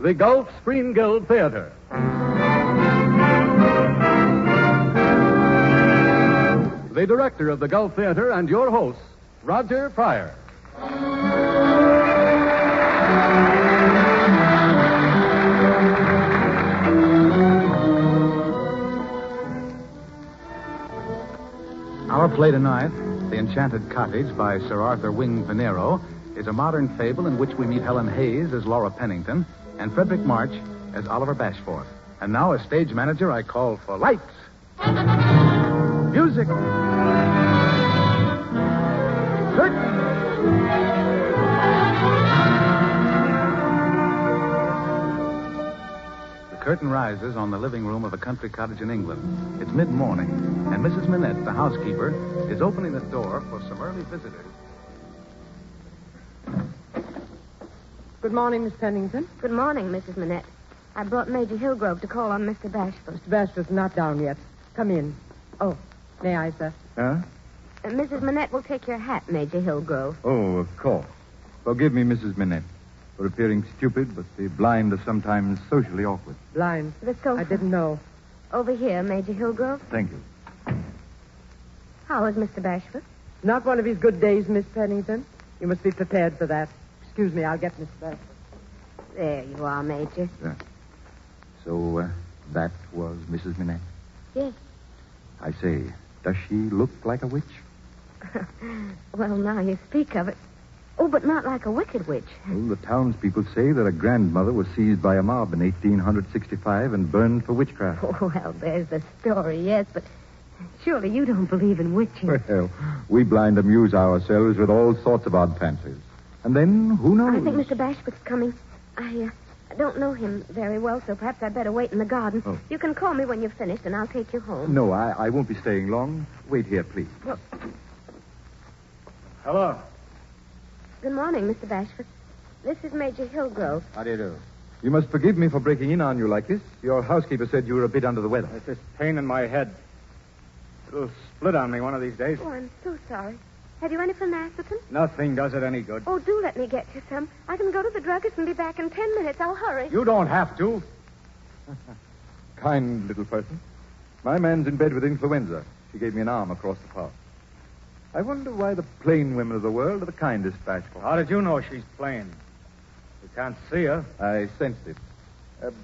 the Gulf Screen Guild Theater. The director of the Gulf Theater and your host, Roger Pryor. Our play tonight, The Enchanted Cottage by Sir Arthur Wing Pinero, is a modern fable in which we meet Helen Hayes as Laura Pennington and Frederic March as Oliver Bashforth. And now, as stage manager, I call for lights, music, curtain. The curtain rises on the living room of a country cottage in England. It's mid-morning, and Mrs. Minette, the housekeeper, is opening the door for some early visitors. Good morning, Miss Pennington. Good morning, Mrs. Minette. I brought Major Hillgrove to call on Mr. Bashford. Mr. Bashford's not down yet. Come in. Oh, may I, sir? Huh? Mrs. Minette will take your hat, Major Hillgrove. Oh, of course. Forgive me, Mrs. Minette, for appearing stupid, but the blind are sometimes socially awkward. Blind. The sofa. I didn't know. Over here, Major Hillgrove. Thank you. How is Mr. Bashford? Not one of his good days, Miss Pennington. You must be prepared for that. Excuse me, I'll get Mr. Bashford. There you are, Major. Yeah. So, that was Mrs. Minette? Yes. I say, does she look like a witch? Well, now you speak of it. Oh, but not like a wicked witch. Well, the townspeople say that a grandmother was seized by a mob in 1865 and burned for witchcraft. Oh, well, there's the story, yes, but surely you don't believe in witching. Well, we blind amuse ourselves with all sorts of odd fancies. And then, who knows? I think Mr. Bashford's coming. I don't know him very well, so perhaps I'd better wait in the garden. Oh. You can call me when you've finished, and I'll take you home. No, I won't be staying long. Wait here, please. Well, Hello. good morning, Mr. Bashford. This is Major Hillgrove. How do you do? You must forgive me for breaking in on you like this. Your housekeeper said you were a bit under the weather. It's this pain in my head. It'll split on me one of these days. Oh, I'm so sorry. Have you any phenacetin? Nothing does it any good. Oh, do let me get you some. I can go to the druggist and be back in 10 minutes. I'll hurry. You don't have to. Kind little person. My man's in bed with influenza. She gave me an arm across the path. I wonder why the plain women of the world are the kindest, Bashford. How did you know she's plain? You can't see her. I sensed it.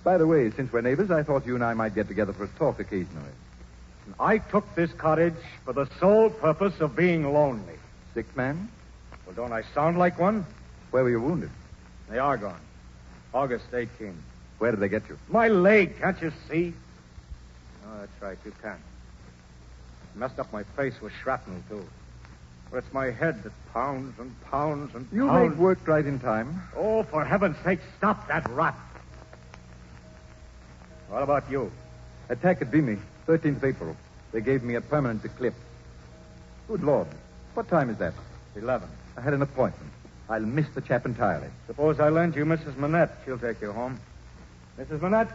By the way, since we're neighbors, I thought you and I might get together for a talk occasionally. I took this cottage for the sole purpose of being lonely. Sick man? Well, don't I sound like one? Where were you wounded? They are gone. August 18. Where did they get you? My leg, can't you see? Oh, that's right, you can't. Messed up my face with shrapnel, too. But it's my head that pounds and pounds and You pounds. made work right in time. Oh, for heaven's sake, stop that rot. What about you? Attack at Vimy, 13th of April. They gave me a permanent eclipse. Good Lord. What time is that? 11. I had an appointment. I'll miss the chap entirely. Suppose I lend you Mrs. Minette. She'll take you home. Mrs. Minette,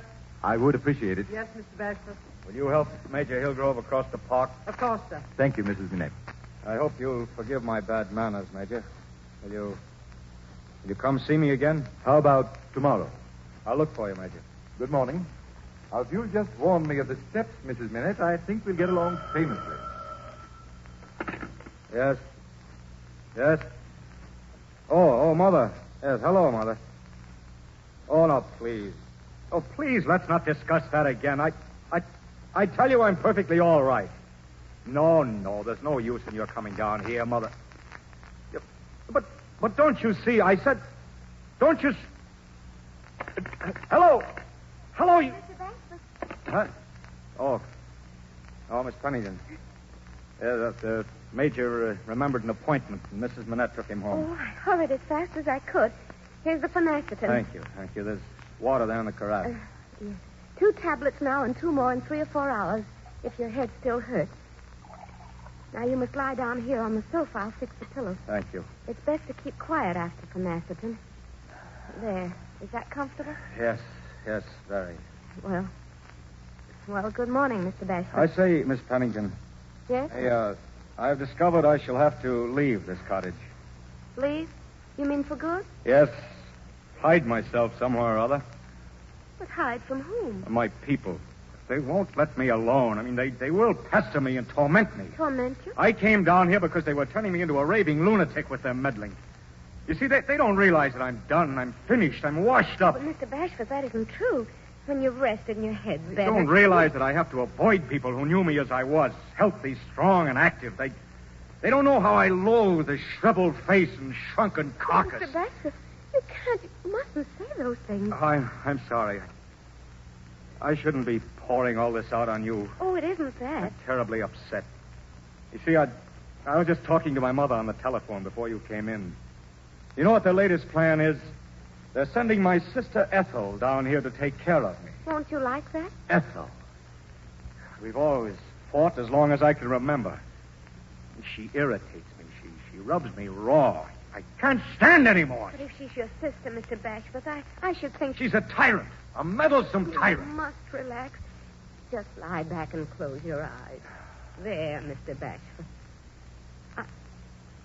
I would appreciate it. Yes, Mr. Bashford. will you help Major Hillgrove across the park? Of course, sir. Thank you, Mrs. Minette. I hope you'll forgive my bad manners, Major. Will you come see me again? How about tomorrow? I'll look for you, Major. Good morning. Now, if you'll just warn me of the steps, Mrs. Minette, I think we'll get along famously. Yes. Yes. Oh, Mother. Yes, hello, Mother. Oh, no, please. Oh, please, let's not discuss that again. I tell you I'm perfectly all right. No, there's no use in your coming down here, Mother. But don't you see, I said, don't you... Hello, you... Mr. Bashford. Huh? Oh, Miss Pennington. Yeah, the Major remembered an appointment, and Mrs. Minette took him home. Oh, I hurried as fast as I could. Here's the phenacetin. Thank you. There's water there in the carafe. Yes. 2 tablets now and 2 more in 3 or 4 hours, if your head still hurts. Now, you must lie down here on the sofa. I'll fix the pillows. Thank you. It's best to keep quiet after phenacetin. There. Is that comfortable? Yes, very. Well, good morning, Mr. Bashford. I say, Miss Pennington. Yes? Hey, I've discovered I shall have to leave this cottage. Leave? You mean for good? Yes. Hide myself somewhere or other. But hide from whom? My people. They won't let me alone. I mean, they will pester me and torment me. Torment you? I came down here because they were turning me into a raving lunatic with their meddling. You see, they don't realize that I'm done. I'm finished. I'm washed up. But, Mr. Bashford, that isn't true. When you've rested and your head's They better... don't realize that I have to avoid people who knew me as I was, healthy, strong, and active. They don't know how I loathe the shriveled face and shrunken carcass. Mr. Bashford, you can't... You mustn't say those things. I'm sorry. I shouldn't be pouring all this out on you. Oh, it isn't that. I'm terribly upset. You see, I was just talking to my mother on the telephone before you came in. You know what their latest plan is? They're sending my sister Ethel down here to take care of me. Won't you like that? Ethel. We've always fought as long as I can remember. She irritates me. She rubs me raw. I can't stand anymore. But if she's your sister, Mr. Bashford, I should think... She's a tyrant. A meddlesome tyrant. You must relax. Just lie back and close your eyes. There, Mr. Bashford.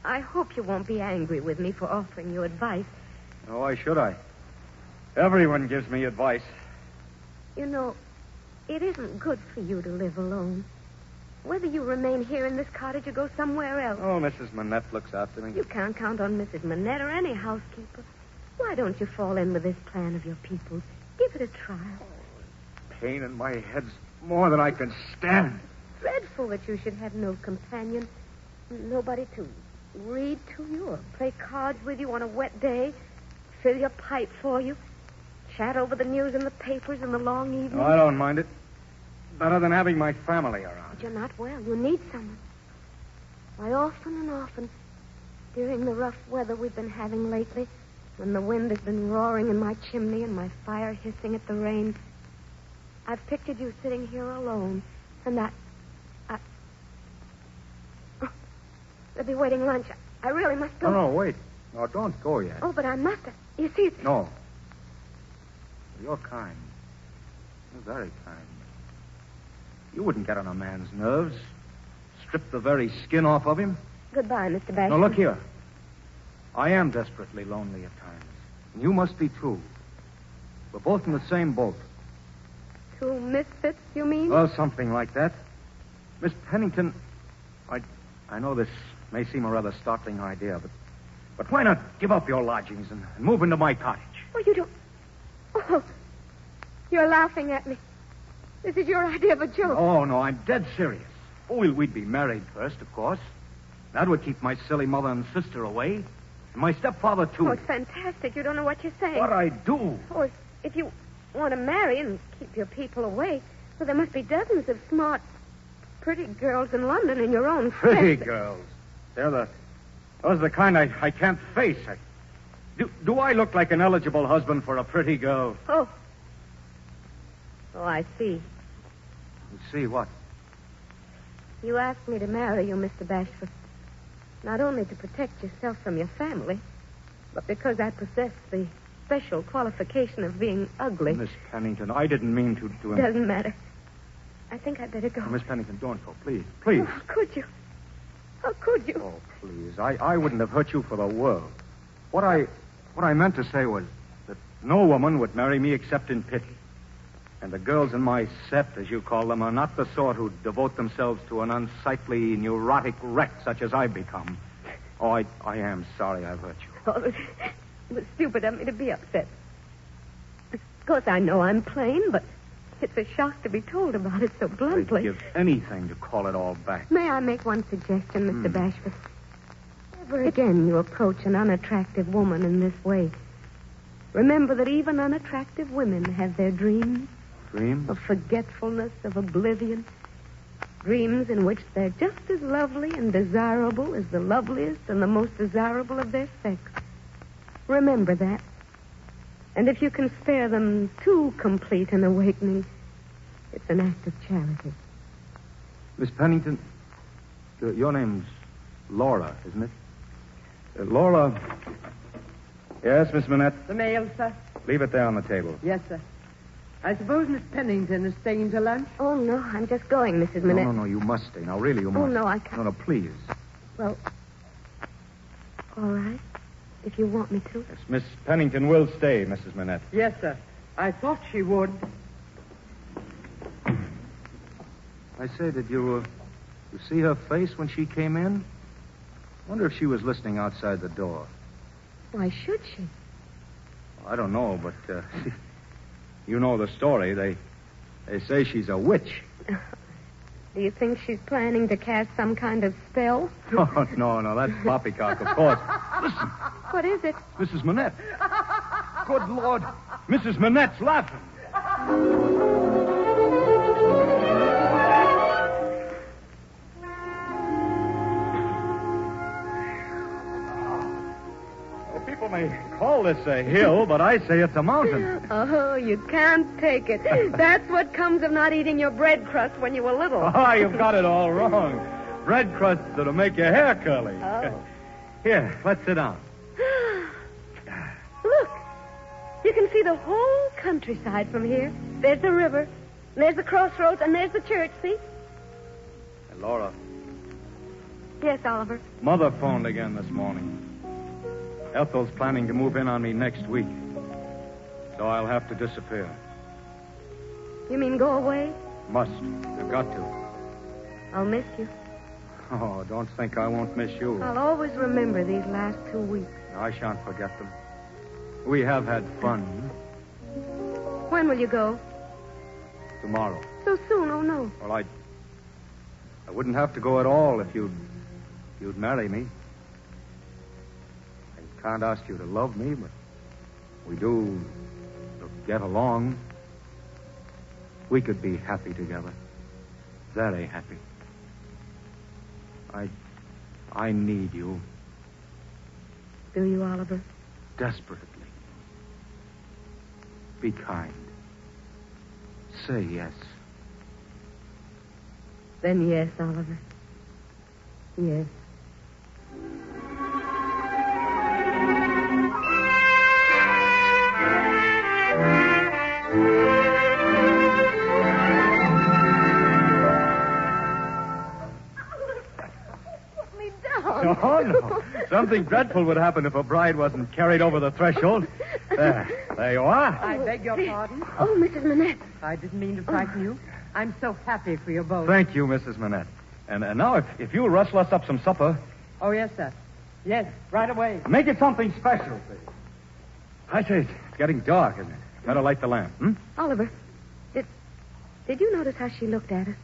I hope you won't be angry with me for offering you advice. Oh, why should I? Everyone gives me advice. You know, it isn't good for you to live alone. Whether you remain here in this cottage or go somewhere else. Oh, Mrs. Manette looks after me. You can't count on Mrs. Manette or any housekeeper. Why don't you fall in with this plan of your people's? Give it a try. Pain in my head's more than I can stand. Dreadful that you should have no companion. Nobody to read to you or play cards with you on a wet day. Fill your pipe for you. Chat over the news in the papers in the long evenings. Oh, I don't mind it. Better than having my family around. But you're not well. You need someone. Why, often and often, during the rough weather we've been having lately, when the wind has been roaring in my chimney and my fire hissing at the rain, I've pictured you sitting here alone, and I... Oh, they'll be waiting lunch. I really must go. No, wait. No, don't go yet. Oh, but I must. You see, it's... No. You're kind. You're very kind. You wouldn't get on a man's nerves. Strip the very skin off of him. Goodbye, Mr. Bashford. Now, look here. I am desperately lonely at times. And you must be, too. We're both in the same boat. Two misfits, you mean? Well, something like that. Miss Pennington, I know this may seem a rather startling idea, but why not give up your lodgings and move into my cottage? Oh, you don't... Oh, you're laughing at me. This is your idea of a joke. Oh, no, I'm dead serious. Oh, we'd be married first, of course. That would keep my silly mother and sister away. And my stepfather, too. Oh, it's fantastic. You don't know what you're saying. What I do? Oh, if you want to marry and keep your people away, well, there must be dozens of smart, pretty girls in London in your own Pretty set. girls. Those are the kind I can't face. Do I look like an eligible husband for a pretty girl? Oh, I see. You see what? You asked me to marry you, Mr. Bashford. Not only to protect yourself from your family, but because I possess the special qualification of being ugly. Miss Pennington, I didn't mean to... Doesn't matter. I think I'd better go. Miss Pennington, don't go, please. Please. Oh, how could you? How could you? Oh, please. I wouldn't have hurt you for the world. What I meant to say was that no woman would marry me except in pity. And the girls in my set, as you call them, are not the sort who devote themselves to an unsightly, neurotic wreck such as I've become. Oh, I am sorry I've hurt you. Oh, it was stupid of me to be upset. Of course, I know I'm plain, but it's a shock to be told about it so bluntly. I'd give anything to call it all back. May I make one suggestion, Mr. Bashford? Ever again you approach an unattractive woman in this way, remember that even unattractive women have their dreams. Dreams? Of forgetfulness, of oblivion. Dreams in which they're just as lovely and desirable as the loveliest and the most desirable of their sex. Remember that. And if you can spare them too complete an awakening, it's an act of charity. Miss Pennington, your name's Laura, isn't it? Laura. Yes, Miss Manette? The mail, sir? Leave it there on the table. Yes, sir. I suppose Miss Pennington is staying to lunch? Oh, no, I'm just going, Mrs. Manette. No, you must stay. Now, really, you must. Oh, no, I can't. No, please. Well, all right, if you want me to. Yes, Miss Pennington will stay, Mrs. Manette. Yes, sir. I thought she would. I say, did you see her face when she came in? I wonder if she was listening outside the door. Why should she? I don't know, but you know the story. They say she's a witch. Do you think she's planning to cast some kind of spell? Oh, no, that's poppycock, of course. Listen, What is it? Mrs. Manette. Good Lord, Mrs. Manette's laughing. People may call this a hill, but I say it's a mountain. Oh, you can't take it. That's what comes of not eating your bread crust when you were little. Oh, you've got it all wrong. Bread crusts that'll make your hair curly. Oh. Here, let's sit down. Look, you can see the whole countryside from here. There's the river, there's the crossroads, and there's the church, see? Hey, Laura, Yes, Oliver. Mother phoned again this morning. Ethel's planning to move in on me next week. So I'll have to disappear. You mean go away? Must. I've got to. I'll miss you. Oh, don't think I won't miss you. I'll always remember these last 2 weeks. I shan't forget them. We have had fun. When will you go? Tomorrow. So soon, oh no. Well, I wouldn't have to go at all if you'd marry me. I can't ask you to love me, but we do get along. We could be happy together. Very happy. I need you. Do you, Oliver? Desperately. Be kind. Say yes. Then yes, Oliver. Yes. Oh, no. Something dreadful would happen if a bride wasn't carried over the threshold. There you are. I beg your pardon. Oh, Mrs. Manette. I didn't mean to frighten you. I'm so happy for you both. Thank you, Mrs. Manette. And now, if you'll rustle us up some supper. Oh, yes, sir. Yes, right away. Make it something special, please. I say, it's getting dark, isn't it? Better light the lamp, hmm? Oliver, did you notice how she looked at us?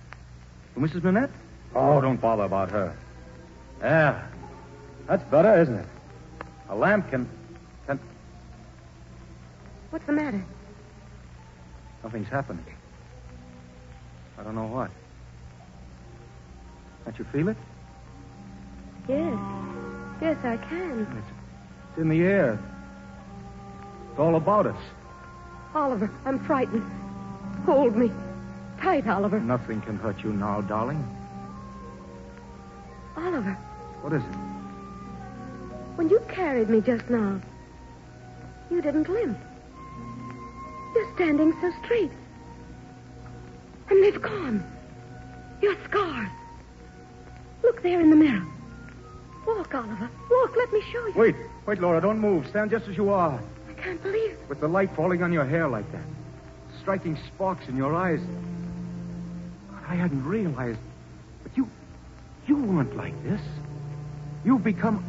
Mrs. Manette? Oh, don't bother about her. Yeah, that's better, isn't it? A lamp can... What's the matter? Nothing's happening. I don't know what. Can't you feel it? Yes. Yes, I can. It's in the air. It's all about us. Oliver, I'm frightened. Hold me. Tight, Oliver. Nothing can hurt you now, darling. Oliver. What is it? When you carried me just now, you didn't limp. You're standing so straight. And they've gone. Your scars. Look there in the mirror. Walk, Oliver. Walk, let me show you. Wait, Laura, don't move. Stand just as you are. I can't believe it. With the light falling on your hair like that. Striking sparks in your eyes. I hadn't realized. But you weren't like this. You've become...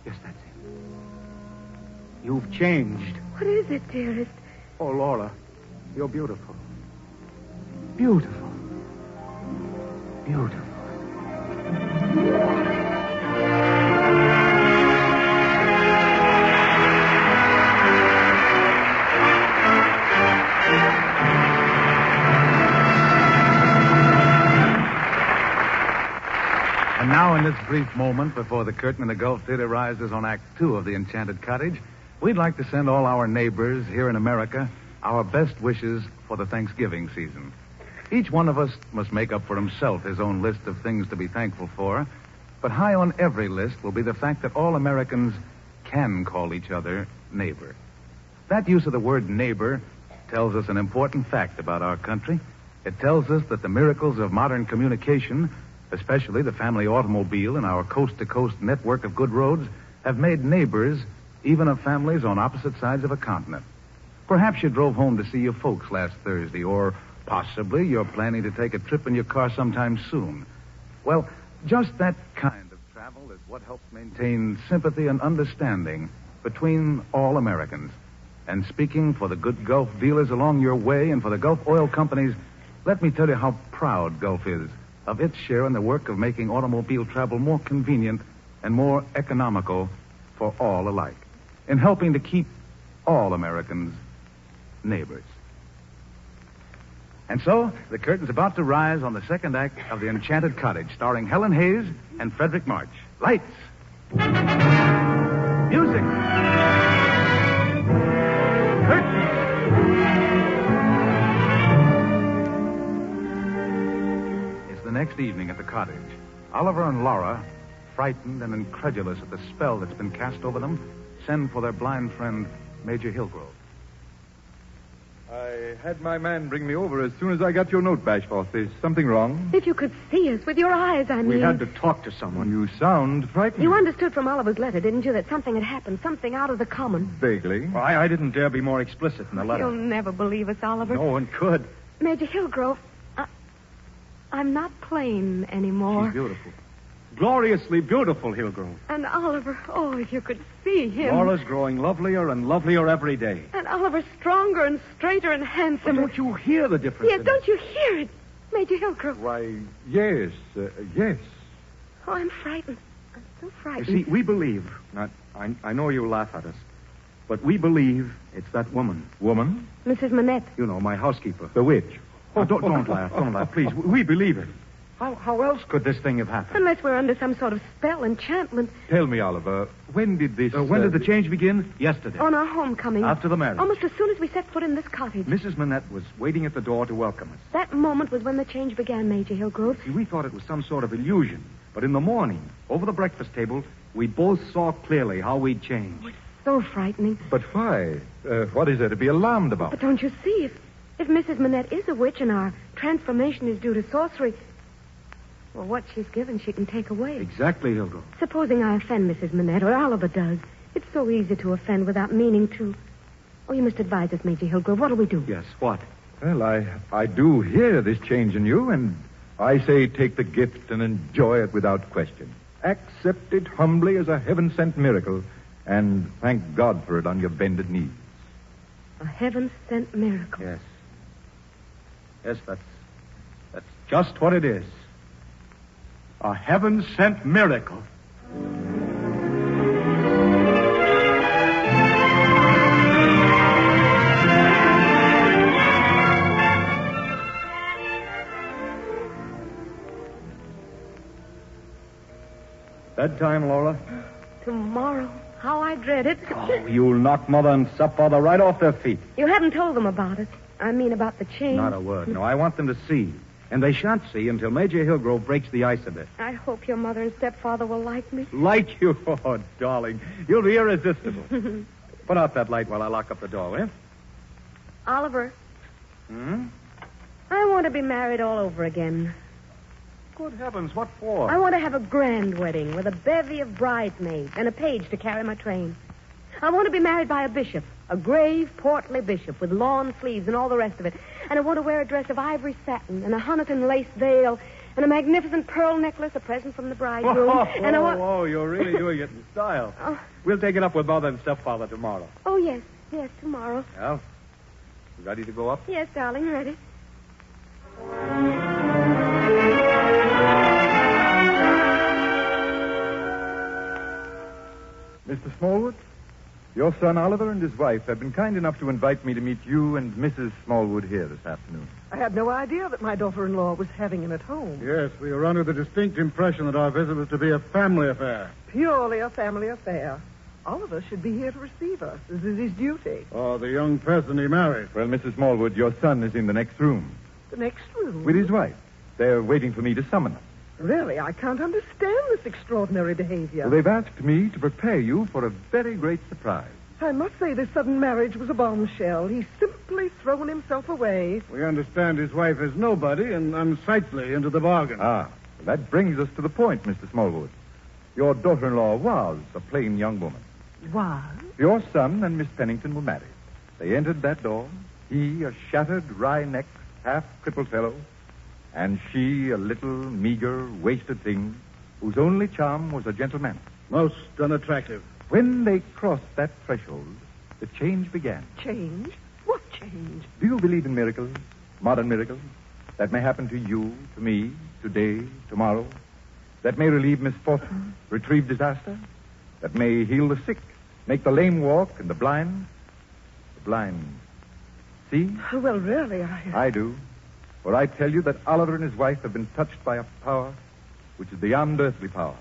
Yes, that's it. You've changed. What is it, dearest? Oh, Laura, you're beautiful. Beautiful. Beautiful. And now, in this brief moment before the curtain in the Gulf Theater rises on Act 2 of the Enchanted Cottage, we'd like to send all our neighbors here in America our best wishes for the Thanksgiving season. Each one of us must make up for himself his own list of things to be thankful for, but high on every list will be the fact that all Americans can call each other neighbor. That use of the word neighbor tells us an important fact about our country. It tells us that the miracles of modern communication, especially the family automobile and our coast-to-coast network of good roads, have made neighbors even of families on opposite sides of a continent. Perhaps you drove home to see your folks last Thursday, or possibly you're planning to take a trip in your car sometime soon. Well, just that kind of travel is what helps maintain sympathy and understanding between all Americans. And speaking for the good Gulf dealers along your way and for the Gulf oil companies, let me tell you how proud Gulf is of its share in the work of making automobile travel more convenient and more economical for all alike, in helping to keep all Americans neighbors. And so, the curtain's about to rise on the second act of The Enchanted Cottage, starring Helen Hayes and Frederic March. Lights. Music. Curtain. It's the next evening at the cottage. Oliver and Laura, frightened and incredulous at the spell that's been cast over them, send for their blind friend, Major Hillgrove. I had my man bring me over as soon as I got your note, Bashforth. Is something wrong? If you could see us with your eyes, I mean. We had to talk to someone. You sound frightened. You understood from Oliver's letter, didn't you, that something had happened, something out of the common? Vaguely. Well, I didn't dare be more explicit in the letter. You'll never believe us, Oliver. No one could. Major Hillgrove, I'm not plain anymore. She's beautiful. Gloriously beautiful, Hillgrove. And Oliver, oh, if you could see him. Laura's growing lovelier and lovelier every day. And Oliver stronger and straighter and But handsomer. don't you hear the difference? Yes, don't you hear it? Major Hillgrove. Why, yes, yes. Oh, I'm frightened. I'm so You frightened. see, we believe. I know you laugh at us, but we believe it's that woman. Woman? Mrs. Manette. You know, my housekeeper. The witch. Oh, don't laugh. Don't laugh, please. We believe it. How else could this thing have happened? Unless we're under some sort of spell, enchantment. Tell me, Oliver, when did this... When did the change begin? Yesterday. On our homecoming. After the marriage. Almost as soon as we set foot in this cottage. Mrs. Manette was waiting at the door to welcome us. That moment was when the change began, Major Hillgrove. See, we thought it was some sort of illusion. But in the morning, over the breakfast table, we both saw clearly how we'd changed. So frightening. But why? What is there to be alarmed about? But don't you see, if Mrs. Manette is a witch and our transformation is due to sorcery, well, what she's given she can take away. Exactly, Hillgrove. Supposing I offend Mrs. Manette, or Oliver does. It's so easy to offend without meaning to. Oh, you must advise us, Major Hillgrove. What'll we do? Yes, what? Well, I do hear this change in you, and I say take the gift and enjoy it without question. Accept it humbly as a heaven-sent miracle, and thank God for it on your bended knees. A heaven-sent miracle. Yes. Yes, that's just what it is. A heaven-sent miracle. Bedtime, Laura? Tomorrow. How I dread it. Oh, you'll knock Mother and Stepfather right off their feet. You haven't told them about it. I mean, about the change. Not a word. No, I want them to see. And they shan't see until Major Hillgrove breaks the ice a bit. I hope your mother and stepfather will like me. Like you? Oh, darling. You'll be irresistible. Put out that light while I lock up the door, will you? Oliver. Hmm? I want to be married all over again. Good heavens, what for? I want to have a grand wedding with a bevy of bridesmaids and a page to carry my train. I want to be married by a bishop, a grave, portly bishop with lawn sleeves and all the rest of it. And I want to wear a dress of ivory satin and a Honiton lace veil and a magnificent pearl necklace, a present from the bridegroom. And I want... Oh, you're really doing it in style. Oh. We'll take it up with Mother and Stepfather tomorrow. Oh, yes, tomorrow. Well, you ready to go up? Yes, darling, ready. Mr. Smallwood, your son Oliver and his wife have been kind enough to invite me to meet you and Mrs. Smallwood here this afternoon. I had no idea that my daughter-in-law was having him at home. Yes, we were under the distinct impression that our visit was to be a family affair. Purely a family affair. Oliver should be here to receive us. This is his duty. Oh, the young person he married. Well, Mrs. Smallwood, your son is in the next room The next room. with his wife. They're waiting for me to summon them. Really, I can't understand this extraordinary behavior. Well, they've asked me to prepare you for a very great surprise. I must say this sudden marriage was a bombshell. He's simply thrown himself away. We understand his wife is nobody and unsightly into the bargain. Well, that brings us to the point, Mr. Smallwood. Your daughter-in-law was a plain young woman. Why? Your son and Miss Pennington were married. They entered that door, he a shattered, wry-necked, half-crippled fellow, and she a little, meager, wasted thing whose only charm was a gentleman. Most unattractive. When they crossed that threshold, the change began. Change? What change? Do you believe in miracles, modern miracles, that may happen to you, to me, today, tomorrow, that may relieve misfortune, retrieve disaster, that may heal the sick, make the lame walk and the blind see? Well, really, I do. For I tell you that Oliver and his wife have been touched by a power which is beyond earthly power,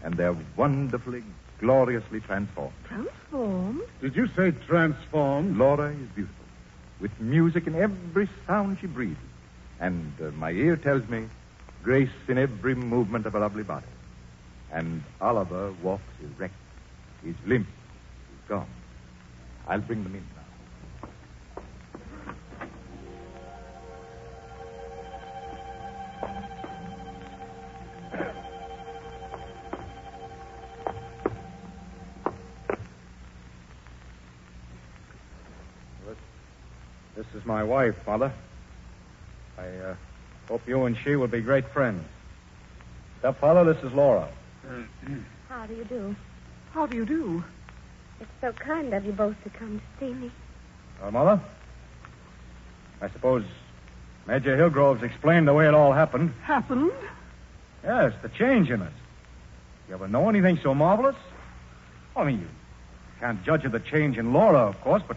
and they're wonderfully, gloriously transformed. Transformed? Did you say transformed? Laura is beautiful, with music in every sound she breathes, and my ear tells me grace in every movement of her lovely body. And Oliver walks erect. He's limp. He's gone. I'll bring them in now. This is my wife, Mother. I hope you and she will be great friends. Stepfather, this is Laura. How do you do? How do you do? It's so kind of you both to come to see me. Mother? I suppose Major Hillgrove's explained the way it all happened. Happened? Yes, the change in us. You ever know anything so marvelous? I mean, you can't judge of the change in Laura, of course, but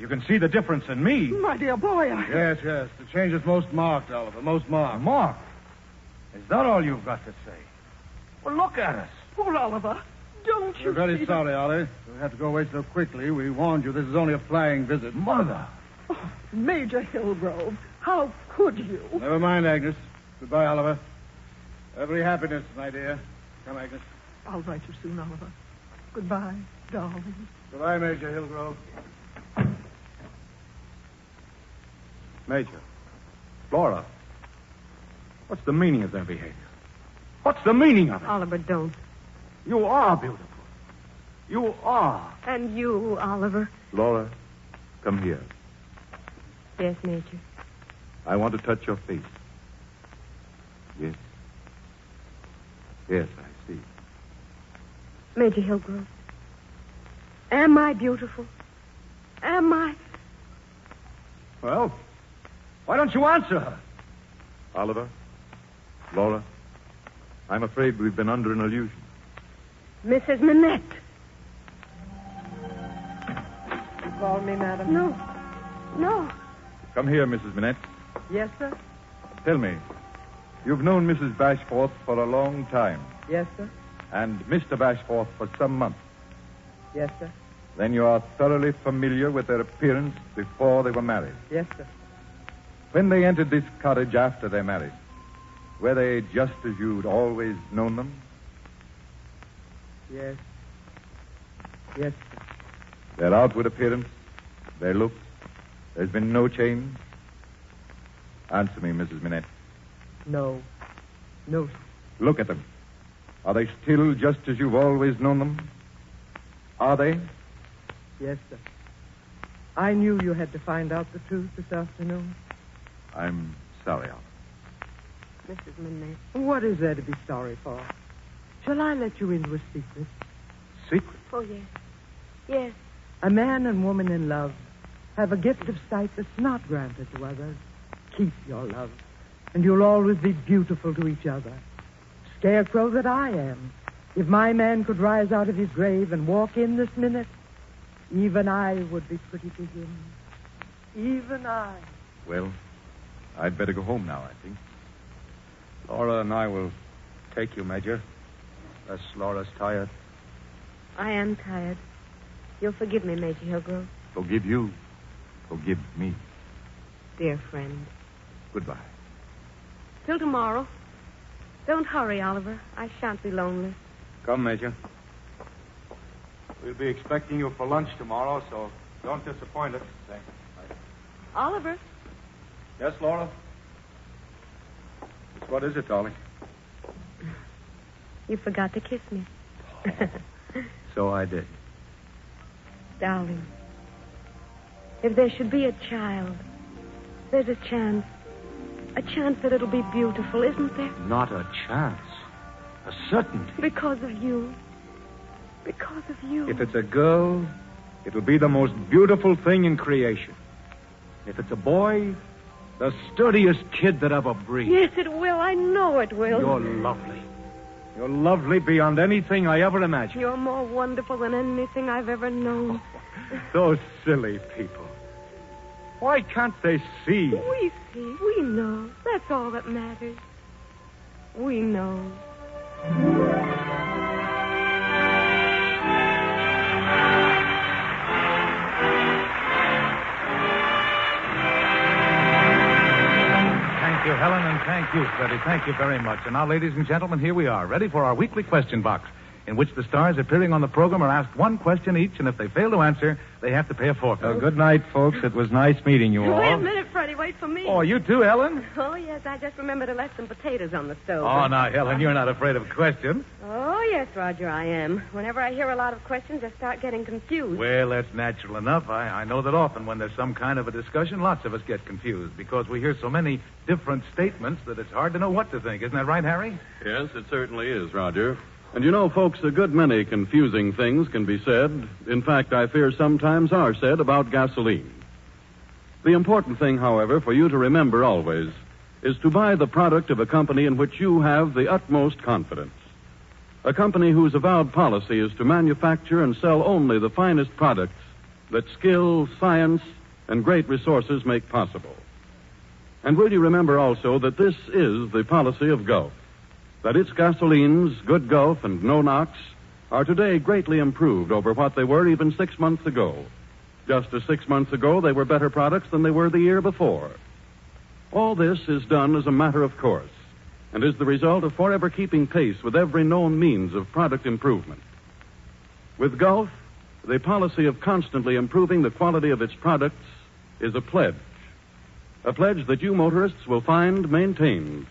you can see the difference in me. My dear boy, Yes. The change is most marked, Oliver. Most marked. Mark, is that all you've got to say? Well, look at us. Poor Oliver. Don't you We're very see sorry, Ollie. We had to go away so quickly. We warned you this is only a flying visit. Mother. Oh, Major Hillgrove, how could you? Never mind, Agnes. Goodbye, Oliver. Every happiness, my dear. Come, Agnes. I'll write you soon, Oliver. Goodbye, darling. Goodbye, Major Hillgrove. Major. Laura. What's the meaning of their behavior? What's the meaning of it? Oliver, don't. You are beautiful. You are. And you, Oliver. Laura, come here. Yes, Major. I want to touch your face. Yes. Yes, I see. Major Hillgrove. Am I beautiful? Am I? Well, why don't you answer her? Oliver, Laura, I'm afraid we've been under an illusion. Mrs. Manette. You called me, madam? No. Come here, Mrs. Manette. Yes, sir? Tell me, you've known Mrs. Bashforth for a long time, Yes, sir? and Mr. Bashforth for some months. Yes, sir? Then you are thoroughly familiar with their appearance before they were married. Yes, sir. When they entered this cottage after their marriage, were they just as you'd always known them? Yes. Yes, sir. Their outward appearance, their looks, there's been no change? Answer me, Mrs. Manette. No. No, sir. Look at them. Are they still just as you've always known them? Are they? Yes, sir. I knew you had to find out the truth this afternoon. I'm sorry, Oliver. Mrs. Manette. What is there to be sorry for? Shall I let you into a secret? Secret? Oh, yes. Yes. A man and woman in love have a gift of sight that's not granted to others. Keep your love, and you'll always be beautiful to each other. Scarecrow that I am. If my man could rise out of his grave and walk in this minute, even I would be pretty to him. Even I. Well, I'd better go home now, I think. Laura and I will take you, Major. Unless Laura's tired. I am tired. You'll forgive me, Major Hillgrove. Forgive you. Forgive me. Dear friend. Goodbye. Till tomorrow. Don't hurry, Oliver. I shan't be lonely. Come, Major. We'll be expecting you for lunch tomorrow, so don't disappoint us. Thanks. Oliver. Yes, Laura? What is it, darling? You forgot to kiss me. So I did. Darling. If there should be a child, there's a chance that it'll be beautiful, isn't there? Not a chance. A certainty. Because of you. Because of you. If it's a girl, it'll be the most beautiful thing in creation. If it's a boy, the sturdiest kid that ever breathed. Yes, it will. I know it will. You're lovely. You're lovely beyond anything I ever imagined. You're more wonderful than anything I've ever known. Those silly people. Why can't they see? We see. We know. That's all that matters. We know. Thank you, Helen, and thank you, Freddie. Thank you very much. And now, ladies and gentlemen, here we are, ready for our weekly question box, in which the stars appearing on the program are asked one question each, and if they fail to answer, they have to pay a forfeit. Good night, folks. It was nice meeting you all. Wait a minute, Freddie. Wait for me. Oh, you too, Helen? Oh, yes. I just remembered to let some potatoes on the stove. Oh, now, Helen, you're not afraid of questions. Oh, yes, Roger, I am. Whenever I hear a lot of questions, I start getting confused. Well, that's natural enough. I know that often when there's some kind of a discussion, lots of us get confused because we hear so many different statements that it's hard to know what to think. Isn't that right, Harry? Yes, it certainly is, Roger. And you know, folks, a good many confusing things can be said. In fact, I fear sometimes are said about gasoline. The important thing, however, for you to remember always is to buy the product of a company in which you have the utmost confidence. A company whose avowed policy is to manufacture and sell only the finest products that skill, science, and great resources make possible. And will you remember also that this is the policy of Gulf, that its gasolines, Good Gulf and No Nox, are today greatly improved over what they were even 6 months ago. Just as 6 months ago, they were better products than they were the year before. All this is done as a matter of course, and is the result of forever keeping pace with every known means of product improvement. With Gulf, the policy of constantly improving the quality of its products is a pledge that you motorists will find maintained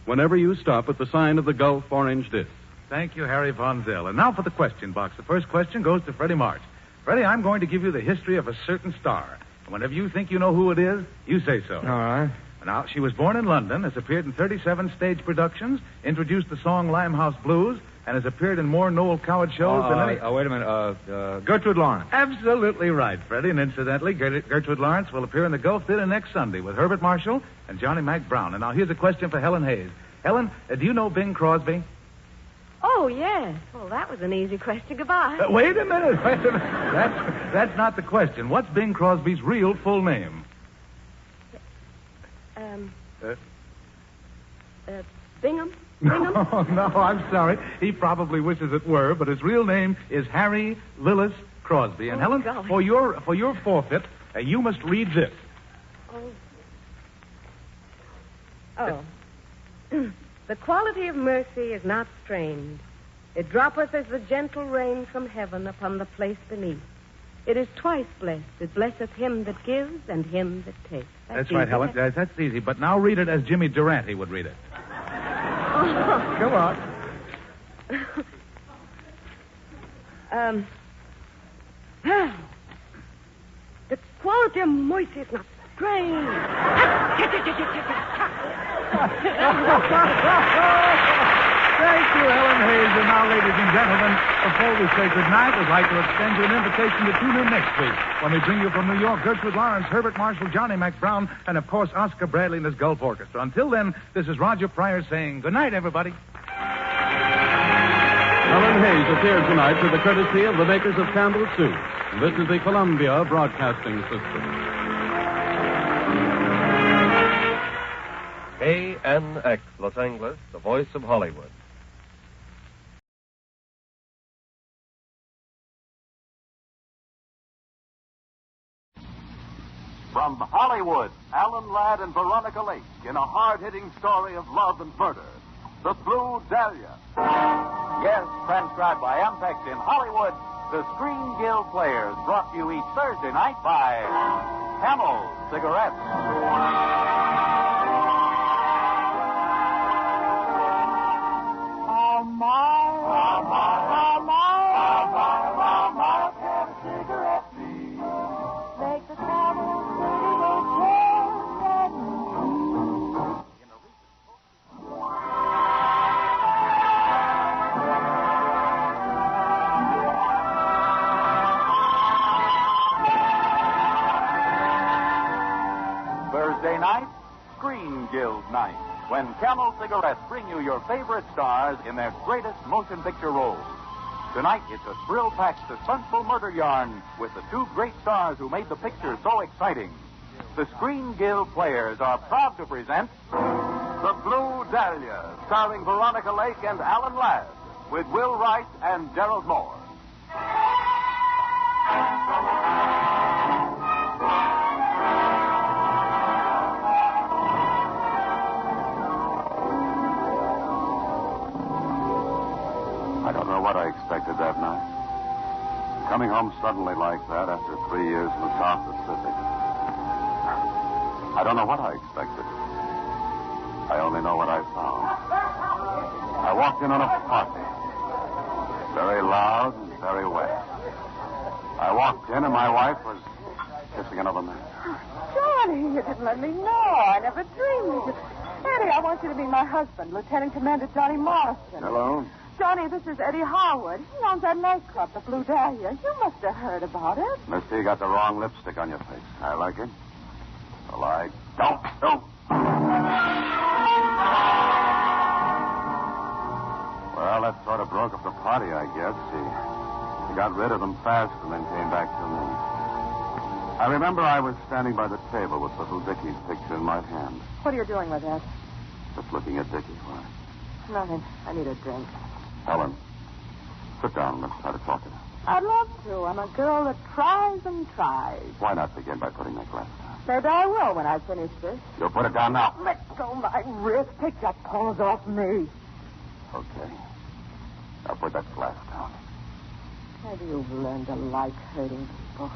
whenever you stop at the sign of the Gulf orange disc. Thank you, Harry Von Zell. And now for the question box. The first question goes to Freddie March. Freddie, I'm going to give you the history of a certain star. And whenever you think you know who it is, you say so. All right. Now, she was born in London, has appeared in 37 stage productions, introduced the song Limehouse Blues, and has appeared in more Noel Coward shows than any... Wait a minute. Gertrude Lawrence. Absolutely right, Freddie. And incidentally, Gertrude Lawrence will appear in the Gulf Theater next Sunday with Herbert Marshall and Johnny Mac Brown. And now here's a question for Helen Hayes. Helen, do you know Bing Crosby? Oh, yes. Well, that was an easy question. Goodbye. Wait a minute. That's not the question. What's Bing Crosby's real full name? Bingham? No, I'm sorry. He probably wishes it were, but his real name is Harry Lillis Crosby. And Helen, golly. for your forfeit, you must read this. Oh. The quality of mercy is not strained. It droppeth as the gentle rain from heaven upon the place beneath. It is twice blessed. It blesseth him that gives and him that takes. That's right, Helen. That's easy. But now read it as Jimmy Durante would read it. Come on. The quality of mercy is not strained. Thank you, Helen Hayes. And now, ladies and gentlemen, before we say goodnight, we'd like to extend you an invitation to tune in next week when we bring you from New York Gertrude Lawrence, Herbert Marshall, Johnny Mac Brown, and, of course, Oscar Bradley and his Gulf Orchestra. Until then, this is Roger Pryor saying goodnight, everybody. Helen Hayes appeared tonight through the courtesy of the makers of Campbell's Soup. This is the Columbia Broadcasting System. KNX, Los Angeles, the voice of Hollywood. From Hollywood, Alan Ladd and Veronica Lake in a hard-hitting story of love and murder. The Blue Dahlia. Yes, transcribed by Ampex in Hollywood, the Screen Guild Players, brought to you each Thursday night by Camel Cigarettes. Make the Camel night, Screen Guild Night, when Camel Cigarettes bring you your favorite stars in their greatest motion picture roles. Tonight, it's a thrill-packed, suspenseful murder yarn with the two great stars who made the picture so exciting. The Screen Guild players are proud to present The Blue Dahlia, starring Veronica Lake and Alan Ladd, with Will Wright and Gerald Moore. I don't know what I expected that night. Coming home suddenly like that after 3 years in the South Pacific. I don't know what I expected. I only know what I found. I walked in on a party. Very loud and very wet. I walked in and my wife was kissing another man. Johnny, you didn't let me know. I never dreamed it. Eddie, I want you to be my husband, Lieutenant Commander Johnny Morrison. Hello? Johnny, this is Eddie Howard. He owns that nightclub, the Blue Dahlia. You must have heard about it. Misty, you got the wrong lipstick on your face. I like it. Well, I don't. Well, that sort of broke up the party, I guess. He got rid of them fast and then came back to me. I remember I was standing by the table with little Dickie's picture in my hand. What are you doing with that? Just looking at Dickie. Why? Nothing. I need a drink. Helen, sit down and let's try to talk it out. I'd love to. I'm a girl that tries and tries. Why not begin by putting that glass down? Maybe I will when I finish this. You'll put it down now. Let go my wrist. Take your paws off me. Okay. Now put that glass down. Maybe you've learned to like hurting people.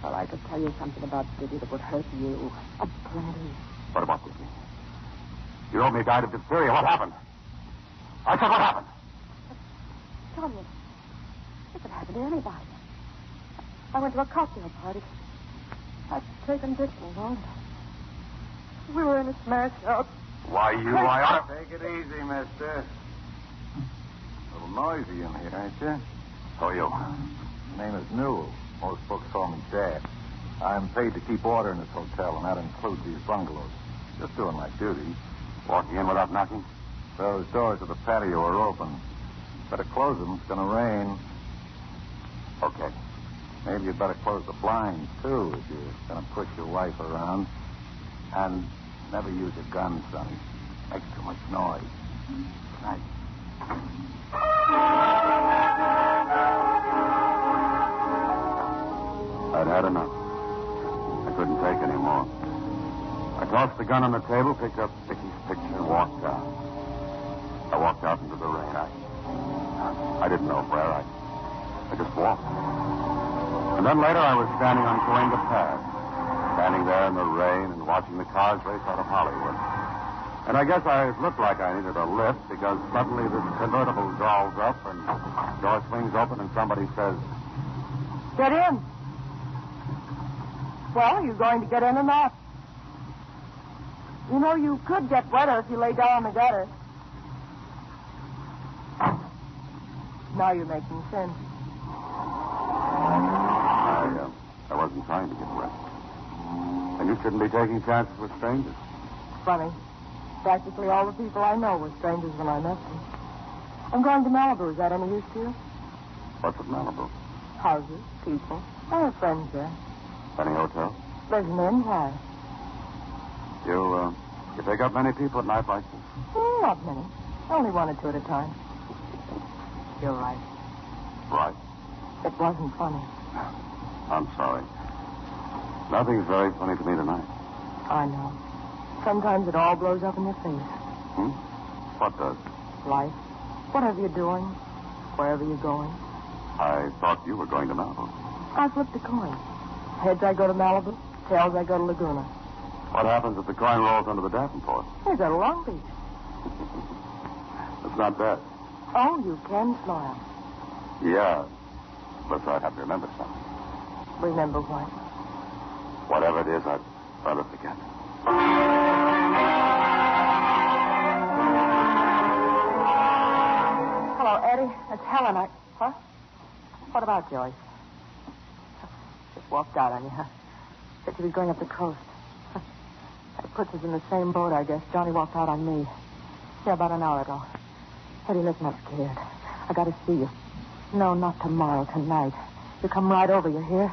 Well, I could tell you something about Dickie that would hurt you. A plenty. What about Dickie? You told me he died of diphtheria. What happened? I said, what happened? Tell me. It could happen to anybody. I went to a cocktail party. I'd taken Dickie along. We were in a smash out. Why, I ought to... Take it easy, mister. A little noisy in here, ain't you? Who are you? My name is Newell. Most folks call me Dad. I'm paid to keep order in this hotel, and that includes these bungalows. Just doing my duty. Walking in without knocking? Those doors of the patio are open. Better close them. It's going to rain. Okay. Maybe you'd better close the blinds, too, if you're going to push your wife around. And never use a gun, Sonny. Makes too much noise. Good night. I'd had enough. I couldn't take any more. I tossed the gun on the table, picked up Dickie's picture, and walked out. I walked out into the rain. I didn't know where. I just walked. And then later I was standing on Cahuenga Path, standing there in the rain and watching the cars race out of Hollywood. And I guess I looked like I needed a lift because suddenly this convertible draws up and the door swings open and somebody says, Get in. Well, are you going to get in or not? You know, you could get wetter if you lay down on the gutter. Now you're making sense. I wasn't trying to get wet. And you shouldn't be taking chances with strangers. Funny. Practically all the people I know were strangers when I met them. I'm going to Malibu. Is that any use to you? What's at Malibu? Houses, people. I have friends there. Any hotel? There's an inn. Why? You pick up many people at night like this? Not many. Only one or two at a time. You're right. Right. It wasn't funny. I'm sorry. Nothing's very funny to me tonight. I know. Sometimes it all blows up in your face. What does? Life. Whatever you're doing, wherever you're going. I thought you were going to Malibu. I flipped a coin. Heads, I go to Malibu. Tails, I go to Laguna. What happens if the coin rolls under the Davenport? We go to Long Beach. It's not bad. Oh, you can smile. Yeah. But I'd have to remember something. Remember what? Whatever it is, I'd rather forget. Hello, Eddie. It's Helen. Huh? What about Joyce? Just walked out on you, huh? Said you was going up the coast. Puts us in the same boat, I guess. Johnny walked out on me. Yeah, about an hour ago. Eddie, listen, I'm scared. I gotta see you. No, not tomorrow, tonight. You come right over, you hear?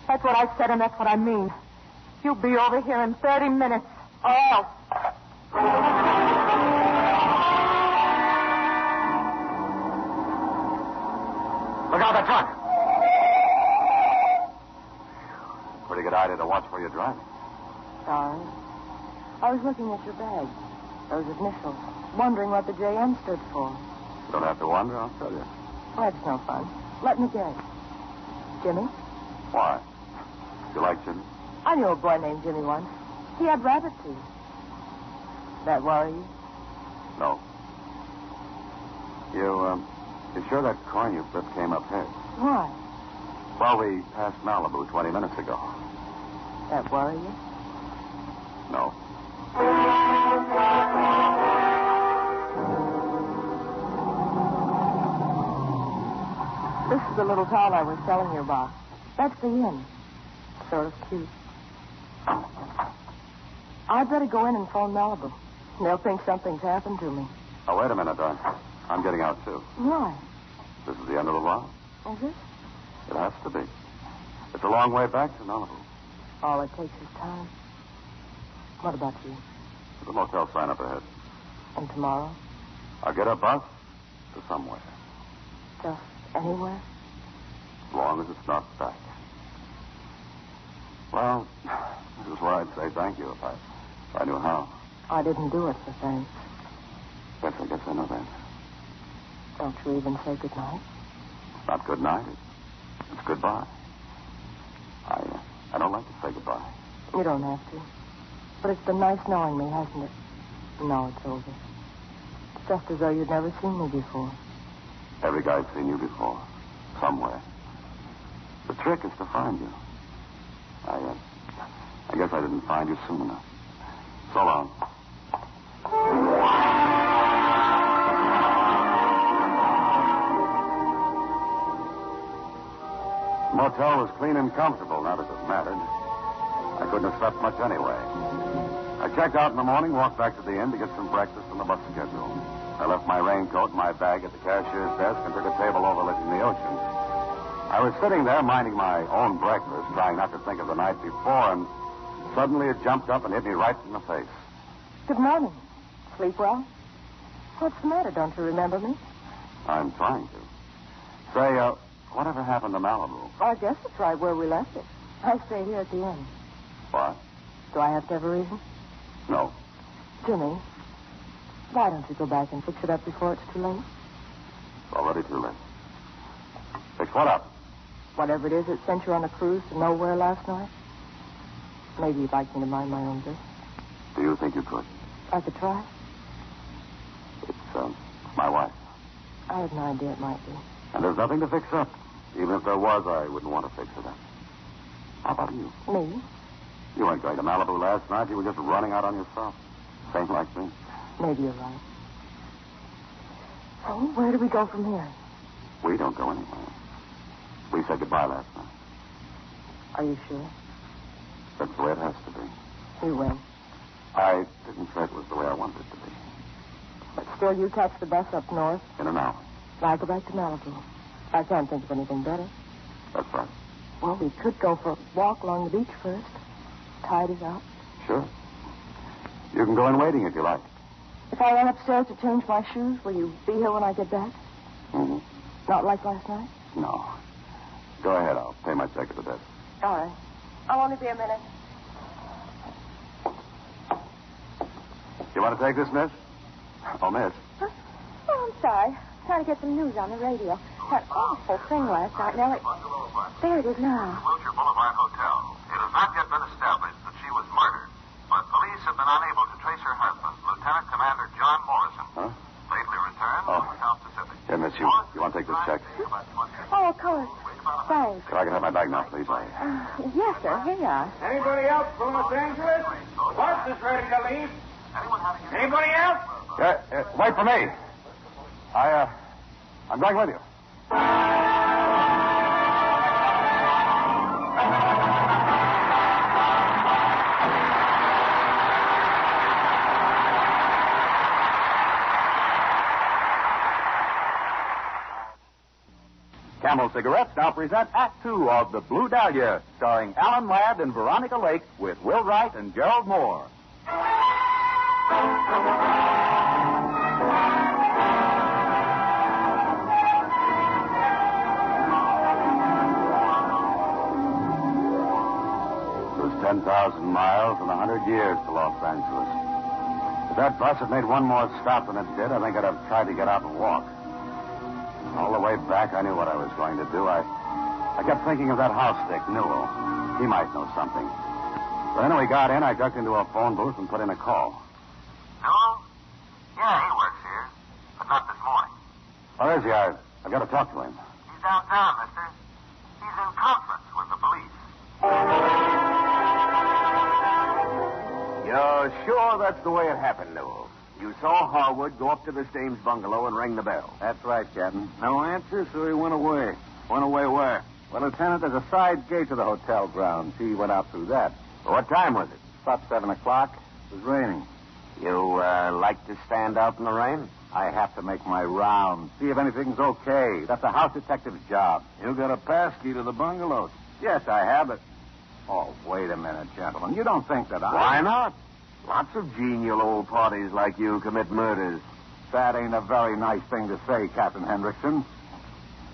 That's what I said, and that's what I mean. You'll be over here in 30 minutes. Or else. Look out, that truck. Pretty good idea to watch where you're driving. Sorry. I was looking at your bag. Those initials. Wondering what the JM stood for. You don't have to wonder, I'll tell you. That's no fun. Let me guess. Jimmy? Why? You like Jimmy? I knew a boy named Jimmy once. He had rabbit teeth. That worry you? No. You sure that coin you flipped came up heads? Why? Well, we passed Malibu 20 minutes ago. That worry you? No. This is the little town I was telling you about. That's the inn. Sort of cute. I'd better go in and phone Malibu. They'll think something's happened to me. Oh, wait a minute, Don. I'm getting out, too. Why? This is the end of the line. Is it? It has to be. It's a long way back to Malibu. All it takes is time. What about you? There's a motel sign up ahead. And tomorrow? I'll get a bus to somewhere. Just anywhere? As long as it's not back. Well, this is where I'd say thank you if I knew how. I didn't do it for thanks. Yes, I guess I know that. Don't you even say goodnight? It's not good night. It's goodbye. I don't like to say goodbye. You don't have to. But it's been nice knowing me, hasn't it? Now it's over. It's just as though you'd never seen me before. Every guy's seen you before. Somewhere. The trick is to find you. I guess I didn't find you soon enough. So long. The motel was clean and comfortable, not as it mattered. I couldn't have slept much anyway. I checked out in the morning, walked back to the inn to get some breakfast on the bus schedule. I left my raincoat and my bag at the cashier's desk and took a table overlooking the ocean. I was sitting there minding my own breakfast, trying not to think of the night before, and suddenly it jumped up and hit me right in the face. Good morning. Sleep well? What's the matter? Don't you remember me? I'm trying to. Say, whatever happened to Malibu? I guess it's right where we left it. I stay here at the inn. What? Do I have to have a reason? No. Jimmy, why don't you go back and fix it up before it's too late? It's already too late. Fix what up? Whatever it is that sent you on a cruise to nowhere last night. Maybe you'd like me to mind my own business. Do you think you could? I could try. It's my wife. I had no idea it might be. And there's nothing to fix up. Even if there was, I wouldn't want to fix it up. How about you? Me? You weren't going to Malibu last night. You were just running out on yourself. Same like me. Maybe you're right. So, where do we go from here? We don't go anywhere. We said goodbye last night. Are you sure? That's the way it has to be. You win. I didn't say it was the way I wanted it to be. But still, you catch the bus up north. In an hour. I go back to Malibu. I can't think of anything better. That's right. Well, we could go for a walk along the beach first. Tide is out. Sure. You can go in waiting if you like. If I run upstairs to change my shoes, will you be here when I get back? Mm-hmm. Not like last night? No. Go ahead. I'll pay my check at the desk. All right. I'll only be a minute. You want to take this, miss? Oh, miss. Huh? Oh, I'm sorry. Trying to get some news on the radio. That awful thing last night. Now, there it is now. Wilshire Boulevard Hotel. It has not yet been established that she was murdered, but police have been unable to trace her husband, Lieutenant Commander John Morrison. Huh? Lately returned from South Pacific. Yeah, miss, you want to take this check? Oh, of course. Thanks. If I can have my bag now, please. Yes, sir. Here you are. Anybody else from Los Angeles? Bus is ready to leave. Anybody else? Wait for me. I'm going with you. Camel Cigarettes now present Act Two of The Blue Dahlia, starring Alan Ladd and Veronica Lake with Will Wright and Gerald Moore. It was 10,000 miles and 100 years to Los Angeles. If that bus had made one more stop than it did, I think I'd have tried to get out and walk. All the way back, I knew what I was going to do. I kept thinking of that house dick, Newell. He might know something. So then when we got in, I ducked into a phone booth and put in a call. Newell? Yeah, he works here, but not this morning. Where is he? I've got to talk to him. He's downtown, mister. He's in conference with the police. You're sure that's the way it happened, Newell? You saw Harwood go up to the Stames bungalow and ring the bell. That's right, Captain. No answer, so he went away. Went away where? Well, Lieutenant, there's a side gate to the hotel grounds. He went out through that. What time was it? About 7 o'clock. It was raining. You like to stand out in the rain? I have to make my round, see if anything's okay. That's a house detective's job. You got a pass key to the bungalows. Yes, I have it. Oh, wait a minute, gentlemen. You don't think that Why not? Lots of genial old parties like you commit murders. That ain't a very nice thing to say, Captain Hendrickson.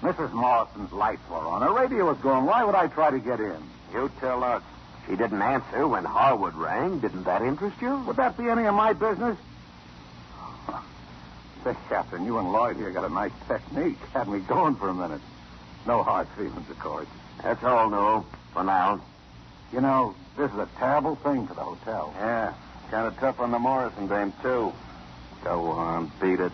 Mrs. Morrison's lights were on. Her radio was going. Why would I try to get in? You tell us. She didn't answer when Harwood rang. Didn't that interest you? Would that be any of my business? Say, Captain, you and Lloyd here got a nice technique. Had me going for a minute. No hard feelings, of course. That's all, no, for now. You know, this is a terrible thing for the hotel. Yeah, kind of tough on the Morrison dame, too. Go on, beat it.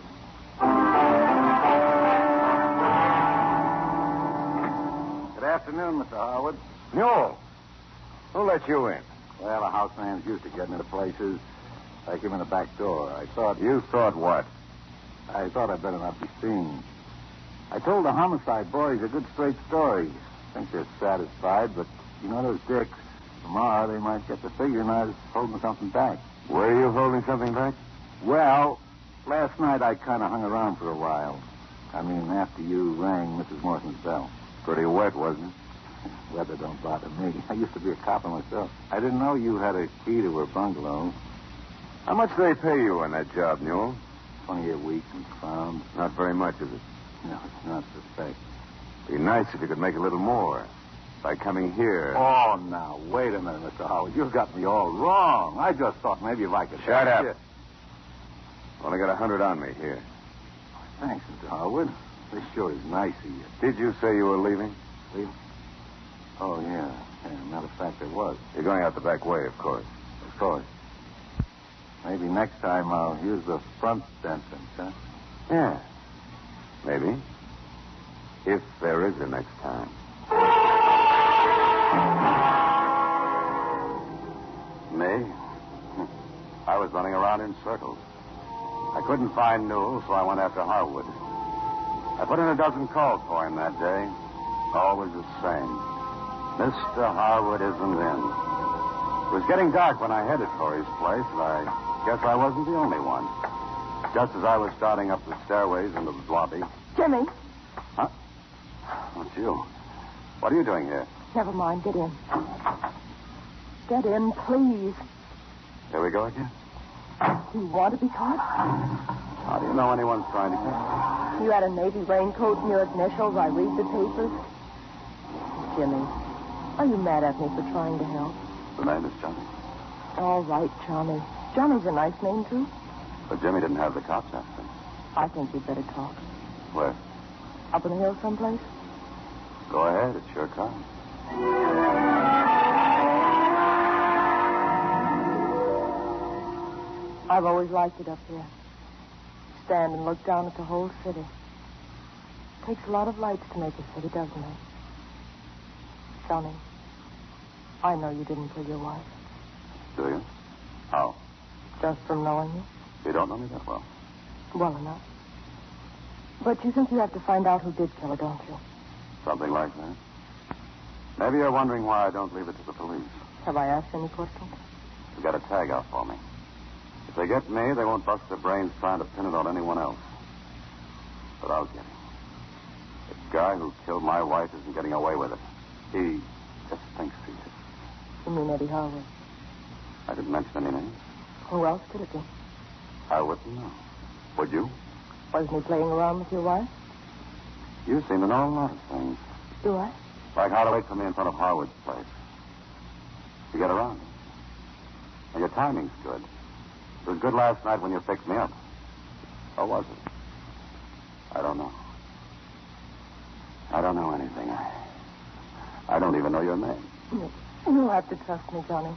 Good afternoon, Mr. Harwood. Newell. Who let you in? Well, a houseman's used to getting into places. I came in the back door. I thought... You thought what? I thought I'd better not be seen. I told the homicide boys a good straight story. I think they're satisfied, but you know those dicks. Tomorrow they might get the figuring I was holding something back. Were you holding something back? Well, last night I kind of hung around for a while. I mean, after you rang Mrs. Morrison's bell. Pretty wet, wasn't it? Weather don't bother me. I used to be a copper myself. I didn't know you had a key to her bungalow. How much do they pay you on that job, Newell? $20 a week in crowns. Not very much, is it? No, it's not suspect. Be nice if you could make a little more. By coming here. Oh, now, wait a minute, Mr. Howard. You've got me all wrong. I just thought maybe if I could... Shut up. You. Only got 100 on me here. Thanks, Mr. Howard. This sure is nice of you. Did you say you were leaving? Leaving? Oh, yeah. Matter of fact, I was. You're going out the back way, of course. Of course. Maybe next time I'll use the front entrance, huh? Yeah. Maybe. If there is a next time. Me? I was running around in circles. I couldn't find Newell, so I went after Harwood. I put in a dozen calls for him that day. Always the same. Mr. Harwood isn't in. It was getting dark when I headed for his place, and I guess I wasn't the only one. Just as I was starting up the stairways into the lobby. Jimmy. Huh? What's you? What are you doing here? Never mind. Get in. Get in, please. Here we go again? Do you want to be caught? How do you know anyone's trying to catch me? You had a navy raincoat and your initials. I read the papers. Jimmy, are you mad at me for trying to help? The name is Johnny. All right, Johnny. Johnny's a nice name, too. But Jimmy didn't have the cops after him. I think you'd better talk. Where? Up in the hills someplace? Go ahead. It's your time. I've always liked it up here. Stand and look down at the whole city. Takes a lot of lights to make a city, doesn't it? Johnny, I know you didn't kill your wife. Do you? How? Just from knowing you? You don't know me that well. Well enough. But you think you have to find out who did kill her, don't you? Something like that. Maybe you're wondering why I don't leave it to the police. Have I asked any questions? You got a tag out for me. If they get me, they won't bust their brains trying to pin it on anyone else. But I'll get him. The guy who killed my wife isn't getting away with it. He just thinks he is. You mean Eddie Howard? I didn't mention any names. Who else could it be? I wouldn't know. Would you? Wasn't he playing around with your wife? You seem to know a lot of things. Do I? Like how to wait for me in front of Harwood's place. You get around. And your timing's good. It was good last night when you picked me up. Or was it? I don't know. I don't know anything. I don't even know your name. You'll have to trust me, Johnny.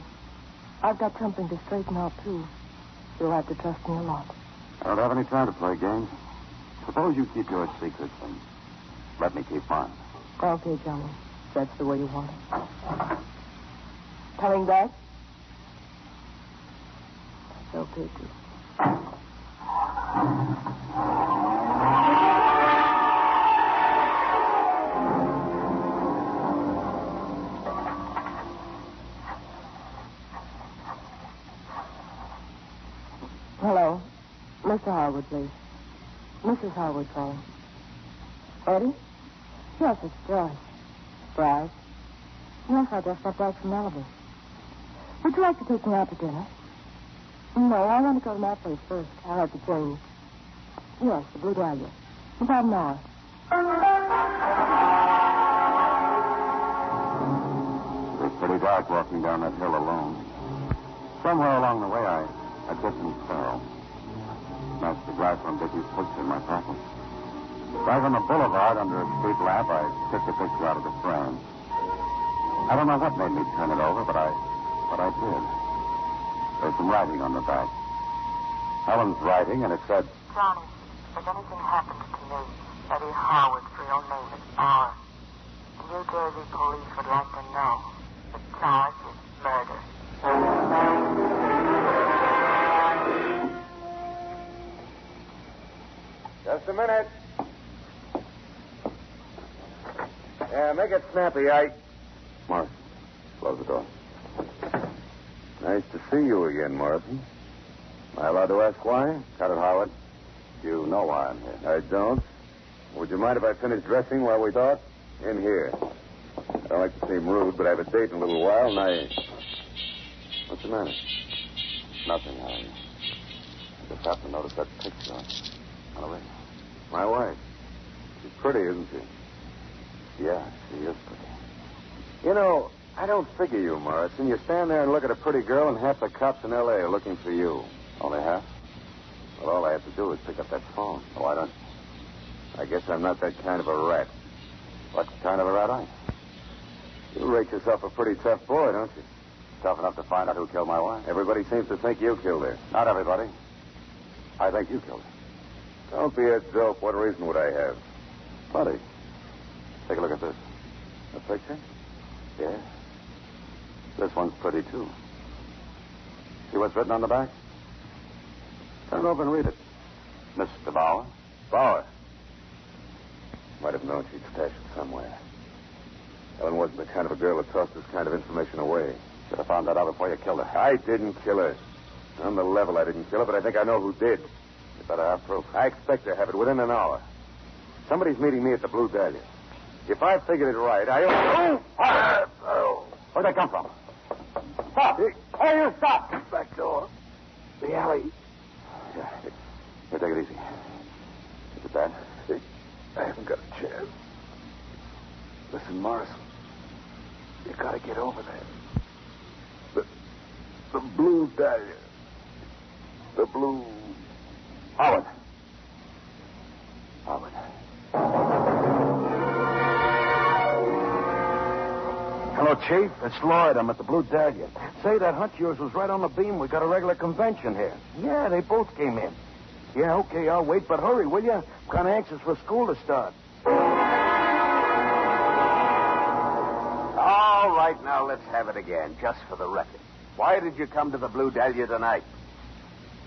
I've got something to straighten out, too. You'll have to trust me a lot. I don't have any time to play games. Suppose you keep yours secret and let me keep mine. Okay, Johnny. That's the way you want it. Coming back? That's okay, too. Hello. Mr. Howard, please. Mrs. Howard calling. Eddie? Yes, it's Bryce. Bryce? Yes, I just got back from Malibu. Would you like to take me out to dinner? No, I want to go to my place first. I'll have to change. Yes, the Blue Dahlia. About an hour. It was pretty dark walking down that hill alone. Somewhere along the way, I tripped and fell. Smashed the glass on Dicky's picture in my pocket. Right on the boulevard under a street lamp, I took the picture out of the frame. I don't know what made me turn it over, but I did. There's some writing on the back. Helen's writing, and it said, Johnny, if anything happened to me, Eddie Howard's real name is R. The New Jersey police would like to know. The charge is murder. Just a minute. Yeah, make it snappy, Morrison, close the door. Nice to see you again, Morrison. Am I allowed to ask why? Cut it, Howard. You know why I'm here. I don't. Would you mind if I finish dressing while we talk? In here. I don't like to seem rude, but I have a date in a little while, and What's the matter? Nothing, Howard. I just happened to notice that picture on the ring. My wife. She's pretty, isn't she? Yeah, she is pretty. You know, I don't figure you, Morrison. You stand there and look at a pretty girl, and half the cops in L.A. are looking for you. Only half? Well, all I have to do is pick up that phone. Oh, I don't. I guess I'm not that kind of a rat. What kind of a rat are you? You rate yourself a pretty tough boy, don't you? Tough enough to find out who killed my wife. Everybody seems to think you killed her. Not everybody. I think you killed her. Don't be a dope. What reason would I have? Plenty. Take a look at this. A picture? Yeah. This one's pretty, too. See what's written on the back? Turn it over and read it. Mr. Bauer. Bauer. Might have known she'd stash it somewhere. Helen wasn't the kind of a girl that tossed this kind of information away. Should have found that out before you killed her. I didn't kill her. On the level, I didn't kill her, but I think I know who did. You better have proof. I expect to have it within an hour. Somebody's meeting me at the Blue Dahlia. If I figured it right, Where'd that come from? Stop! Hey, you stop! Back door. The alley. Yeah. Here, take it easy. Is it bad? I haven't got a chance. Listen, Morrison. You gotta get over there. The Blue Dahlia. The Blue... Howard. Hello, Chief. It's Lloyd. I'm at the Blue Dahlia. Say, that hunt of yours was right on the beam. We got a regular convention here. Yeah, they both came in. Yeah, okay, I'll wait, but hurry, will you? I'm kind of anxious for school to start. All right, now let's have it again, just for the record. Why did you come to the Blue Dahlia tonight?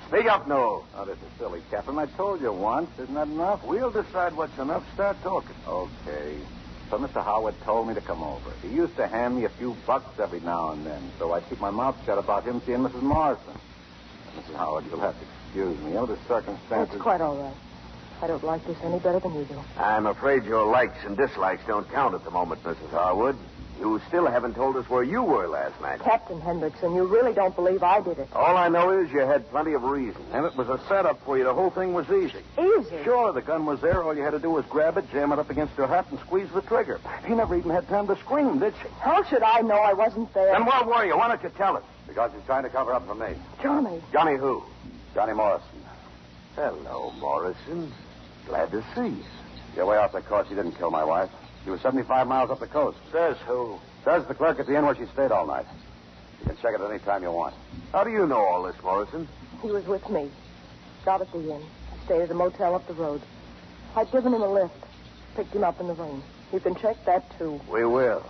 Speak up, Noel. Oh, this is silly, Captain. I told you once. Isn't that enough? We'll decide what's enough. Start talking. Okay. So Mr. Howard told me to come over. He used to hand me a few bucks every now and then, so I keep my mouth shut about him seeing Mrs. Morrison. Mrs. Howard, you'll have to excuse me. Under the circumstances... That's quite all right. I don't like this any better than you do. I'm afraid your likes and dislikes don't count at the moment, Mrs. Harwood. You still haven't told us where you were last night. Captain Hendrickson, you really don't believe I did it. All I know is you had plenty of reason. And it was a setup for you. The whole thing was easy. Easy? Sure, the gun was there. All you had to do was grab it, jam it up against her hat, and squeeze the trigger. He never even had time to scream, did she? How should I know I wasn't there? Then where were you? Why don't you tell us? Because he's trying to cover up for me. Johnny. Johnny who? Johnny Morrison. Hello, Morrison. Glad to see you. You're way off the coast. He didn't kill my wife. He was 75 miles up the coast. Says who? Says the clerk at the inn where she stayed all night. You can check it at any time you want. How do you know all this, Morrison? He was with me. Got at the inn. I stayed at a motel up the road. I'd given him a lift. Picked him up in the rain. You can check that, too. We will.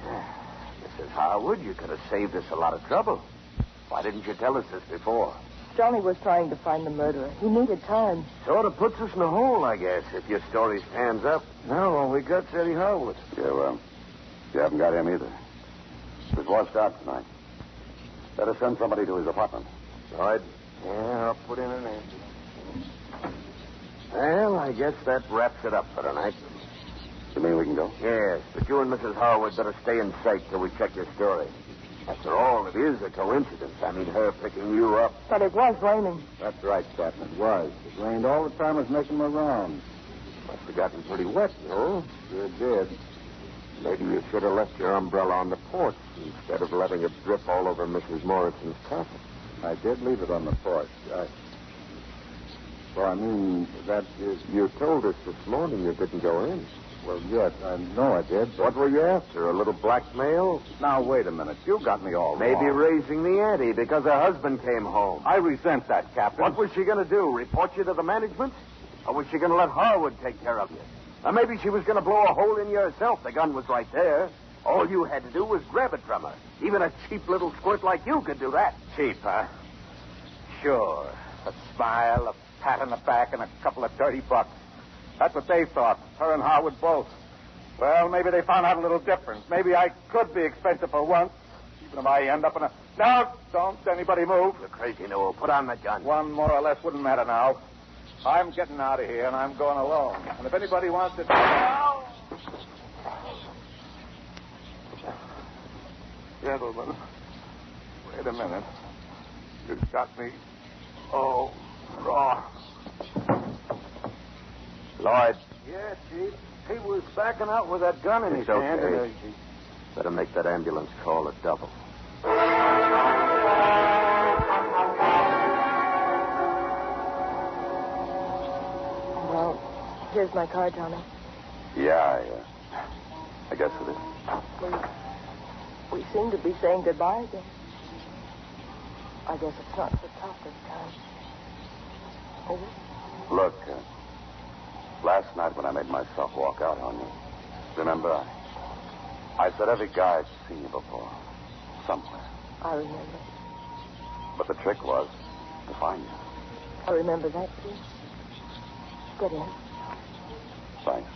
Mrs. Harwood, you could have saved us a lot of trouble. Why didn't you tell us this before? Johnny was trying to find the murderer. He needed time. Sort of puts us in a hole, I guess, if your story stands up. Now all we got's Eddie Harwood. Yeah, well, you haven't got him either. He was washed out tonight. Better send somebody to his apartment. Right. Yeah, I'll put in an answer. Well, I guess that wraps it up for tonight. You mean we can go? Yes, but you and Mrs. Harwood better stay in sight till we check your story. After all, it is a coincidence. I mean, her picking you up. But it was raining. That's right, Captain. It was. It rained all the time I was making my rounds. Must have gotten pretty wet, no? Sure did. Maybe you should have left your umbrella on the porch instead of letting it drip all over Mrs. Morrison's carpet. I did leave it on the porch. Well, I mean, that is... You told us this morning you didn't go in. Well, yes, I know I did. But... What were you after? A little blackmail? Now, wait a minute. You got me all Maybe wrong. raising the ante because her husband came home. I resent that, Captain. What was she going to do? Report you to the management? Or was she going to let Harwood take care of you? Or maybe she was going to blow a hole in you herself. The gun was right there. All you had to do was grab it from her. Even a cheap little squirt like you could do that. Cheap, huh? Sure. A smile, a pat on the back, and a couple of dirty bucks. That's what they thought, her and Harwood both. Well, maybe they found out a little different. Maybe I could be expensive for once, even if I end up in a... No, don't anybody move. You're crazy, Noel. Put on the gun. One more or less wouldn't matter now. I'm getting out of here, and I'm going alone. And if anybody wants to... Gentlemen, wait a minute. You've got me... Oh, wrong. Lloyd. Yeah, Chief. He was backing out with that gun in his hand. Okay. Better make that ambulance call a double. Well, here's my car, Johnny. Yeah, I guess it is. We seem to be saying goodbye again. I guess it's not so tough this time. Is it? Look, last night when I made myself walk out on you, remember, I said every guy I'd seen you before, somewhere. I remember. But the trick was to find you. I remember that, too. Get in. Thanks.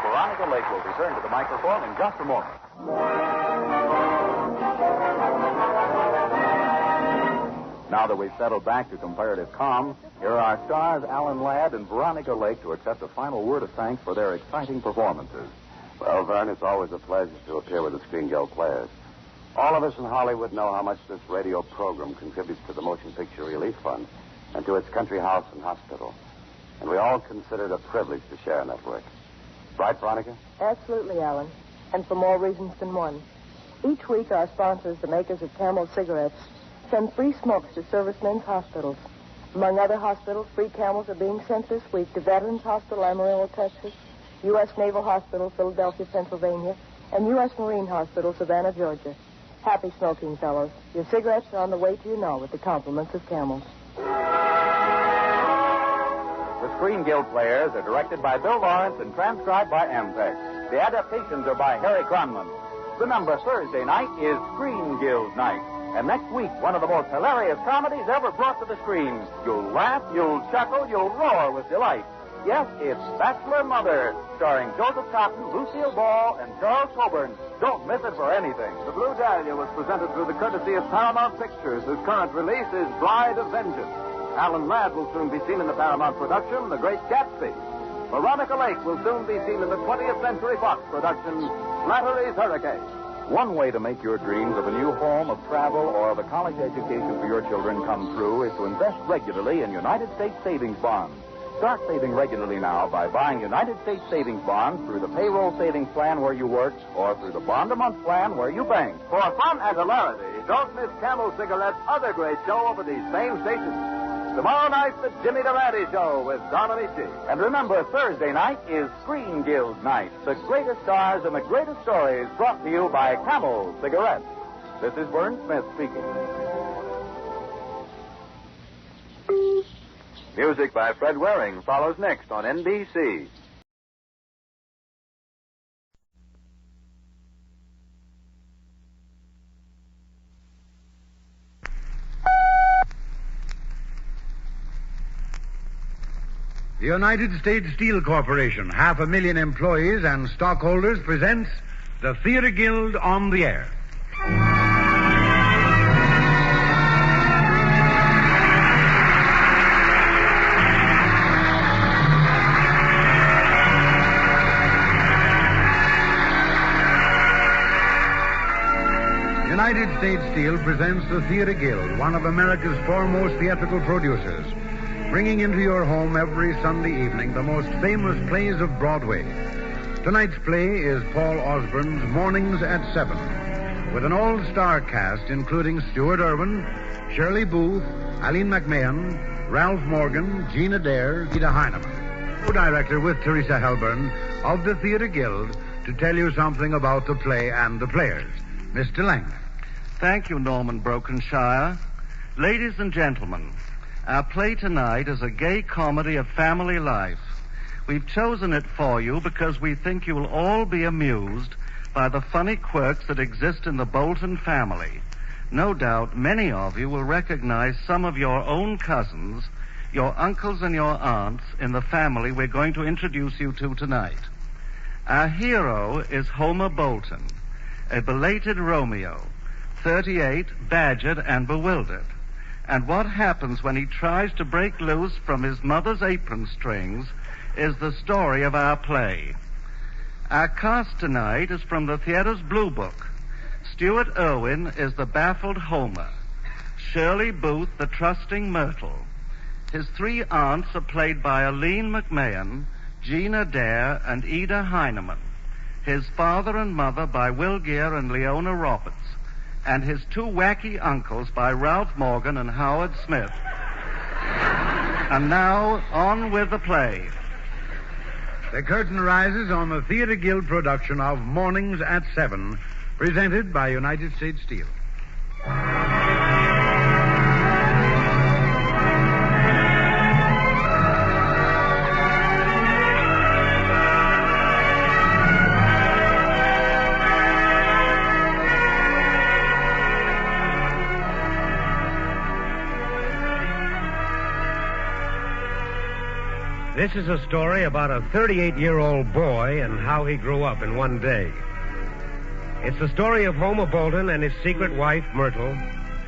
Veronica Lake will return to the microphone in just a moment. Now that we've settled back to comparative calm, here are our stars, Alan Ladd and Veronica Lake, to accept a final word of thanks for their exciting performances. Well, Vern, it's always a pleasure to appear with the Screen Guild players. All of us in Hollywood know how much this radio program contributes to the Motion Picture Relief Fund and to its country house and hospital. And we all consider it a privilege to share in that work. Right, Veronica? Absolutely, Alan. And for more reasons than one. Each week, our sponsors, the makers of Camel cigarettes, send free smokes to servicemen's hospitals. Among other hospitals, free Camels are being sent this week to Veterans Hospital, Amarillo, Texas, U.S. Naval Hospital, Philadelphia, Pennsylvania, and U.S. Marine Hospital, Savannah, Georgia. Happy smoking, fellows. Your cigarettes are on the way to you now with the compliments of Camels. The Screen Guild players are directed by Bill Lawrence and transcribed by Ampex. The adaptations are by Harry Cronman. Remember, Thursday night is Screen Guild night. And next week, one of the most hilarious comedies ever brought to the screen. You'll laugh, you'll chuckle, you'll roar with delight. Yes, it's Bachelor Mother, starring Joseph Cotton, Lucille Ball, and Charles Coburn. Don't miss it for anything. The Blue Dahlia was presented through the courtesy of Paramount Pictures, whose current release is Bride of Vengeance. Alan Ladd will soon be seen in the Paramount production, The Great Gatsby. Veronica Lake will soon be seen in the 20th Century Fox production, Slattery's Hurricane. One way to make your dreams of a new home, of travel, or of a college education for your children come true is to invest regularly in United States savings bonds. Start saving regularly now by buying United States savings bonds through the payroll savings plan where you work or through the bond-a-month plan where you bank. For fun and hilarity, don't miss Camel Cigarette's other great show over these same stations. Tomorrow night, the Jimmy Durante Show with Don Amici. And remember, Thursday night is Screen Guild night. The greatest stars and the greatest stories brought to you by Camel Cigarettes. This is Vern Smith speaking. Music by Fred Waring follows next on NBC. The United States Steel Corporation, 500,000 employees and stockholders, presents the Theater Guild on the Air. United States Steel presents the Theater Guild, one of America's foremost theatrical producers, bringing into your home every Sunday evening the most famous plays of Broadway. Tonight's play is Paul Osborne's Mornings at 7, with an all-star cast including Stuart Irwin, Shirley Booth, Eileen McMahon, Ralph Morgan, Gina Dare, Ida Heinemann. Co-director with Teresa Helburn of the Theater Guild to tell you something about the play and the players. Mr. Lang. Thank you, Norman Brokenshire. Ladies and gentlemen, our play tonight is a gay comedy of family life. We've chosen it for you because we think you will all be amused by the funny quirks that exist in the Bolton family. No doubt many of you will recognize some of your own cousins, your uncles and your aunts in the family we're going to introduce you to tonight. Our hero is Homer Bolton, a belated Romeo, 38, badgered and bewildered. And what happens when he tries to break loose from his mother's apron strings is the story of our play. Our cast tonight is from the theater's Blue Book. Stuart Irwin is the baffled Homer. Shirley Booth, the trusting Myrtle. His three aunts are played by Eileen McMahon, Gina Dare, and Ida Heinemann. His father and mother by Will Geer and Leona Roberts. And his two wacky uncles by Ralph Morgan and Howard Smith. And now, on with the play. The curtain rises on the Theater Guild production of Mornings at 7, presented by United States Steel. This is a story about a 38-year-old boy and how he grew up in one day. It's the story of Homer Bolton and his secret wife, Myrtle,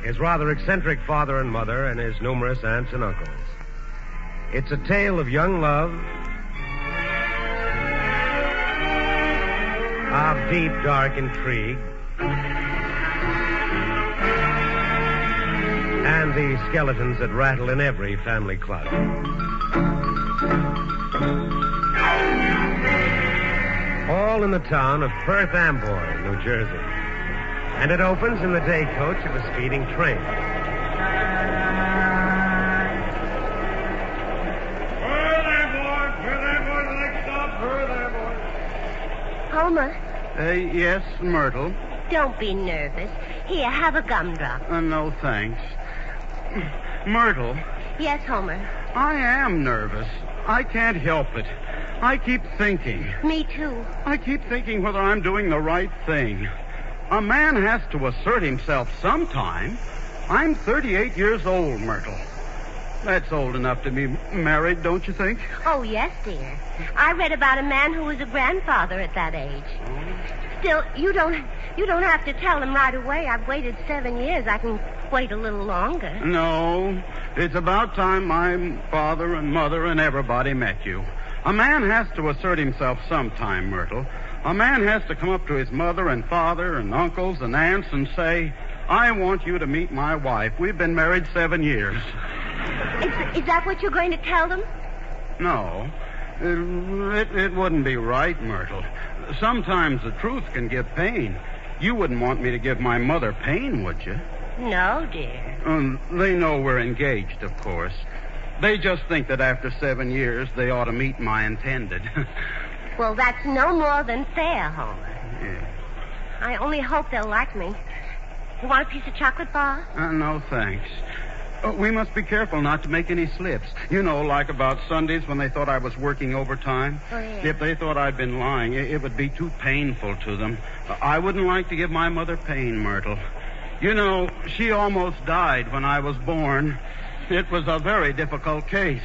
his rather eccentric father and mother, and his numerous aunts and uncles. It's a tale of young love, of deep, dark intrigue, and the skeletons that rattle in every family closet. All in the town of Perth Amboy, New Jersey. And it opens in the day coach of a speeding train. Hurry there, boy, the next stop. Hurry there, boy. Homer? Yes, Myrtle? Don't be nervous. Here, have a gumdrop. No, thanks. Myrtle? Yes, Homer? I am nervous. I can't help it. I keep thinking. Me too. I keep thinking whether I'm doing the right thing. A man has to assert himself sometime. I'm 38 years old, Myrtle. That's old enough to be married, don't you think? Oh, yes, dear. I read about a man who was a grandfather at that age. Still, you don't have to tell him right away. I've waited 7 years. I can wait a little longer. No, it's about time my father and mother and everybody met you. A man has to assert himself sometime, Myrtle. A man has to come up to his mother and father and uncles and aunts and say, I want you to meet my wife. We've been married 7 years. Is that what you're going to tell them? No. It wouldn't be right, Myrtle. Sometimes the truth can give pain. You wouldn't want me to give my mother pain, would you? No, dear. They know we're engaged, of course. They just think that after 7 years, they ought to meet my intended. Well, that's no more than fair, Homer. Yeah. I only hope they'll like me. You want a piece of chocolate bar? No, thanks. We must be careful not to make any slips. You know, like about Sundays when they thought I was working overtime. Oh, yeah. If they thought I'd been lying, it would be too painful to them. I wouldn't like to give my mother pain, Myrtle. You know, she almost died when I was born. It was a very difficult case.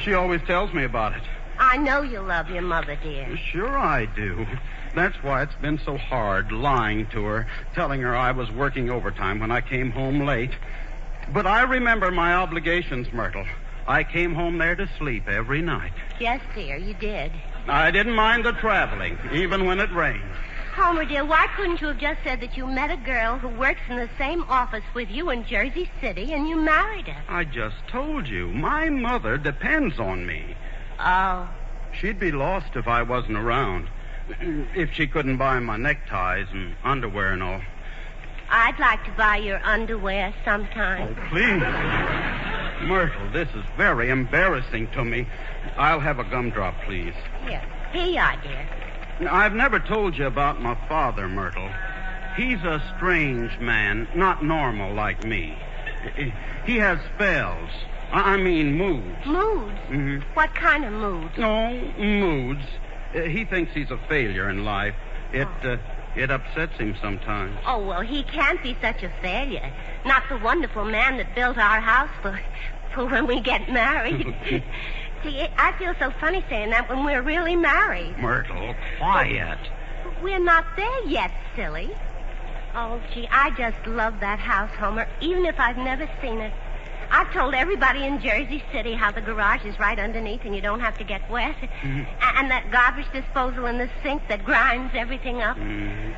She always tells me about it. I know you love your mother, dear. Sure I do. That's why it's been so hard lying to her, telling her I was working overtime when I came home late. But I remember my obligations, Myrtle. I came home there to sleep every night. Yes, dear, you did. I didn't mind the traveling, even when it rained. Homer, dear, why couldn't you have just said that you met a girl who works in the same office with you in Jersey City and you married her? I just told you. My mother depends on me. Oh. She'd be lost if I wasn't around. If she couldn't buy my neckties and underwear and all. I'd like to buy your underwear sometime. Oh, please. Myrtle, this is very embarrassing to me. I'll have a gumdrop, please. Here you are, dear. I've never told you about my father, Myrtle. He's a strange man, not normal like me. He has spells. I mean moods. Moods? Mm-hmm. What kind of moods? No, moods. He thinks he's a failure in life. It upsets him sometimes. Oh, well, he can't be such a failure. Not the wonderful man that built our house for when we get married. See, I feel so funny saying that when we're really married. Myrtle, quiet. We're not there yet, silly. Oh, gee, I just love that house, Homer, even if I've never seen it. I've told everybody in Jersey City how the garage is right underneath and you don't have to get wet. Mm-hmm. And that garbage disposal in the sink that grinds everything up. Mm-hmm.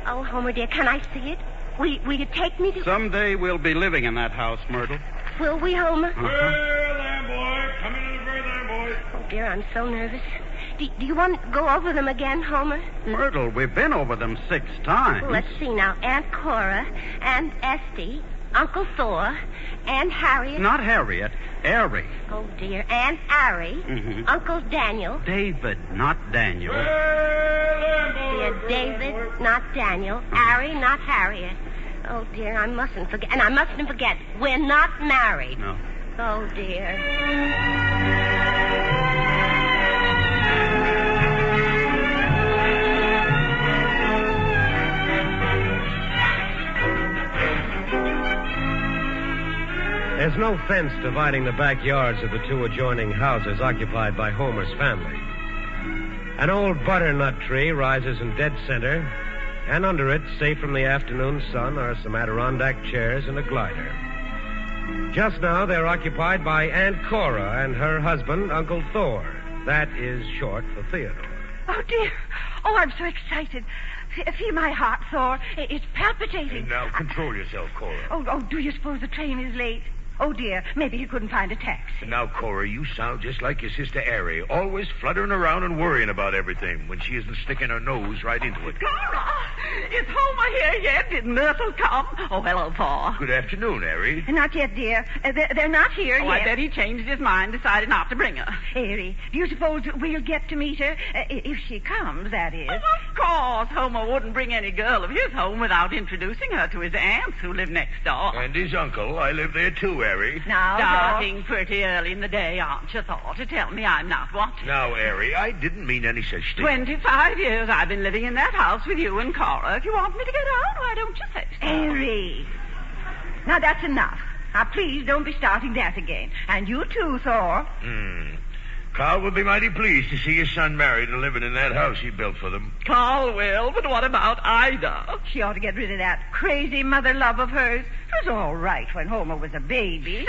Oh, Homer, dear, can I see it? Will you take me to... Someday we'll be living in that house, Myrtle. Will we, Homer? Uh-huh. Well, there, boy. Come into the bird there, boy. Oh, dear, I'm so nervous. Do you want to go over them again, Homer? Myrtle, we've been over them 6 times. Well, let's see now. Aunt Cora, Aunt Esty, Uncle Thor, Aunt Harriet. Not Harriet, Ari. Oh, dear. Aunt Ari. Mm-hmm. Uncle Daniel. David, not Daniel. Dear David, not Daniel. Ari, not Harriet. Oh, dear, I mustn't forget. And I mustn't forget, we're not married. No. Oh, dear. There's no fence dividing the backyards of the 2 adjoining houses occupied by Homer's family. An old butternut tree rises in dead center, and under it, safe from the afternoon sun, are some Adirondack chairs and a glider. Just now, they're occupied by Aunt Cora and her husband, Uncle Thor. That is short for Theodore. Oh, dear. Oh, I'm so excited. Feel my heart, Thor. It's palpitating. Now, control yourself, Cora. Oh, do you suppose the train is late? Oh, dear, maybe he couldn't find a taxi. Now, Cora, you sound just like your sister Ari, always fluttering around and worrying about everything when she isn't sticking her nose right into it. Cora, is Homer here yet? Did Merle come? Oh, hello, Thor. Good afternoon, Ari. Not yet, dear. They're not here yet. I bet he changed his mind, decided not to bring her. Ari, do you suppose we'll get to meet her? If she comes, that is. Oh, of course. Homer wouldn't bring any girl of his home without introducing her to his aunts who live next door. And his uncle. I live there, too, Harry. Now, starting pretty early in the day, aren't you, Thor, to tell me I'm not wanted? Now, Harry, I didn't mean any such thing. 25 years I've been living in that house with you and Cora. If you want me to get out, why don't you say so? Harry. Now, that's enough. Now, please don't be starting that again. And you too, Thor. Carl would be mighty pleased to see his son married and living in that house he built for them. Carl will, but what about Ida? She ought to get rid of that crazy mother love of hers. It was all right when Homer was a baby.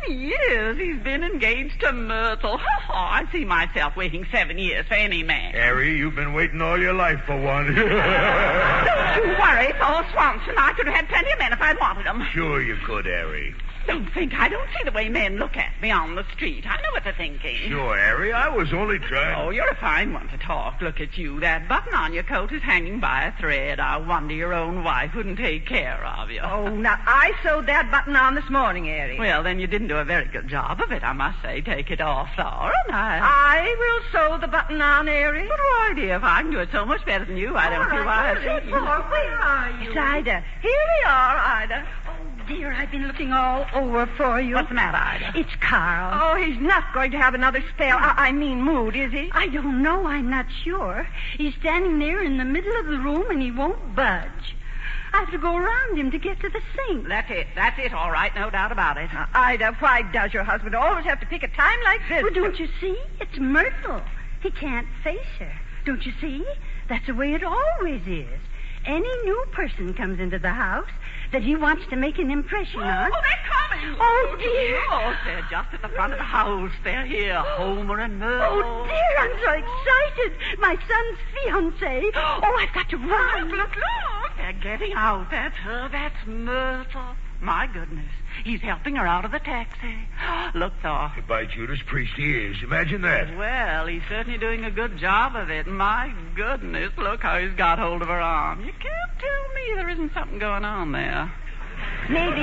7 years he's been engaged to Myrtle. I see myself waiting 7 years for any man. Harry, you've been waiting all your life for one. Don't you worry, Thor Swanson. I could have had plenty of men if I'd wanted them. Sure you could, Harry. Don't think I don't see the way men look at me on the street. I know what they're thinking. Sure, Harry. I was only trying... Oh, you're a fine one to talk. Look at you. That button on your coat is hanging by a thread. I wonder your own wife wouldn't take care of you. Oh, now, I sewed that button on this morning, Harry. Well, then you didn't do a very good job of it, I must say. Take it off, Thor, and I will sew the button on, Harry. But why, dear, if I can do it so much better than you, I don't see why I shouldn't. Where are you? It's Ida. Here we are, Ida. Dear, I've been looking all over for you. What's the matter, Ida? It's Carl. Oh, he's not going to have another spell. I mean mood, is he? I don't know. I'm not sure. He's standing there in the middle of the room, and he won't budge. I have to go around him to get to the sink. That's it, all right. No doubt about it. Ida, why does your husband always have to pick a time like this? Well, don't you see? It's Myrtle. He can't face her. Don't you see? That's the way it always is. Any new person comes into the house that he wants to make an impression on. Oh, they're coming. Oh, dear. Oh, they're just at the front of the house. They're here, Homer and Merle. Oh, dear, I'm so excited. My son's fiancé. Oh, I've got to run. Look. They're getting out. That's her. That's Myrtle. My goodness. He's helping her out of the taxi. Look, Thor. By Judas Priest, he is. Imagine that. Well, he's certainly doing a good job of it. My goodness, look how he's got hold of her arm. You can't tell me there isn't something going on there. Maybe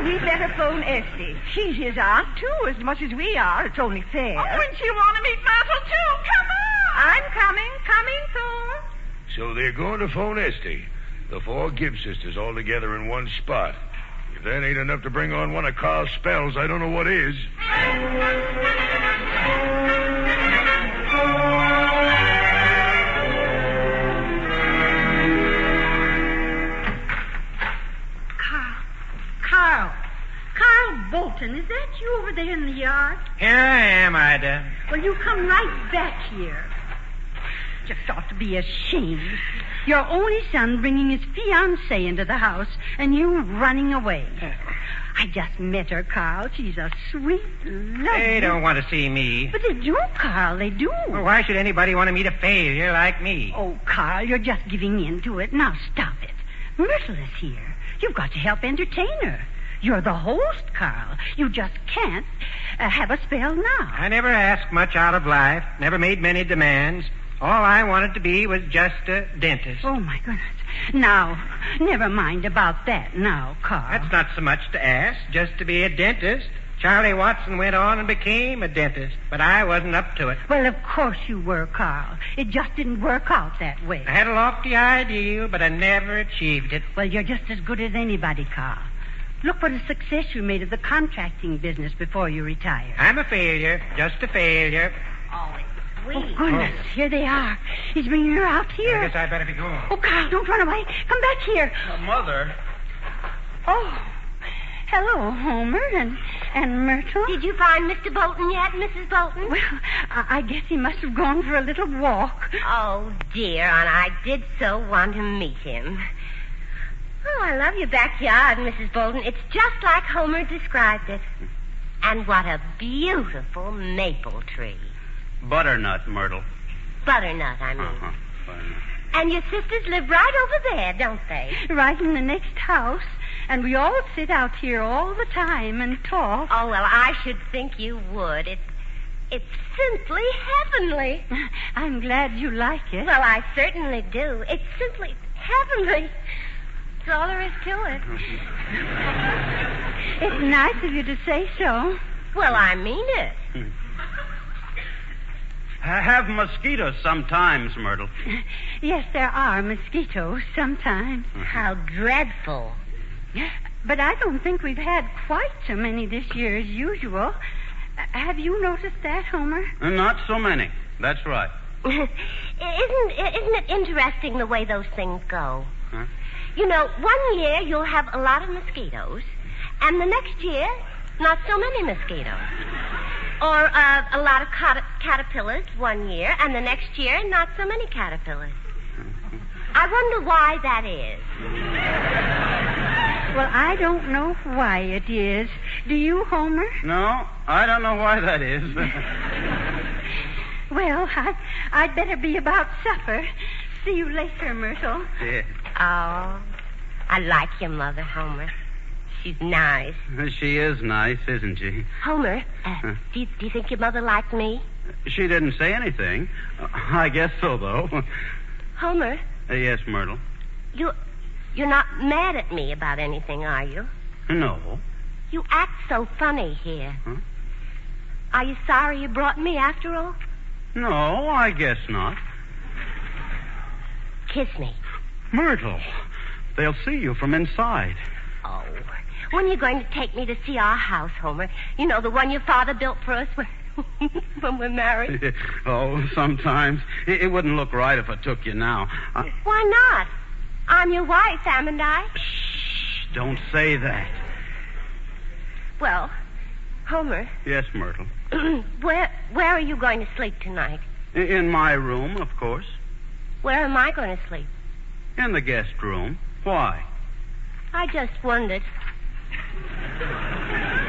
we'd better phone Esty. She's his aunt, too, as much as we are. It's only fair. Oh, and she'll want to meet Myrtle, too. Come on. I'm coming, Thor. So they're going to phone Esty. The 4 Gibbs sisters all together in one spot. If that ain't enough to bring on one of Carl's spells, I don't know what is. Carl Bolton, is that you over there in the yard? Here I am, Ida. Well, you come right back here. Just ought to be ashamed. Your only son bringing his fiancée into the house, and you running away. I just met her, Carl. She's a sweet, lovely... They don't want to see me. But they do, Carl. They do. Well, why should anybody want to meet a failure like me? Oh, Carl, you're just giving in to it. Now, stop it. Myrtle is here. You've got to help entertain her. You're the host, Carl. You just can't have a spell now. I never asked much out of life. Never made many demands. All I wanted to be was just a dentist. Oh, my goodness. Now, never mind about that now, Carl. That's not so much to ask, just to be a dentist. Charlie Watson went on and became a dentist, but I wasn't up to it. Well, of course you were, Carl. It just didn't work out that way. I had a lofty ideal, but I never achieved it. Well, you're just as good as anybody, Carl. Look what a success you made of the contracting business before you retired. I'm a failure, just a failure. Oh, oh, goodness, here they are. He's bringing her out here. I guess I better be going. Oh, Carl, don't run away. Come back here. Mother. Oh, hello, Homer and Myrtle. Did you find Mr. Bolton yet, Mrs. Bolton? Well, I guess he must have gone for a little walk. Oh, dear, and I did so want to meet him. Oh, I love your backyard, Mrs. Bolton. It's just like Homer described it. And what a beautiful maple tree. Butternut, Myrtle. Butternut, I mean. Butternut. And your sisters live right over there, don't they? Right in the next house. And we all sit out here all the time and talk. Oh, well, I should think you would. It's simply heavenly. I'm glad you like it. Well, I certainly do. It's simply heavenly. That's all there is to it. It's nice of you to say so. Well, I mean it. I have mosquitoes sometimes, Myrtle. Yes, there are mosquitoes sometimes. How dreadful. But I don't think we've had quite so many this year as usual. Have you noticed that, Homer? Not so many. That's right. Isn't it interesting the way those things go? Huh? You know, one year you'll have a lot of mosquitoes, and the next year, not so many mosquitoes. Or a lot of caterpillars one year, and the next year, not so many caterpillars. I wonder why that is. Well, I don't know why it is. Do you, Homer? No, I don't know why that is. Well, I'd better be about supper. See you later, Myrtle. Yeah. Oh, I like your mother, Homer. She's nice. She is nice, isn't she? Homer, do you think your mother liked me? She didn't say anything. I guess so, though. Homer? Yes, Myrtle? You're not mad at me about anything, are you? No. You act so funny here. Huh? Are you sorry you brought me after all? No, I guess not. Kiss me. Myrtle, they'll see you from inside. Oh, when are you going to take me to see our house, Homer? You know, the one your father built for us when we're married. Oh, sometimes. It wouldn't look right if I took you now. Why not? I'm your wife, amn't I? Shh, don't say that. Well, Homer. Yes, Myrtle. Where are you going to sleep tonight? In my room, of course. Where am I going to sleep? In the guest room. Why? I just wondered.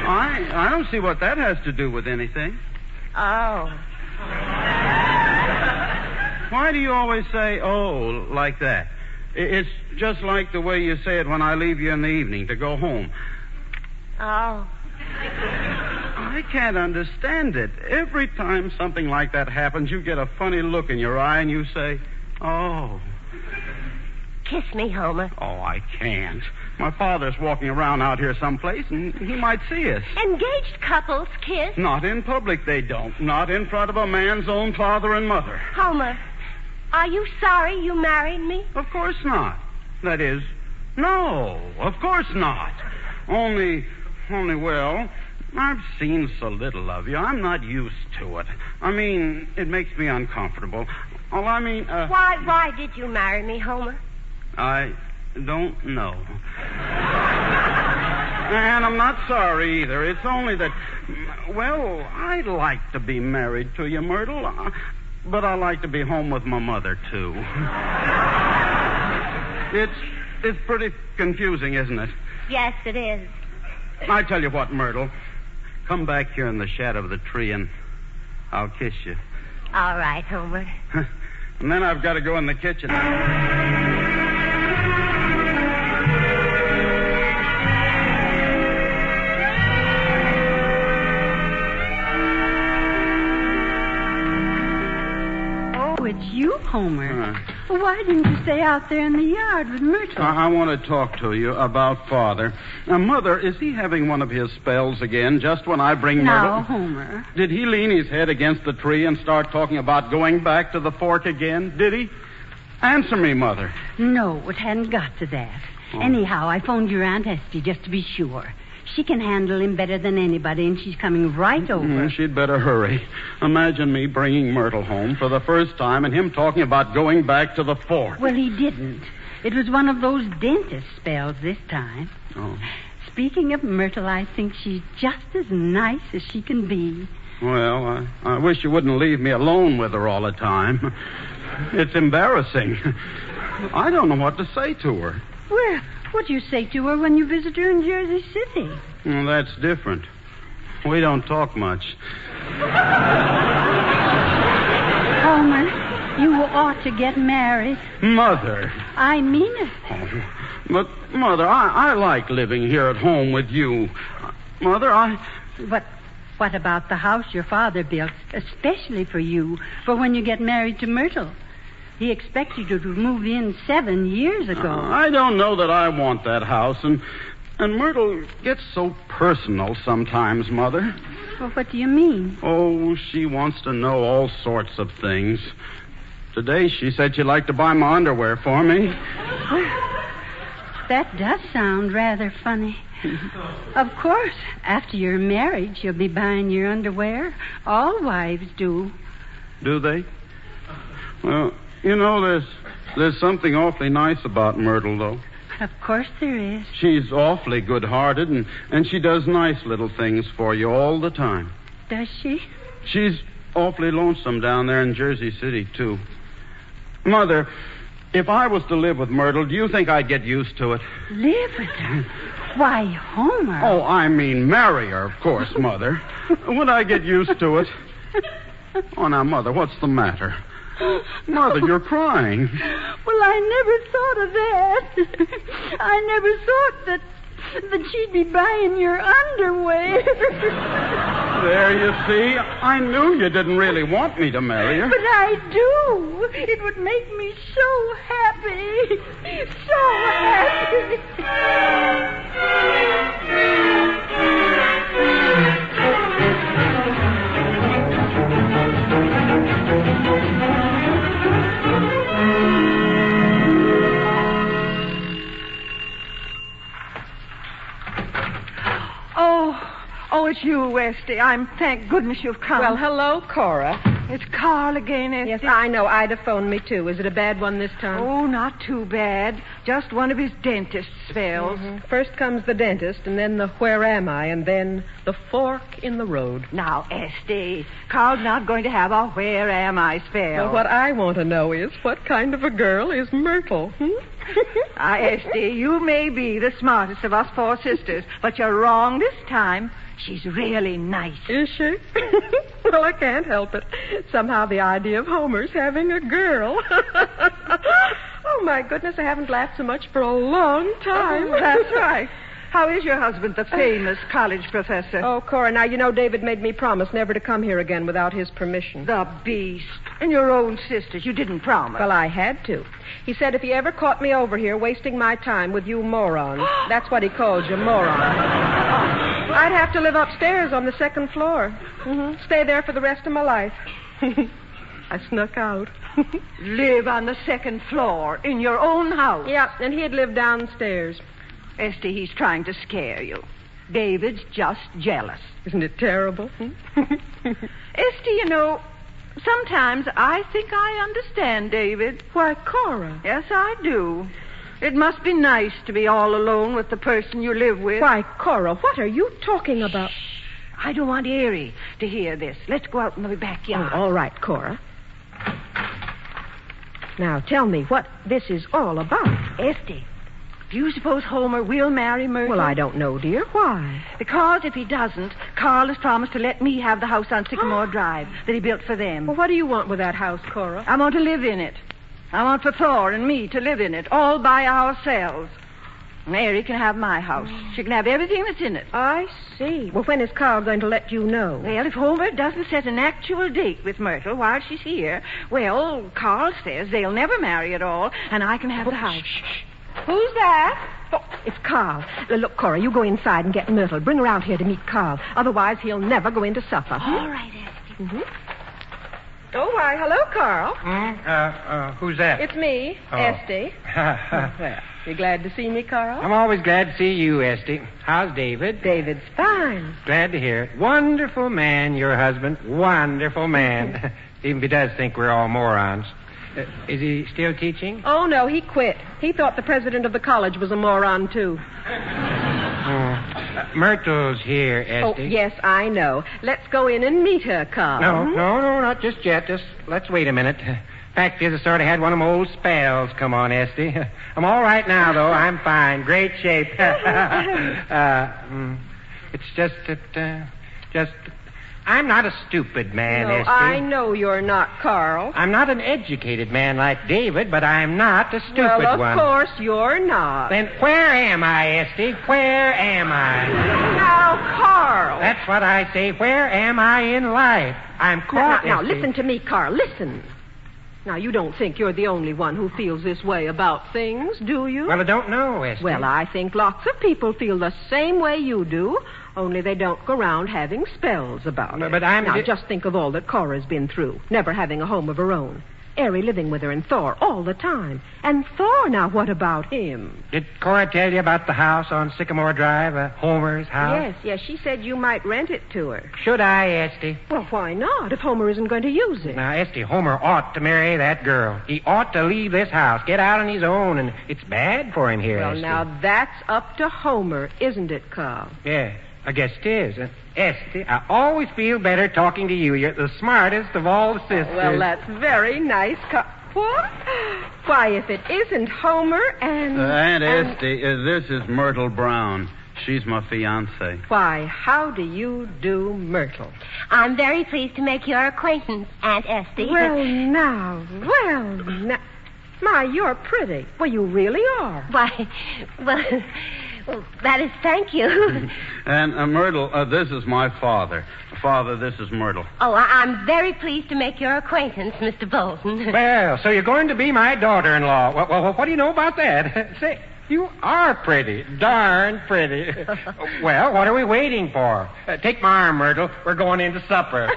I don't see what that has to do with anything. Oh. Why do you always say, oh, like that? It's just like the way you say it when I leave you in the evening to go home. Oh. I can't understand it. Every time something like that happens, you get a funny look in your eye and you say, oh. Kiss me, Homer. Oh, I can't. My father's walking around out here someplace, and he might see us. Engaged couples kiss? Not in public, they don't. Not in front of a man's own father and mother. Homer, are you sorry you married me? Of course not. That is, no, of course not. Only, well, I've seen so little of you. I'm not used to it. I mean, it makes me uncomfortable. Oh, I mean, Why did you marry me, Homer? I don't know. And I'm not sorry either. It's only that, well, I'd like to be married to you, Myrtle. But I like to be home with my mother, too. It's pretty confusing, isn't it? Yes, it is. I tell you what, Myrtle. Come back here in the shadow of the tree and I'll kiss you. All right, Homer. And then I've got to go in the kitchen. It's you, Homer. Why didn't you stay out there in the yard with Myrtle? I want to talk to you about Father. Now, Mother, is he having one of his spells again just when I bring Myrtle? No, Homer. Did he lean his head against the tree and start talking about going back to the fork again? Did he? Answer me, Mother. No, it hadn't got to that. Oh. Anyhow, I phoned your Aunt Esty just to be sure. She can handle him better than anybody, and she's coming right over. She'd better hurry. Imagine me bringing Myrtle home for the first time and him talking about going back to the fort. Well, he didn't. It was one of those dentist spells this time. Oh. Speaking of Myrtle, I think she's just as nice as she can be. Well, I wish you wouldn't leave me alone with her all the time. It's embarrassing. I don't know what to say to her. Well, what do you say to her when you visit her in Jersey City? Well, that's different. We don't talk much. Colman, you ought to get married. Mother. I mean it. Oh, but, Mother, I like living here at home with you. Mother, But what about the house your father built, especially for you, for when you get married to Myrtle? He expected you to move in 7 years ago. I don't know that I want that house, and Myrtle gets so personal sometimes, Mother. Well, what do you mean? Oh, she wants to know all sorts of things. Today she said she'd like to buy my underwear for me. that does sound rather funny. Of course, after your marriage, you'll be buying your underwear. All wives do. Do they? Well, there's something awfully nice about Myrtle, though. Of course there is. She's awfully good-hearted, and she does nice little things for you all the time. Does she? She's awfully lonesome down there in Jersey City, too. Mother, if I was to live with Myrtle, do you think I'd get used to it? Live with her? Why, Homer. Oh, I mean marry her, of course, Mother. Would I get used to it? Oh, now, Mother, what's the matter? Mother, you're crying. Well, I never thought of that. I never thought that she'd be buying your underwear. There, you see. I knew you didn't really want me to marry her. But I do. It would make me so happy. So happy. Oh, it's you, Esty. Thank goodness you've come. Well, hello, Cora. It's Carl again, Esty. Yes, I know. Ida phoned me, too. Is it a bad one this time? Oh, not too bad. Just one of his dentist spells. Mm-hmm. First comes the dentist, and then the where am I, and then the fork in the road. Now, Esty, Carl's not going to have a where am I spell. Well, what I want to know is, what kind of a girl is Myrtle? Esty, you may be the smartest of us four sisters, but you're wrong this time. She's really nice. Is she? Well, I can't help it. Somehow the idea of Homer's having a girl. Oh, my goodness, I haven't laughed so much for a long time. Oh, that's right. How is your husband, the famous college professor? Oh, Cora, now, you know David made me promise never to come here again without his permission. The beast. And your own sisters, you didn't promise. Well, I had to. He said if he ever caught me over here wasting my time with you morons, that's what he calls you, morons, I'd have to live upstairs on the second floor. Mm-hmm. Stay there for the rest of my life. I snuck out. Live on the second floor in your own house? Yeah, and he'd live downstairs. Esty, he's trying to scare you. David's just jealous. Isn't it terrible? Esty, you know, sometimes I think I understand David. Why, Cora. Yes, I do. It must be nice to be all alone with the person you live with. Why, Cora, what are you talking about? Shh. I don't want Erie to hear this. Let's go out in the backyard. Oh, all right, Cora. Now, tell me what this is all about. Esty, do you suppose Homer will marry Myrtle? Well, I don't know, dear. Why? Because if he doesn't, Carl has promised to let me have the house on Sycamore Drive that he built for them. Well, what do you want with that house, Cora? I want to live in it. I want for Thor and me to live in it, all by ourselves. Mary can have my house. She can have everything that's in it. I see. Well, when is Carl going to let you know? Well, if Homer doesn't set an actual date with Myrtle while she's here, well, Carl says they'll never marry at all, and I can have the house. Shh. Who's that? Oh, it's Carl. Look, Cora, you go inside and get Myrtle. Bring her out here to meet Carl. Otherwise, he'll never go into supper. All right, Esty. Mm-hmm. Oh, why, hello, Carl. Who's that? It's me, Esty. Well, you glad to see me, Carl? I'm always glad to see you, Esty. How's David? David's fine. Glad to hear it. Wonderful man, your husband. Wonderful man. Even if he does think we're all morons. Is he still teaching? Oh, no, he quit. He thought the president of the college was a moron, too. Myrtle's here, Esty. Oh, yes, I know. Let's go in and meet her, Carl. No, not just yet. Just let's wait a minute. Fact is, I sort of had one of my old spells come on, Esty. I'm all right now, though. I'm fine. Great shape. It's just that, I'm not a stupid man, no, Esty. I know you're not, Carl. I'm not an educated man like David, but I'm not a stupid one. Well, of course you're not. Then where am I, Esty? Where am I? Now, Carl. That's what I say. Where am I in life? I'm caught, Now, Esty. listen to me, Carl. Listen. Now, you don't think you're the only one who feels this way about things, do you? Well, I don't know, Esty. Well, I think lots of people feel the same way you do, only they don't go around having spells about it. But I'm... Now, just think of all that Cora's been through, never having a home of her own. Harry living with her and Thor all the time. And Thor, now, what about him? Did Cora tell you about the house on Sycamore Drive, Homer's house? Yes, she said you might rent it to her. Should I, Esty? Well, why not, if Homer isn't going to use it? Now, Esty, Homer ought to marry that girl. He ought to leave this house, get out on his own, and it's bad for him here, Well, Esty. now, that's up to Homer, isn't it, Carl? Yeah, I guess it is. Esty, I always feel better talking to you. You're the smartest of all the sisters. Well, that's very nice, Carl. What? Why, if it isn't Homer and... Aunt Esty, this is Myrtle Brown. She's my fiancée. Why, how do you do, Myrtle? I'm very pleased to make your acquaintance, Aunt Esty. Well, now. My, you're pretty. Well, you really are. Why, well, that is thank you. And Myrtle, this is my father. Father, this is Myrtle. Oh, I'm very pleased to make your acquaintance, Mr. Bolton. Well, so you're going to be my daughter-in-law. Well, what do you know about that? Say, you are pretty. Darn pretty. Well, what are we waiting for? Take my arm, Myrtle. We're going into supper.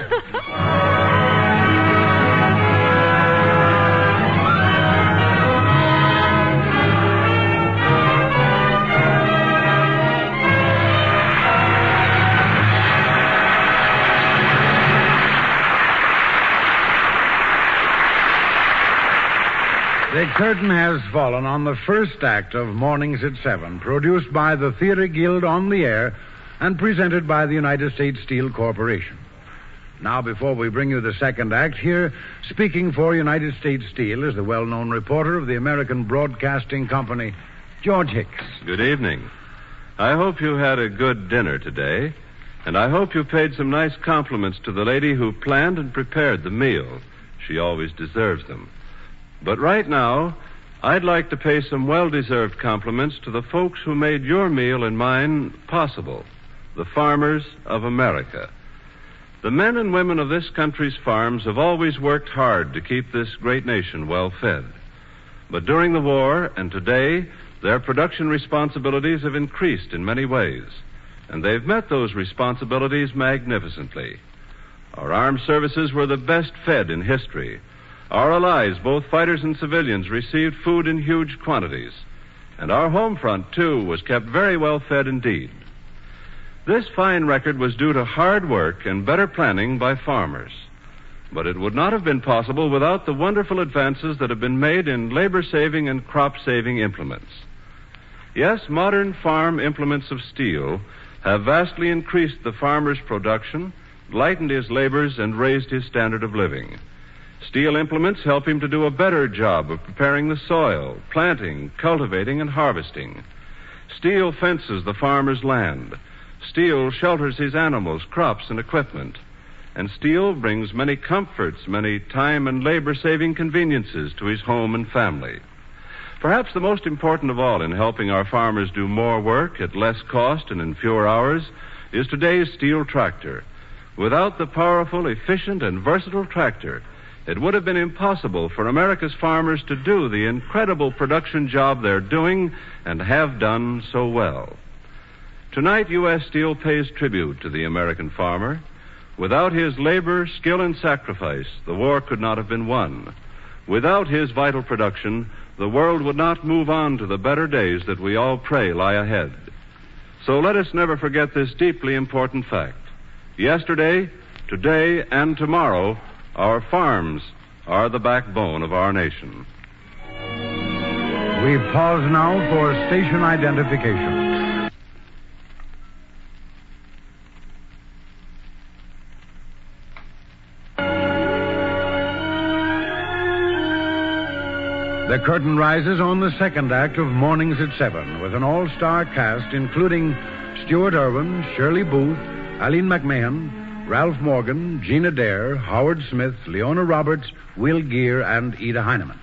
The curtain has fallen on the first act of Mornings at 7, produced by the Theater Guild on the air and presented by the United States Steel Corporation. Now, before we bring you the second act, here, speaking for United States Steel, is the well-known reporter of the American Broadcasting Company, George Hicks. Good evening. I hope you had a good dinner today, and I hope you paid some nice compliments to the lady who planned and prepared the meal. She always deserves them. But right now, I'd like to pay some well-deserved compliments to the folks who made your meal and mine possible, the farmers of America. The men and women of this country's farms have always worked hard to keep this great nation well fed. But during the war and today, their production responsibilities have increased in many ways, and they've met those responsibilities magnificently. Our armed services were the best fed in history. Our allies, both fighters and civilians, received food in huge quantities. And our home front, too, was kept very well fed indeed. This fine record was due to hard work and better planning by farmers. But it would not have been possible without the wonderful advances that have been made in labor-saving and crop-saving implements. Yes, modern farm implements of steel have vastly increased the farmer's production, lightened his labors, and raised his standard of living. Steel implements help him to do a better job of preparing the soil, planting, cultivating, and harvesting. Steel fences the farmer's land. Steel shelters his animals, crops, and equipment. And steel brings many comforts, many time and labor-saving conveniences to his home and family. Perhaps the most important of all in helping our farmers do more work at less cost and in fewer hours is today's steel tractor. Without the powerful, efficient, and versatile tractor, it would have been impossible for America's farmers to do the incredible production job they're doing and have done so well. Tonight, U.S. Steel pays tribute to the American farmer. Without his labor, skill, and sacrifice, the war could not have been won. Without his vital production, the world would not move on to the better days that we all pray lie ahead. So let us never forget this deeply important fact. Yesterday, today, and tomorrow, our farms are the backbone of our nation. We pause now for station identification. The curtain rises on the second act of Mornings at 7 with an all-star cast including Stuart Irwin, Shirley Booth, Eileen McMahon, Ralph Morgan, Gina Dare, Howard Smith, Leona Roberts, Will Geer, and Ida Heineman.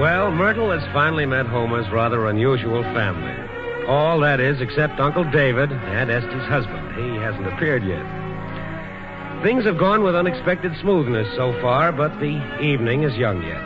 Well, Myrtle has finally met Homer's rather unusual family. All, that is, except Uncle David, Aunt Estie's husband. He hasn't appeared yet. Things have gone with unexpected smoothness so far, but the evening is young yet.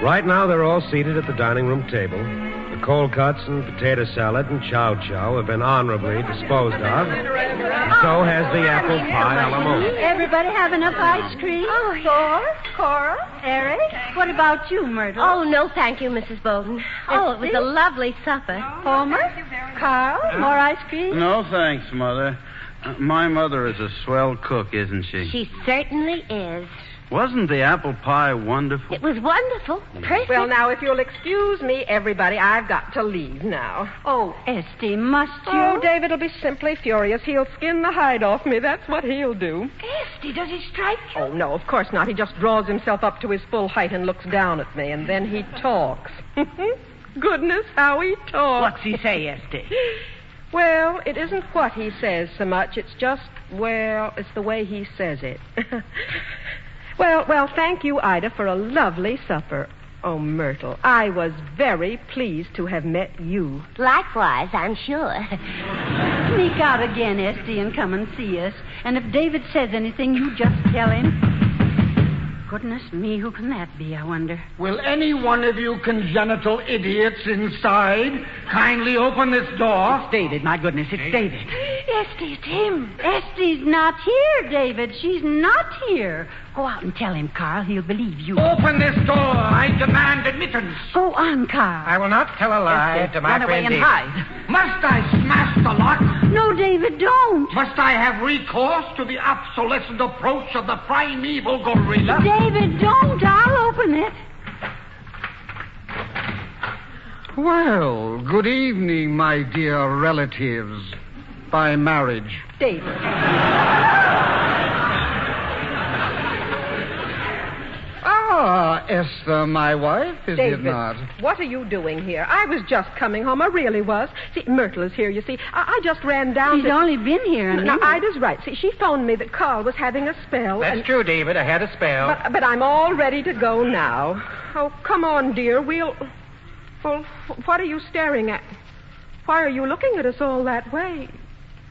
Right now, they're all seated at the dining room table. The cold cuts and potato salad and chow chow have been honorably disposed of. And so has the apple pie a la mode. Everybody have enough ice cream? Oh, yes. Cora? Eric? What about you, Myrtle? Oh, no, thank you, Mrs. Bolton. Oh, it was a lovely supper. Homer? Carl? More ice cream? No, thanks, Mother. My mother is a swell cook, isn't she? She certainly is. Wasn't the apple pie wonderful? It was wonderful. Perfect. Well, now, if you'll excuse me, everybody, I've got to leave now. Oh, Esty, must you? Oh, David will be simply furious. He'll skin the hide off me. That's what he'll do. Esty, does he strike you? Oh, no, of course not. He just draws himself up to his full height and looks down at me, and then he talks. Goodness, how he talks. What's he say, Esty? Well, it isn't what he says so much. It's just, well, it's the way he says it. Well, thank you, Ida, for a lovely supper. Oh, Myrtle, I was very pleased to have met you. Likewise, I'm sure. Sneak out again, Esty, and come and see us. And if David says anything, you just tell him. Goodness me, who can that be, I wonder? Will any one of you congenital idiots inside kindly open this door? It's David, my goodness, it's David. Esty, it's him. Esty's not here, David. She's not here. Go out and tell him, Carl. He'll believe you. Open this door. I demand admittance. Go on, Carl. I will not tell a lie Esty, to my run friend away and David. hide. Must I smash the lock? No, David, don't. Must I have recourse to the obsolescent approach of the primeval gorilla? David, don't. I'll open it. Well, good evening, my dear relatives. By marriage. David. Ah, Esther, my wife, is David, it not? What are you doing here? I was just coming home. I really was. See, Myrtle is here, you see. I just ran down She's only been here a minute. Now, Ida's right. See, she phoned me that Carl was having a spell. That's true, David. I had a spell. But I'm all ready to go now. Oh, come on, dear. Well, what are you staring at? Why are you looking at us all that way?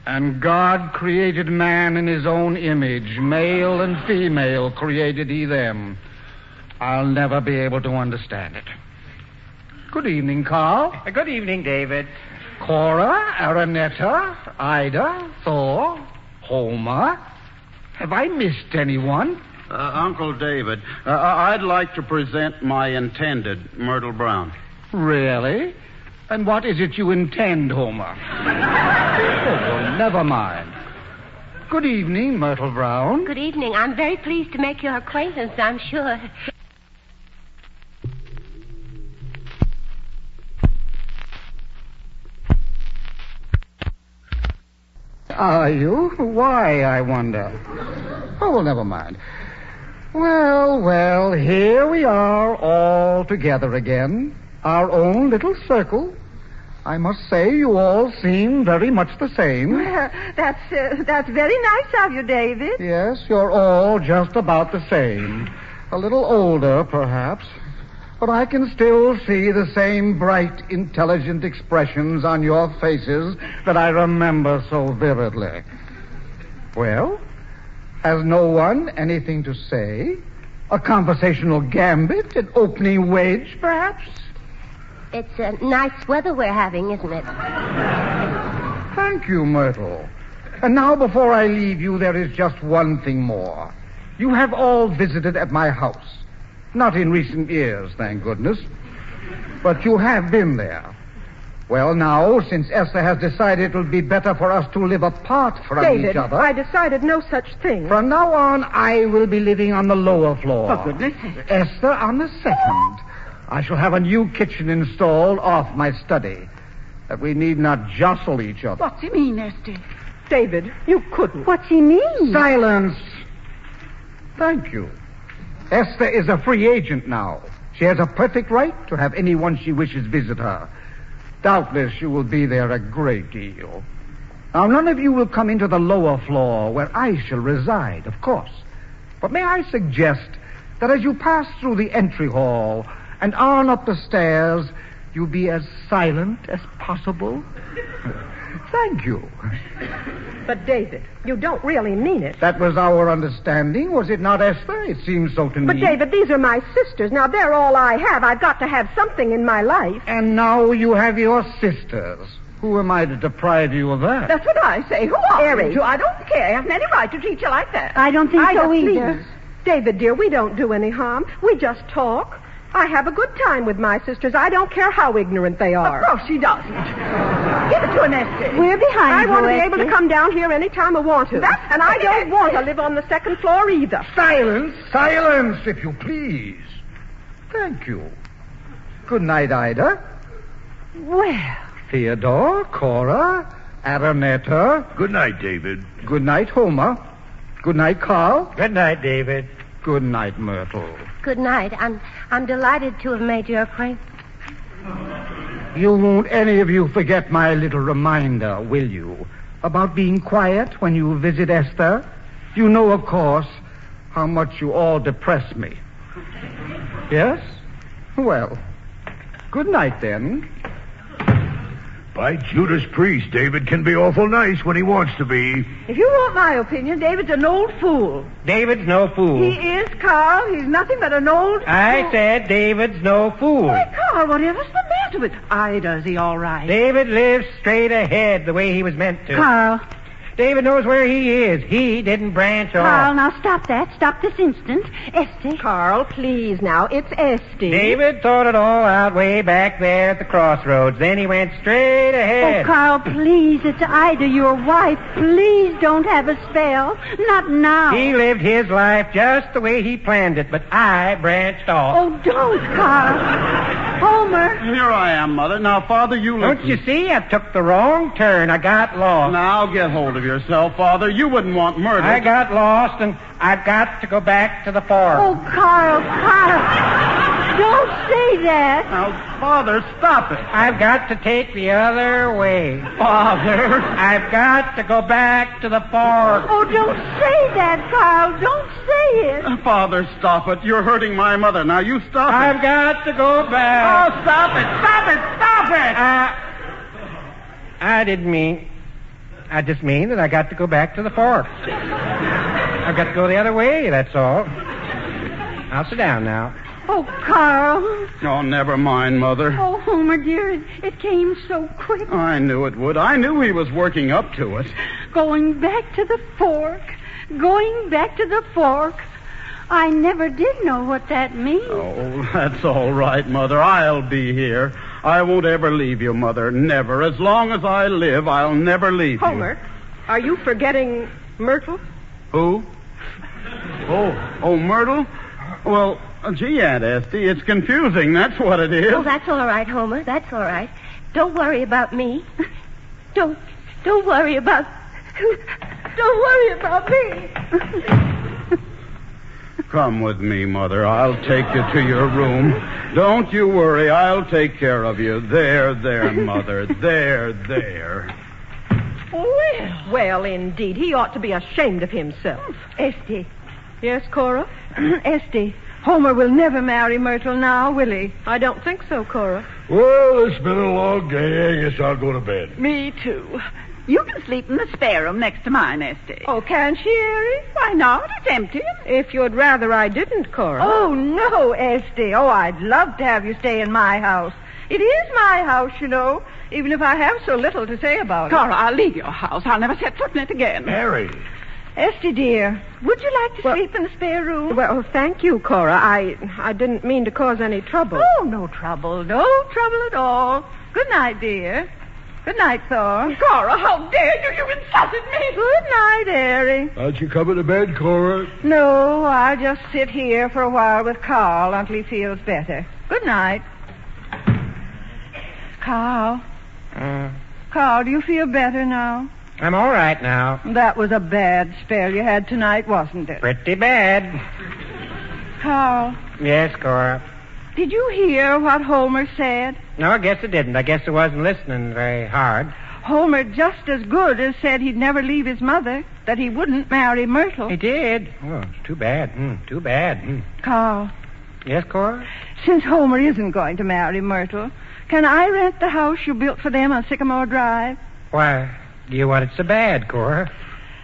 And God created man in his own image. Male and female created he them. I'll never be able to understand it. Good evening, Carl. Good evening, David. Cora, Aranetta, Ida, Thor, Homer. Have I missed anyone? Uncle David, I'd like to present my intended, Myrtle Brown. Really? And what is it you intend, Homer? Well, never mind. Good evening, Myrtle Brown. Good evening. I'm very pleased to make your acquaintance, I'm sure. Are you? Why, I wonder. Oh, well, never mind. Well, here we are all together again. Our own little circle. I must say you all seem very much the same. Well, that's very nice of you, David. Yes, you're all just about the same. A little older, perhaps. But I can still see the same bright, intelligent expressions on your faces that I remember so vividly. Well, has no one anything to say? A conversational gambit? An opening wedge, perhaps? It's nice weather we're having, isn't it? Thank you, Myrtle. And now, before I leave you, there is just one thing more. You have all visited at my house. Not in recent years, thank goodness. But you have been there. Well, now, since Esther has decided it will be better for us to live apart from David, each other... I decided no such thing. From now on, I will be living on the lower floor. For goodness sake. Esther on the second. I shall have a new kitchen installed off my study, that we need not jostle each other. What's he mean, Esther? David, you couldn't. What's he mean? Silence. Thank you. Esther is a free agent now. She has a perfect right to have anyone she wishes visit her. Doubtless you will be there a great deal. Now, none of you will come into the lower floor where I shall reside, of course. But may I suggest that as you pass through the entry hall and on up the stairs, you be as silent as possible? Thank you. But, David, you don't really mean it. That was our understanding, was it not, Esther? It seems so to me. But, David, these are my sisters. Now, they're all I have. I've got to have something in my life. And now you have your sisters. Who am I to deprive you of that? That's what I say. Who are Harry. you two? I don't care. I haven't any right to treat you like that. I don't think so either. Please. David, dear, we don't do any harm. We just talk. I have a good time with my sisters. I don't care how ignorant they are. Of course she doesn't. Give it to an Esty. We're behind I you, want to be Esty. able to come down here any time I want to. And I don't want to live on the second floor either. Silence, if you please. Thank you. Good night, Ida. Well, Theodore, Cora, Aranetta. Good night, David. Good night, Homer. Good night, Carl. Good night, David. Good night, Myrtle. Good night. I'm delighted to have made your acquaintance. You won't any of you forget my little reminder, will you? About being quiet when you visit Esther? You know, of course, how much you all depress me. Yes? Well, good night, then. By Judas Priest, David can be awful nice when he wants to be. If you want my opinion, David's an old fool. David's no fool. He is, Carl. He's nothing but an old I fool. said David's no fool. Why, Carl, whatever's the matter with Ida? Is he all right? David lives straight ahead the way he was meant to. Carl. David knows where he is. He didn't branch off. Carl, now stop that. Stop this instant. Esty. Carl, please now. It's Esty. David thought it all out way back there at the crossroads. Then he went straight ahead. Oh, Carl, please. It's Ida, your wife. Please don't have a spell. Not now. He lived his life just the way he planned it, but I branched off. Oh, don't, Carl. Homer. Here I am, Mother. Now, Father, you listen. Don't you see? I took the wrong turn. I got lost. Now, get hold of yourself, Father. You wouldn't want murder. I got lost, and I've got to go back to the farm. Oh, Carl. Don't say that. Now, Father, stop it. I've got to take the other way. Father. I've got to go back to the farm. Oh, don't say that, Carl. Don't say it. Father, stop it. You're hurting my mother. Now, you stop it. I've got to go back. Oh, stop it. Stop it. Stop it. I didn't mean... I just mean that I got to go back to the fork. I've got to go the other way, that's all. I'll sit down now. Oh, Carl. Oh, never mind, Mother. Oh, Homer, dear, it came so quick. I knew it would. I knew he was working up to it. Going back to the fork. Going back to the fork. I never did know what that means. Oh, that's all right, Mother. I'll be here. I won't ever leave you, Mother. Never. As long as I live, I'll never leave Homer, are you forgetting Myrtle? you. Who? Oh, Myrtle? Well, gee, Aunt Esty, it's confusing. That's what it is. Oh, that's all right, Homer. That's all right. Don't worry about me. Don't worry about... Don't worry about me. Come with me, Mother. I'll take you to your room. Don't you worry. I'll take care of you. There, Mother. There. Well, indeed. He ought to be ashamed of himself. Esty. Yes, Cora? Esty. Homer will never marry Myrtle now, will he? I don't think so, Cora. Well, it's been a long day. I guess I'll go to bed. Me, too. You can sleep in the spare room next to mine, Esty. Oh, can she, Harry? Why not? It's empty. If you'd rather I didn't, Cora. Oh, no, Esty. Oh, I'd love to have you stay in my house. It is my house, you know, even if I have so little to say about it. Cora, I'll leave your house. I'll never set foot in it again. Harry. Esty, dear, would you like to sleep in the spare room? Well, thank you, Cora. I didn't mean to cause any trouble. Oh, no trouble. No trouble at all. Good night, dear. Good night, Thor. Cora, how dare you? You insulted me. Good night, Harry. Aren't you coming to bed, Cora? No, I'll just sit here for a while with Carl until he feels better. Good night. Carl. Carl, do you feel better now? I'm all right now. That was a bad spell you had tonight, wasn't it? Pretty bad. Carl. Yes, Cora. Did you hear what Homer said? No, I guess I didn't. I guess I wasn't listening very hard. Homer just as good as said he'd never leave his mother, that he wouldn't marry Myrtle. He did. Oh, it's too bad. Too bad. Carl. Yes, Cora? Since Homer isn't going to marry Myrtle, can I rent the house you built for them on Sycamore Drive? Why do you want it so bad, Cora?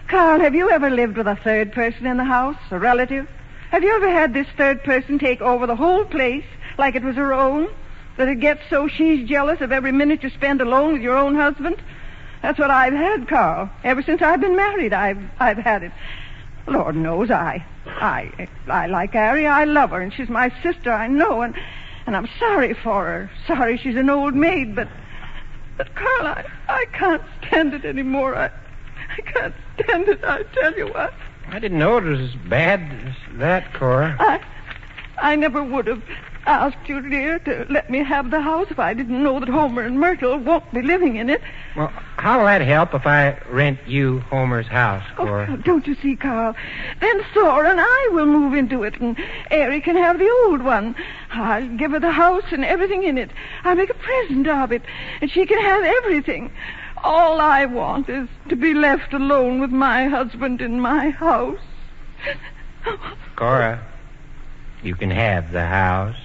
Carl, have you ever lived with a third person in the house, a relative? Have you ever had this third person take over the whole place like it was her own? That it gets so she's jealous of every minute you spend alone with your own husband? That's what I've had, Carl. Ever since I've been married, I've had it. Lord knows I like Harry. I love her, and she's my sister, I know, and I'm sorry for her. Sorry she's an old maid, but Carl, I can't stand it anymore. I can't stand it, I tell you what. I didn't know it was as bad as that, Cora. I never would have asked you, dear, to let me have the house if I didn't know that Homer and Myrtle won't be living in it. Well, how'll that help if I rent you Homer's house, Cora? Oh, don't you see, Carl? Then Thor and I will move into it, and Harry can have the old one. I'll give her the house and everything in it. I'll make a present of it, and she can have everything. All I want is to be left alone with my husband in my house. Cora, you can have the house.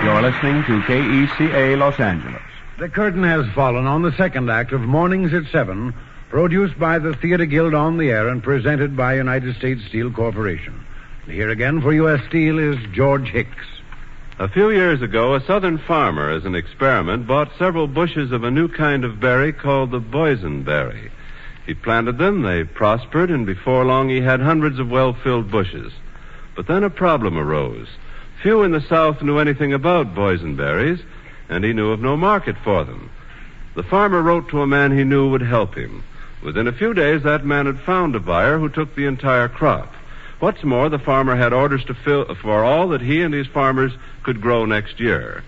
You're listening to KECA Los Angeles. The curtain has fallen on the second act of Mornings at 7, produced by the Theater Guild on the Air and presented by United States Steel Corporation. Here again for U.S. Steel is George Hicks. A few years ago, a southern farmer, as an experiment, bought several bushes of a new kind of berry called the boysenberry. He planted them, they prospered, and before long he had hundreds of well-filled bushes. But then a problem arose. Few in the South knew anything about boysenberries, and he knew of no market for them. The farmer wrote to a man he knew would help him. Within a few days, that man had found a buyer who took the entire crop. What's more, the farmer had orders to fill for all that he and his farmers could grow next year.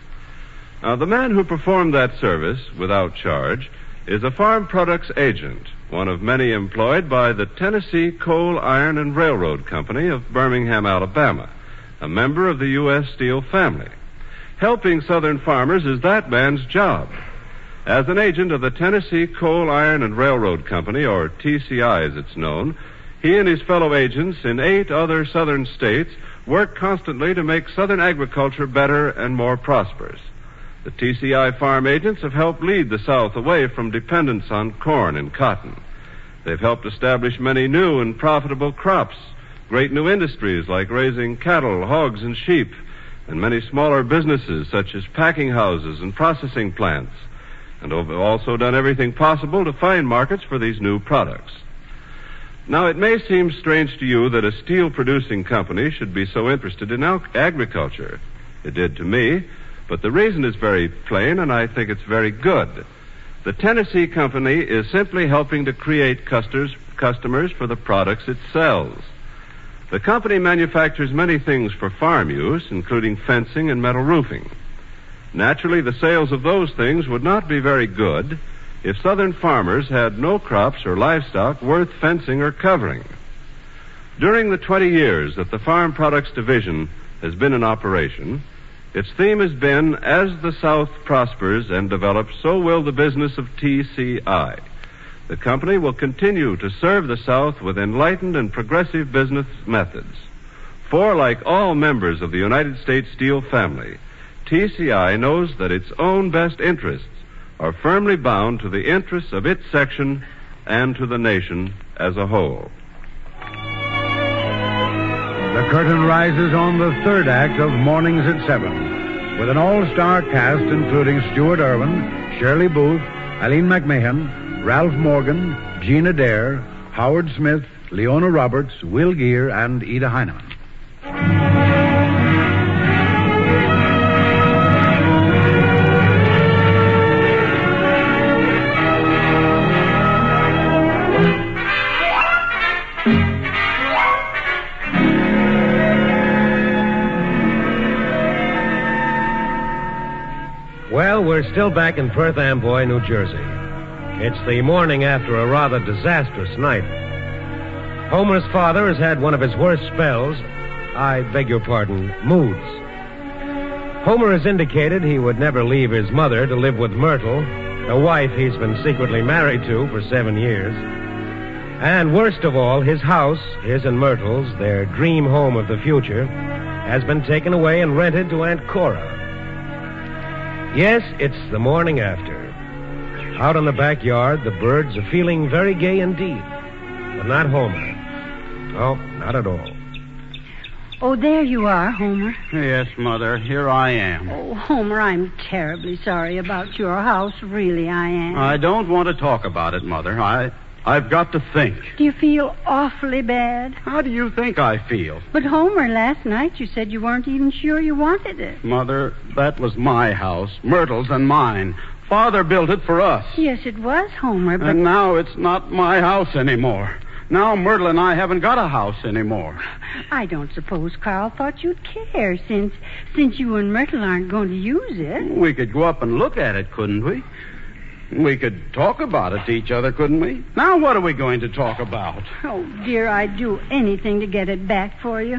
Now, the man who performed that service without charge is a farm products agent, one of many employed by the Tennessee Coal, Iron, and Railroad Company of Birmingham, Alabama, a member of the U.S. Steel family. Helping Southern farmers is that man's job. As an agent of the Tennessee Coal, Iron, and Railroad Company, or TCI as it's known, he and his fellow agents in 8 other southern states work constantly to make southern agriculture better and more prosperous. The TCI farm agents have helped lead the South away from dependence on corn and cotton. They've helped establish many new and profitable crops, great new industries like raising cattle, hogs, and sheep, and many smaller businesses such as packing houses and processing plants, and have also done everything possible to find markets for these new products. Now, it may seem strange to you that a steel-producing company should be so interested in agriculture. It did to me, but the reason is very plain, and I think it's very good. The Tennessee Company is simply helping to create customers for the products it sells. The company manufactures many things for farm use, including fencing and metal roofing. Naturally, the sales of those things would not be very good if southern farmers had no crops or livestock worth fencing or covering. During the 20 years that the Farm Products Division has been in operation, its theme has been, as the South prospers and develops, so will the business of TCI. The company will continue to serve the South with enlightened and progressive business methods. For, like all members of the United States Steel family, TCI knows that its own best interests are firmly bound to the interests of its section and to the nation as a whole. The curtain rises on the third act of Mornings at 7, with an all-star cast including Stuart Irwin, Shirley Booth, Eileen McMahon, Ralph Morgan, Jean Adair, Howard Smith, Leona Roberts, Will Geer, and Ida Heinemann. Well, we're still back in Perth Amboy, New Jersey. It's the morning after a rather disastrous night. Homer's father has had one of his worst spells. I beg your pardon, moods. Homer has indicated he would never leave his mother to live with Myrtle, a wife he's been secretly married to for 7 years. And worst of all, his house, his and Myrtle's, their dream home of the future, has been taken away and rented to Aunt Cora. Yes, it's the morning after. Out in the backyard, the birds are feeling very gay indeed. But not Homer. No, not at all. Oh, there you are, Homer. Yes, Mother, here I am. Oh, Homer, I'm terribly sorry about your house. Really, I am. I don't want to talk about it, Mother. I've got to think. Do you feel awfully bad? How do you think I feel? But, Homer, last night you said you weren't even sure you wanted it. Mother, that was my house, Myrtle's and mine. Father built it for us. Yes, it was, Homer, but... And now it's not my house anymore. Now Myrtle and I haven't got a house anymore. I don't suppose Carl thought you'd care, since you and Myrtle aren't going to use it. We could go up and look at it, couldn't we? We could talk about it to each other, couldn't we? Now what are we going to talk about? Oh, dear, I'd do anything to get it back for you.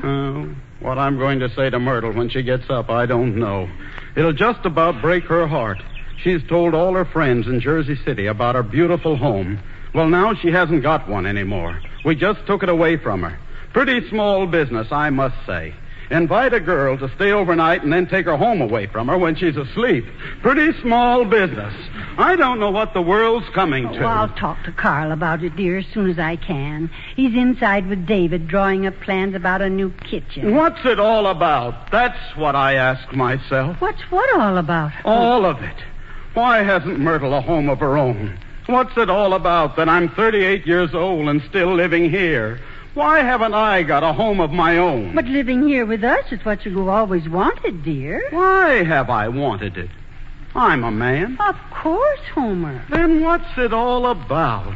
What I'm going to say to Myrtle when she gets up, I don't know. It'll just about break her heart. She's told all her friends in Jersey City about her beautiful home. Well, now she hasn't got one anymore. We just took it away from her. Pretty small business, I must say. Invite a girl to stay overnight and then take her home away from her when she's asleep. Pretty small business. I don't know what the world's coming to. Oh, I'll talk to Carl about it, dear, as soon as I can. He's inside with David drawing up plans about a new kitchen. What's it all about? That's what I ask myself. What's what all about? All of it. Why hasn't Myrtle a home of her own? What's it all about that I'm 38 years old and still living here? Why haven't I got a home of my own? But living here with us is what you always wanted, dear. Why have I wanted it? I'm a man. Of course, Homer. Then what's it all about?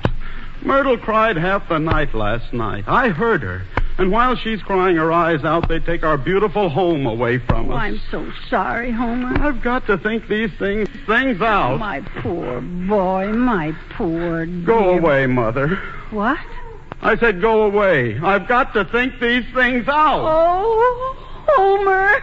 Myrtle cried half the night last night. I heard her. And while she's crying her eyes out, they take our beautiful home away from us. I'm so sorry, Homer. I've got to think these things out. My poor boy, my poor dear. Go away, Mother. What? I said go away. I've got to think these things out. Oh, Homer.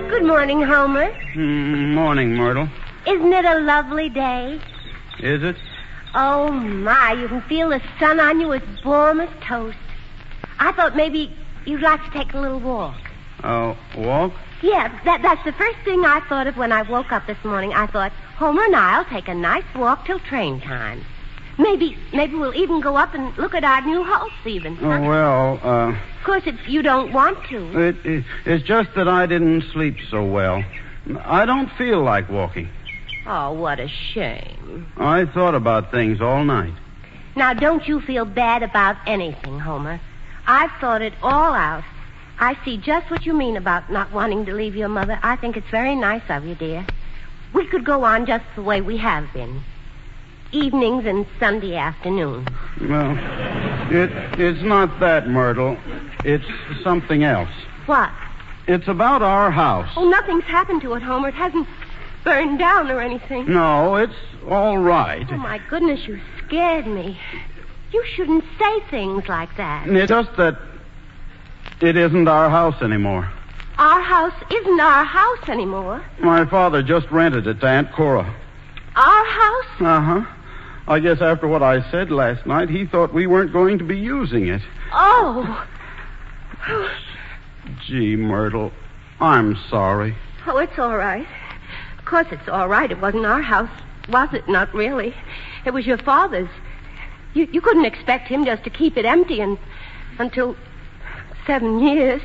Good morning, Homer. Morning, Myrtle. Isn't it a lovely day? Is it? Oh, my, you can feel the sun on you as warm as toast. I thought maybe you'd like to take a little walk. Walk? Yeah, that's the first thing I thought of when I woke up this morning. I thought, Homer and I'll take a nice walk till train time. Maybe we'll even go up and look at our new house, even. Huh? Of course, if you don't want to. It's just that I didn't sleep so well. I don't feel like walking. Oh, what a shame. I thought about things all night. Now, don't you feel bad about anything, Homer. I've thought it all out. I see just what you mean about not wanting to leave your mother. I think it's very nice of you, dear. We could go on just the way we have been. Evenings and Sunday afternoons. Well, it's not that, Myrtle. It's something else. What? It's about our house. Oh, nothing's happened to it, Homer. It hasn't burned down or anything. No, it's all right. Oh, my goodness, you scared me. You shouldn't say things like that. It's just that it isn't our house anymore. Our house isn't our house anymore. My father just rented it to Aunt Cora. Our house? Uh-huh. I guess after what I said last night, he thought we weren't going to be using it. Oh. Gee, Myrtle, I'm sorry. Oh, it's all right. Of course it's all right. It wasn't our house, was it? Not really. It was your father's. You couldn't expect him just to keep it empty until 7 years.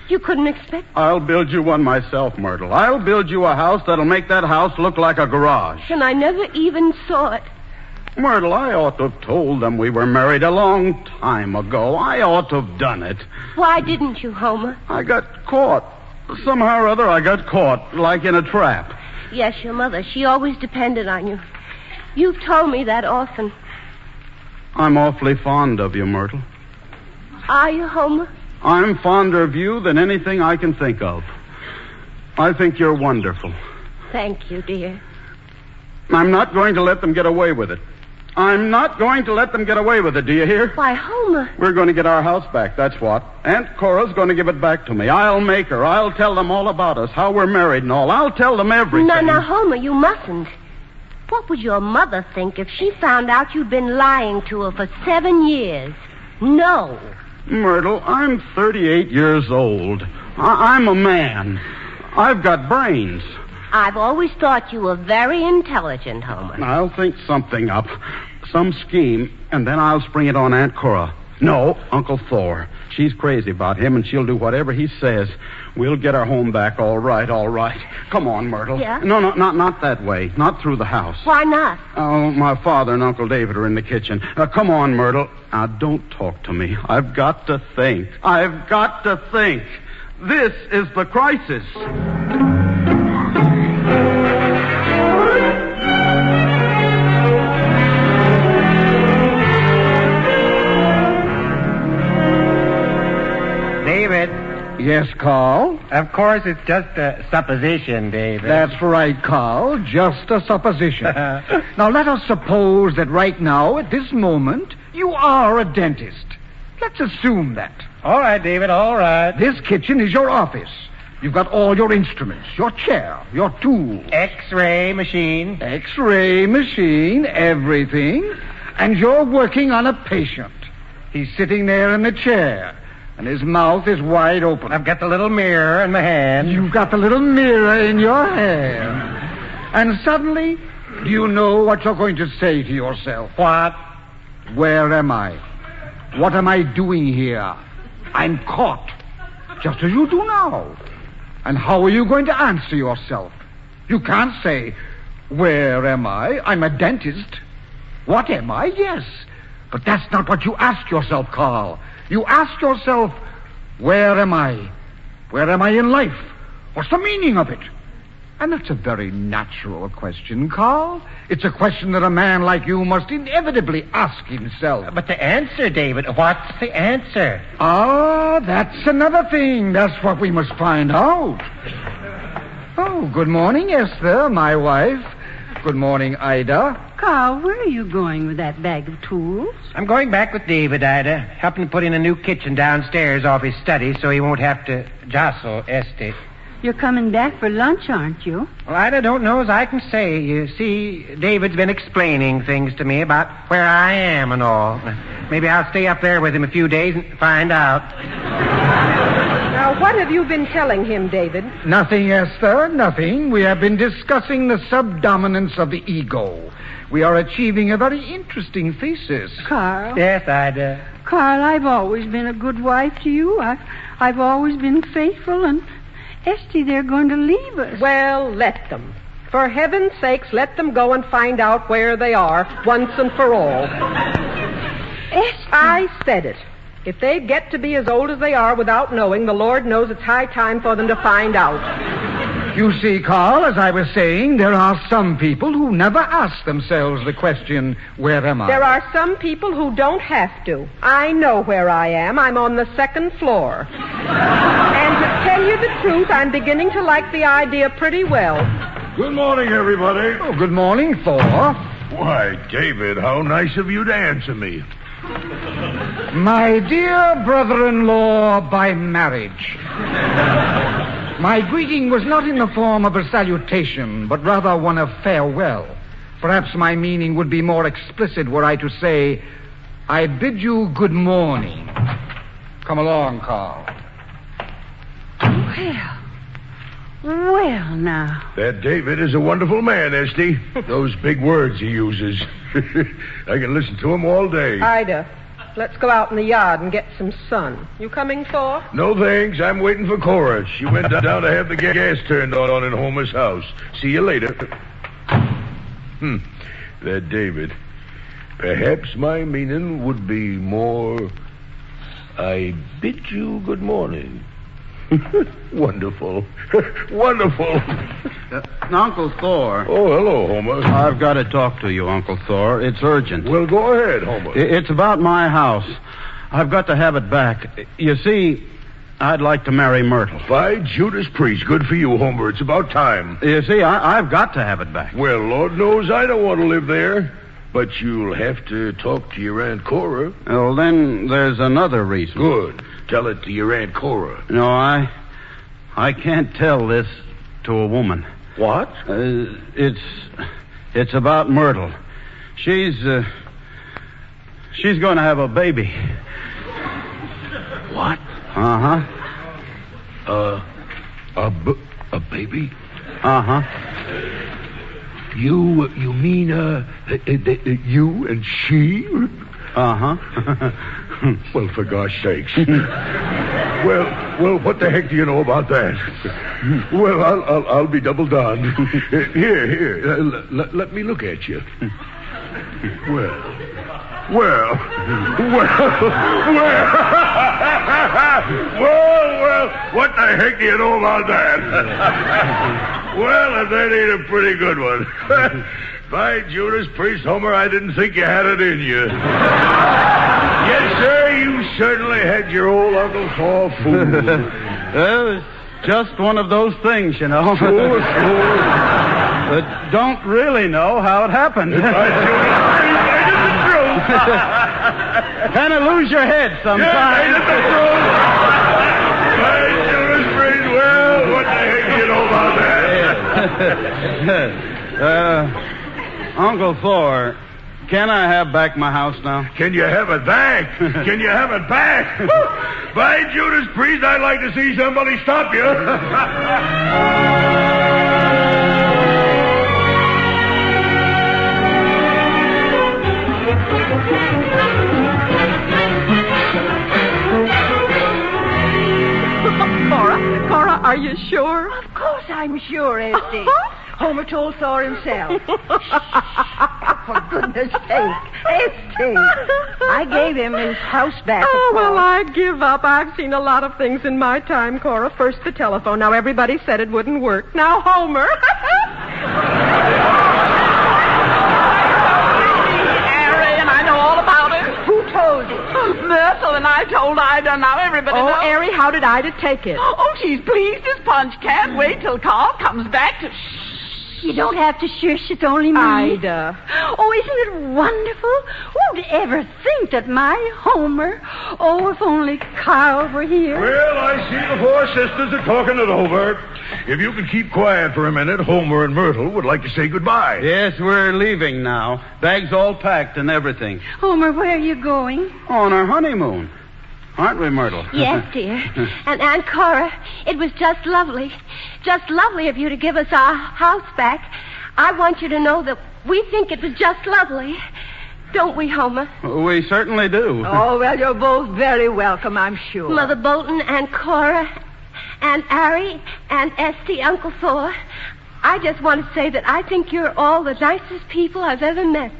You couldn't expect... I'll build you one myself, Myrtle. I'll build you a house that'll make that house look like a garage. And I never even saw it. Myrtle, I ought to have told them we were married a long time ago. I ought to have done it. Why didn't you, Homer? I got caught. Somehow or other, I got caught, like in a trap. Yes, your mother. She always depended on you. You've told me that often. I'm awfully fond of you, Myrtle. Are you, Homer? I'm fonder of you than anything I can think of. I think you're wonderful. Thank you, dear. I'm not going to let them get away with it. I'm not going to let them get away with it, do you hear? Why, Homer. We're going to get our house back, that's what. Aunt Cora's going to give it back to me. I'll make her. I'll tell them all about us, how we're married and all. I'll tell them everything. No, Homer, you mustn't. What would your mother think if she found out you'd been lying to her for 7 years? No. Myrtle, I'm 38 years old. I'm a man. I've got brains. I've always thought you were very intelligent, Homer. I'll think something up, some scheme, and then I'll spring it on Aunt Cora. No, Uncle Thor. She's crazy about him, and she'll do whatever he says. We'll get our home back, all right, all right. Come on, Myrtle. Yeah? No, not that way. Not through the house. Why not? Oh, my father and Uncle David are in the kitchen. Come on, Myrtle. Now, don't talk to me. I've got to think. I've got to think. This is the crisis. David. Yes, Carl? Of course, it's just a supposition, David. That's right, Carl. Just a supposition. Now, let us suppose that right now, at this moment, you are a dentist. Let's assume that. All right, David, all right. This kitchen is your office. You've got all your instruments, your chair, your tools. X-ray machine. X-ray machine, everything. And you're working on a patient. He's sitting there in the chair, and his mouth is wide open. I've got the little mirror in my hand. You've got the little mirror in your hand. And suddenly, do you know what you're going to say to yourself? What? Where am I? What am I doing here? I'm caught, just as you do now. And how are you going to answer yourself? You can't say, where am I? I'm a dentist. What am I? Yes. But that's not what you ask yourself, Carl. You ask yourself, where am I? Where am I in life? What's the meaning of it? And that's a very natural question, Carl. It's a question that a man like you must inevitably ask himself. But the answer, David, what's the answer? Ah, that's another thing. That's what we must find out. Oh, good morning, Esther, my wife. Good morning, Ida. Carl, where are you going with that bag of tools? I'm going back with David, Ida, helping put in a new kitchen downstairs off his study so he won't have to jostle Esther. You're coming back for lunch, aren't you? Well, Ida, don't know as I can say. You see, David's been explaining things to me about where I am and all. Maybe I'll stay up there with him a few days and find out. Now, what have you been telling him, David? Nothing, Esther, nothing. We have been discussing the subdominance of the ego. We are achieving a very interesting thesis. Carl? Yes, Ida. Carl, I've always been a good wife to you. I've always been faithful, and Esty, they're going to leave us. Well, let them. For heaven's sakes, let them go and find out where they are once and for all. Esty. I said it. If they get to be as old as they are without knowing, the Lord knows it's high time for them to find out. You see, Carl, as I was saying, there are some people who never ask themselves the question, where am I? There are some people who don't have to. I know where I am. I'm on the 2nd floor. And to tell you the truth, I'm beginning to like the idea pretty well. Good morning, everybody. Oh, good morning, Thor. Why, David, how nice of you to answer me. My dear brother-in-law by marriage. My greeting was not in the form of a salutation, but rather one of farewell. Perhaps my meaning would be more explicit were I to say, I bid you good morning. Come along, Carl. Well, now. That David is a wonderful man, Esty. Those big words he uses. I can listen to him all day. Ida, let's go out in the yard and get some sun. You coming, Thor? No, thanks. I'm waiting for Cora. She went down to have the gas turned on in Homer's house. See you later. That David. Perhaps my meaning would be more, I bid you good morning. Wonderful. Wonderful. Uncle Thor. Oh, hello, Homer. I've got to talk to you, Uncle Thor. It's urgent. Well, go ahead, Homer. It's about my house. I've got to have it back. You see, I'd like to marry Myrtle. By Judas Priest, good for you, Homer. It's about time. You see, I've got to have it back. Well, Lord knows I don't want to live there. But you'll have to talk to your Aunt Cora. Well, then there's another reason. Good. Tell it to your Aunt Cora. No, I can't tell this to a woman. What? It's about Myrtle. She's going to have a baby. What? Uh-huh. A baby? Uh-huh. You mean, you and she? Uh-huh. Well, for gosh sakes. Well, what the heck do you know about that? Well, I'll be double done. Here, let me look at you. Well, what the heck do you know about that? Well, if that ain't a pretty good one. By Judas Priest, Homer, I didn't think you had it in you. Yes, sir, you certainly had your old Uncle Paul fooled. Well, it's just one of those things, you know. Sure. Don't really know how it happened. Kind of lose your head sometimes. Yeah, the truth. By Judas Priest, well, what the heck do you know about that? Uncle Thor, can I have back my house now? Can you have it back? Can you have it back? By Judas Priest, I'd like to see somebody stop you. Cora, are you sure? Of course I'm sure, Esty. Homer told Thor himself. For goodness sake, Esty. I gave him his house back. Oh, well, I give up. I've seen a lot of things in my time, Cora. First the telephone. Now everybody said it wouldn't work. Now Homer. Harry, and I know all about it. Who told you? Merle and I told Ida. Now everybody knows. Oh, Harry, how did Ida take it? Oh, she's pleased as punch. Can't wait till Carl comes back to... You don't have to shush. It's only me. Ida. Oh, isn't it wonderful? Who'd ever think that my Homer... Oh, if only Carl were here. Well, I see the four sisters are talking it over. If you could keep quiet for a minute, Homer and Myrtle would like to say goodbye. Yes, we're leaving now. Bags all packed and everything. Homer, where are you going? On our honeymoon. Aren't we, Myrtle? Yes, dear. And Aunt Cora, it was just lovely. Just lovely of you to give us our house back. I want you to know that we think it was just lovely. Don't we, Homer? We certainly do. Oh, well, you're both very welcome, I'm sure. Mother Bolton, Aunt Cora, Aunt Ari, Aunt Esty, Uncle Thor. I just want to say that I think you're all the nicest people I've ever met.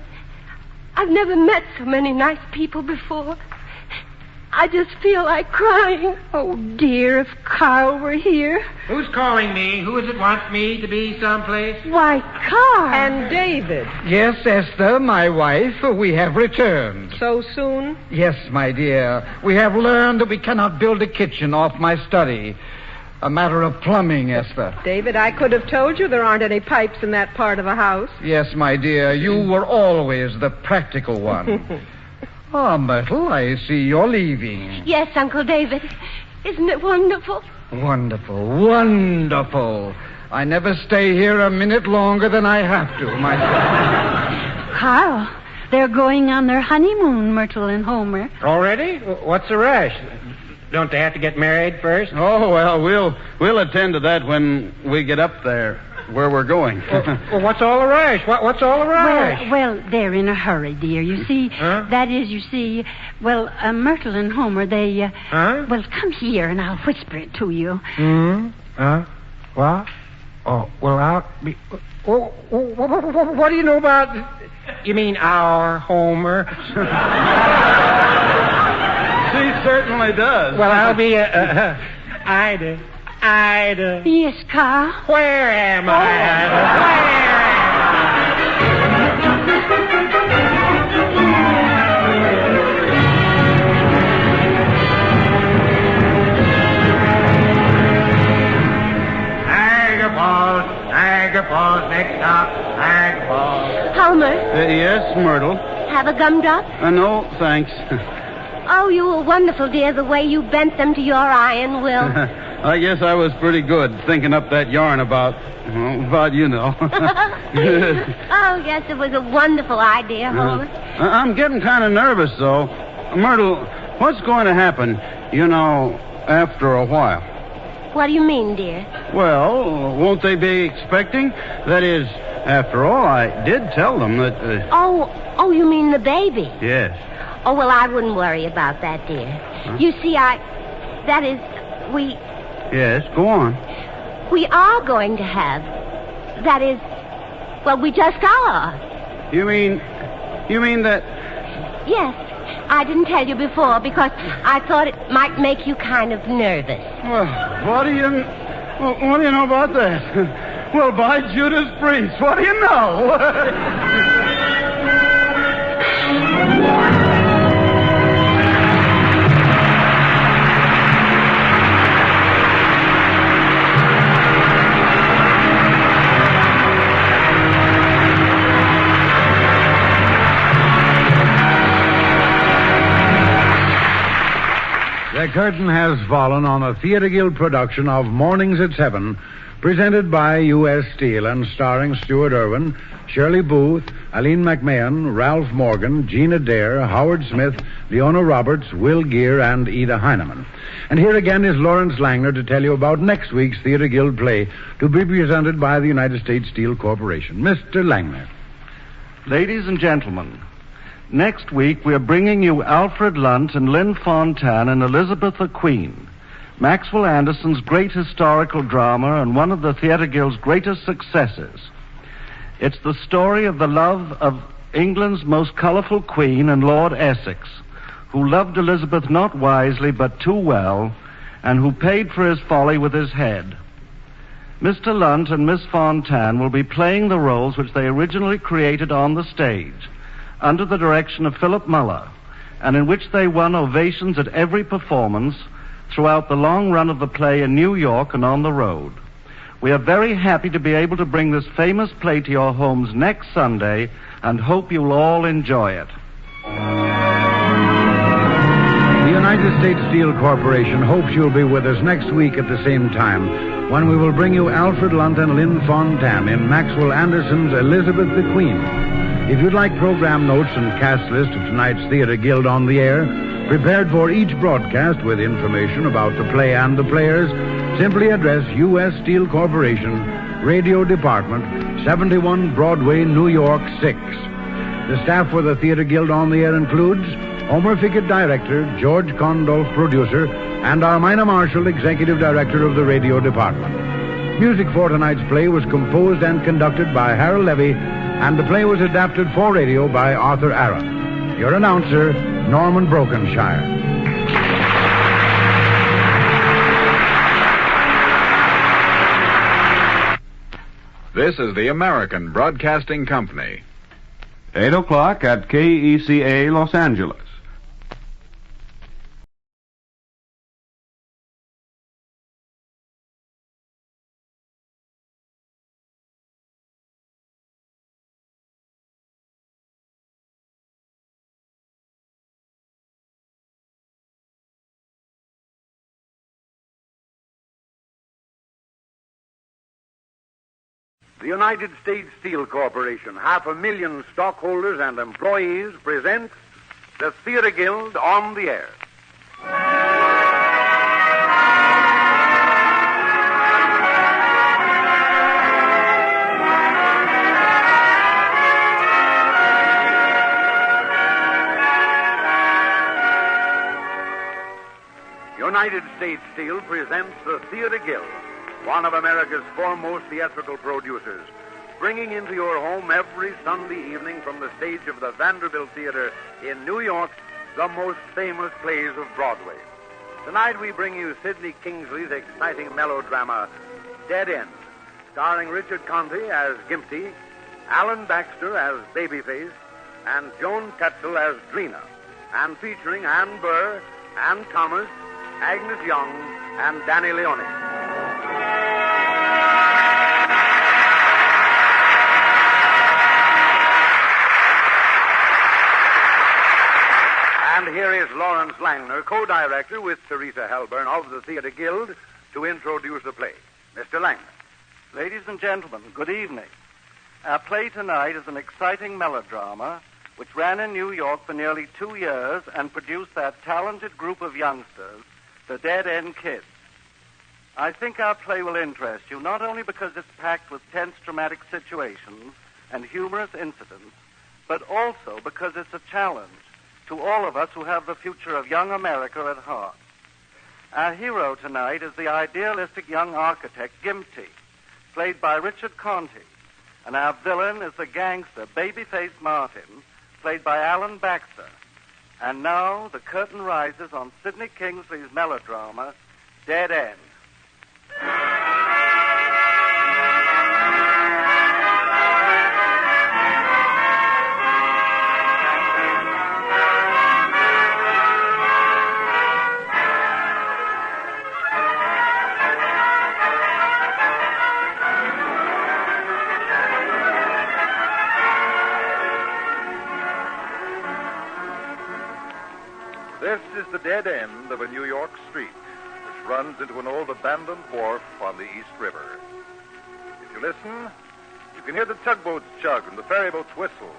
I've never met so many nice people before. I just feel like crying. Oh, dear, if Carl were here. Who's calling me? Who is it wants me to be someplace? Why, Carl. And David. Yes, Esther, my wife, we have returned. So soon? Yes, my dear. We have learned that we cannot build a kitchen off my study. A matter of plumbing, Esther. David, I could have told you there aren't any pipes in that part of the house. Yes, my dear. You were always the practical one. Oh, Myrtle, I see you're leaving. Yes, Uncle David. Isn't it wonderful? Wonderful, wonderful. I never stay here a minute longer than I have to, myself. Carl, they're going on their honeymoon, Myrtle and Homer. Already? What's the rush? Don't they have to get married first? Oh, well, we'll attend to that when we get up there. Where we're going. Well, what's all the rush? What's all the rush? Well, they're in a hurry, dear. You see, that is, Myrtle and Homer, they, well, come here and I'll whisper it to you. What? Oh, well, I'll be... what do you know about... You mean our Homer? She certainly does. Well, I'll be, Ida. Yes, Carl. Where am I, Ida? Where am I? Myrtle. Have a gumdrop? No, thanks. Oh, you were wonderful, dear, the way you bent them to your iron will. I guess I was pretty good thinking up that yarn about you know. Oh, yes, it was a wonderful idea, Homer. I'm getting kind of nervous, though. Myrtle, what's going to happen, after a while? What do you mean, dear? Well, won't they be expecting? That is, after all, I did tell them that... Oh, you mean the baby? Yes. Oh, well, I wouldn't worry about that, dear. Huh? You see, we... Yes, go on. We are going to have. That is, well, we just are. You mean that... Yes, I didn't tell you before because I thought it might make you kind of nervous. Well, what do you know about that? Well, by Judas Priest, what do you know? The curtain has fallen on a Theatre Guild production of Mornings at 7, presented by U.S. Steel and starring Stuart Irwin, Shirley Booth, Eileen McMahon, Ralph Morgan, Gina Dare, Howard Smith, Leona Roberts, Will Gear, and Ida Heineman. And here again is Lawrence Langner to tell you about next week's Theatre Guild play to be presented by the United States Steel Corporation. Mr. Langner. Ladies and gentlemen, next week we're bringing you Alfred Lunt and Lynn Fontanne in Elizabeth the Queen, Maxwell Anderson's great historical drama and one of the Theatre Guild's greatest successes. It's the story of the love of England's most colorful queen and Lord Essex, who loved Elizabeth not wisely but too well, and who paid for his folly with his head. Mr. Lunt and Miss Fontanne will be playing the roles which they originally created on the stage, under the direction of Philip Muller, and in which they won ovations at every performance throughout the long run of the play in New York and on the road. We are very happy to be able to bring this famous play to your homes next Sunday and hope you'll all enjoy it. The United States Steel Corporation hopes you'll be with us next week at the same time when we will bring you Alfred Lunt and Lynn Fontanne in Maxwell Anderson's Elizabeth the Queen. If you'd like program notes and cast list of tonight's Theatre Guild on the air, prepared for each broadcast with information about the play and the players, simply address U.S. Steel Corporation, Radio Department, 71 Broadway, New York, 6. The staff for the Theatre Guild on the air includes Homer Fickett, Director, George Condolph, Producer, and Armina Marshall, Executive Director of the Radio Department. Music for tonight's play was composed and conducted by Harold Levy, and the play was adapted for radio by Arthur Aaron. Your announcer, Norman Brokenshire. This is the American Broadcasting Company. 8 o'clock at KECA, Los Angeles. The United States Steel Corporation, 500,000 stockholders and employees, presents the Theatre Guild on the air. United States Steel presents the Theatre Guild, one of America's foremost theatrical producers, bringing into your home every Sunday evening from the stage of the Vanderbilt Theater in New York the most famous plays of Broadway. Tonight we bring you Sidney Kingsley's exciting melodrama, Dead End, starring Richard Conte as Gimpy, Alan Baxter as Babyface, and Joan Tetzel as Drina, and featuring Ann Burr, Ann Thomas, Agnes Young, and Danny Leone. And here is Lawrence Langner, co-director with Teresa Helburn of the Theater Guild, to introduce the play. Mr. Langner. Ladies and gentlemen, good evening. Our play tonight is an exciting melodrama which ran in New York for nearly 2 years and produced that talented group of youngsters, the Dead End Kids. I think our play will interest you, not only because it's packed with tense dramatic situations and humorous incidents, but also because it's a challenge to all of us who have the future of young America at heart. Our hero tonight is the idealistic young architect, Gimpy, played by Richard Conte, and our villain is the gangster, baby-faced Martin, played by Alan Baxter. And now the curtain rises on Sidney Kingsley's melodrama, Dead End. This is the dead end of a New York street, which runs into an old abandoned wharf on the East River. If you listen, you can hear the tugboats chug and the ferryboats whistle.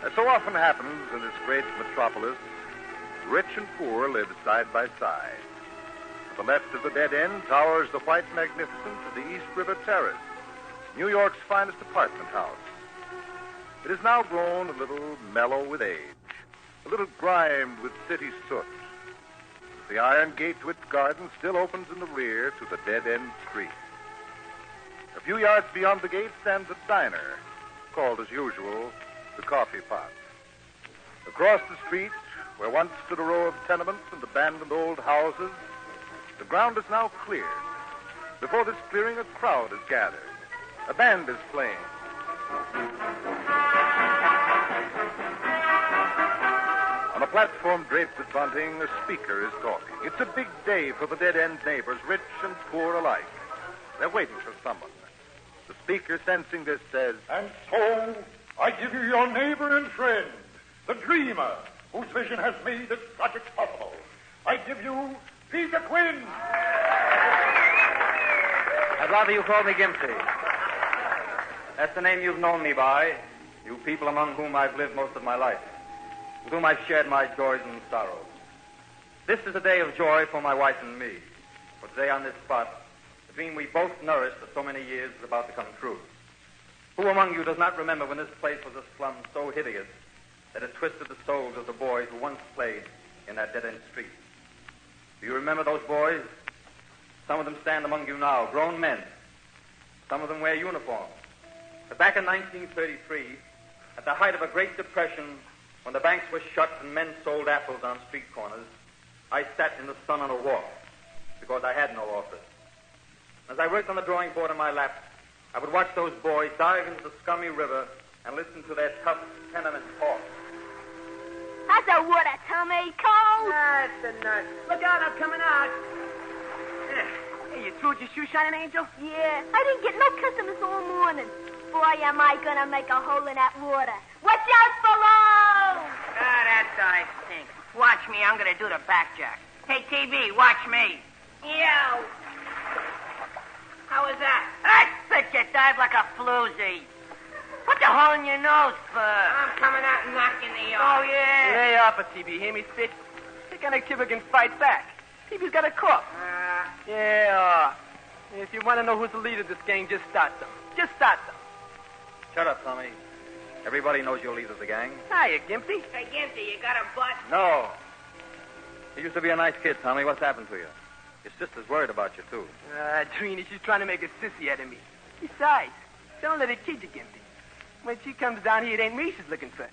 As so often happens in this great metropolis, rich and poor live side by side. To the left of the dead end towers the white magnificence of the East River Terrace, New York's finest apartment house. It has now grown a little mellow with age, a little grimed with city soot. The iron gate to its garden still opens in the rear to the dead-end street. A few yards beyond the gate stands a diner, called as usual, the Coffee Pot. Across the street, where once stood a row of tenements and abandoned old houses, the ground is now cleared. Before this clearing, a crowd is gathered. A band is playing. On a platform draped with bunting, a speaker is talking. It's a big day for the dead-end neighbors, rich and poor alike. They're waiting for someone. The speaker, sensing this, says, And so, I give you your neighbor and friend, the dreamer, whose vision has made this project possible. I give you Peter Quinn. I'd rather you call me Gimpy. That's the name you've known me by, you people among whom I've lived most of my life, with whom I've shared my joys and sorrows. This is a day of joy for my wife and me. For today on this spot, the dream we both nourished for so many years is about to come true. Who among you does not remember when this place was a slum so hideous that it twisted the souls of the boys who once played in that dead-end street? Do you remember those boys? Some of them stand among you now, grown men. Some of them wear uniforms. But back in 1933, at the height of a Great Depression, when the banks were shut and men sold apples on street corners, I sat in the sun on a wharf because I had no office. As I worked on the drawing board in my lap, I would watch those boys dive into the scummy river and listen to their tough tenement talk. How's the water, Tommy? Cold? That's the nut. Look out, I'm coming out. Hey, you threw your shoe shining, Angel? Yeah, I didn't get no customers all morning. Boy, am I gonna make a hole in that water. Watch out below! Ah, that guy stinks. Watch me, I'm gonna do the backjack. Hey, TV, watch me. Yo! How was that? I bet you dive like a floozy. What the hole in your nose for? I'm coming out and knocking the Oh, yeah? Lay off it, TV. Hear me spit? What kind of kid can fight back? TV's got a cough. If you want to know who's the leader of this gang, just start them. Just start them. Shut up, Tommy. Everybody knows you're leader of the gang. Hiya, Gimpy. Hey, Gimpy, you got a butt? No. You used to be a nice kid, Tommy. What's happened to you? Your sister's worried about you, too. Trini, she's trying to make a sissy out of me. Besides, don't let her kid you, Gimpy. When she comes down here, it ain't me she's looking for.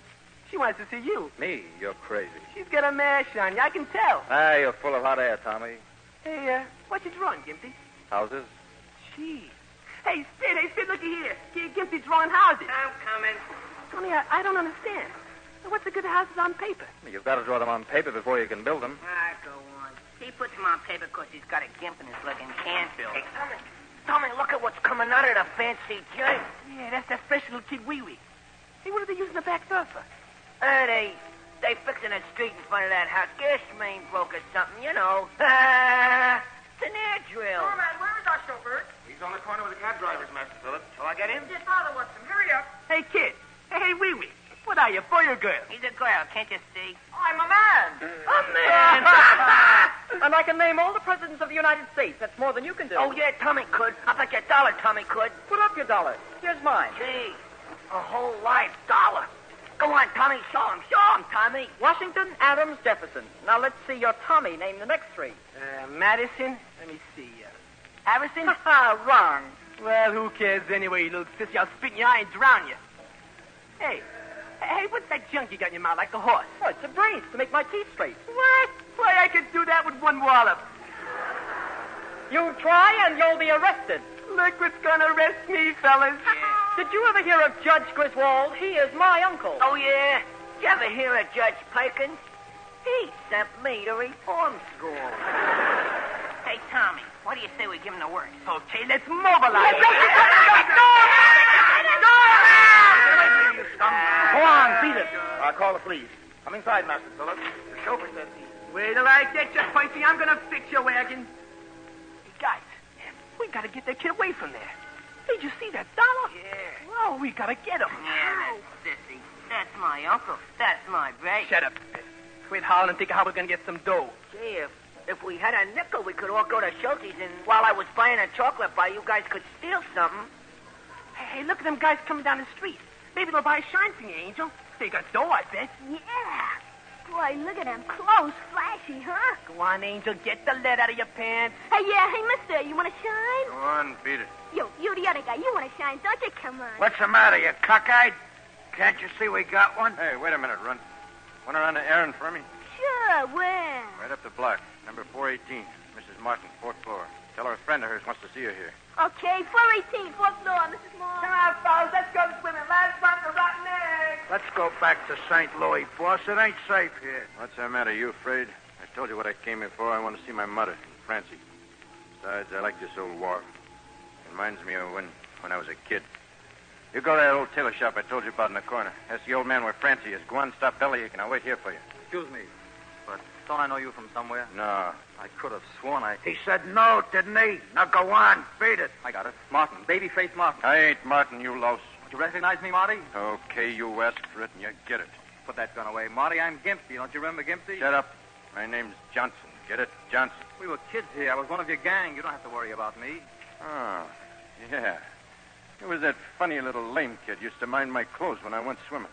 She wants to see you. Me? You're crazy. She's got a mash on you, I can tell. You're full of hot air, Tommy. Hey, what's you drawing, Gimpy? Houses? Gee. Hey, Spit, looky here. Gimpy's drawing houses. I'm coming. Only I don't understand. What's the good of houses on paper? You've got to draw them on paper before you can build them. Go on. He puts them on paper because he's got a gimp in his leg and can't build. Hey, Tommy, look at what's coming out of the fancy joint. Yeah, that's that special kid wee-wee. Hey, what are they using the back door for? They They fixing a street in front of that house. Gas main broke or something, you know. It's an air drill. Oh, man, where is our chauffeur? He's on the corner with the cab drivers, Master Phillips. Shall I get him? Your father wants him. Hurry up. Hey, kid. Hey, wee-wee. What are you, boy or girl? He's a girl, can't you see? I'm a man. A man! And I can name all the presidents of the United States. That's more than you can do. Oh, yeah, Tommy could. I'll bet you $1 Tommy could. Put up your dollar. Here's mine. Gee, a whole life $1. Go on, Tommy. Show him, Tommy. Washington, Adams, Jefferson. Now let's see your Tommy name the next three. Madison. Let me see. Harrison? Wrong. Well, who cares anyway, you little sissy? I'll spit in your eye and drown you. Hey, what's that junk you got in your mouth like a horse? Oh, it's a brace to make my teeth straight. What? Why, I could do that with one wallop. You try and you'll be arrested. Look what's gonna arrest me, fellas. Did you ever hear of Judge Griswold? He is my uncle. Oh, yeah? Did you ever hear of Judge Perkins? He sent me to reform school. Hey, Tommy, what do you say we give him the works? Okay, let's mobilize. Go on, beat it. I'll call the police. Come inside, Master Phillips. The chauffeur says he... Wait till I get you, Percy. I'm gonna fix your wagon. Hey, guys, we gotta get that kid away from there. Did you see that $1? Yeah. Oh, we gotta get him. Yeah, that's sissy. That's my uncle. That's my brace. Shut up. Quit hollering and think how we're gonna get some dough. Gee, if we had a nickel, we could all go to Schulte's, and while I was buying a chocolate bar, you guys could steal something. Hey, look at them guys coming down the street. Maybe they'll buy a shine from you, Angel. They got dough, I bet. Yeah. Boy, look at them clothes, flashy, huh? Go on, Angel, get the lead out of your pants. Hey, mister, you want to shine? Go on, beat it. You the other guy, you want to shine, don't you? Come on. What's the matter, you cockeyed? Can't you see we got one? Hey, wait a minute, Run. Want to run an errand for me? Sure, where? Right up the block, number 418. Mrs. Martin, 4th floor. Tell her a friend of hers wants to see her here. Okay, 418, 4th floor, Mrs. Moore. Come on, fellas, let's go swimming. Last month, the rotten egg. Let's go back to St. Louis, boss. It ain't safe here. What's the matter? You afraid? I told you what I came here for. I want to see my mother, Francie. Besides, I like this old wharf. It reminds me of when I was a kid. You go to that old tailor shop I told you about in the corner. Ask the old man where Francie is. Go on, stop bellyaching. I'll wait here for you. Excuse me, but don't I know you from somewhere? No. I could have sworn He said no, didn't he? Now go on, beat it. I got it. Martin, babyface Martin. I ain't Martin, you louse. Don't you recognize me, Marty? Okay, you asked for it and you get it. Put that gun away. Marty, I'm Gimpy. Don't you remember Gimpy? Shut up. My name's Johnson. Get it? Johnson. We were kids here. I was one of your gang. You don't have to worry about me. Oh, yeah. It was that funny little lame kid used to mind my clothes when I went swimming.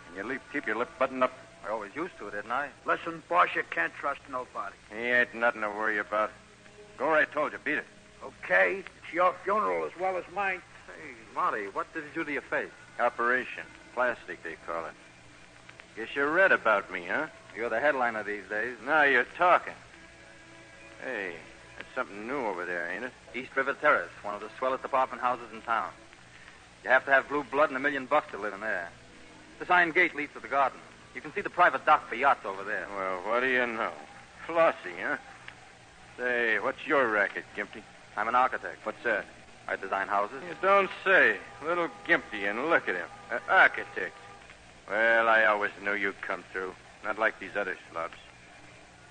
And you keep your lip buttoned up. I always used to, didn't I? Listen, boss, you can't trust nobody. He ain't nothing to worry about. Go where I told you. Beat it. Okay. It's your funeral as well as mine. Hey, Marty, what did you do to your face? Operation. Plastic, they call it. Guess you read about me, huh? You're the headliner these days. Now you're talking. Hey, that's something new over there, ain't it? East River Terrace, one of the swellest apartment houses in town. You have to have blue blood and $1 million to live in there. The sign gate leads to the garden. You can see the private dock for yachts over there. Well, what do you know? Flossy, huh? Say, what's your racket, Gimpy? I'm an architect. What's that? I design houses. You don't say. Little Gimpy, and look at him. An architect. Well, I always knew you'd come through. Not like these other slobs.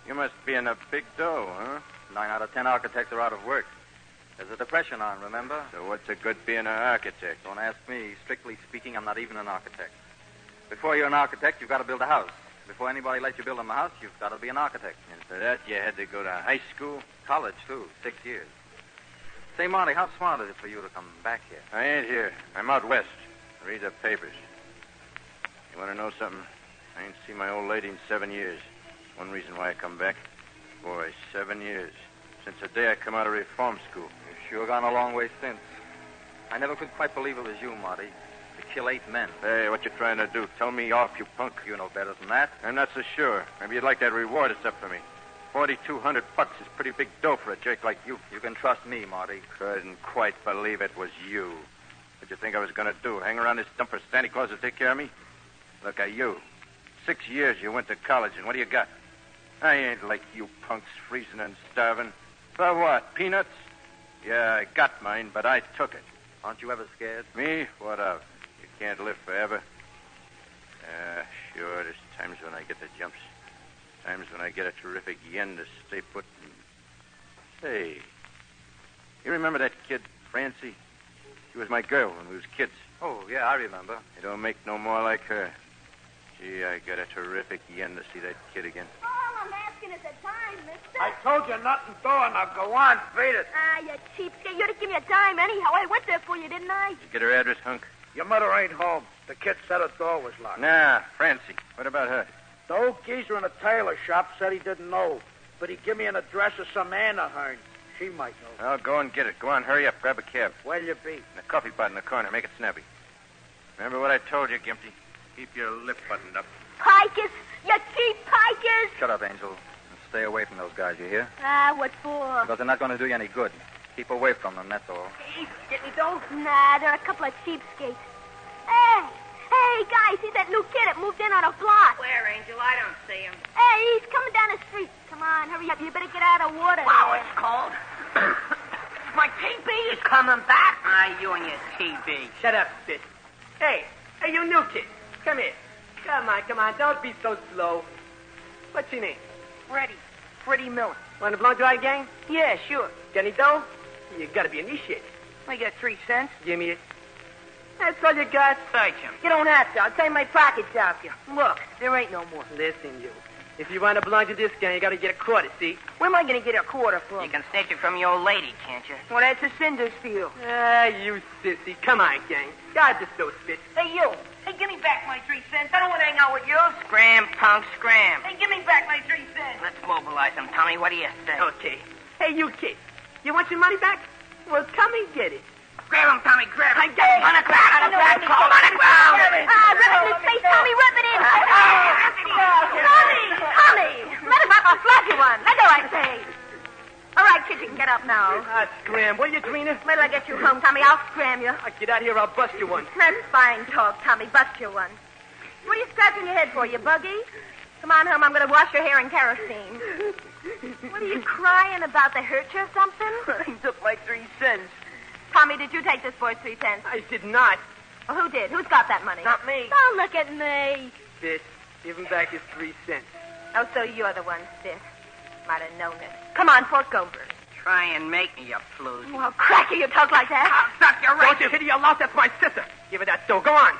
You must be in a big dough, huh? 9 out of 10 architects are out of work. There's a depression on, remember? So what's the good being an architect? Don't ask me. Strictly speaking, I'm not even an architect. Before you're an architect, you've got to build a house. Before anybody lets you build them a house, you've got to be an architect. And for that, you had to go to high school? College, too. 6 years. Say, Marty, how smart is it for you to come back here? I ain't here. I'm out west. I read the papers. You want to know something? I ain't seen my old lady in 7 years. One reason why I come back. Boy, 7 years. Since the day I come out of reform school. You've sure gone a long way since. I never could quite believe it was you, Marty. To kill 8 men. Hey, what you trying to do? Tell me off, you punk. You know better than that. I'm not so sure. Maybe you'd like that reward it's up for me. $4,200 is pretty big dough for a jerk like you. You can trust me, Marty. Couldn't quite believe it was you. What'd you think I was going to do? Hang around this dump for Santa Claus to take care of me? Look at you. 6 years you went to college, and what do you got? I ain't like you punks freezing and starving. For what, peanuts? Yeah, I got mine, but I took it. Aren't you ever scared? Me? What of? You can't live forever. Sure, there's times I get the jumps. Times when I get a terrific yen to stay put. Hey, you remember that kid, Francie? She was my girl when we was kids. Oh, yeah, I remember. You don't make no more like her. Gee, I got a terrific yen to see that kid again. All I'm asking is a time, mister. I told you nothing doing. Now go on, beat it. Ah, you cheapskate. You didn't give me a dime anyhow. I went there for you, didn't I? Did you get her address, Hunk? Your mother ain't home. The kid said her door was locked. Nah, Francie. What about her? The old geezer in the tailor shop said he didn't know, but he give me an address of some aunt of hers. She might know. Well, go and get it. Go on, hurry up. Grab a cab. Where'll you be? In the coffee pot in the corner. Make it snappy. Remember what I told you, Gimpy? Keep your lip buttoned up. Pikers! You cheap pikers! Shut up, Angel. And stay away from those guys, you hear? Ah, what for? Because they're not going to do you any good. Keep away from them, that's all. Hey, get me dough? Nah, they're a couple of cheapskates. Hey, guys, see that new kid that moved in on a block? Where, Angel? I don't see him. Hey, he's coming down the street. Come on, hurry up. You better get out of water. Wow, there. it's cold. My TB is coming back. Ah, you and your TB. Shut up, sis. Hey, you new kid. Come here. Come on. Don't be so slow. What's your name? Freddie Miller. Want to belong to our gang? Yeah, sure. Got any dough? You gotta be initiated. I got 3 cents. Give me it. That's all you got? Search him. You don't have to. I'll take my pockets out you. Look, there ain't no more. Listen, you. If you want to belong to this gang, you gotta get a quarter, see? Where am I going to get a quarter from? You can snatch it from your old lady, can't you? Well, that's a cinder steal. Ah, you sissy. Come on, gang. God, just no spit. Hey, you. Hey, give me back my 3 cents. I don't want to hang out with you. Scram, punk, scram. Hey, give me back my 3 cents. Let's mobilize them, Tommy. What do you say? Okay. Hey, you kid. You want your money back? Well, come and get it. Grab him, Tommy, grab him. On the ground, on the ground, Cole, on the ground. Rip it in his face, Tommy, rip it in. Tommy. Matter of fact, I'll slap you one. That's all I say. All right, kid, you can get up now. Scram. What are you, Trina? Wait till I get you home, Tommy. I'll scram you. Get out of here, I'll bust you one. That's fine talk, Tommy. Bust you one. What are you scratching your head for, you buggy? Come on home. I'm going to wash your hair in kerosene. What are you crying about? They hurt you or something? He took my 3 cents. Tommy, did you take this boy's 3 cents? I did not. Well, who did? Who's got that money? Not me. Don't look at me. Sis, give him back his 3 cents. Oh, so you're the one, Sis. Might have known it. Come on, fork over. Try and make me a floozy. Well, cracky, you talk like that. I'll suck your right. Don't you hit your loss? That's my sister. Give her that dough. Go on.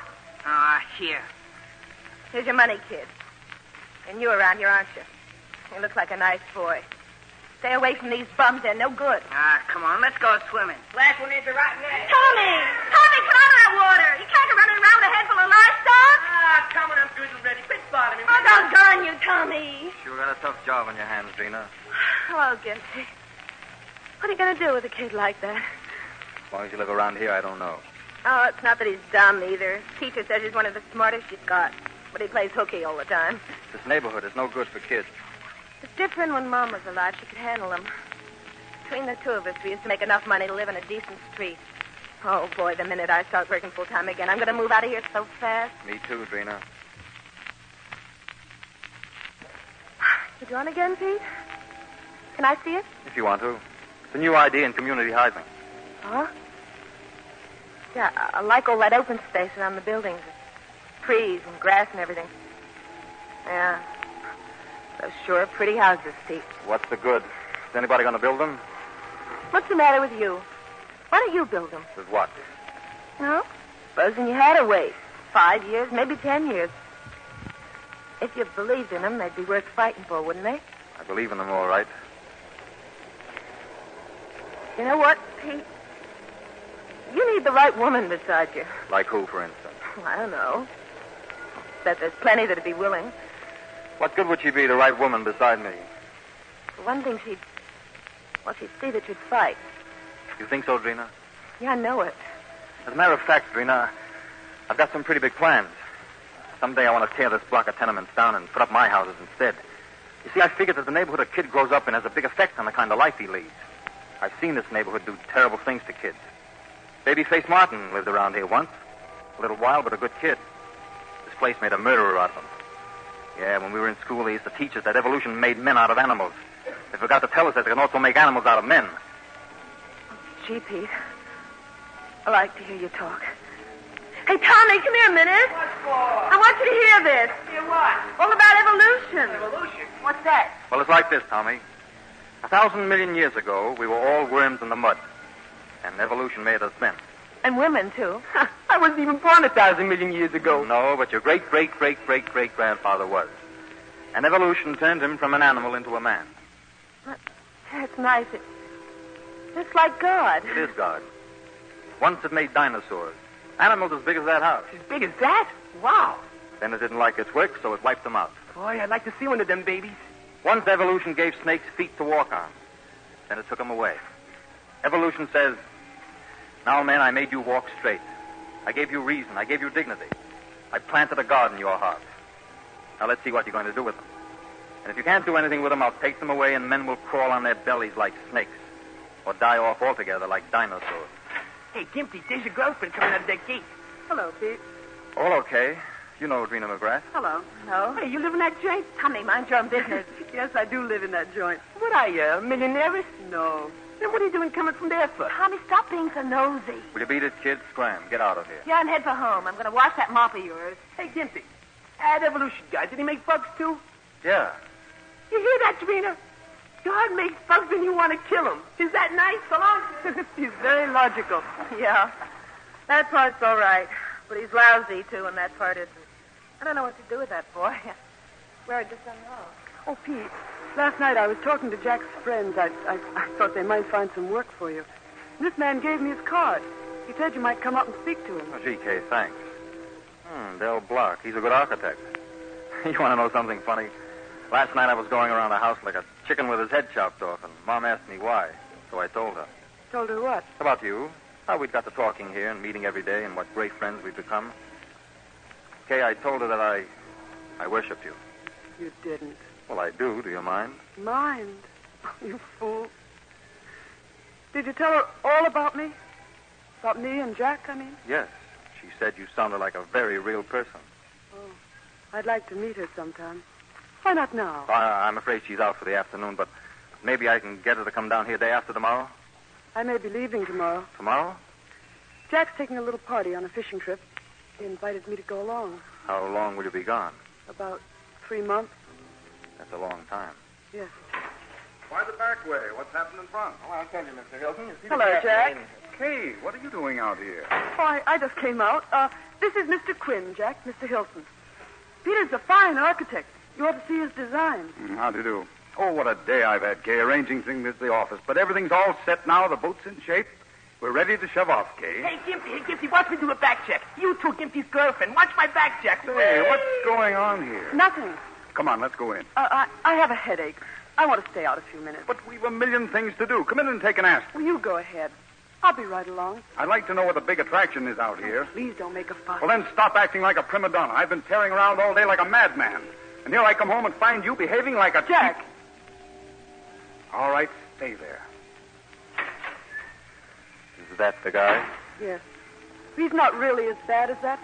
Here. Here's your money, kid. And you around here, aren't you? You look like a nice boy. Stay away from these bums. They're no good. Come on. Let's go swimming. Last one is the rotten egg. Tommy! Tommy, come out of that water. You can't go running around with a head full of livestock. Come on. I'm good and ready. Quit bothering me. Oh, doggone you, Tommy. Sure got a tough job on your hands, Trina. Hello, Gimpy. What are you going to do with a kid like that? As long as you live around here, I don't know. Oh, it's not that he's dumb, either. Teacher says he's one of the smartest she's got. But he plays hooky all the time. This neighborhood is no good for kids. It's different when Mom was alive. She could handle him. Between the two of us, we used to make enough money to live in a decent street. Oh, boy, the minute I start working full-time again, I'm going to move out of here so fast. Me too, Trina. You drawn again, Pete? Can I see it? If you want to. It's a new idea in community housing. Huh? Yeah, I like all that open space around the buildings. Trees and grass and everything. Yeah. Those sure pretty houses, Pete. What's the good? Is anybody going to build them? What's the matter with you? Why don't you build them? With what? No? Supposing you had to wait 5 years, maybe 10 years. If you believed in them, they'd be worth fighting for, wouldn't they? I believe in them all right. You know what, Pete? You need the right woman beside you. Like who, for instance? I don't know. Bet there's plenty that'd be willing. What good would she be, the right woman beside me? For one thing, she'd see that you'd fight. You think so, Drina? Yeah, I know it. As a matter of fact, Drina, I've got some pretty big plans. Someday I want to tear this block of tenements down and put up my houses instead. You see, I figured that the neighborhood a kid grows up in has a big effect on the kind of life he leads. I've seen this neighborhood do terrible things to kids. Babyface Martin lived around here once. A little while, but a good kid. This place made a murderer out of him. Yeah, when we were in school, they used to teach us that evolution made men out of animals. They forgot to tell us that they can also make animals out of men. Gee, Pete. I like to hear you talk. Hey, Tommy, come here a minute. What for? I want you to hear this. Hear what? All about evolution. that? Well, it's like this, Tommy. 1,000 million years ago, we were all worms in the mud. And evolution made us men. And women, too. I wasn't even born 1,000 million years ago. No, but your great-great-great-great-great-grandfather was. And evolution turned him from an animal into a man. That's nice. It's like God. It is God. Once it made dinosaurs. Animals as big as that house. As big as that? Wow. Then it didn't like its work, so it wiped them out. Boy, I'd like to see one of them babies. Once evolution gave snakes feet to walk on. Then it took them away. Evolution says, now, men, I made you walk straight. I gave you reason. I gave you dignity. I planted a God in your heart. Now, let's see what you're going to do with them. And if you can't do anything with them, I'll take them away and men will crawl on their bellies like snakes. Or die off altogether like dinosaurs. Hey, Gimpy, there's your girlfriend coming out of that gate. Hello, Pete. All okay. You know Adrena McGrath. Hello. No. Hey, you live in that joint? Tommy, mind your own business. Yes, I do live in that joint. What are you, a millionaire? No. Then what are you doing coming from there for? Tommy, stop being so nosy. Will you beat it, kid? Scram. Get out of here. Yeah, and head for home. I'm going to wash that mop of yours. Hey, Gimpy, that evolution guy, did he make bugs, too? Yeah. You hear that, Adrena? God makes bugs and you want to kill them. Is that nice? So long. He's very logical. Yeah. That part's all right. But he's lousy, too, and that part isn't. I don't know what to do with that boy. Where I just don't know. Oh, Pete, last night I was talking to Jack's friends. I thought they might find some work for you. This man gave me his card. He said you might come up and speak to him. Oh, GK, thanks. Del Block. He's a good architect. You want to know something funny? Last night I was going around the house like a chicken with his head chopped off, and Mom asked me why. So I told her. Told her what? About you. How we'd got to talking here and meeting every day and what great friends we'd become. Kay, I told her that I worship you. You didn't. Well, I do. Do you mind? Mind? You fool. Did you tell her all about me? About me and Jack, I mean? Yes. She said you sounded like a very real person. Oh, I'd like to meet her sometime. Why not now? I'm afraid she's out for the afternoon, but maybe I can get her to come down here day after tomorrow. I may be leaving tomorrow. Tomorrow? Jack's taking a little party on a fishing trip. He invited me to go along. How long will you be gone? About 3 months. That's a long time. Yes. Why the back way? What's happening in front? Oh, I'll tell you, Mr. Hilton. You see Hello, Jack. Hey, what are you doing out here? Oh, I just came out. This is Mr. Quinn, Jack, Mr. Hilton. Peter's a fine architect. You ought to see his design. How do you do? Oh, what a day I've had, Kay, arranging things at the office. But everything's all set now. The boat's in shape. We're ready to shove off, Kay. Hey, Gimpy, watch me do a back check. You too, Gimpy's girlfriend. Watch my back check. Hey, what's going on here? Nothing. Come on, let's go in. I have a headache. I want to stay out a few minutes. But we've a million things to do. Come in and take an aspirin. Well, you go ahead. I'll be right along. I'd like to know what the big attraction is out here. Please don't make a fuss. Well, then stop acting like a prima donna. I've been tearing around all day like a madman. And here I come home and find you behaving like a... Jack! All right, stay there. Is that the guy? Yes. He's not really as bad as that.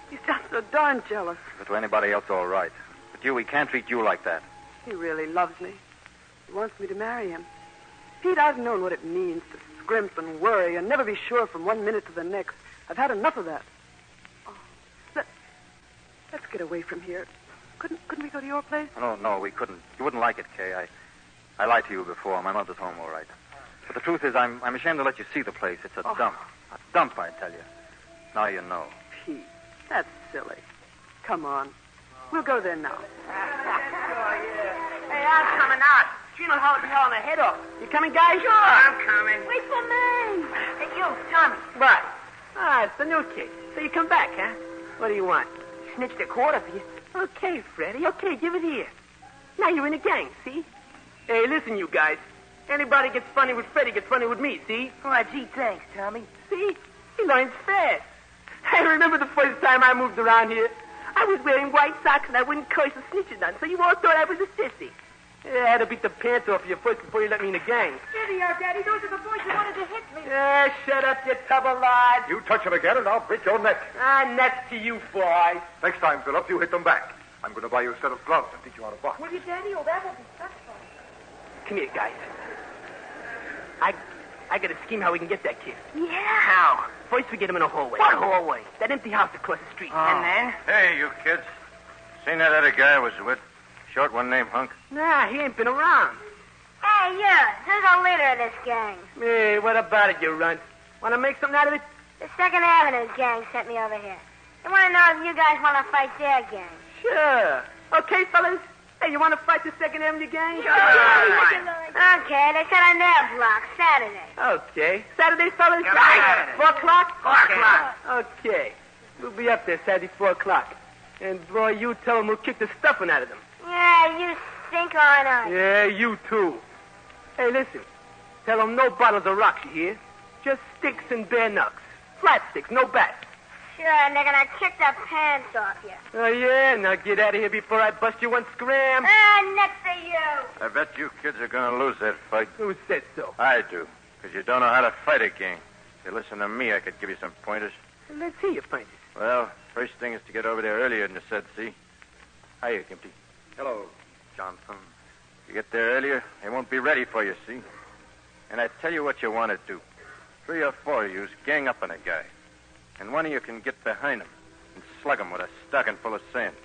He's just so darn jealous. But to anybody else, all right. But you, he can't treat you like that. He really loves me. He wants me to marry him. Pete, I've known what it means to scrimp and worry and never be sure from one minute to the next. I've had enough of that. Oh, let's get away from here. Couldn't we go to your place? No, we couldn't. You wouldn't like it, Kay. I lied to you before. My mother's home, all right. But the truth is, I'm ashamed to let you see the place. It's a dump. A dump, I tell you. Now you know. Pete, that's silly. Come on. We'll go there now. Hey, I'm coming out. She'll hold the head off. You coming, guys? Sure, I'm coming. Wait for me. Hey, you, Tommy. What? It's the new kid. So you come back, huh? What do you want? Snitched a quarter for you. Okay, Freddie. Okay, give it here. Now you're in a gang, see? Hey, listen, you guys. Anybody gets funny with Freddie gets funny with me, see? Oh, gee, thanks, Tommy. See? He learns fast. I remember the first time I moved around here. I was wearing white socks and I wouldn't curse or snitch at none, so you all thought I was a sissy. I had to beat the pants off you first before you let me in the gang. Here they are, Daddy. Those are the boys who wanted to hit me. Shut up, you tubber lad. You touch it again and I'll break your neck. Nuts to you, boy. Next time, Philip, you hit them back. I'm going to buy you a set of gloves and teach you how to box. Will you, Daddy? Oh, that will be such fun. Come here, guys. I got a scheme how we can get that kid. Yeah. How? First, we get him in a hallway. What hallway? That empty house across the street. And then? Hey, you kids. Seen that other guy I was with? Short one named Hunk? Nah, he ain't been around. Hey, you. Who's the leader of this gang? Hey, what about it, you runt? Want to make something out of it? The 2nd Avenue gang sent me over here. They want to know if you guys want to fight their gang. Sure. Okay, fellas. Hey, you want to fight the 2nd Avenue gang? Sure. Okay, they said on their block, Saturday. Okay. Saturday, fellas? Right. 4 o'clock? 4 o'clock. Okay. We'll be up there Saturday, 4 o'clock. And, boy, you tell them we'll kick the stuffing out of them. Yeah, you stink on us. Yeah, you too. Hey, listen. Tell them no bottles of rocks, you hear? Just sticks and bare knucks. Flat sticks, no bats. Sure, and they're gonna kick the pants off you. Oh, yeah? Now get out of here before I bust you one scram. Next to you. I bet you kids are going to lose that fight. Who said so? I do. Because you don't know how to fight a gang. If you listen to me, I could give you some pointers. Let's hear your pointers. Well, first thing is to get over there earlier than you said, see? Hiya, Gimpy. Hello, Johnson. If you get there earlier, they won't be ready for you, see? And I tell you what you want to do. 3 or 4 of you gang up on a guy. And one of you can get behind him and slug him with a stocking full of sand.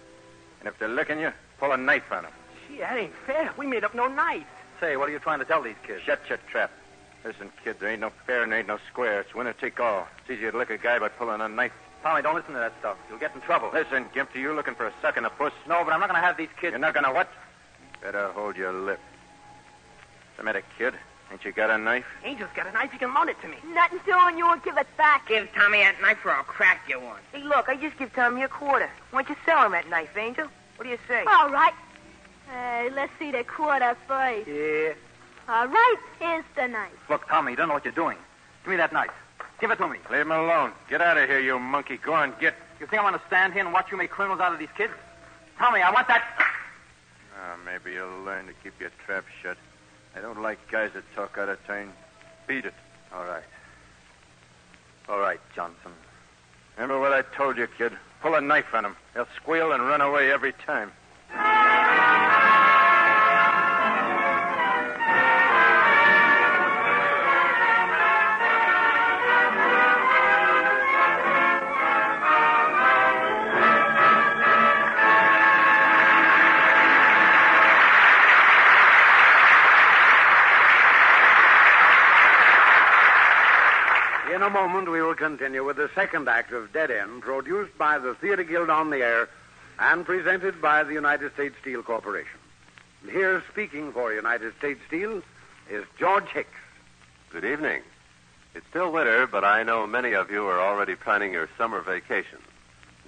And if they're licking you, pull a knife on him. Gee, that ain't fair. We made up no knives. Say, what are you trying to tell these kids? Shut your trap. Listen, kid, there ain't no fair and there ain't no square. It's winner take all. It's easier to lick a guy by pulling a knife. Tommy, don't listen to that stuff. You'll get in trouble. Listen, Gimpy, you looking for a suck in the puss? No, but I'm not going to have these kids... You're not going to what? Better hold your lip. What's the matter, kid? Ain't you got a knife? Angel's got a knife. He can loan it to me. Nothing doing. You won't give it back. Give Tommy that knife or I'll crack you one. Hey, look, I just give Tommy a quarter. Why don't you sell him that knife, Angel? What do you say? All right. Hey, let's see the quarter first. Yeah. All right, here's the knife. Look, Tommy, you don't know what you're doing. Give me that knife. Give it to me. Leave him alone. Get out of here, you monkey. Go on, get. You think I'm going to stand here and watch you make criminals out of these kids? Tommy, I want that... Maybe you'll learn to keep your trap shut. I don't like guys that talk out of turn. Beat it. All right. All right, Johnson. Remember what I told you, kid. Pull a knife on them. They'll squeal and run away every time. In a moment, we will continue with the second act of Dead End, produced by the Theater Guild on the Air and presented by the United States Steel Corporation. And here, speaking for United States Steel, is George Hicks. Good evening. It's still winter, but I know many of you are already planning your summer vacation.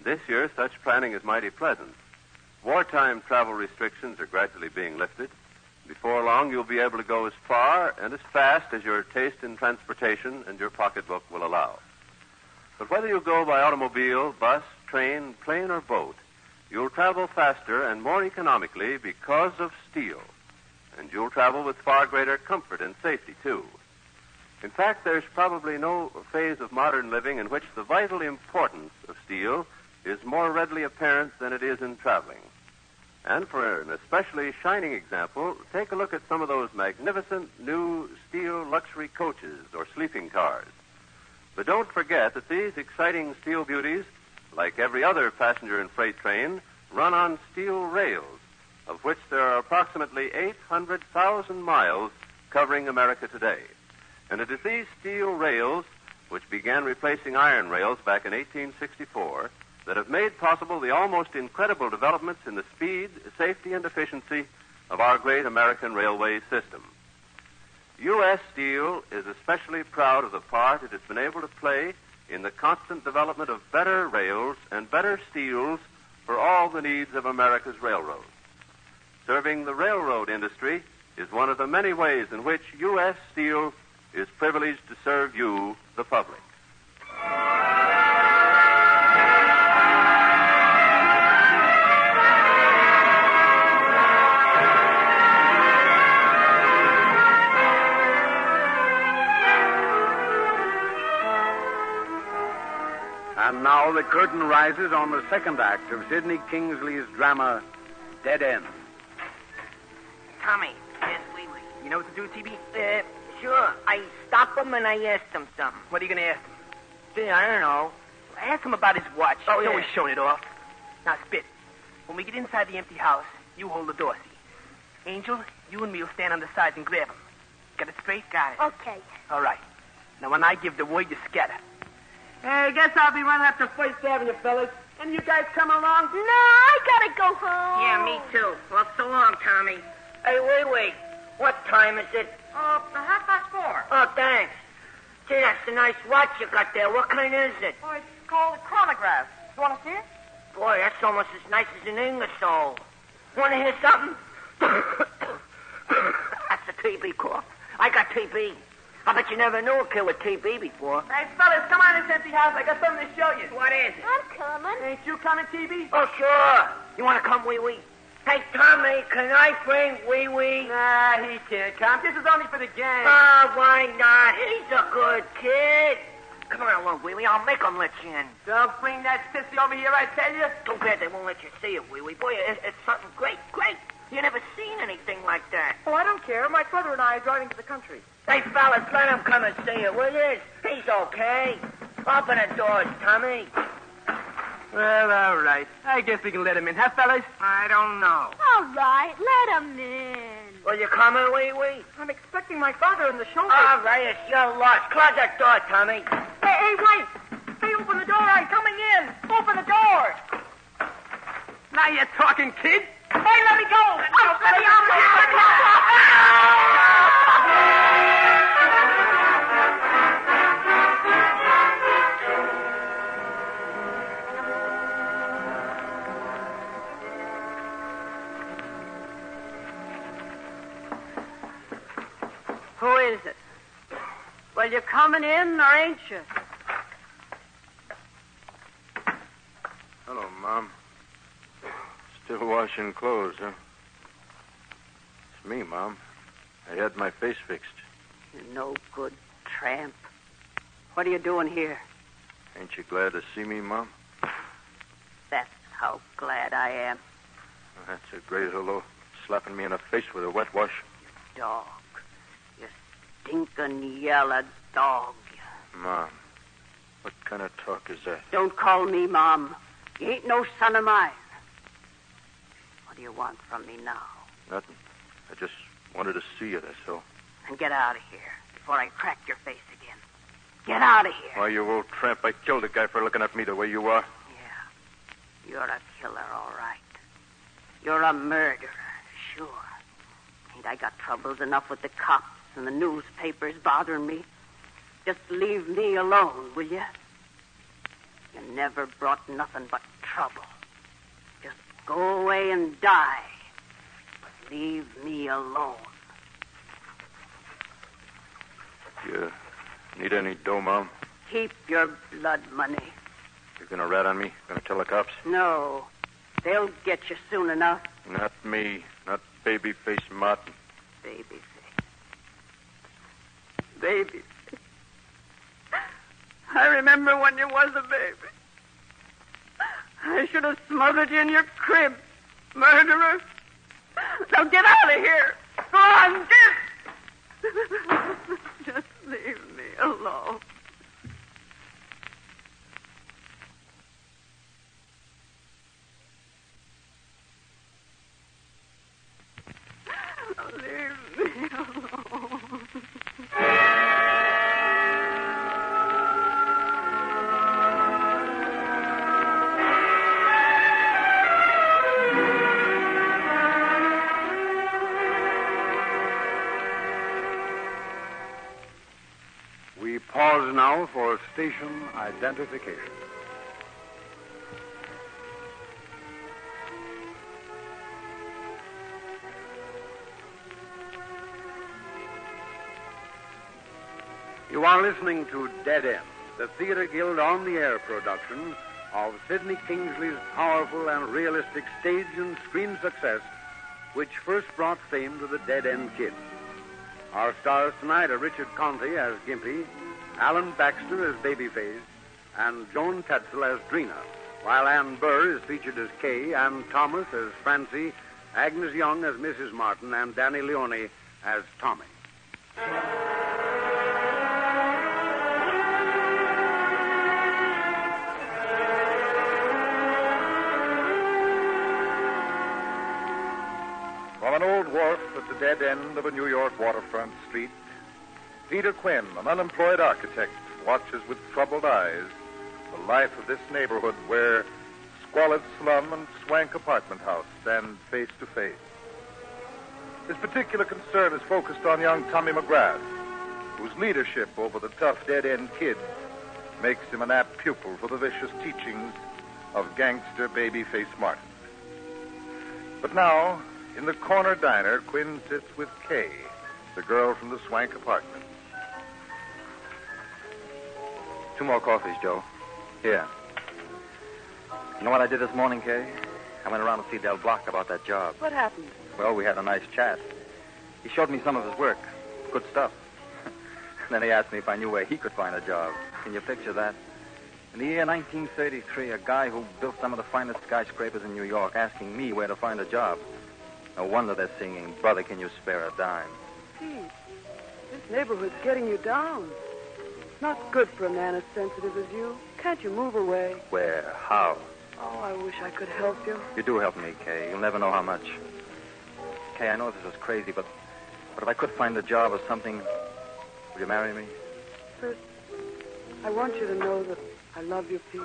This year, such planning is mighty pleasant. Wartime travel restrictions are gradually being lifted. Before long, you'll be able to go as far and as fast as your taste in transportation and your pocketbook will allow. But whether you go by automobile, bus, train, plane, or boat, you'll travel faster and more economically because of steel. And you'll travel with far greater comfort and safety, too. In fact, there's probably no phase of modern living in which the vital importance of steel is more readily apparent than it is in traveling. And for an especially shining example, take a look at some of those magnificent new steel luxury coaches or sleeping cars. But don't forget that these exciting steel beauties, like every other passenger and freight train, run on steel rails, of which there are approximately 800,000 miles covering America today. And it is these steel rails, which began replacing iron rails back in 1864, that have made possible the almost incredible developments in the speed, safety, and efficiency of our great American railway system. U.S. Steel is especially proud of the part it has been able to play in the constant development of better rails and better steels for all the needs of America's railroads. Serving the railroad industry is one of the many ways in which U.S. Steel is privileged to serve you, the public. And now the curtain rises on the second act of Sidney Kingsley's drama, Dead End. Tommy, yes, Wee-Wee. You know what to do, TB? Sure. I stopped him and I asked him something. What are you going to ask him? I don't know. Ask him about his watch. Oh, He's yeah. always showing it off. Now, spit. When we get inside the empty house, you hold the door, see? Angel, you and me will stand on the sides and grab him. Got it straight? Got it. Okay. All right. Now, when I give the word, you scatter. Hey, I guess I'll be running up to First Avenue, fellas. And you guys come along? No, I gotta go home. Yeah, me too. Well, so long, Tommy. Hey, wait. What time is it? 4:30. Oh, thanks. Gee, that's a nice watch you got there. What kind is it? Oh, it's called a chronograph. You want to see it? Boy, that's almost as nice as an Ingersoll. Want to hear something? That's a TB cough. I got TB. I bet you never knew a kid with TB before. Hey, fellas, come on in this empty house. I got something to show you. What is it? I'm coming. Ain't you coming, TB? Oh, sure. You want to come, wee-wee? Hey, Tommy, can I bring wee-wee? Nah, he can't come. This is only for the gang. Oh, why not? He's a good kid. Come on along, wee-wee. I'll make him let you in. Don't bring that sissy over here, I tell you. Too bad they won't let you see it, wee-wee. Boy, it's something great. You never seen anything like that. Oh, I don't care. My brother and I are driving to the country. Hey, fellas, let him come and see it, will you? He's okay. Open the doors, Tommy. Well, all right. I guess we can let him in, huh, fellas? I don't know. All right, let him in. Will you come in, wee-wee? I'm expecting my father in the shoulder. All right, it's your loss. Close that door, Tommy. Hey, wait. Hey, open the door. I'm coming in. Open the door. Now you're talking, kid. Hey, let me go. Let me out. Who is it? Well, you coming in, or ain't you? Hello, Mom. Still washing clothes, huh? It's me, Mom. I had my face fixed. You no good tramp. What are you doing here? Ain't you glad to see me, Mom? That's how glad I am. That's a great hello. Slapping me in the face with a wet wash. Dog. You stinking yellow dog. Mom, what kind of talk is that? Don't call me Mom. You ain't no son of mine. What do you want from me now? Nothing. I just wanted to see you, that's all. And get out of here before I crack your face again. Get out of here. Why, you old tramp, I killed a guy for looking at me the way you are. Yeah, you're a killer, all right. You're a murderer, sure. Ain't I got troubles enough with the cops and the newspapers bothering me? Just leave me alone, will you? You never brought nothing but trouble. Just go away and die. But leave me alone. You need any dough, Mom? Keep your blood money. You're gonna rat on me? Gonna tell the cops? No. They'll get you soon enough. Not me. Not baby-faced Martin. Baby-face. Baby. I remember when you was a baby. I should have smothered you in your crib. Murderer. Now get out of here. Go on, get. Just leave me alone. Leave me alone. We pause now for station identification. You are listening to Dead End, the Theatre Guild on-the-air production of Sidney Kingsley's powerful and realistic stage and screen success, which first brought fame to the Dead End Kids. Our stars tonight are Richard Conte as Gimpy, Alan Baxter as Babyface, and Joan Tetzel as Drina, while Ann Burr is featured as Kay, and Thomas as Francie, Agnes Young as Mrs. Martin, and Danny Leone as Tommy. From an old wharf at the dead end of a New York waterfront street, Peter Quinn, an unemployed architect, watches with troubled eyes the life of this neighborhood where squalid slum and swank apartment house stand face to face. His particular concern is focused on young Tommy McGrath, whose leadership over the tough dead-end kids makes him an apt pupil for the vicious teachings of gangster babyface Martin. But now, in the corner diner, Quinn sits with Kay, the girl from the swank apartment. 2 more coffees, Joe. Here. You know what I did this morning, Kay? I went around to see Del Block about that job. What happened? Well, we had a nice chat. He showed me some of his work. Good stuff. Then he asked me if I knew where he could find a job. Can you picture that? In the year 1933, a guy who built some of the finest skyscrapers in New York asking me where to find a job. No wonder they're singing, "Brother, can you spare a dime?" Pete, this neighborhood's getting you down. It's not good for a man as sensitive as you. Can't you move away? Where? How? Oh, I wish I could help you. You do help me, Kay. You'll never know how much. Kay, I know this is crazy, but if I could find a job or something, will you marry me? First, I want you to know that I love you, Pete.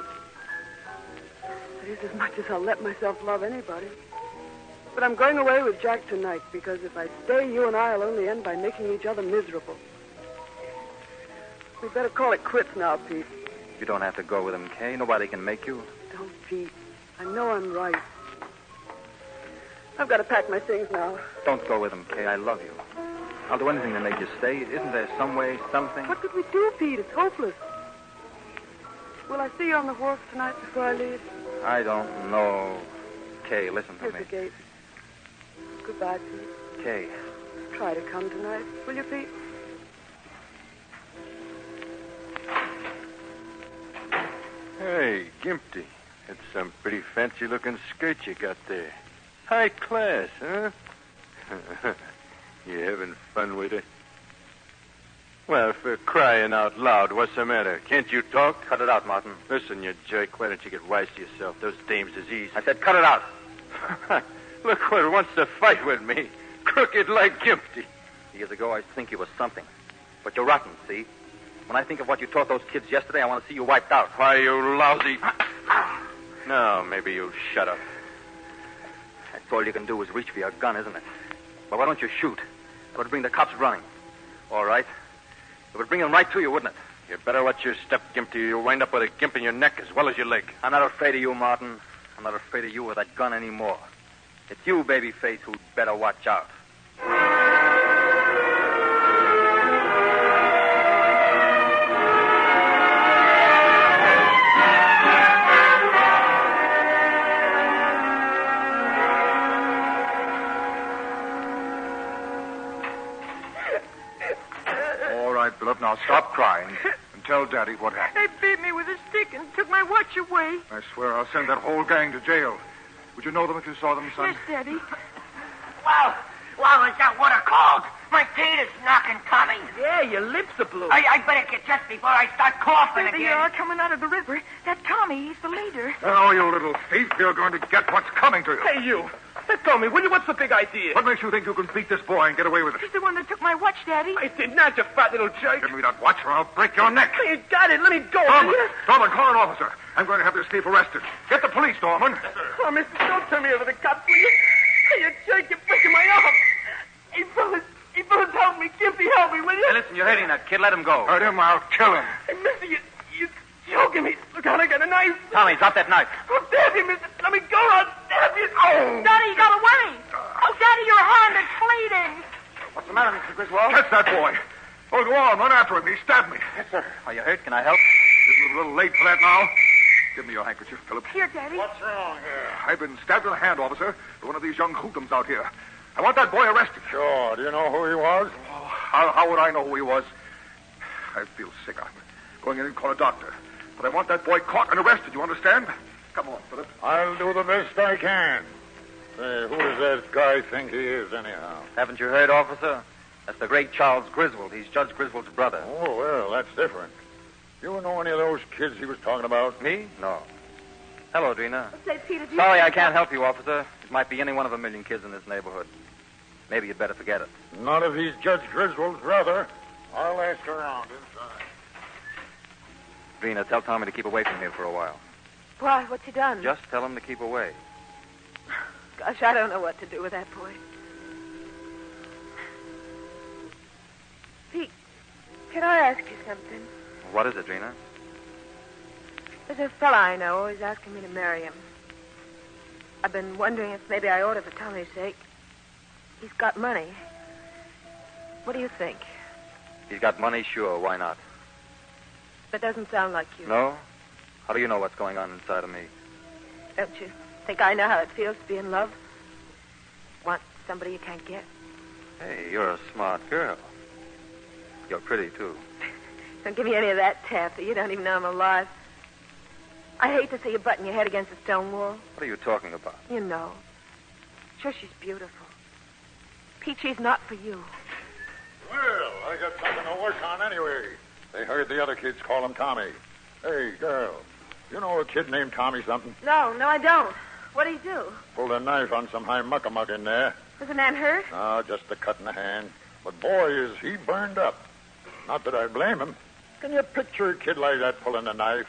That is as much as I'll let myself love anybody. But I'm going away with Jack tonight, because if I stay, you and I will only end by making each other miserable. We better call it quits now, Pete. You don't have to go with him, Kay. Nobody can make you. Don't, Pete. I know I'm right. I've got to pack my things now. Don't go with him, Kay. I love you. I'll do anything to make you stay. Isn't there some way, something? What could we do, Pete? It's hopeless. Will I see you on the wharf tonight before I leave? I don't know. Kay, listen to Here's me. the gate. Goodbye, Pete. Kay. Try to come tonight. Will you, Pete? Hey, Gimpy. That's some pretty fancy-looking skirt you got there. High class, huh? You having fun with it? Well, for crying out loud, what's the matter? Can't you talk? Cut it out, Martin. Listen, you jerk, why don't you get wise to yourself? Those dames is easy. I said cut it out. Look what wants to fight with me. Crooked like Gimpy. Years ago, I think you was something. But you're rotten, see? When I think of what you taught those kids yesterday, I want to see you wiped out. Why, you lousy... No, maybe you'll shut up. That's all you can do is reach for your gun, isn't it? Well, why don't you shoot? That would bring the cops running. All right. It would bring them right to you, wouldn't it? You better watch your step, Gimpy, or you'll wind up with a gimp in your neck as well as your leg. I'm not afraid of you, Martin. I'm not afraid of you with that gun anymore. It's you, babyface, who'd better watch out. Philip, now stop crying and tell Daddy what happened. They beat me with a stick and took my watch away. I swear I'll send that whole gang to jail. Would you know them if you saw them, son? Yes, Daddy. Wow, is that water cold? My teeth is knocking Tommy. Yeah, your lips are blue. I better get dressed before I start coughing There they again. are coming out of the river. That Tommy, he's the leader. Oh, you little thief, you're going to get what's coming to you. Hey, you. Tell me, will you, what's the big idea? What makes you think you can beat this boy and get away with it? He's the one that took my watch, Daddy. I did not, you fat little jerk. Give me that watch or I'll break your neck. You got it. Let me go. Norman, call an officer. I'm going to have this thief arrested. Get the police, Norman. Oh, mister, don't turn me over the cops, will you? Hey, you jerk, you're breaking my arm. Hey, fellas, help me. Gimpy, help me, will you? Hey, listen, you're hurting that kid. Let him go. Hurt him, I'll kill him. Hey, mister, you're choking me. Look out, I got a knife. Tommy, drop that knife. I'll stab you, mister. Let me go. I'll stab you. Oh. Daddy, you got away. Oh, Daddy, your hand is bleeding. What's the matter, Mr. Griswold? Catch that boy. Oh, go on. Run after him. He stabbed me. Yes, sir. Are you hurt? Can I help? This is a little late for that now. Give me your handkerchief, Philip. Here, Daddy. What's wrong here? I've been stabbed in the hand, officer, by one of these young hoodlums out here. I want that boy arrested. Sure. Do you know who he was? Oh, how would I know who he was? I feel sick. I'm going in and call a doctor. But I want that boy caught and arrested, you understand? Come on, Philip. I'll do the best I can. Say, who does that guy think he is, anyhow? Haven't you heard, officer? That's the great Charles Griswold. He's Judge Griswold's brother. Oh, well, that's different. You know any of those kids he was talking about? Me? No. Hello, Drina. Say, Peter, Sorry I can't help you, officer. It might be any one of a million kids in this neighborhood. maybe you'd better forget it. Not if he's Judge Griswold's brother. I'll ask around inside. Drina, tell Tommy to keep away from here for a while. Why? What's he done? Just tell him to keep away. Gosh, I don't know what to do with that boy. Pete, can I ask you something? What is it, Drina? There's a fella I know always asking me to marry him. I've been wondering if maybe I ought to for Tommy's sake. He's got money. What do you think? He's got money, sure. Why not? That doesn't sound like you. No? How do you know what's going on inside of me? Don't you think I know how it feels to be in love? Want somebody you can't get? Hey, you're a smart girl. You're pretty, too. Don't give me any of that taffy. You don't even know I'm alive. I hate to see you butting your head against a stone wall. What are you talking about? You know. Sure, she's beautiful. Pete, she's not for you. Well, I got something to work on anyway. They heard the other kids call him Tommy. Hey, girl, you know a kid named Tommy something? No, I don't. What did he do? Pulled a knife on some high muckamuck in there. Was the man hurt? No, just a cut in the hand. But boy, is he burned up. Not that I blame him. Can you picture a kid like that pulling a knife?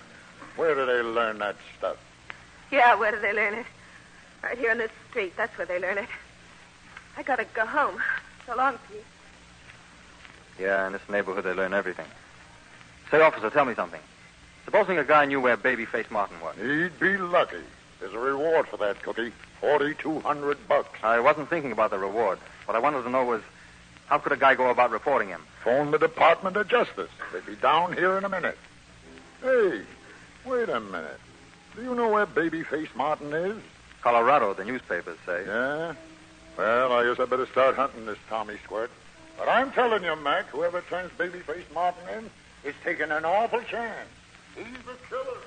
Where do they learn that stuff? Yeah, where do they learn it? Right here on this street. That's where they learn it. I gotta go home. So long, Pete. Yeah, in this neighborhood they learn everything. Say, officer, tell me something. Supposing a guy knew where Babyface Martin was. He'd be lucky. There's a reward for that cookie. $4,200. I wasn't thinking about the reward. What I wanted to know was, how could a guy go about reporting him? Phone the Department of Justice. They'd be down here in a minute. Hey, wait a minute. Do you know where Babyface Martin is? Colorado, the newspapers say. Yeah? Well, I guess I better start hunting this Tommy squirt. But I'm telling you, Mac, whoever turns Babyface Martin in is taking an awful chance. He's a killer.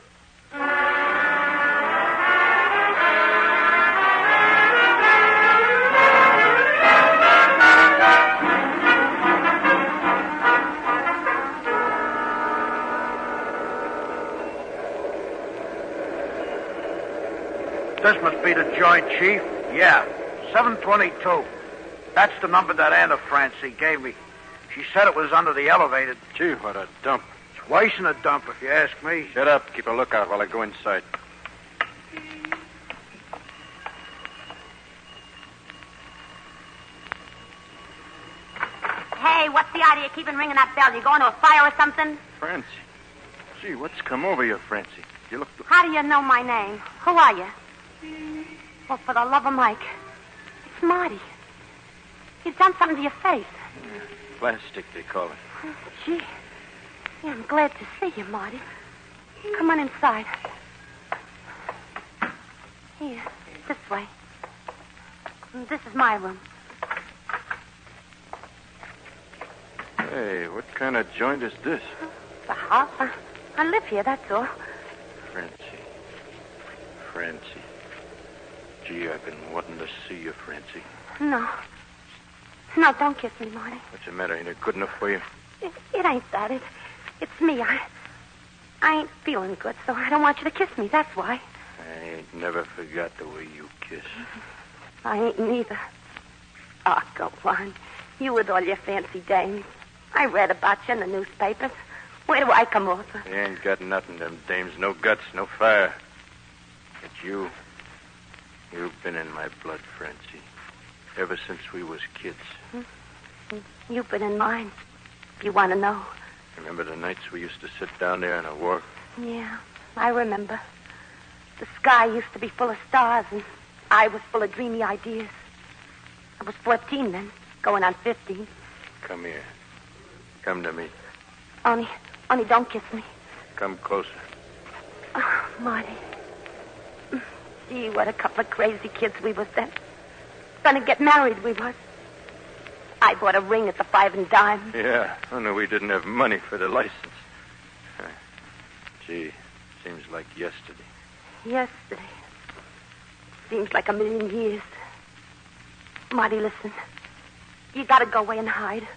This must be the joint, Chief. Yeah, 722. That's the number that Anna Francie gave me. She said it was under the elevator. Gee, what a dump. It's worse than a dump, if you ask me. Shut up. Keep a lookout while I go inside. Hey, what's the idea of keeping ringing that bell? You going to a fire or something? Francie. Gee, what's come over you, Francie? You look... How do you know my name? Who are you? Well, for the love of Mike. It's Marty. You've done something to your face. Plastic, they call it. Gee. Yeah, I'm glad to see you, Marty. Come on inside. Here, this way. This is my room. Hey, what kind of joint is this? The house? I live here, that's all. Francie. Gee, I've been wanting to see you, Francie. No. No, don't kiss me, Marty. What's the matter? Ain't it good enough for you? It ain't that. It's me. I ain't feeling good, so I don't want you to kiss me. That's why. I ain't never forgot the way you kiss. I ain't neither. Oh, go on. You with all your fancy dames. I read about you in the newspapers. Where do I come off? You ain't got nothing, them dames. No guts, no fire. But you've been in my blood, Francie. Ever since we was kids. You've been in mine, if you want to know. Remember the nights we used to sit down there in a walk? Yeah, I remember. The sky used to be full of stars, and I was full of dreamy ideas. I was 14 then, going on 15. Come here. Come to me. Only don't kiss me. Come closer. Oh, Marty. Gee, what a couple of crazy kids we was then. Gonna get married, we was. I bought a ring at the 5 and dime. Yeah, only we didn't have money for the license. Gee, seems like yesterday. Yesterday. Seems like a million years. Marty, listen. You gotta go away and hide.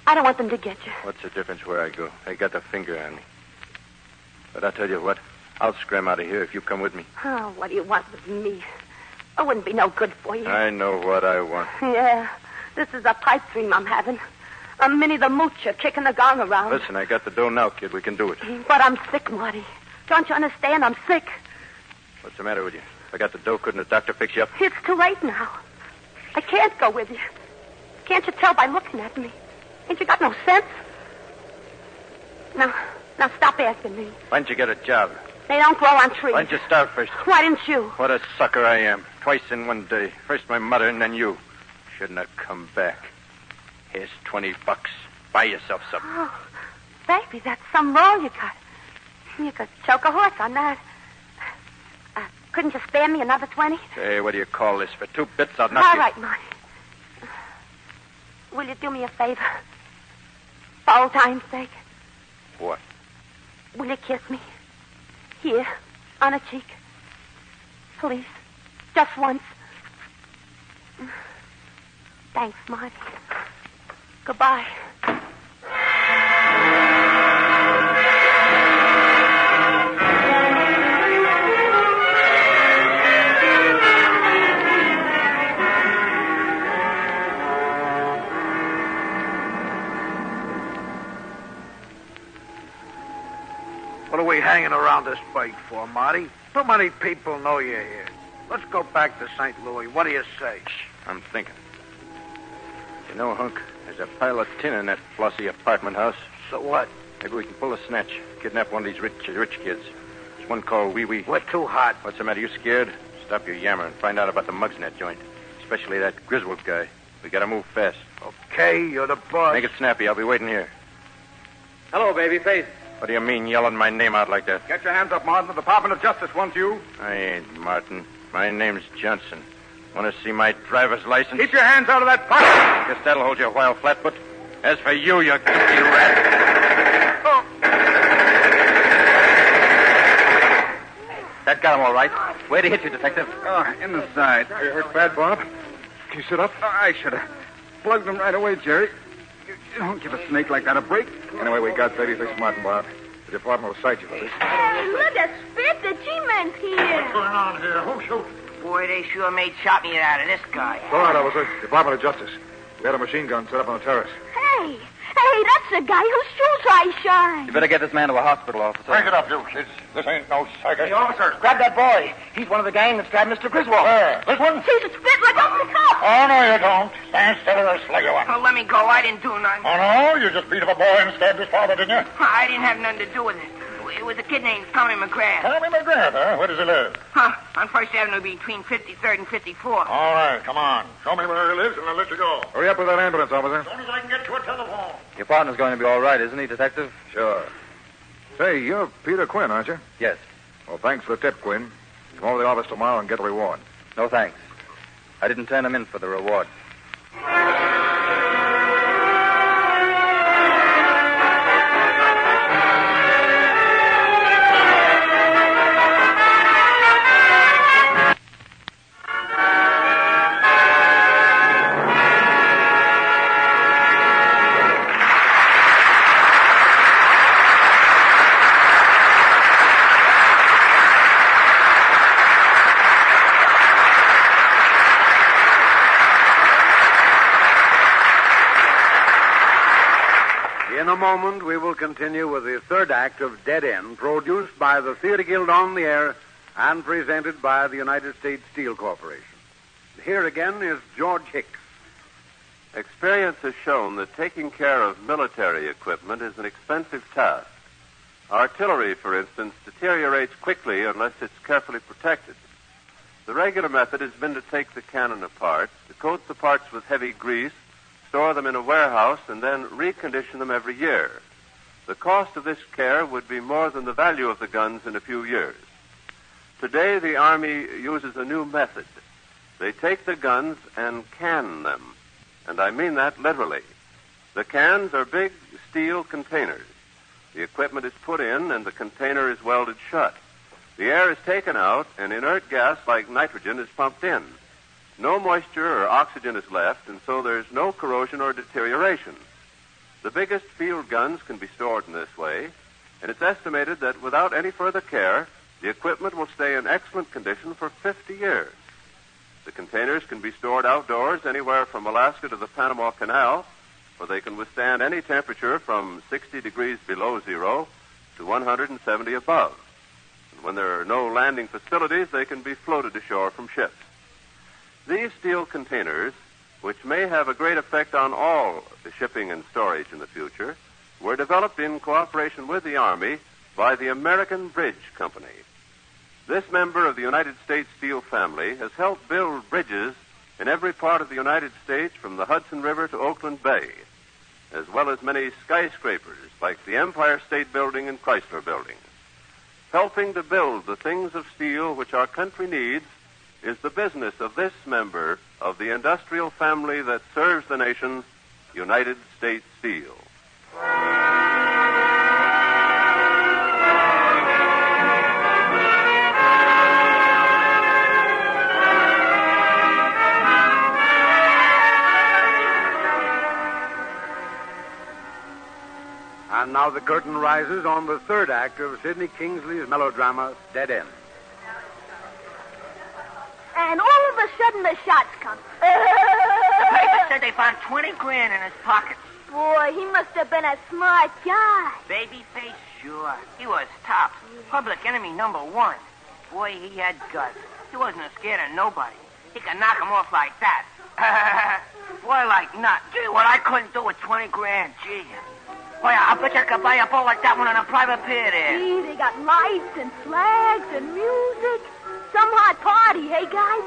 I don't want them to get you. What's the difference where I go? They got the finger on me. But I'll tell you what. I'll scram out of here if you come with me. Oh, what do you want with me? I wouldn't be no good for you. I know what I want. Yeah. This is a pipe dream I'm having. A Minnie the Moocher kicking the gong around. Listen, I got the dough now, kid. We can do it. But I'm sick, Marty. Don't you understand? I'm sick. What's the matter with you? If I got the dough, couldn't the doctor fix you up? It's too late now. I can't go with you. Can't you tell by looking at me? Ain't you got no sense? Now stop asking me. Why didn't you get a job? They don't grow on trees. Why didn't you start first? Why didn't you? What a sucker I am. Twice in one day. First my mother and then you. Shouldn't have come back. Here's $20. Buy yourself something. Oh, baby, that's some roll you got. You could choke a horse on that. Couldn't you spare me another 20? Hey, what do you call this? For 2 bits, I'll knock you... All right, Marty. Will you do me a favor? For old time's sake. What? Will you kiss me? Here, on a cheek. Please. Just once. Thanks, Marty. Goodbye. What are we hanging around this bait for, Marty? Too many people know you're here. Let's go back to St. Louis. What do you say? I'm thinking. You know, Hunk, there's a pile of tin in that flossy apartment house. So what? Maybe we can pull a snatch. Kidnap one of these rich kids. There's one called Wee Wee. We're too hot. What's the matter? You scared? Stop your yammer and find out about the mugs in that joint. Especially that Griswold guy. We gotta move fast. Okay, you're the boss. Make it snappy. I'll be waiting here. Hello, babyface. What do you mean yelling my name out like that? Get your hands up, Martin. The Department of Justice wants you. I ain't Martin. My name's Johnson. Want to see my driver's license? Keep your hands out of that pocket. Guess that'll hold you a while, Flatfoot. As for you, you guilty rat. Oh. That got him all right. Where'd he hit you, Detective? Oh, in the side. Are you hurt bad, Bob? Can you sit up? I should have plugged him right away, Jerry. You don't give a snake like that a break. Anyway, we got Babyface Martin, Bob. The department will cite you for this. Hey, look at Spit. The G-Man's here. What's going on here? Who shoots? Boy, they sure made shot meat out of this guy. All right, officer. Department of Justice. We had a machine gun set up on the terrace. Hey, that's the guy whose shoes I shine. You better get this man to a hospital, officer. Break it up, you kids. This ain't no circus. Hey, officers, grab that boy. He's one of the gang that stabbed Mr. Griswold. Where? This one? He's a Spit. Look up the cop. Oh, no, you don't. Stand still or I'll slug you one. Oh, let me go. I didn't do nothing. Oh, no? You just beat up a boy and stabbed his father, didn't you? I didn't have nothing to do with it. It was a kid named Tommy McGrath. Tommy McGrath, huh? Where does he live? On First Avenue between 53rd and 54th. All right, come on. Show me where he lives and I'll let you go. Hurry up with that ambulance, officer. As soon as I can get to a telephone. Your partner's going to be all right, isn't he, Detective? Sure. Say, you're Peter Quinn, aren't you? Yes. Well, thanks for the tip, Quinn. Come over to the office tomorrow and get the reward. No thanks. I didn't turn him in for the reward. In a moment, we will continue with the third act of Dead End, produced by the Theater Guild on the Air and presented by the United States Steel Corporation. Here again is George Hicks. Experience has shown that taking care of military equipment is an expensive task. Artillery, for instance, deteriorates quickly unless it's carefully protected. The regular method has been to take the cannon apart, to coat the parts with heavy grease, store them in a warehouse, and then recondition them every year. The cost of this care would be more than the value of the guns in a few years. Today, the Army uses a new method. They take the guns and can them. And I mean that literally. The cans are big steel containers. The equipment is put in, and the container is welded shut. The air is taken out, and inert gas like nitrogen is pumped in. No moisture or oxygen is left, and so there's no corrosion or deterioration. The biggest field guns can be stored in this way, and it's estimated that without any further care, the equipment will stay in excellent condition for 50 years. The containers can be stored outdoors anywhere from Alaska to the Panama Canal, where they can withstand any temperature from 60 degrees below zero to 170 above. And when there are no landing facilities, they can be floated ashore from ships. These steel containers, which may have a great effect on all the shipping and storage in the future, were developed in cooperation with the Army by the American Bridge Company. This member of the United States Steel family has helped build bridges in every part of the United States from the Hudson River to Oakland Bay, as well as many skyscrapers like the Empire State Building and Chrysler Building. Helping to build the things of steel which our country needs is the business of this member of the industrial family that serves the nation, United States Steel. And now the curtain rises on the third act of Sidney Kingsley's melodrama, Dead End. And all of a sudden the shots come. The paper said they found 20 grand in his pockets. Boy, he must have been a smart guy. Babyface, sure. He was top. Public enemy number one. Boy, he had guts. He wasn't scared of nobody. He could knock him off like that. Boy, like not. Gee, what I couldn't do with 20 grand, gee. Boy, I bet you could buy a boat like that one on a private pier there. Gee, they got lights and flags and music. Some hot party, hey, guys?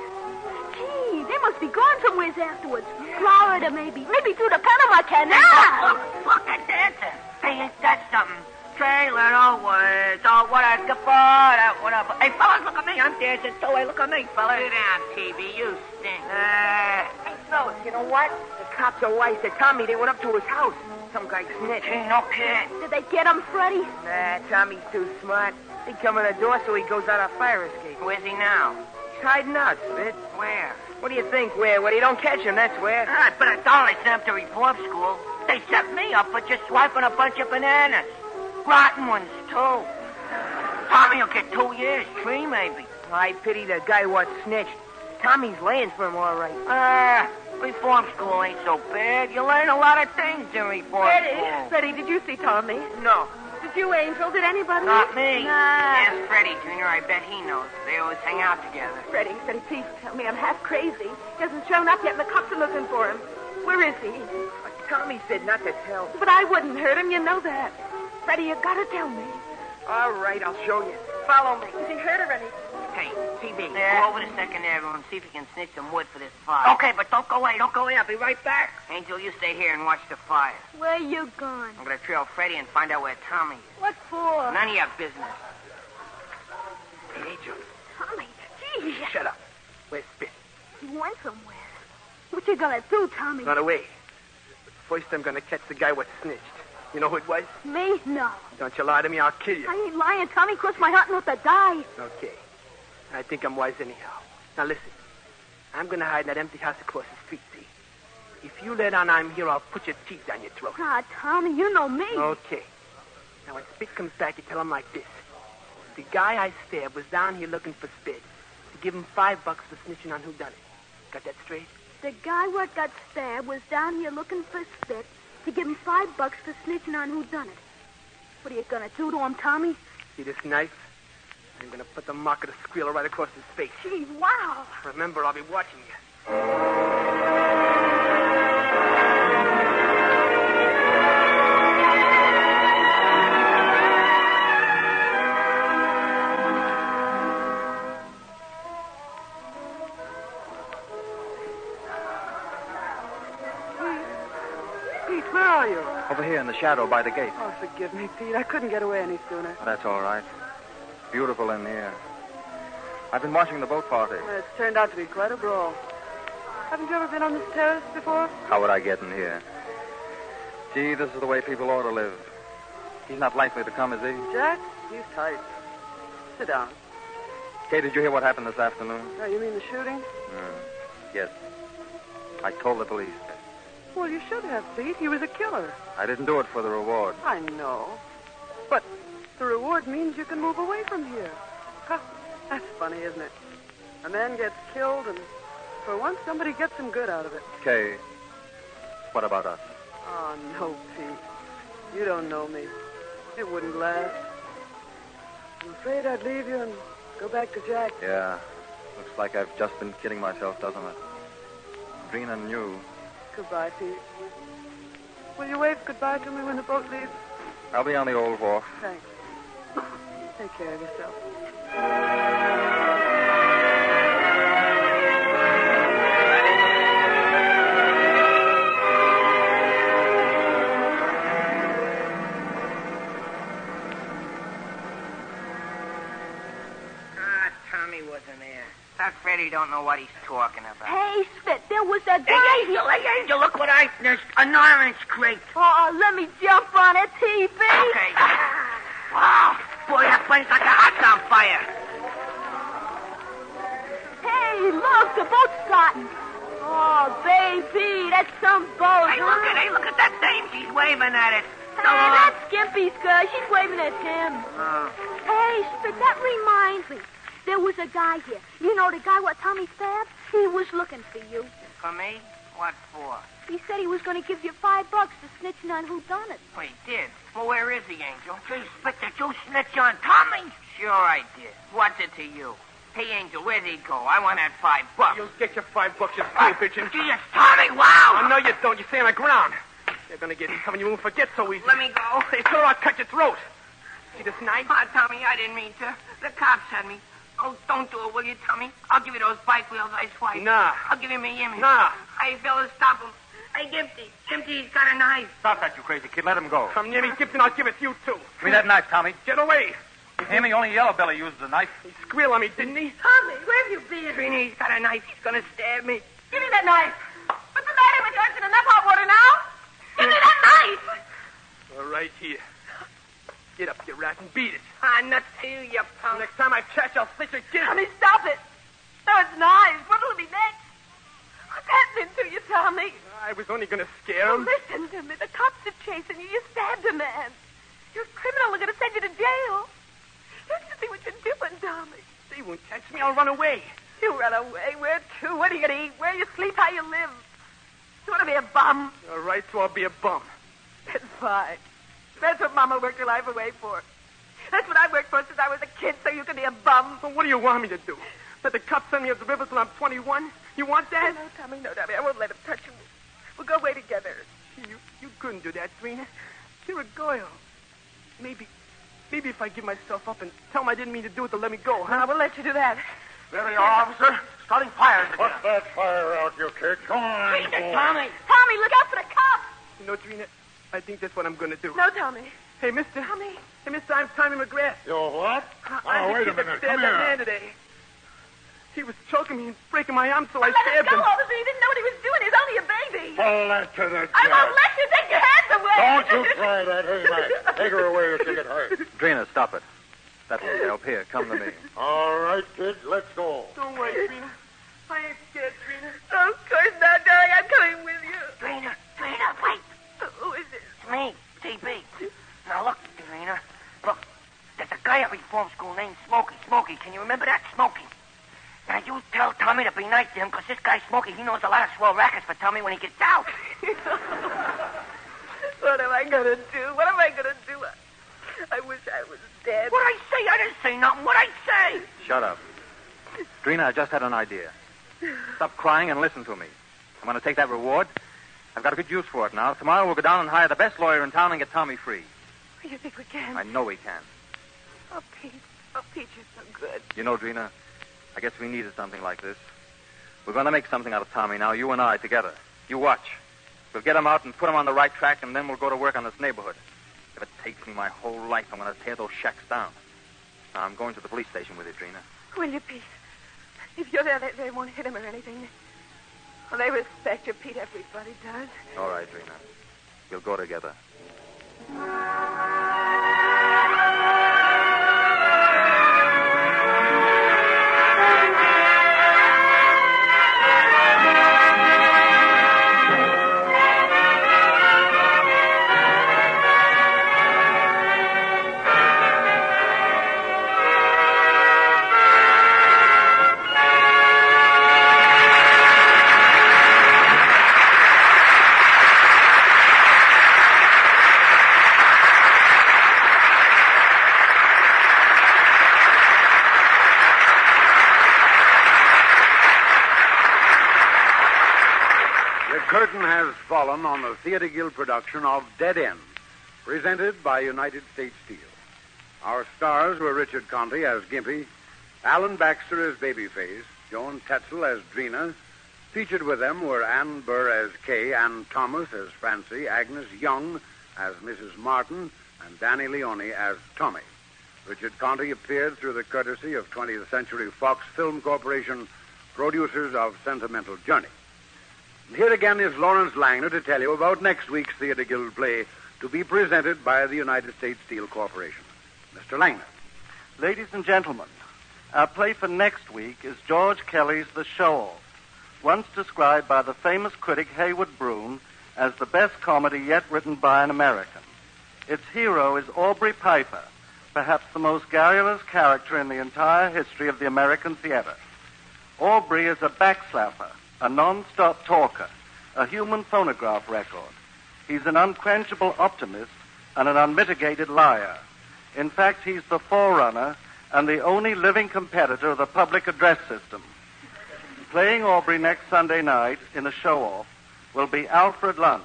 Gee, they must be going somewhere afterwards. Florida, maybe. Maybe through the Panama Canal. Fucking dancing. Hey, ain't that something? Trailing always. Oh, what a gaffer. What a... Hey, fellas, look at me. I'm dancing, too. Hey, look at me, fellas. Sit down, TV. You stink. Hey, fellas, you know what? The cops are wise to Tommy. They went up to his house. Some guy snitched. Hey, no kid. Did they get him, Freddie? Nah, Tommy's too smart. They come in the door so he goes out a fire escape. Where's he now? He's hiding out, Spit. Where? What do you think, where? Where they don't catch him, that's where. I bet $1 they sent him to reform school. They set me up for just swiping a bunch of bananas. Rotten ones, too. Tommy will get 2 years, 3 maybe. I pity the guy what snitched. Tommy's laying for him all right. Reform school ain't so bad. You learn a lot of things in reform school. Freddie, did you see Tommy? No. Did you, Angel? Did anybody? Not me. Nah. Ask Freddie, Jr. I bet he knows. They always hang out together. Freddie, please tell me. I'm half crazy. He hasn't shown up yet, and the cops are looking for him. Where is he? Tommy said not to tell. But I wouldn't hurt him. You know that. Freddie, you gotta tell me. All right, I'll show you. Follow me. Is he hurt or anything? Hey, TV, go over to secondary room and see if you can snitch some wood for this fire. Okay, but don't go away. Don't go away. I'll be right back. Angel, you stay here and watch the fire. Where you going? I'm going to trail Freddie and find out where Tommy is. What for? None of your business. Hey, Angel. Tommy, gee. Shut up. Where's Spit? He went somewhere. What you gonna do, Tommy? Run away. But first, I'm going to catch the guy what snitched. You know who it was? Me? No. Don't you lie to me, I'll kill you. I ain't lying, Tommy. Cross my heart not to die. Okay. I think I'm wise anyhow. Now listen. I'm going to hide in that empty house across the street, see? If you let on I'm here, I'll put your teeth down your throat. Ah, Tommy, you know me. Okay. Now when Spit comes back, you tell him like this. The guy I stabbed was down here looking for Spit to give him $5 for snitching on who done it. Got that straight? The guy what got stabbed was down here looking for Spit to give him $5 for snitching on who done it. What are you gonna do to him, Tommy? See this knife? I'm gonna put the mark of the squealer right across his face. Gee, wow. Remember, I'll be watching you. Pete, where are you? Over here in the shadow by the gate. Oh, forgive me, Pete. I couldn't get away any sooner. That's all right. Beautiful in here. I've been watching the boat party. It's turned out to be quite a brawl. Haven't you ever been on this terrace before? How would I get in here? Gee, this is the way people ought to live. He's not likely to come, is he? Jack, he's tight. Sit down. Kay, did you hear what happened this afternoon? Oh, you mean the shooting? Yes. I told the police. Well, you should have, Pete. He was a killer. I didn't do it for the reward. I know. But the reward means you can move away from here. Huh, that's funny, isn't it? A man gets killed and For once, somebody gets some good out of it. Kay, what about us? Oh, no, Pete. You don't know me. It wouldn't last. I'm afraid I'd leave you and go back to Jack. Yeah. Looks like I've just been kidding myself, doesn't it? Drina knew. Goodbye, Pete. Will you wave goodbye to me when the boat leaves? I'll be on the old wharf. Thanks. Take care of yourself. Tommy wasn't there. That Freddie don't know what he's talking about. Hey, Spit, there was a guy Hey, Angel, look what there's an orange crate. Oh, let me jump on it, TV. Okay. Wow, boy, that place's like a house on fire. Hey, look, the boat's starting. Oh, baby, that's some boat. Hey, look at that dame. She's waving at it. Hey, that's Skimpy's girl. She's waving at him. Hey, Spit, that reminds me. There was a guy here. You know the guy what Tommy stabbed? He was looking for you. For me? What for? He said he was going to give you $5 for snitching on who done it. Oh, he did? Well, where is he, Angel? Gee, Spit, did you snitch on Tommy? Sure I did. What's it to you? Hey, Angel, where'd he go? I want that $5. You'll get your $5, you fool pigeon. Gee, it's Tommy, wow! Oh, no, you don't. You stay on the ground. You're going to get something you won't forget so easy. Let me go. Hey, sir, I'll cut your throat. See this knife? Oh, Tommy, I didn't mean to. The cops had me. Oh, don't do it, will you, Tommy? I'll give you those bike wheels I swiped. Nah. I'll give you my image. Nah. Hey, fellas, stop him. Hey, Gimpy, he's got a knife. Stop that, you crazy kid. Let him go. Come near me, Gibson. I'll give it to you, too. Give me that knife, Tommy. Get away. Amy, only Yellow Belly used the knife. He squealed on me, didn't he? Tommy, where have you been? Trina, he's got a knife. He's going to stab me. Give me that knife. Put the light in my dark in enough hot water now. Give me that knife. All right, here. Get up, you rat, and beat it. Nuts to you, punk. Next time I catch, I'll slit your gizzard. Tommy, stop it. Those knives. What'll be next? What's happening to you, Tommy? I was only going to scare him. Listen to me. The cops are chasing you. You stabbed a man. You're a criminal. We're going to send you to jail. Look to see what you're doing, Tommy. They won't catch me. I'll run away. You run away? Where to? What are you going to eat? Where you sleep? How you live? You want to be a bum? All right, so I'll be a bum. That's fine. That's what Mama worked her life away for. That's what I worked for since I was a kid, so you can be a bum. Well, what do you want me to do? Let the cops send me up the river till I'm 21? You want that? No, Tommy, I won't let him touch you. We'll go away together. You couldn't do that, Trina. You're a girl. Maybe if I give myself up and tell them I didn't mean to do it, they'll let me go, huh? I will let you do that. There you are, officer. Starting fire. Put that fire out, you kid. Come on. Tommy. Tommy, look out for the cops. You know, Trina, I think that's what I'm going to do. No, Tommy. Hey, mister. Tommy. Hey, mister, I'm Tommy McGrath. You what? I'm wait the a kid minute. that Come stabbed that here. man today. He was choking me and breaking my arm, so I Let him stabbed go, him. officer. He didn't know what he was doing. He's only a baby. Pull that to the I jail. won't let you take your hands away. Don't you try that. Hey, Mac. Take her away if you get hurt. Drina, stop it. That won't help. Here, come to me. All right, kids, let's go. Don't worry, Trina. I ain't scared, Trina. Of course not, darling. I'm coming with you. Trina, wait. Who is it? It's me, TB. Now, look, Trina. Look, there's a guy at reform school named Smokey. Smokey, can you remember that? Smokey. Now, you tell Tommy to be nice to him, because this guy, Smokey, he knows a lot of swell rackets for Tommy when he gets out. What am I going to do? What am I going to do? I wish I was dead. What'd I say? I didn't say nothing. What'd I say? Shut up. Drina, I just had an idea. Stop crying and listen to me. I'm going to take that reward. I've got a good use for it now. Tomorrow we'll go down and hire the best lawyer in town and get Tommy free. You think we can? I know we can. Oh, Pete. Oh, Pete, you're so good. You know, Drina, I guess we needed something like this. We're going to make something out of Tommy now, you and I together. You watch. We'll get him out and put him on the right track, and then we'll go to work on this neighborhood. If it takes me my whole life, I'm going to tear those shacks down. Now, I'm going to the police station with you, Drina. Will you, Pete? If you're there, they won't hit him or anything. Well, they respect you, Pete. Everybody does. All right, Drina. We'll go together. The curtain has fallen on the Theatre Guild production of Dead End, presented by United States Steel. Our stars were Richard Conte as Gimpy, Alan Baxter as Babyface, Joan Tetzel as Drina. Featured with them were Ann Burr as Kay, Ann Thomas as Francie, Agnes Young as Mrs. Martin, and Danny Leone as Tommy. Richard Conte appeared through the courtesy of 20th Century Fox Film Corporation, producers of Sentimental Journey. And here again is Lawrence Langner to tell you about next week's Theatre Guild play to be presented by the United States Steel Corporation. Mr. Langner. Ladies and gentlemen, our play for next week is George Kelly's The Show-Off, once described by the famous critic Hayward Broun as the best comedy yet written by an American. Its hero is Aubrey Piper, perhaps the most garrulous character in the entire history of the American theater. Aubrey is a backslapper, a non-stop talker, a human phonograph record. He's an unquenchable optimist and an unmitigated liar. In fact, he's the forerunner and the only living competitor of the public address system. Playing Aubrey next Sunday night in a show-off will be Alfred Lunt.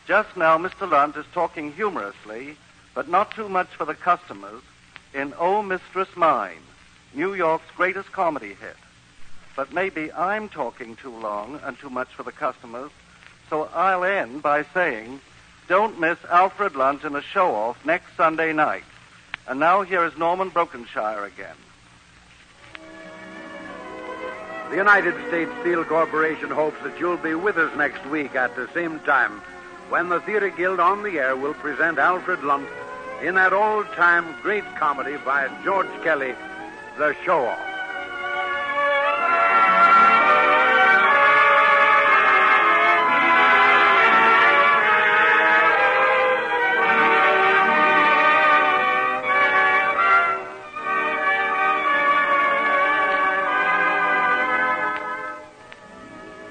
Just now, Mr. Lunt is talking humorously, but not too much for the customers, in Oh, Mistress Mine, New York's greatest comedy hit. But maybe I'm talking too long and too much for the customers, so I'll end by saying, don't miss Alfred Lunt in a show-off next Sunday night. And now here is Norman Brokenshire again. The United States Steel Corporation hopes that you'll be with us next week at the same time when the Theatre Guild on the Air will present Alfred Lunt in that old-time great comedy by George Kelly, The Show-Off.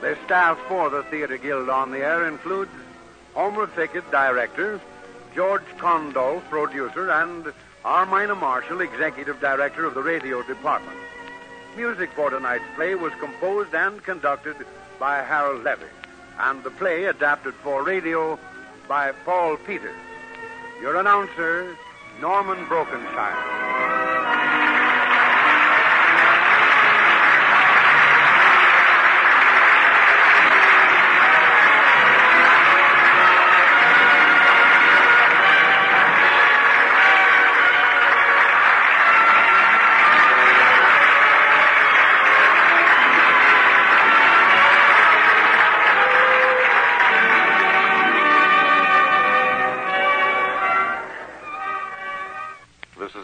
The staff for the Theatre Guild on the Air includes Homer Fickett, director, George Condolph, producer, and Armina Marshall, executive director of the radio department. Music for tonight's play was composed and conducted by Harold Levy, and the play adapted for radio by Paul Peters. Your announcer, Norman Brokenshire.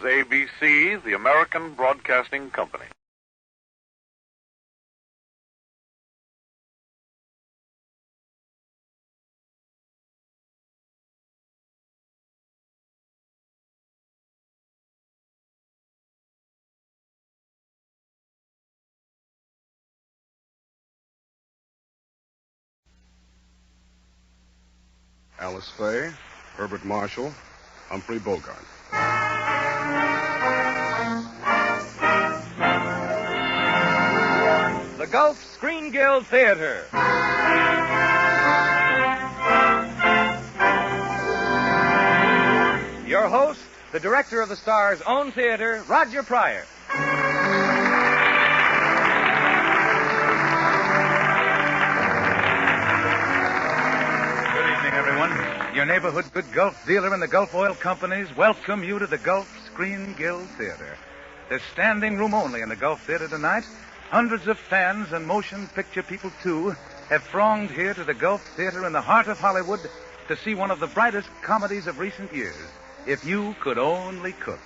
ABC, the American Broadcasting Company. Alice Faye, Herbert Marshall, Humphrey Bogart. The Gulf Screen Guild Theater. Your host, the director of the Star's own theater, Roger Pryor. Good evening, everyone. Your neighborhood good Gulf dealer and the Gulf Oil Companies welcome you to the Gulf Screen Guild Theater. There's standing room only in the Gulf Theater tonight. Hundreds of fans and motion picture people, too, have thronged here to the Gulf Theater in the heart of Hollywood to see one of the brightest comedies of recent years, If You Could Only Cook.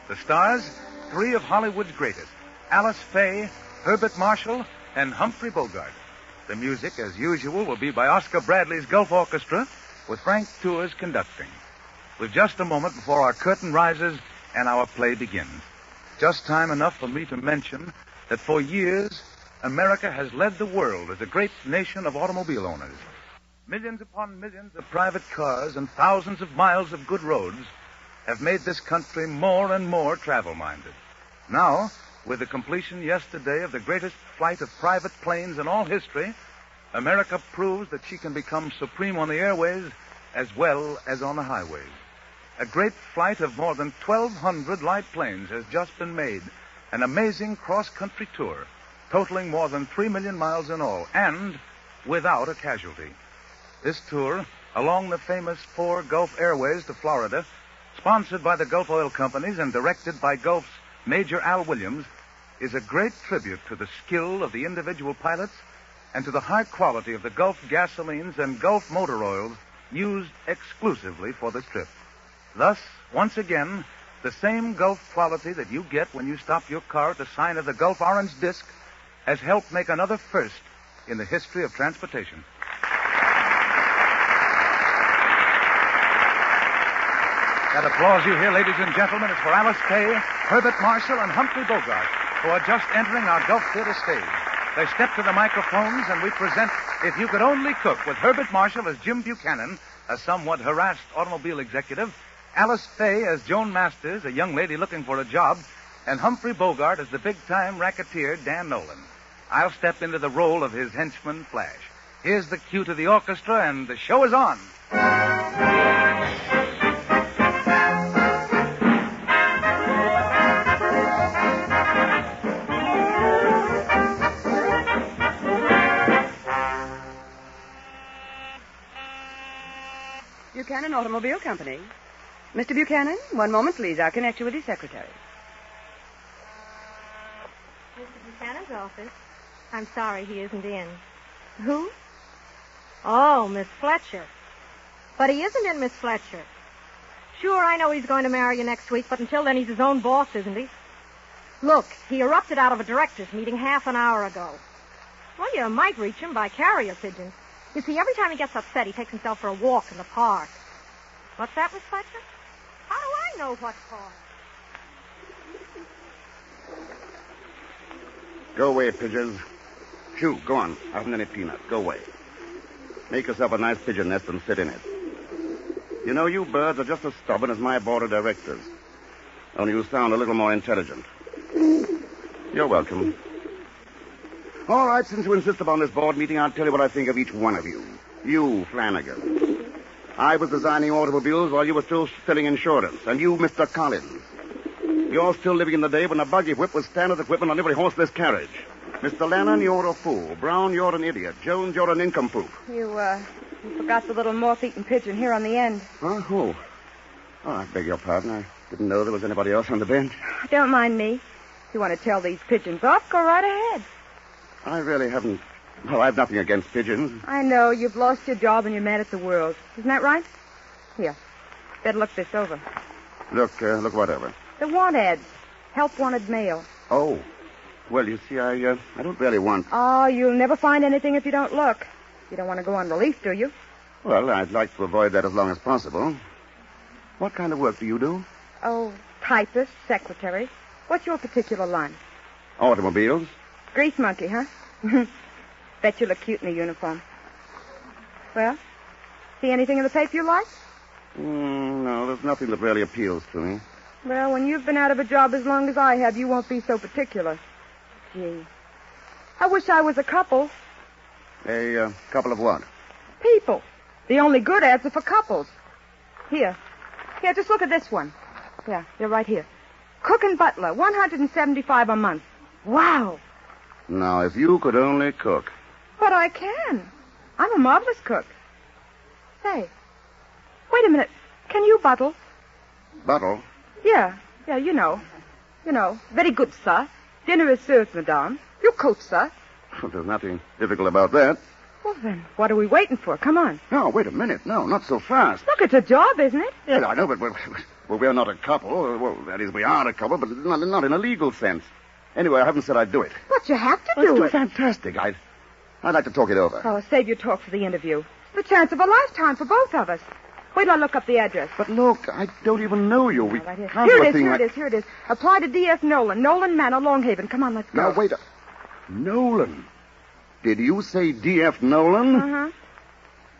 The stars, three of Hollywood's greatest, Alice Faye, Herbert Marshall, and Humphrey Bogart. The music, as usual, will be by Oscar Bradley's Gulf Orchestra, with Frank Tours conducting. With just a moment before our curtain rises and our play begins. Just time enough for me to mention that for years, America has led the world as a great nation of automobile owners. Millions upon millions of private cars and thousands of miles of good roads have made this country more and more travel-minded. Now, with the completion yesterday of the greatest flight of private planes in all history, America proves that she can become supreme on the airways as well as on the highways. A great flight of more than 1,200 light planes has just been made. An amazing cross-country tour, totaling more than 3 million miles in all, and without a casualty. This tour, along the famous 4 Gulf Airways to Florida, sponsored by the Gulf Oil Companies and directed by Gulf's Major Al Williams, is a great tribute to the skill of the individual pilots and to the high quality of the Gulf gasolines and Gulf motor oils used exclusively for the trip. Thus, once again, the same Gulf quality that you get when you stop your car at the sign of the Gulf Orange Disc has helped make another first in the history of transportation. That applause you hear, ladies and gentlemen, is for Alice Faye, Herbert Marshall, and Humphrey Bogart, who are just entering our Gulf Theater stage. They step to the microphones, and we present If You Could Only Cook, with Herbert Marshall as Jim Buchanan, a somewhat harassed automobile executive, Alice Faye as Joan Masters, a young lady looking for a job, and Humphrey Bogart as the big-time racketeer Dan Nolan. I'll step into the role of his henchman, Flash. Here's the cue to the orchestra, and the show is on. Buchanan Automobile Company. Mr. Buchanan, one moment, please. I'll connect you with his secretary. Mr. Buchanan's office. I'm sorry he isn't in. Who? Oh, Miss Fletcher. But he isn't in, Miss Fletcher. Sure, I know he's going to marry you next week, but until then he's his own boss, isn't he? Look, he erupted out of a director's meeting half an hour ago. Well, you might reach him by carrier pigeon. You see, every time he gets upset, he takes himself for a walk in the park. What's that, Miss Fletcher? How do I know what park? Go away, pigeons. Shoo, go on. I haven't any peanuts. Go away. Make yourself a nice pigeon nest and sit in it. You know, you birds are just as stubborn as my board of directors. Only you sound a little more intelligent. You're welcome. All right, since you insist upon this board meeting, I'll tell you what I think of each one of you. You, Flanagan. I was designing automobiles while you were still selling insurance. And you, Mr. Collins. You're still living in the day when a buggy whip was standard equipment on every horseless carriage. Mr. Lannon, you're a fool. Brown, you're an idiot. Jones, you're an nincompoop. You forgot the little moth-eaten pigeon here on the end. Huh? Who? Oh, I beg your pardon. I didn't know there was anybody else on the bench. Don't mind me. If you want to tell these pigeons off, go right ahead. I really haven't... Well, I have nothing against pigeons. I know. You've lost your job and you're mad at the world. Isn't that right? Here. Better look this over. Look whatever. The want ads. Help wanted mail. Oh. Well, you see, I don't really want... Oh, you'll never find anything if you don't look. You don't want to go on relief, do you? Well, I'd like to avoid that as long as possible. What kind of work do you do? Oh, typist, secretary. What's your particular line? Automobiles. Grease monkey, huh? Bet you look cute in a uniform. Well, see anything in the paper you like? No, there's nothing that really appeals to me. Well, when you've been out of a job as long as I have, you won't be so particular. Gee. I wish I was a couple. A couple of what? People. The only good ads are for couples. Here, just look at this one. Yeah, you're right here. Cook and butler, $175 a month. Wow. Now, if you could only cook. But I can. I'm a marvelous cook. Say, wait a minute. Can you buttle? Buttle? Yeah, you know. Very good, sir. Dinner is served, madame. You coach, sir. Well, there's nothing difficult about that. Well, then, what are we waiting for? Come on. No, wait a minute. No, not so fast. Look, it's a job, isn't it? Yeah, I know, but we're not a couple. Well, that is, we are a couple, but not in a legal sense. Anyway, I haven't said I'd do it. But you have to Well, do it's too fantastic. I'd like to talk it over. Oh, save your talk for the interview. It's the chance of a lifetime for both of us. Wait till I look up the address. But look, I don't even know you. We right can't here do a it is, thing here it is, here it is. Apply to D.F. Nolan, Nolan Manor, Longhaven. Come on, let's go. Now, wait. Nolan? Did you say D.F. Nolan? Uh-huh.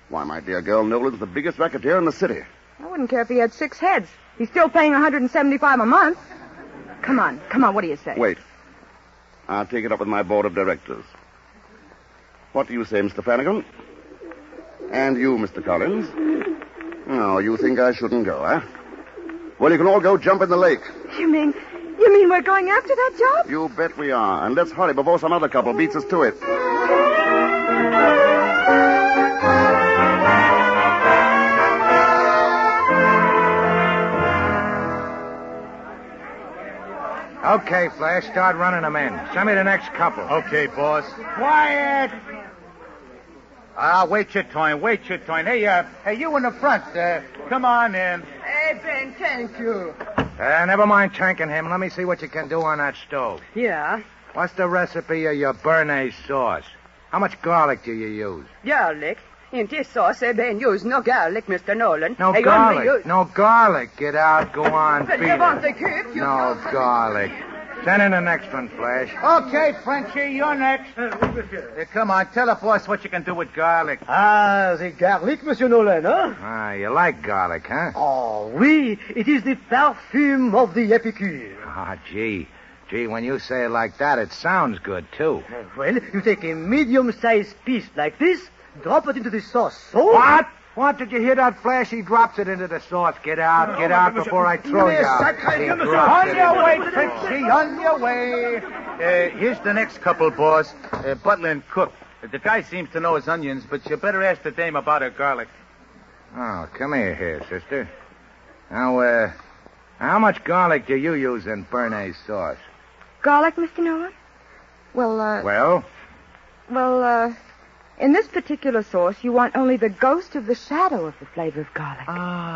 Why, my dear girl, Nolan's the biggest racketeer in the city. I wouldn't care if he had 6 heads. He's still paying $175 a month. Come on, what do you say? Wait. I'll take it up with my board of directors. What do you say, Mr. Flanagan? And you, Mr. Collins? Oh, you think I shouldn't go, huh? Well, you can all go jump in the lake. You mean we're going after that job? You bet we are. And let's hurry before some other couple beats us to it. Okay, Flash, start running them in. Send me the next couple. Okay, boss. Quiet! Wait your turn. Hey, you in the front. Come on in. Hey, Ben, thank you. Never mind thanking him. Let me see what you can do on that stove. Yeah? What's the recipe of your béarnaise sauce? How much garlic do you use? Garlic? In this sauce, Ben use no garlic, Mr. Nolan. No garlic. No garlic. Get out. Go on. But beat you it. want the cook? No garlic. Send in the next one, Flash. Okay, Frenchie, you're next. Come on, tell the boss what you can do with garlic. The garlic, Monsieur Nolan, huh? You like garlic, huh? Oh, oui. It is the perfume of the epicure. Gee, when you say it like that, it sounds good, too. Well, you take a medium-sized piece like this, drop it into the sauce. So... What? Did you hear that, Flash? He drops it into the sauce. Get out before I throw you out. On your way, Trixie, on your way. Here's the next couple, boss. Butler and cook. The guy seems to know his onions, but you better ask the dame about her garlic. Oh, come here, sister. Now, how much garlic do you use in béarnaise sauce? Garlic, Mr. Nolan? Well, Well? In this particular sauce, you want only the ghost of the shadow of the flavor of garlic.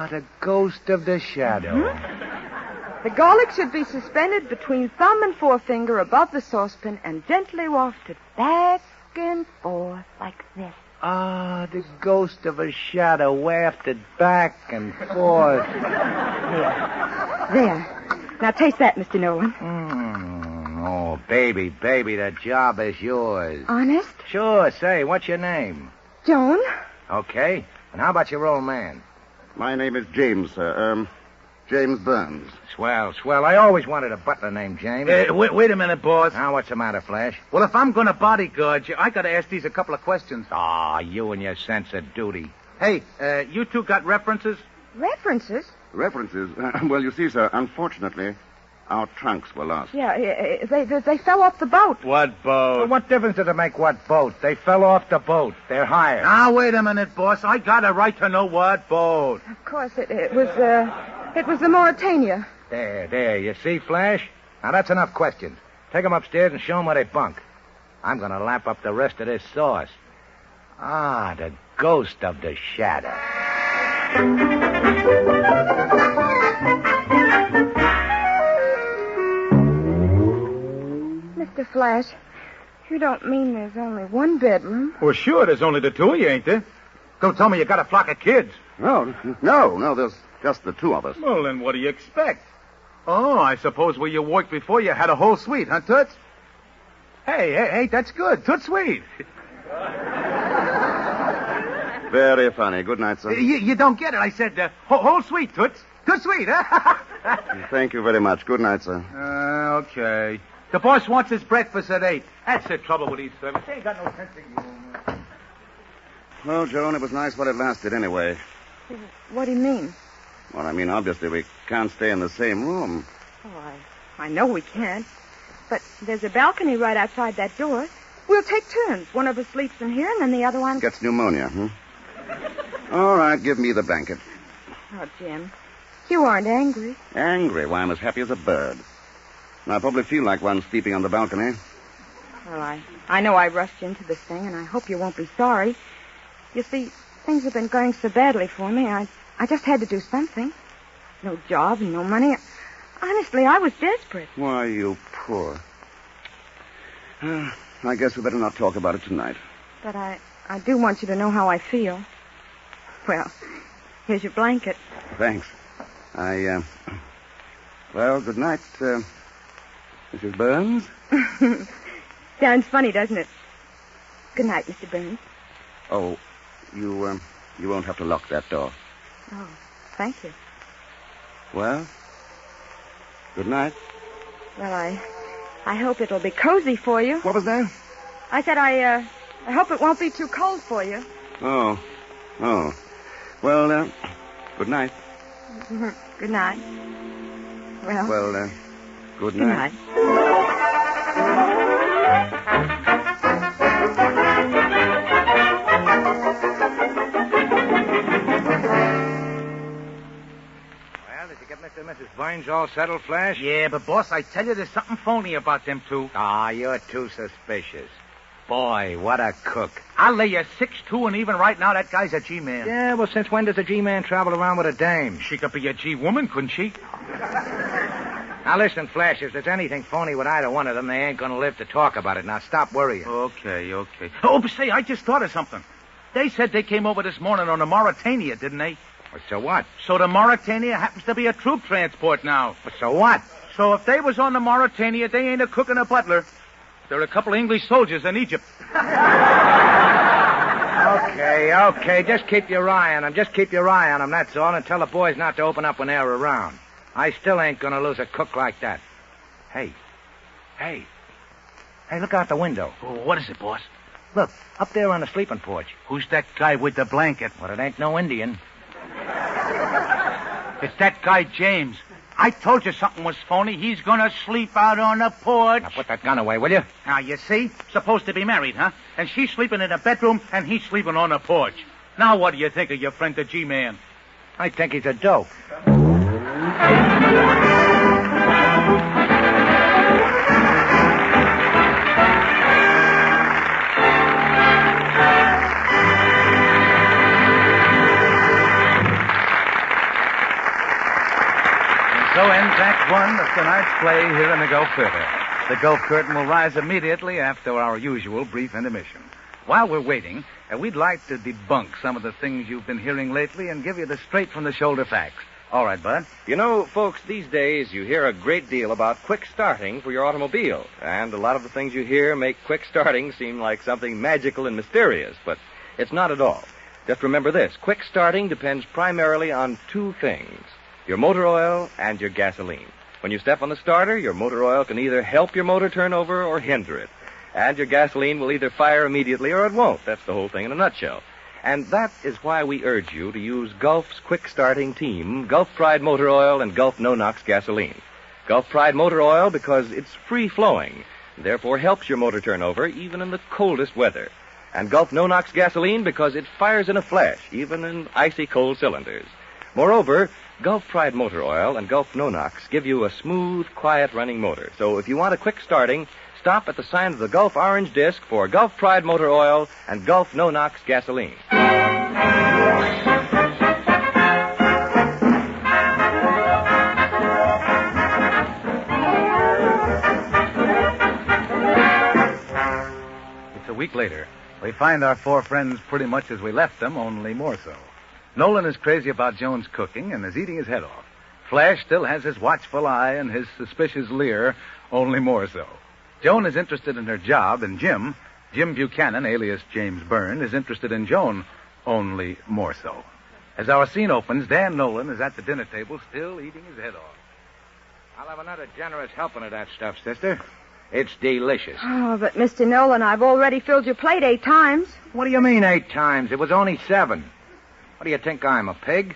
The ghost of the shadow. Mm-hmm. The garlic should be suspended between thumb and forefinger above the saucepan and gently wafted back and forth like this. The ghost of a shadow wafted back and forth. There. Now taste that, Mr. Nolan. Oh, baby, the job is yours. Honest? Sure. Say, what's your name? Joan. Okay. And how about your old man? My name is James, sir. James Burns. Swell. I always wanted a butler named James. Wait a minute, boss. Now, what's the matter, Flash? Well, if I'm going to bodyguard you, I got to ask these a couple of questions. You and your sense of duty. Hey, you two got references? References? References? Well, you see, sir, unfortunately, our trunks were lost. Yeah, they fell off the boat. What boat? Well, what difference does it make what boat? They fell off the boat. They're hired. Now, wait a minute, boss. I got a right to know what boat. Of course, it was the Mauritania. There. You see, Flash? Now, that's enough questions. Take them upstairs and show them where they bunk. I'm going to lap up the rest of this sauce. The ghost of the shadow. Mr. Flash, you don't mean there's only one bedroom? Well, sure, there's only the two of you, ain't there? Don't tell me you got a flock of kids. No, there's just the two of us. Well, then what do you expect? Oh, I suppose where you worked before you had a whole suite, huh, Toots? Hey, that's good. Toots suite. Very funny. Good night, sir. You don't get it. I said whole suite, Toots. Toots suite, huh? Thank you very much. Good night, sir. Okay. The boss wants his breakfast at 8. That's the trouble with these servants. They ain't got no sense of humor. Well, Joan, it was nice while it lasted anyway. What do you mean? Well, I mean, obviously we can't stay in the same room. Oh, I know we can't. But there's a balcony right outside that door. We'll take turns. One of us sleeps in here, and then the other one... Gets pneumonia, huh? All right, give me the blanket. Oh, Jim, you aren't angry. Angry? Why, I'm as happy as a bird. And I probably feel like one sleeping on the balcony. Well, I know I rushed into this thing, and I hope you won't be sorry. You see, things have been going so badly for me, I just had to do something. No job and no money. Honestly, I was desperate. Why, you poor. I guess we better not talk about it tonight. But I do want you to know how I feel. Well, here's your blanket. Thanks. Well, good night, Mrs. Burns. Sounds funny, doesn't it? Good night, Mr. Burns. Oh, you won't have to lock that door. Oh, thank you. Well, good night. Well, I hope it'll be cozy for you. What was that? I said I I hope it won't be too cold for you. Oh. Well, good night. Good night. Well, good good night. Mr. and Mrs. Burns all settled, Flash? Yeah, but, boss, I tell you, there's something phony about them two. Ah, you're too suspicious. Boy, what a cook. I'll lay you 6'2", and even right now, that guy's a G-man. Yeah, well, since when does a G-man travel around with a dame? She could be a G-woman, couldn't she? Now, listen, Flash, if there's anything phony with either one of them, they ain't going to live to talk about it. Now, stop worrying. Okay. Oh, but say, I just thought of something. They said they came over this morning on the Mauritania, didn't they? So what? So the Mauritania happens to be a troop transport now. So what? So if they was on the Mauritania, they ain't a cook and a butler. They're a couple of English soldiers in Egypt. Okay. Just keep your eye on them, that's all, and tell the boys not to open up when they're around. I still ain't going to lose a cook like that. Hey, look out the window. Oh, what is it, boss? Look, up there on the sleeping porch. Who's that guy with the blanket? Well, it ain't no Indian. It's that guy, James. I told you something was phony. He's going to sleep out on the porch. Now, put that gun away, will you? Now, you see? Supposed to be married, huh? And she's sleeping in a bedroom, and he's sleeping on the porch. Now, what do you think of your friend, the G-Man? I think he's a dope. So ends Act 1 of tonight's play here in the Gulf Theater. The Gulf Curtain will rise immediately after our usual brief intermission. While we're waiting, we'd like to debunk some of the things you've been hearing lately and give you the straight-from-the-shoulder facts. All right, Bud. You know, folks, these days you hear a great deal about quick starting for your automobile. And a lot of the things you hear make quick starting seem like something magical and mysterious, but it's not at all. Just remember this. Quick starting depends primarily on two things: your motor oil and your gasoline. When you step on the starter, your motor oil can either help your motor turn over or hinder it. And your gasoline will either fire immediately or it won't. That's the whole thing in a nutshell. And that is why we urge you to use Gulf's quick-starting team, Gulf Pride Motor Oil and Gulf No-Nox Gasoline. Gulf Pride Motor Oil because it's free-flowing, and therefore helps your motor turn over even in the coldest weather. And Gulf No-Nox Gasoline because it fires in a flash, even in icy cold cylinders. Moreover, Gulf Pride Motor Oil and Gulf No-Nox give you a smooth, quiet-running motor. So if you want a quick starting, stop at the sign of the Gulf orange disc for Gulf Pride Motor Oil and Gulf No-Nox Gasoline. It's a week later. We find our four friends pretty much as we left them, only more so. Nolan is crazy about Joan's cooking and is eating his head off. Flash still has his watchful eye and his suspicious leer, only more so. Joan is interested in her job, and Jim Buchanan, alias James Byrne, is interested in Joan, only more so. As our scene opens, Dan Nolan is at the dinner table, still eating his head off. I'll have another generous helping of that stuff, sister. It's delicious. Oh, but Mr. Nolan, I've already filled your plate 8 times. What do you mean 8 times? It was only 7. What do you think I'm, a pig?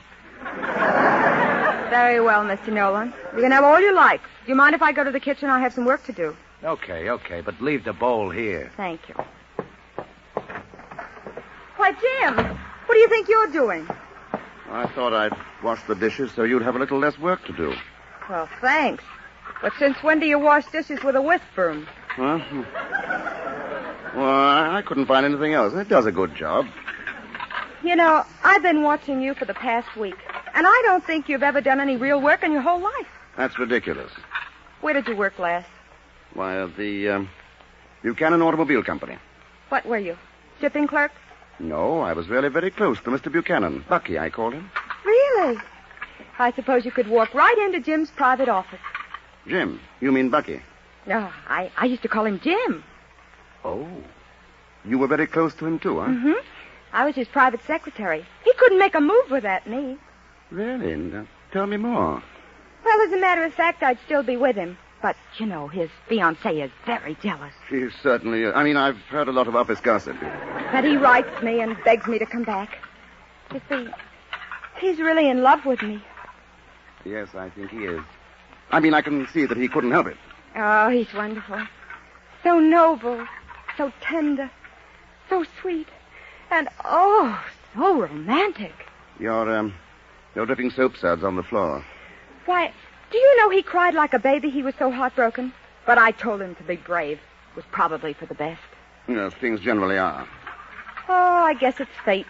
Very well, Mr. Nolan. You can have all you like. Do you mind if I go to the kitchen? I have some work to do. Okay, but leave the bowl here. Thank you. Why, Jim, what do you think you're doing? I thought I'd wash the dishes so you'd have a little less work to do. Well, thanks. But since when do you wash dishes with a whisk broom? Huh? Well, I couldn't find anything else. It does a good job. You know, I've been watching you for the past week, and I don't think you've ever done any real work in your whole life. That's ridiculous. Where did you work last? Why, at the Buchanan Automobile Company. What were you? Shipping clerk? No, I was really very close to Mr. Buchanan. Bucky, I called him. Really? I suppose you could walk right into Jim's private office. Jim? You mean Bucky? No, I used to call him Jim. Oh. You were very close to him, too, huh? Mm-hmm. I was his private secretary. He couldn't make a move without me. Really? Now, tell me more. Well, as a matter of fact, I'd still be with him. But, his fiancée is very jealous. She certainly is. I mean, I've heard a lot of office gossip. But he writes me and begs me to come back. You see, he's really in love with me. Yes, I think he is. I mean, I can see that he couldn't help it. Oh, he's wonderful. So noble, so tender, so sweet, and, so romantic. You're dripping soap suds on the floor. Why, do you know he cried like a baby? He was so heartbroken. But I told him to be brave. It was probably for the best. Yes, things generally are. Oh, I guess it's fate.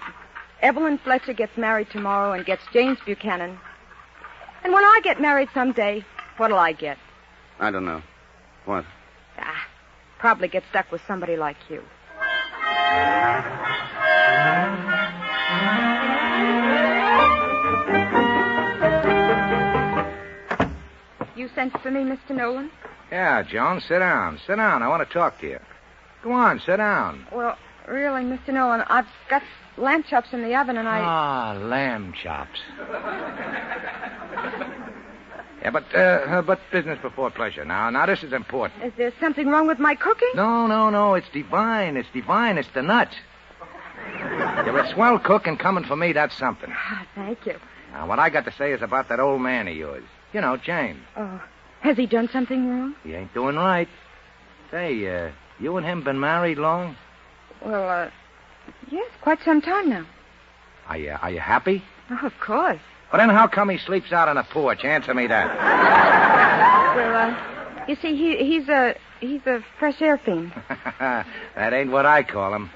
Evelyn Fletcher gets married tomorrow and gets James Buchanan. And when I get married someday, what'll I get? I don't know. What? Probably get stuck with somebody like you. You sent for me, Mr. Nolan? Yeah, Joan, sit down. Sit down. I want to talk to you. Go on, sit down. Well, really, Mr. Nolan, I've got lamb chops in the oven and lamb chops. Yeah, but business before pleasure. Now, this is important. Is there something wrong with my cooking? No. It's divine. It's divine. It's the nuts. You're a swell cook, and coming for me, that's something. Thank you. Now, what I got to say is about that old man of yours. James. Oh, has he done something wrong? He ain't doing right. Say, you and him been married long? Well, yes, quite some time now. Are you happy? Oh, of course. Well, then how come he sleeps out on the porch? Answer me that. Well, you see, he's a fresh air fiend. That ain't what I call him.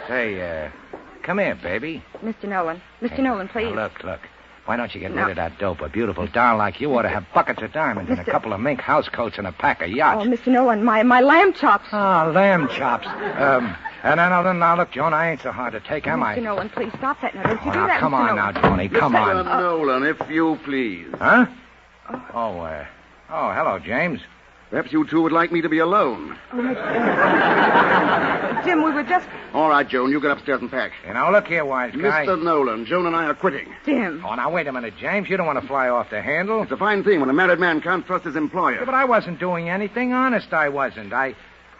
Say, come here, baby. Mr. Nolan. Mr. Nolan, please. Now, look. Why don't you get rid of that dope? A beautiful doll like you ought to have buckets of diamonds and a couple of mink house coats and a pack of yachts. Oh, Mr. Nolan, my lamb chops. Lamb chops. And now, look, Joan, I ain't so hard to take, am I? Mr. Nolan, please stop that. Now, don't you do that, come Mr. on Nolan. now, Johnny. Come on. Mr. Nolan, if you please. Huh? Hello, James. Perhaps you two would like me to be alone. Jim, we were just... All right, Joan, you get upstairs and pack. Look here, wise guy. Mr. Nolan, Joan and I are quitting. Jim. Oh, now, wait a minute, James. You don't want to fly off the handle. It's a fine thing when a married man can't trust his employer. Yeah, but I wasn't doing anything. Honest, I wasn't. I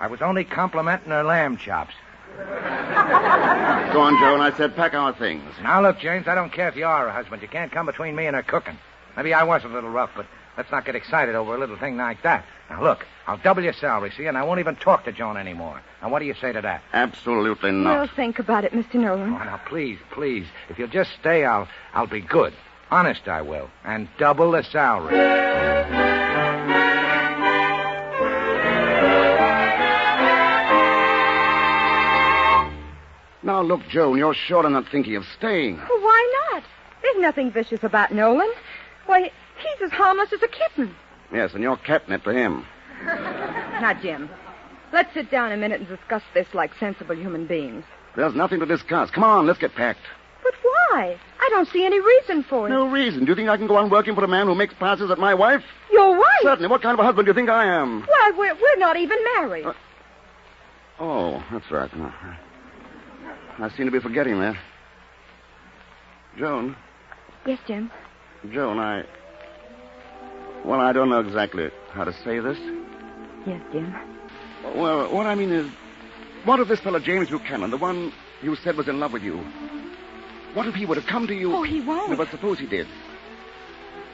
was only complimenting her lamb chops. Go on, Joan. I said pack our things. Now, look, James, I don't care if you are a husband. You can't come between me and her cooking. Maybe I was a little rough, but let's not get excited over a little thing like that. Now, look, I'll double your salary, see, and I won't even talk to Joan anymore. Now, what do you say to that? Absolutely not. We'll think about it, Mr. Nolan. Oh, now, please. If you'll just stay, I'll be good. Honest, I will. And double the salary. Now, look, Joan, you're sure I'm not thinking of staying. Well, why not? There's nothing vicious about Nolan. Why, he's as harmless as a kitten. Yes, and you're catnip to him. Now, Jim, let's sit down a minute and discuss this like sensible human beings. There's nothing to discuss. Come on, let's get packed. But why? I don't see any reason for it. No reason. Do you think I can go on working for a man who makes passes at my wife? Your wife? Certainly. What kind of a husband do you think I am? Why, we're not even married. Oh, that's right. No. I seem to be forgetting that. Joan. Yes, Jim? Joan, Well, I don't know exactly how to say this. Yes, Jim. Well, what I mean is, what if this fellow James Buchanan, the one you said was in love with you, what if he were to come to you... Oh, he won't. No, but suppose he did.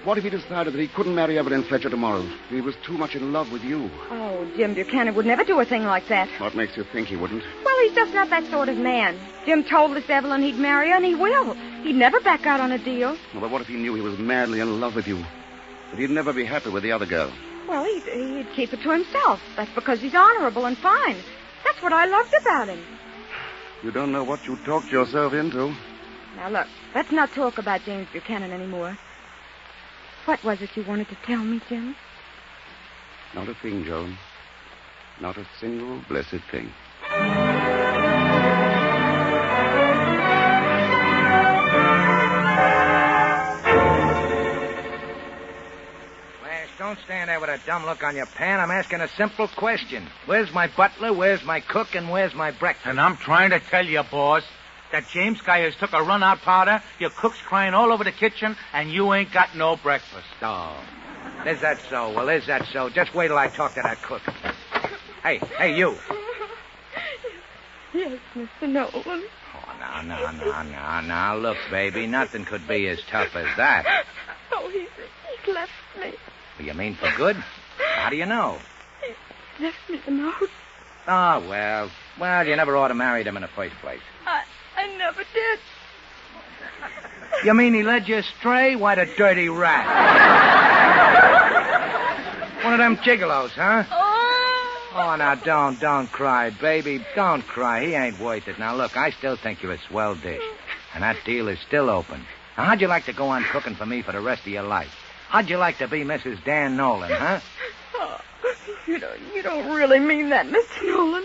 What if he decided that he couldn't marry Evelyn Fletcher tomorrow? He was too much in love with you. Oh, Jim Buchanan would never do a thing like that. What makes you think he wouldn't? Well, he's just not that sort of man. Jim told this Evelyn he'd marry her, and he will. He'd never back out on a deal. Well, but what if he knew he was madly in love with you? But he'd never be happy with the other girl. Well, he'd keep it to himself. That's because he's honorable and fine. That's what I loved about him. You don't know what you talked yourself into. Now, look, let's not talk about James Buchanan anymore. What was it you wanted to tell me, Jim? Not a thing, Joan. Not a single blessed thing. Don't stand there with a dumb look on your pan. I'm asking a simple question. Where's my butler, where's my cook, and where's my breakfast? And I'm trying to tell you, boss, That James guy has took a run-out powder, your cook's crying all over the kitchen, and you ain't got no breakfast. Oh. Is that so? Well, is that so? Just wait till I talk to that cook. Hey, you. Yes, Mr. Nolan. Oh, now. Look, baby, nothing could be as tough as that. Oh, he's left me. You mean for good? How do you know? He left me a note. Oh, well, you never ought to marry him in the first place. I never did. You mean he led you astray? Why, the dirty rat. One of them gigolos, huh? Oh, now, don't cry, baby. Don't cry. He ain't worth it. Now, look, I still think you're a swell dish. And that deal is still open. Now, how'd you like to go on cooking for me for the rest of your life? How'd you like to be Mrs. Dan Nolan, huh? Oh, you don't really mean that, Mr. Nolan.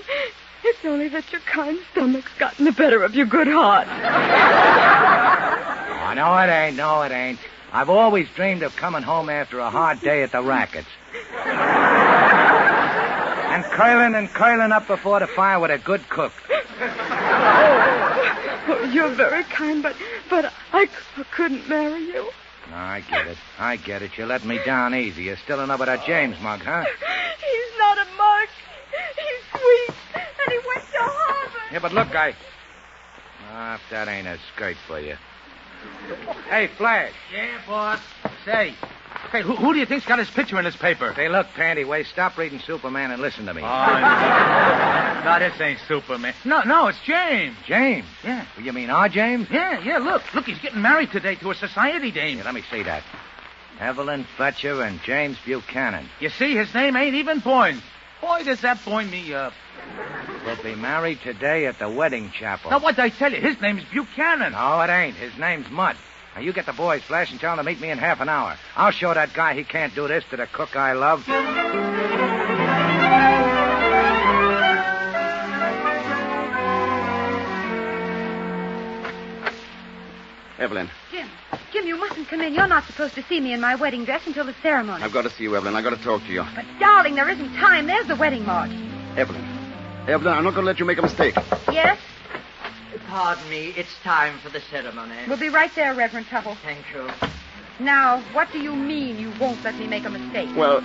It's only that your kind stomach's gotten the better of your good heart. Oh, no, it ain't. I've always dreamed of coming home after a hard day at the rackets. And curling up before the fire with a good cook. Oh, you're very kind, but I couldn't marry you. No, I get it. You let me down easy. You're still in love with that James mug, huh? He's not a mug. He's sweet. And he went to Harvard. Yeah, but look, if that ain't a skirt for you. Hey, Flash. Yeah, boss. Say, who do you think's got his picture in this paper? Say, look, Pantywaist, stop reading Superman and listen to me. Oh, no, this ain't Superman. No, it's James. James? Yeah. Well, you mean our James? Yeah, look, he's getting married today to a society dame. Yeah, let me see that. Evelyn Fletcher and James Buchanan. You see, his name ain't even Boyne. Boy, does that buoy me up. We'll be married today at the wedding chapel. Now, what'd I tell you? His name's Buchanan. No, it ain't. His name's Mudd. Now, you get the boys, Flash, and tell them to meet me in half an hour. I'll show that guy he can't do this to the cook I love. Evelyn. Jim, you mustn't come in. You're not supposed to see me in my wedding dress until the ceremony. I've got to see you, Evelyn. I've got to talk to you. But, darling, there isn't time. There's the wedding march. Evelyn, I'm not going to let you make a mistake. Yes? Pardon me. It's time for the ceremony. We'll be right there, Reverend Tupple. Thank you. Now, what do you mean you won't let me make a mistake? Well,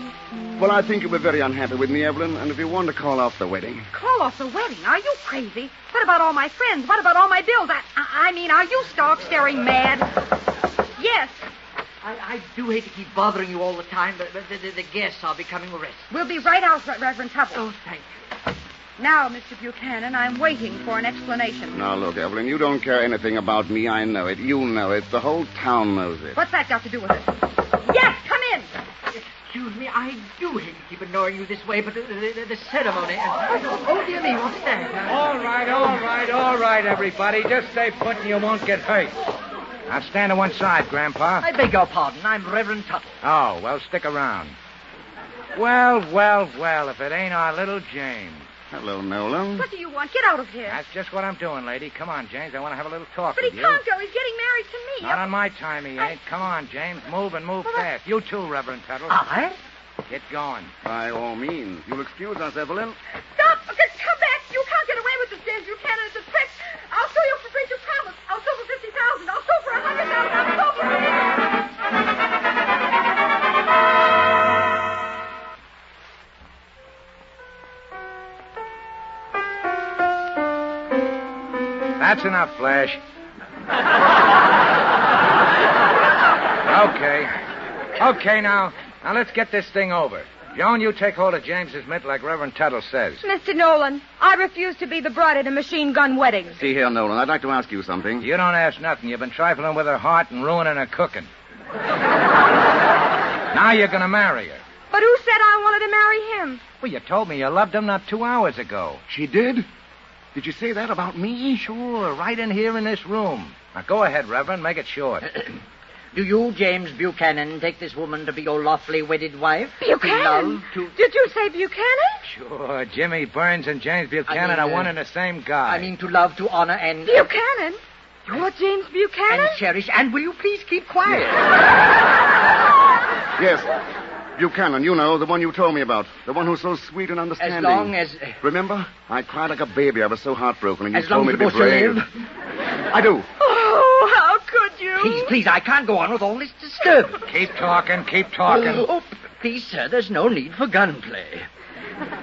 I think you'll be very unhappy with me, Evelyn, and if you want to call off the wedding. Call off the wedding? Are you crazy? What about all my friends? What about all my bills? I mean, are you stark-staring mad? Yes. I do hate to keep bothering you all the time, but the guests are becoming restless. We'll be right out, Reverend Tupple. Oh, thank you. Now, Mr. Buchanan, I'm waiting for an explanation. Now, look, Evelyn, you don't care anything about me. I know it. You know it. The whole town knows it. What's that got to do with it? Yes, come in. Excuse me, I do hate to keep annoying you this way, but the ceremony... Oh, dear me, what's that? All right, everybody. Just stay put and you won't get hurt. Now stand to one side, Grandpa. I beg your pardon. I'm Reverend Tuttle. Oh, well, stick around. Well, if it ain't our little James. Hello, Nolan. What do you want? Get out of here. That's just what I'm doing, lady. Come on, James. I want to have a little talk but with he you. can't go. He's getting married to me. Not on my time, he ain't. Come on, James. Move and move fast. You too, Reverend Tuttle. I? Get going. By all means. You'll excuse us, Evelyn. Stop! Come back! You can't get away with this, James Buchanan. It's a trick. I'll sue you for breach of promise. I'll sue for $50,000. I'll sue for $100,000. I'll sue for That's enough, Flash. Okay, now let's get this thing over. Joan, you take hold of James's mitt like Reverend Tuttle says. Mr. Nolan, I refuse to be the bride at a machine gun wedding. See here, Nolan, I'd like to ask you something. You don't ask nothing. You've been trifling with her heart and ruining her cooking. Now you're going to marry her. But who said I wanted to marry him? Well, you told me you loved him not 2 hours ago. She did? Did you say that about me? Sure, right in here in this room. Now, go ahead, Reverend. Make it short. Do you, James Buchanan, take this woman to be your lawfully wedded wife? Buchanan? Did you say Buchanan? Sure. Jimmy Burns and James Buchanan are one and the same guy. I mean to love, to honor, and... Buchanan? You're James Buchanan? And cherish. And will you please keep quiet? Yes. Buchanan, you know, the one you told me about. The one who's so sweet and understanding. As long as... Remember? I cried like a baby. I was so heartbroken, and you told me to be brave. I do. Oh, how could you? Please, I can't go on with all this disturbance. Keep talking. Oh, please, sir, there's no need for gunplay.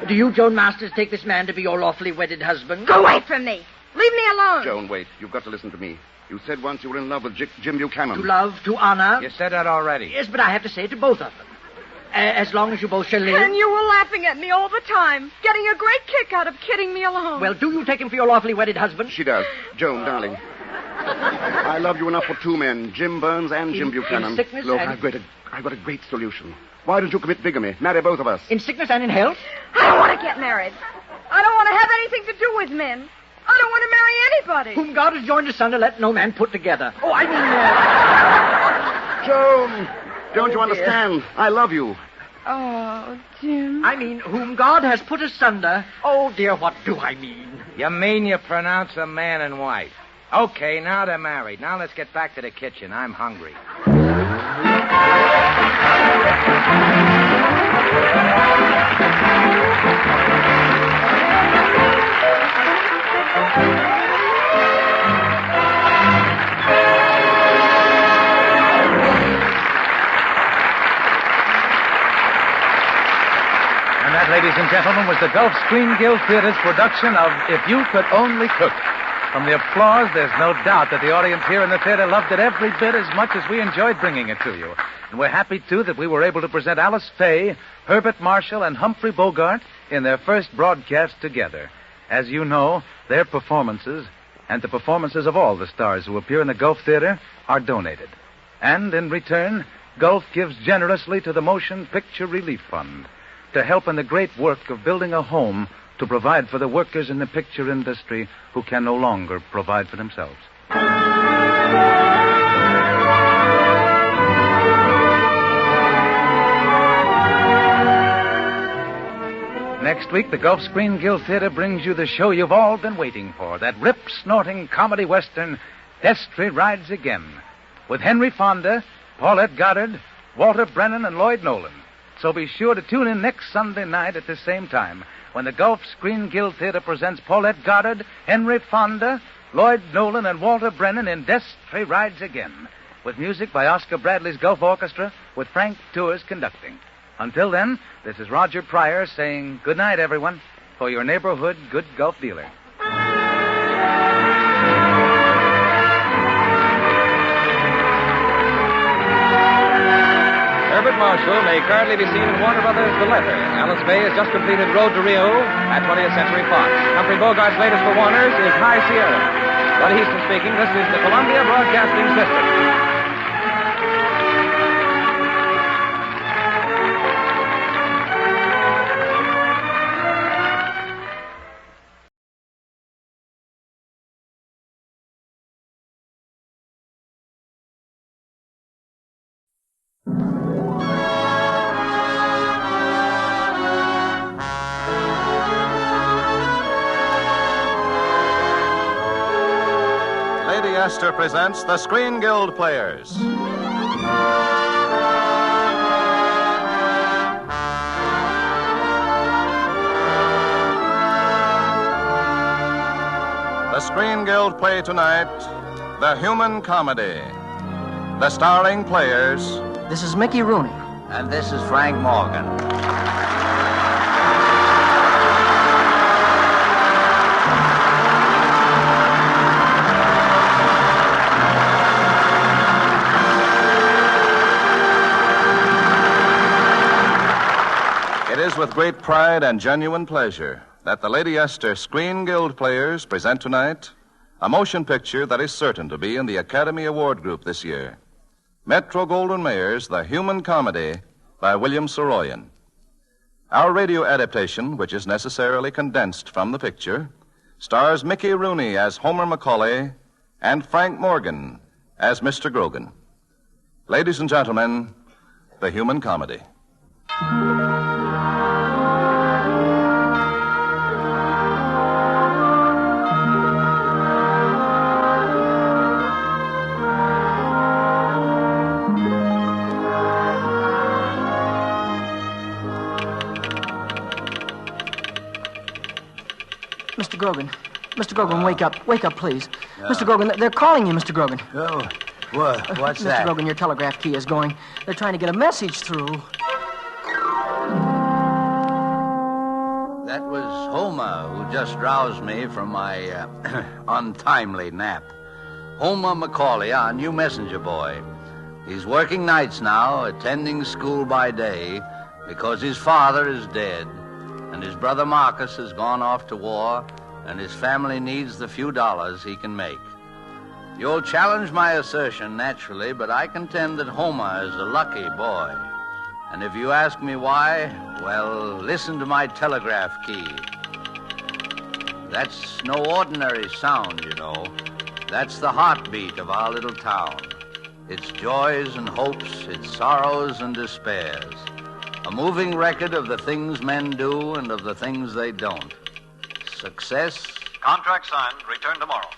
Do you, Joan Masters, take this man to be your lawfully wedded husband? Go away from me. Leave me alone. Joan, wait. You've got to listen to me. You said once you were in love with Jim Buchanan. To love, to honor. You said that already. Yes, but I have to say it to both of them. As long as you both shall live. And you were laughing at me all the time, getting a great kick out of kidding me alone. Well, do you take him for your lawfully wedded husband? She does. Joan, darling. I love you enough for two men, Jim Burns and Jim Buchanan. In sickness Look, and... I've got a great solution. Why don't you commit bigamy? Marry both of us. In sickness and in health? I don't want to get married. I don't want to have anything to do with men. I don't want to marry anybody. Whom God has joined asunder, let no man put together. Oh, I mean... Joan, don't you understand? I love you. Oh, Jim. I mean, whom God has put asunder. Oh, dear, what do I mean? You mean you pronounce a man and wife. Okay, now they're married. Now let's get back to the kitchen. I'm hungry. And that, ladies and gentlemen, was the Gulf Screen Guild Theater's production of If You Could Only Cook. From the applause, there's no doubt that the audience here in the theater loved it every bit as much as we enjoyed bringing it to you. And we're happy, too, that we were able to present Alice Faye, Herbert Marshall, and Humphrey Bogart in their first broadcast together. As you know, their performances, and the performances of all the stars who appear in the Gulf Theater, are donated. And in return, Gulf gives generously to the Motion Picture Relief Fund to help in the great work of building a home to provide for the workers in the picture industry who can no longer provide for themselves. Next week, the Gulf Screen Guild Theater brings you the show you've all been waiting for, that rip-snorting comedy western, Destry Rides Again, with Henry Fonda, Paulette Goddard, Walter Brennan, and Lloyd Nolan. So be sure to tune in next Sunday night at the same time when the Gulf Screen Guild Theater presents Paulette Goddard, Henry Fonda, Lloyd Nolan, and Walter Brennan in Destry Rides Again, with music by Oscar Bradley's Gulf Orchestra, with Frank Tours conducting. Until then, this is Roger Pryor saying good night, everyone, for your neighborhood good Gulf dealer. Herbert Marshall may currently be seen in Warner Brothers' The Letter. Alice Faye has just completed Road to Rio at 20th Century Fox. Humphrey Bogart's latest for Warner's is High Sierra. Buddy Easton speaking. This is the Columbia Broadcasting System. Esther presents the Screen Guild Players. The Screen Guild play tonight, The Human Comedy. The starring players... This is Mickey Rooney. And this is Frank Morgan. It is with great pride and genuine pleasure that the Lady Esther Screen Guild Players present tonight a motion picture that is certain to be in the Academy Award group this year. Metro-Goldwyn-Mayer's The Human Comedy by William Saroyan. Our radio adaptation, which is necessarily condensed from the picture, stars Mickey Rooney as Homer Macaulay and Frank Morgan as Mr. Grogan. Ladies and gentlemen, The Human Comedy. Mr. Grogan, wake up. Wake up, please. Mr. Grogan, they're calling you, Mr. Grogan. Oh, what? What's Mr. that? Mr. Grogan, your telegraph key is going. They're trying to get a message through. That was Homer who just roused me from my untimely nap. Homer Macaulay, our new messenger boy. He's working nights now, attending school by day, because his father is dead, and his brother Marcus has gone off to war, and his family needs the few dollars he can make. You'll challenge my assertion, naturally, but I contend that Homer is a lucky boy. And if you ask me why, well, listen to my telegraph key. That's no ordinary sound, you know. That's the heartbeat of our little town. Its joys and hopes, its sorrows and despairs. A moving record of the things men do and of the things they don't. Success. Contract signed. Return tomorrow.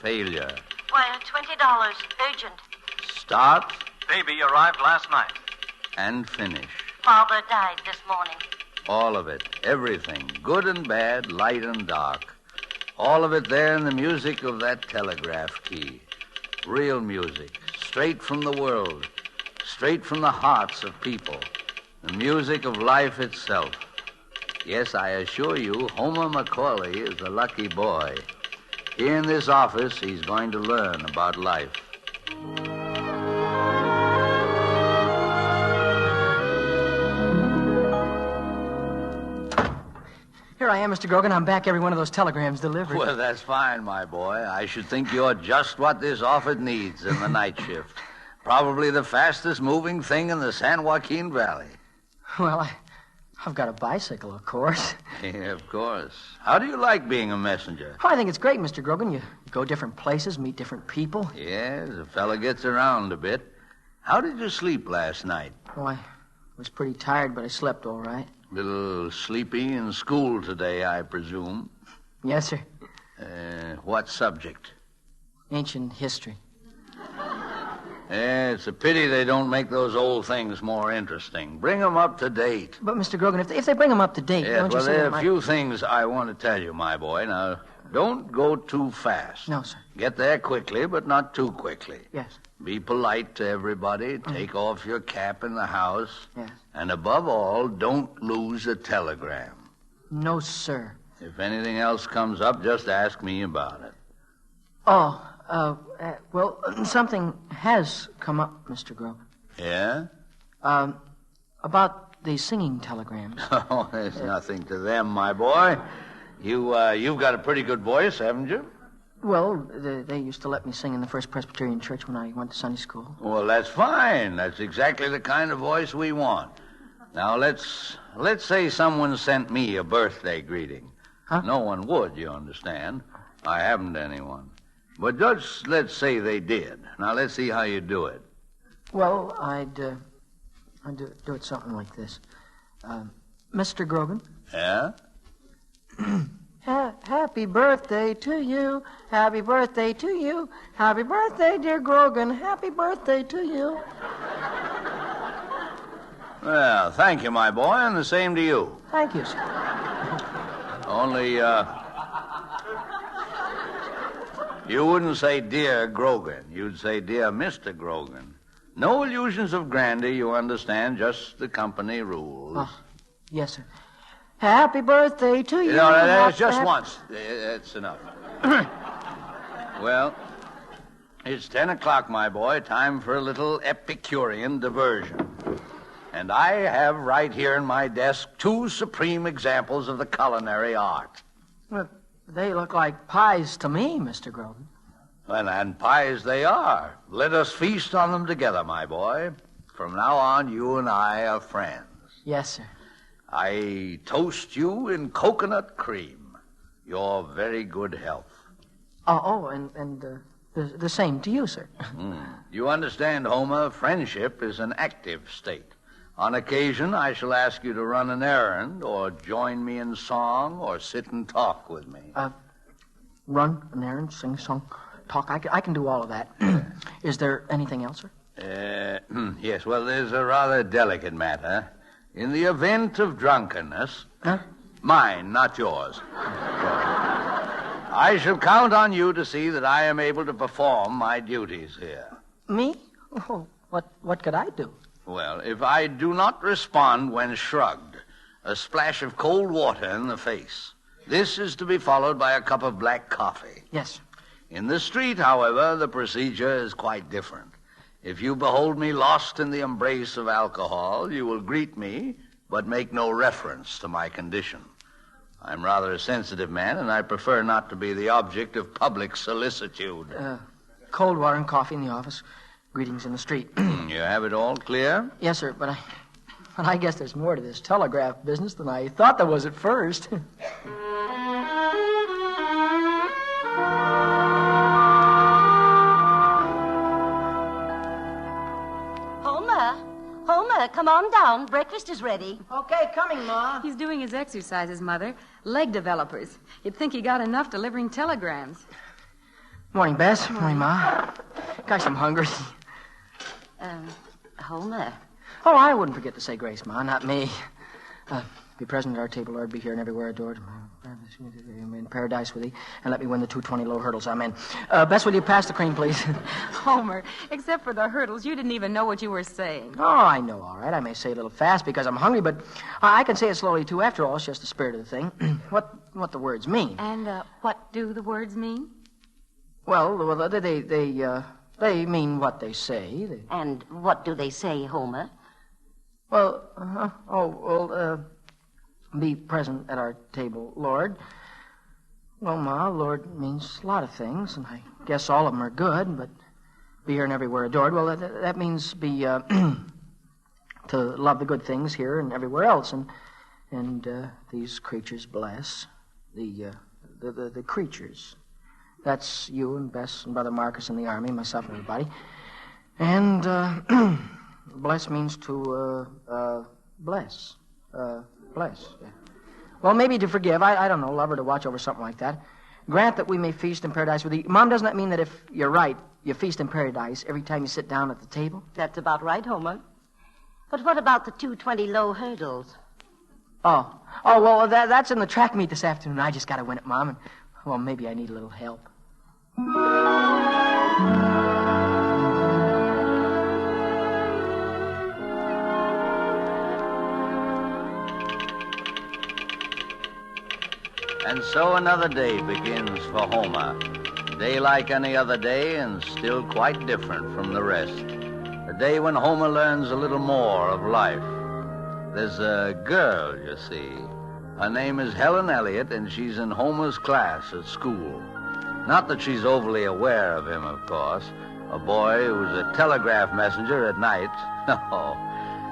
Failure. Wire, $20. Urgent. Start. Baby arrived last night. And finish. Father died this morning. All of it. Everything. Good and bad, light and dark. All of it there in the music of that telegraph key. Real music. Straight from the world. Straight from the hearts of people. The music of life itself. Yes, I assure you, Homer Macaulay is a lucky boy. Here in this office, he's going to learn about life. Here I am, Mr. Grogan. I'm back. Every one of those telegrams delivered. Well, that's fine, my boy. I should think you're just what this office needs in the night shift. Probably the fastest moving thing in the San Joaquin Valley. Well, I've got a bicycle, of course. Yeah, of course. How do you like being a messenger? Oh, I think it's great, Mr. Grogan. You go different places, meet different people. Yes, a fella gets around a bit. How did you sleep last night? Oh, I was pretty tired, but I slept all right. Little sleepy in school today, I presume. Yes, sir. What subject? Ancient history. It's a pity they don't make those old things more interesting. Bring them up to date. But, Mr. Grogan, if they bring them up to date, Yes, don't you well, say there are a few things I want to tell you, my boy. Now, don't go too fast. No, sir. Get there quickly, but not too quickly. Yes. Be polite to everybody. Take off your cap in the house. Yes. And above all, don't lose a telegram. No, sir. If anything else comes up, just ask me about it. Oh, well, something has come up, Mr. Grogan. Yeah? About the singing telegrams. Oh, there's nothing to them, my boy. You've got a pretty good voice, haven't you? Well, they used to let me sing in the First Presbyterian Church when I went to Sunday school. Well, that's fine. That's exactly the kind of voice we want. Now, let's say someone sent me a birthday greeting. Huh? No one would, you understand. I haven't anyone. But just let's say they did. Now, let's see how you do it. Well, I'd do it something like this. Mr. Grogan? Yeah? Happy birthday to you. Happy birthday to you. Happy birthday, dear Grogan. Happy birthday to you. Well, thank you, my boy, and the same to you. Thank you, sir. Only, you wouldn't say dear Grogan. You'd say dear Mr. Grogan. No illusions of grandeur, you understand, just the company rules. Oh, yes, sir. Happy birthday to you. No, that's just once. That's enough. Well, it's 10 o'clock, my boy. Time for a little Epicurean diversion. And I have right here in my desk 2 supreme examples of the culinary art. Well, they look like pies to me, Mr. Grogan. Well, and pies they are. Let us feast on them together, my boy. From now on, you and I are friends. Yes, sir. I toast you in coconut cream. Your very good health. And the same to you, sir. You understand, Homer, friendship is an active state. On occasion, I shall ask you to run an errand, or join me in song, or sit and talk with me. Run an errand, sing a song, talk. I can do all of that. Is there anything else, sir? Yes, well, there's a rather delicate matter. In the event of drunkenness... Huh? Mine, not yours. I shall count on you to see that I am able to perform my duties here. Me? Oh, what could I do? Well, if I do not respond when shrugged, a splash of cold water in the face. This is to be followed by a cup of black coffee. Yes. In the street, however, the procedure is quite different. If you behold me lost in the embrace of alcohol, you will greet me, but make no reference to my condition. I'm rather a sensitive man, and I prefer not to be the object of public solicitude. Cold water and coffee in the office. Greetings in the street. You have it all clear? Yes, sir, but I guess there's more to this telegraph business than I thought there was at first. Homer, come on down. Breakfast is ready. Okay, coming, Ma. He's doing his exercises, Mother. Leg developers. You'd think he got enough delivering telegrams. Morning, Bess. Morning, Ma. Gosh, I'm hungry. Homer. Oh, I wouldn't forget to say grace, Ma, not me. Be present at our table, Lord, be here and everywhere adored. In paradise with thee, and let me win the 220 low hurdles. Amen. Bess, will you pass the cream, please? Homer, except for the hurdles, you didn't even know what you were saying. Oh, I know, all right. I may say a little fast because I'm hungry, but I can say it slowly, too. After all, it's just the spirit of the thing. What the words mean. And what do the words mean? Well, they mean what they say. And what do they say, Homer? Well, be present at our table, Lord. Well, Ma, Lord means a lot of things, and I guess all of them are good, but be here and everywhere adored. Well, that means be to love the good things here and everywhere else, and these creatures bless the creatures. That's you and Bess and Brother Marcus in the army, myself and everybody. And bless means to bless. Bless. Yeah. Well, maybe to forgive. I don't know, love or to watch over, something like that. Grant that we may feast in paradise with thee. Mom, doesn't that mean that if you're right, you feast in paradise every time you sit down at the table? That's about right, Homer. But what about the 220 low hurdles? Oh, well, that's in the track meet this afternoon. I just got to win it, Mom. And, well, maybe I need a little help. And so another day begins for Homer. A day like any other day and still quite different from the rest. A day when Homer learns a little more of life. There's a girl, you see. Her name is Helen Elliott, and she's in Homer's class at school. Not that she's overly aware of him, of course. A boy who's a telegraph messenger at night. No.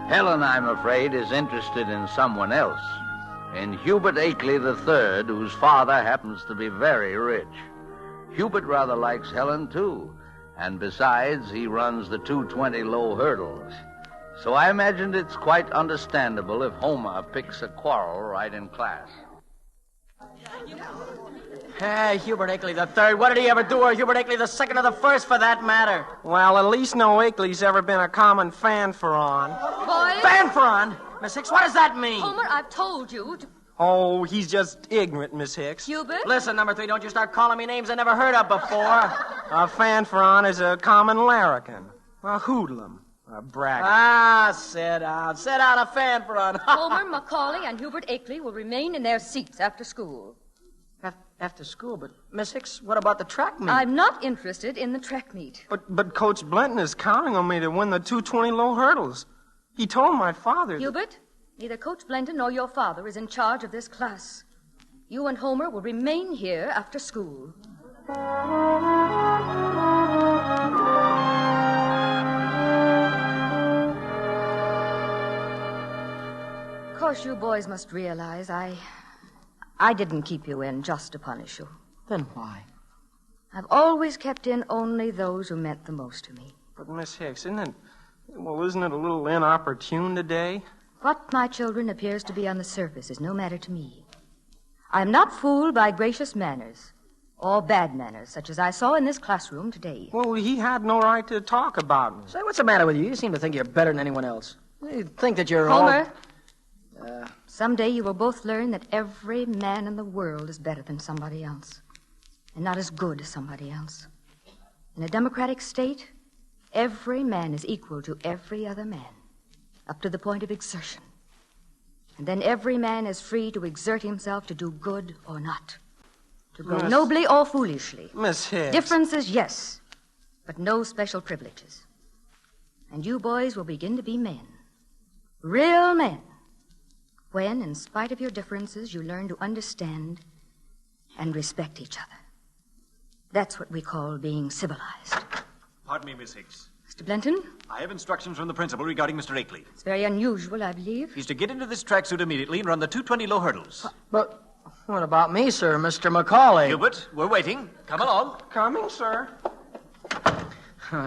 Helen, I'm afraid, is interested in someone else. In Hubert Akeley III, whose father happens to be very rich. Hubert rather likes Helen, too. And besides, he runs the 220 low hurdles. So I imagined it's quite understandable if Homer picks a quarrel right in class. Hey, Hubert Akeley III. What did he ever do? Or Hubert Akeley II or the first, for that matter? Well, at least no Akeley's ever been a common fanfaron. Boys? Fanfaron? Miss Hicks, what does that mean? Homer, I've told you to... Oh, he's just ignorant, Miss Hicks. Hubert? Listen, number 3, don't you start calling me names I never heard of before. A fanfaron is a common larrikin, a hoodlum, a braggart. Ah, sit down, a fanfaron. Homer, Macaulay, and Hubert Akeley will remain in their seats after school. After school, but Miss Hicks, what about the track meet? I'm not interested in the track meet. But Coach Blenton is counting on me to win the 220 low hurdles. He told my father... Hubert, neither Coach Blenton nor your father is in charge of this class. You and Homer will remain here after school. Of course, you boys must realize I didn't keep you in just to punish you. Then why? I've always kept in only those who meant the most to me. But, Miss Hicks, isn't it a little inopportune today? What, my children, appears to be on the surface is no matter to me. I am not fooled by gracious manners or bad manners, such as I saw in this classroom today. Well, he had no right to talk about me. Say, what's the matter with you? You seem to think you're better than anyone else. You think that you're Homer, someday you will both learn that every man in the world is better than somebody else. and not as good as somebody else. In a democratic state, every man is equal to every other man, up to the point of exertion. And then every man is free to exert himself to do good or not, to grow nobly or foolishly. Miss Hicks. Differences, yes, but no special privileges. And you boys will begin to be men, real men, when, in spite of your differences, you learn to understand and respect each other. That's what we call being civilized. Pardon me, Miss Hicks. Mr. Blenton? I have instructions from the principal regarding Mr. Akeley. It's very unusual, I believe. He's to get into this tracksuit immediately and run the 220 low hurdles. But what about me, sir, Mr. Macaulay? Gilbert, we're waiting. Come along. Coming, sir.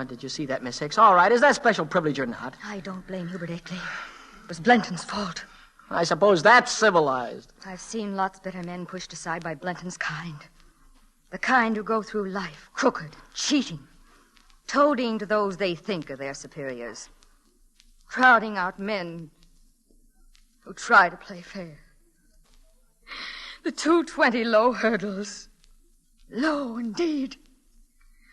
Did you see that, Miss Hicks? All right, is that special privilege or not? I don't blame Hubert Akeley. It was Blenton's fault. I suppose that's civilized. I've seen lots better men pushed aside by Blenton's kind. The kind who go through life crooked, cheating, toadying to those they think are their superiors, crowding out men who try to play fair. The 220 low hurdles. Low indeed.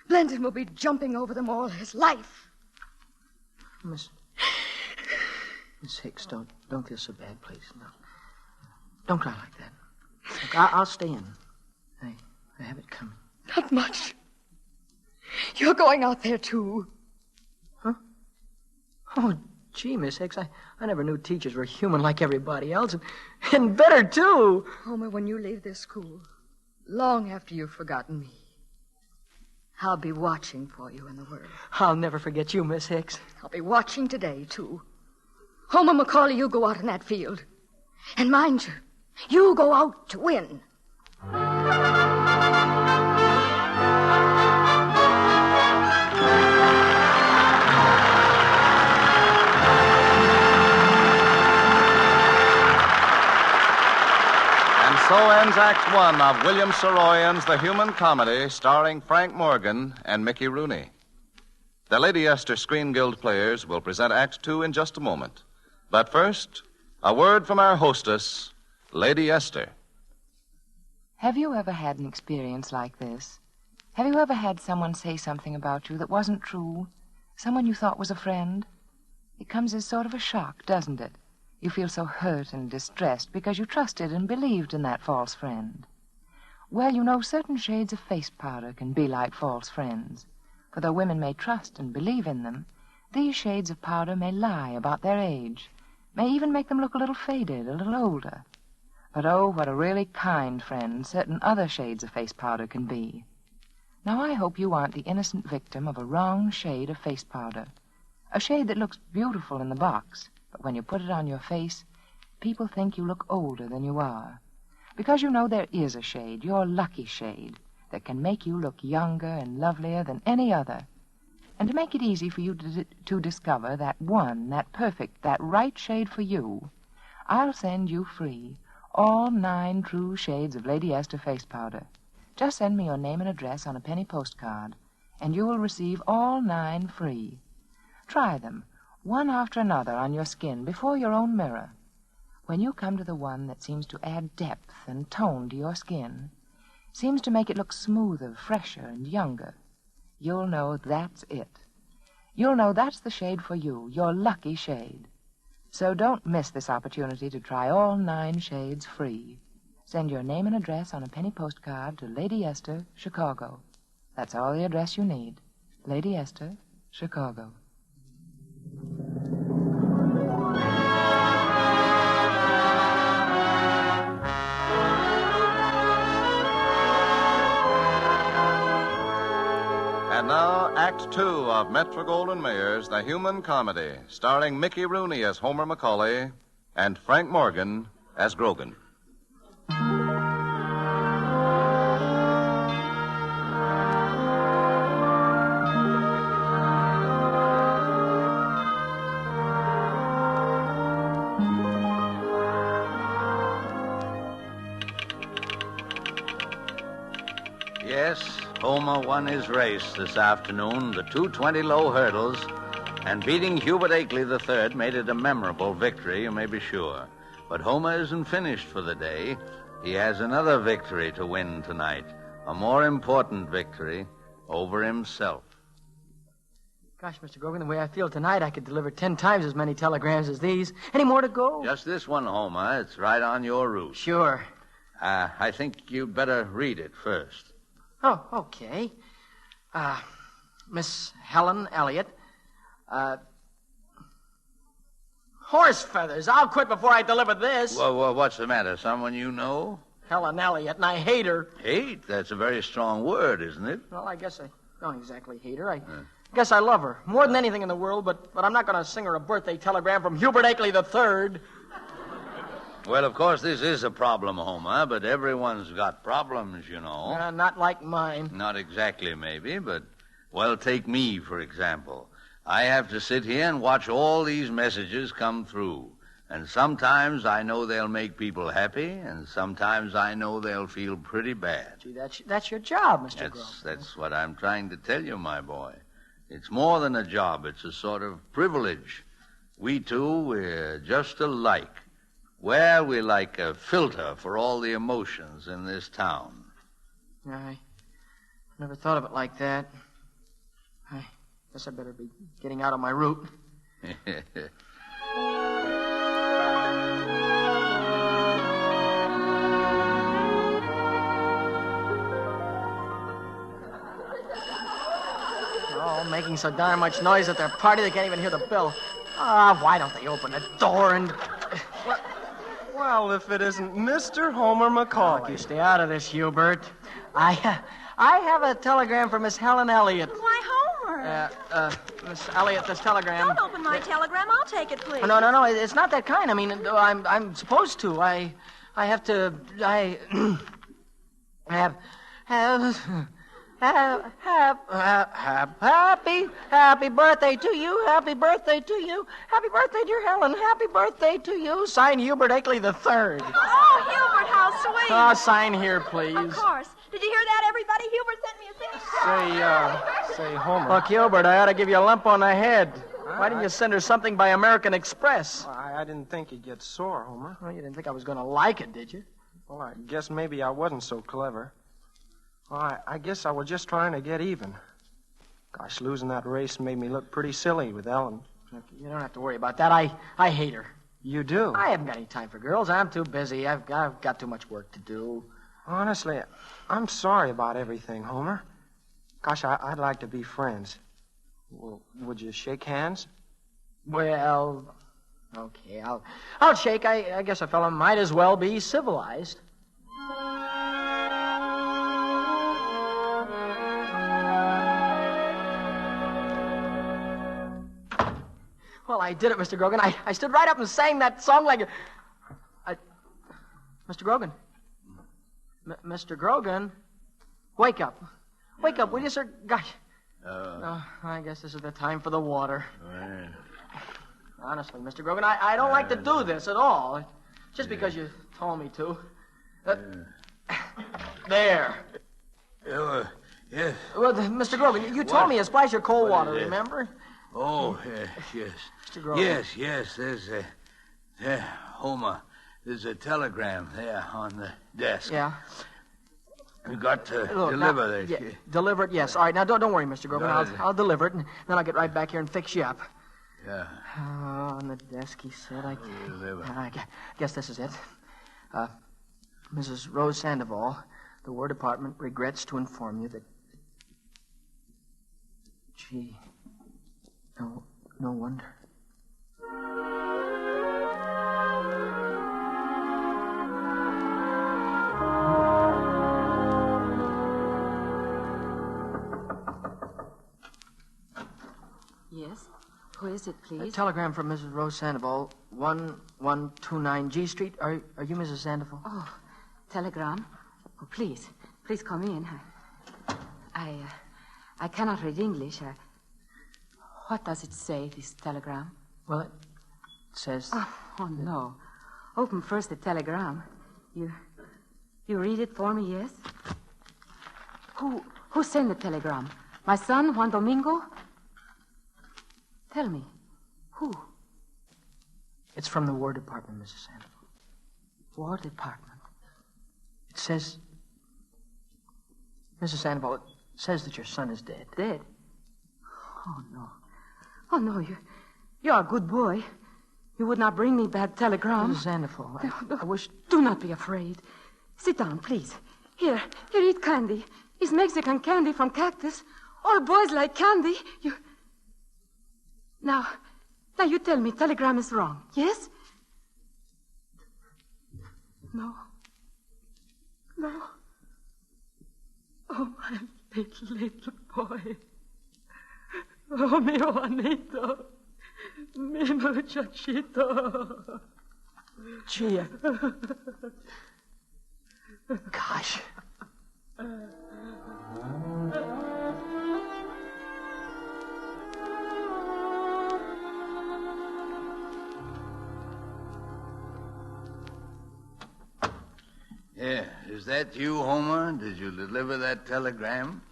Blenton will be jumping over them all his life. Miss Hicks, don't feel so bad, please. No. Don't cry like that. Look, I'll stay in. I have it coming. Not much. You're going out there, too. Huh? Oh, gee, Miss Hicks, I never knew teachers were human like everybody else. And better, too. Homer, when you leave this school, long after you've forgotten me, I'll be watching for you in the world. I'll never forget you, Miss Hicks. I'll be watching today, too. Homer Macaulay, you go out in that field. And mind you go out to win. So ends Act One of William Saroyan's The Human Comedy, starring Frank Morgan and Mickey Rooney. The Lady Esther Screen Guild players will present Act Two in just a moment. But first, a word from our hostess, Lady Esther. Have you ever had an experience like this? Have you ever had someone say something about you that wasn't true? Someone you thought was a friend? It comes as sort of a shock, doesn't it? You feel so hurt and distressed because you trusted and believed in that false friend. Well, you know, certain shades of face powder can be like false friends. For though women may trust and believe in them, these shades of powder may lie about their age, may even make them look a little faded, a little older. But oh, what a really kind friend certain other shades of face powder can be. Now, I hope you aren't the innocent victim of a wrong shade of face powder. A shade that looks beautiful in the box, but when you put it on your face, people think you look older than you are. Because you know there is a shade, your lucky shade, that can make you look younger and lovelier than any other. And to make it easy for you to discover that one, that perfect, that right shade for you, I'll send you free all 9 true shades of Lady Esther face powder. Just send me your name and address on a penny postcard, and you will receive all 9 free. Try them, one after another, on your skin before your own mirror. When you come to the one that seems to add depth and tone to your skin, seems to make it look smoother, fresher, and younger, you'll know that's it. You'll know that's the shade for you, your lucky shade. So don't miss this opportunity to try all 9 shades free. Send your name and address on a penny postcard to Lady Esther, Chicago. That's all the address you need. Lady Esther, Chicago. And now, Act Two of Metro-Goldwyn-Mayer's The Human Comedy, starring Mickey Rooney as Homer Macaulay and Frank Morgan as Grogan. Yes, Homer won his race this afternoon, the 220 low hurdles, and beating Hubert Akeley III made it a memorable victory, you may be sure. But Homer isn't finished for the day. He has another victory to win tonight, A more important victory over himself. Gosh, Mr. Grogan, the way I feel tonight, I could deliver 10 times as many telegrams as these. Any more to go? Just this one, Homer. It's right on your route. Sure. I think you'd better read it first. Oh, okay. Miss Helen Elliott. Horse feathers. I'll quit before I deliver this. Well, what's the matter? Someone you know? Helen Elliott, and I hate her. Hate? That's a very strong word, isn't it? Well, I guess I don't exactly hate her. I guess I love her more than anything in the world, but I'm not going to sing her a birthday telegram from Hubert Akeley III. Well, of course, this is a problem, Homer, but everyone's got problems, you know. Not like mine. Not exactly, maybe, but, well, take me, for example. I have to sit here and watch all these messages come through. And sometimes I know they'll make people happy, and sometimes I know they'll feel pretty bad. Gee, that's your job, Mr. Grogan. That's what I'm trying to tell you, my boy. It's more than a job. It's a sort of privilege. We two, we're just alike. Well, we're like a filter for all the emotions in this town. I never thought of it like that. I guess I better be getting out of my route. Making so darn much noise at their party they can't even hear the bell. Why don't they open the door and... Well, if it isn't Mr. Homer McCauley. Oh, you stay out of this, Hubert. I have a telegram for Miss Helen Elliott. Why, Homer? Miss Elliott, this telegram... Don't open my telegram. I'll take it, please. No, it's not that kind. I mean, I'm supposed to. I have to... Happy birthday to you. Happy birthday to you. Happy birthday, dear Helen. Happy birthday to you. Signed, Hubert Akeley III. Oh, Hubert, how sweet. Oh, sign here, please. Of course. Did you hear that, everybody? Hubert sent me a thing. Say, Homer. Look, Hubert, I ought to give you a lump on the head. Why didn't you send her something by American Express? I didn't think you'd get sore, Homer. Well, you didn't think I was going to like it, did you? Well, I guess maybe I wasn't so clever. Well, I guess I was just trying to get even. Gosh, losing that race made me look pretty silly with Ellen. Look, you don't have to worry about that. I hate her. You do? I haven't got any time for girls. I'm too busy. I've got too much work to do. Honestly, I'm sorry about everything, Homer. Gosh, I'd like to be friends. Well, would you shake hands? Well, okay, I'll shake. I guess a fellow might as well be civilized. Well, I did it, Mr. Grogan. I stood right up and sang that song like... Mr. Grogan. Mr. Grogan. Wake up. Wake up, will you, sir? Gosh. I guess this is the time for the water. Honestly, Mr. Grogan, I don't like to do this at all. Just because you told me to. There. Yes. Well, Mr. Grogan, you told me to splash your cold water, remember? Oh, yes. Mr. Grogan. Yes. There's Homer. There's a telegram there on the desk. Yeah. We've got to deliver this. Yeah, deliver it, yes. All right, now don't worry, Mr. Grogan. I'll deliver it, and then I'll get right back here and fix you up. Yeah. Oh, on the desk, he said. I guess this is it. Mrs. Rose Sandoval, the War Department regrets to inform you that... Gee, no wonder. Yes? Who is it, please? A telegram from Mrs. Rose Sandoval, 1129 G Street. Are you Mrs. Sandoval? Oh, telegram? Oh, please come in. I cannot read English. What does it say, this telegram? Well, it says... Oh, no. Open first the telegram. You read it for me, yes? Who sent the telegram? My son, Juan Domingo? Tell me, who? It's from the War Department, Mrs. Sandoval. War Department? It says Mrs. Sandoval, it says that your son is dead. Dead? Oh, no. Oh, no, you're a good boy. You would not bring me bad telegram. Mrs. Sandoval, I wish... Do not be afraid. Sit down, please. Here, eat candy. It's Mexican candy from Cactus. All boys like candy. Now you tell me telegram is wrong, yes? No. Oh, my little boy. Oh, mi Juanito. Mi muchachito. Gia. Gosh. Yeah, is that you, Homer? Did you deliver that telegram?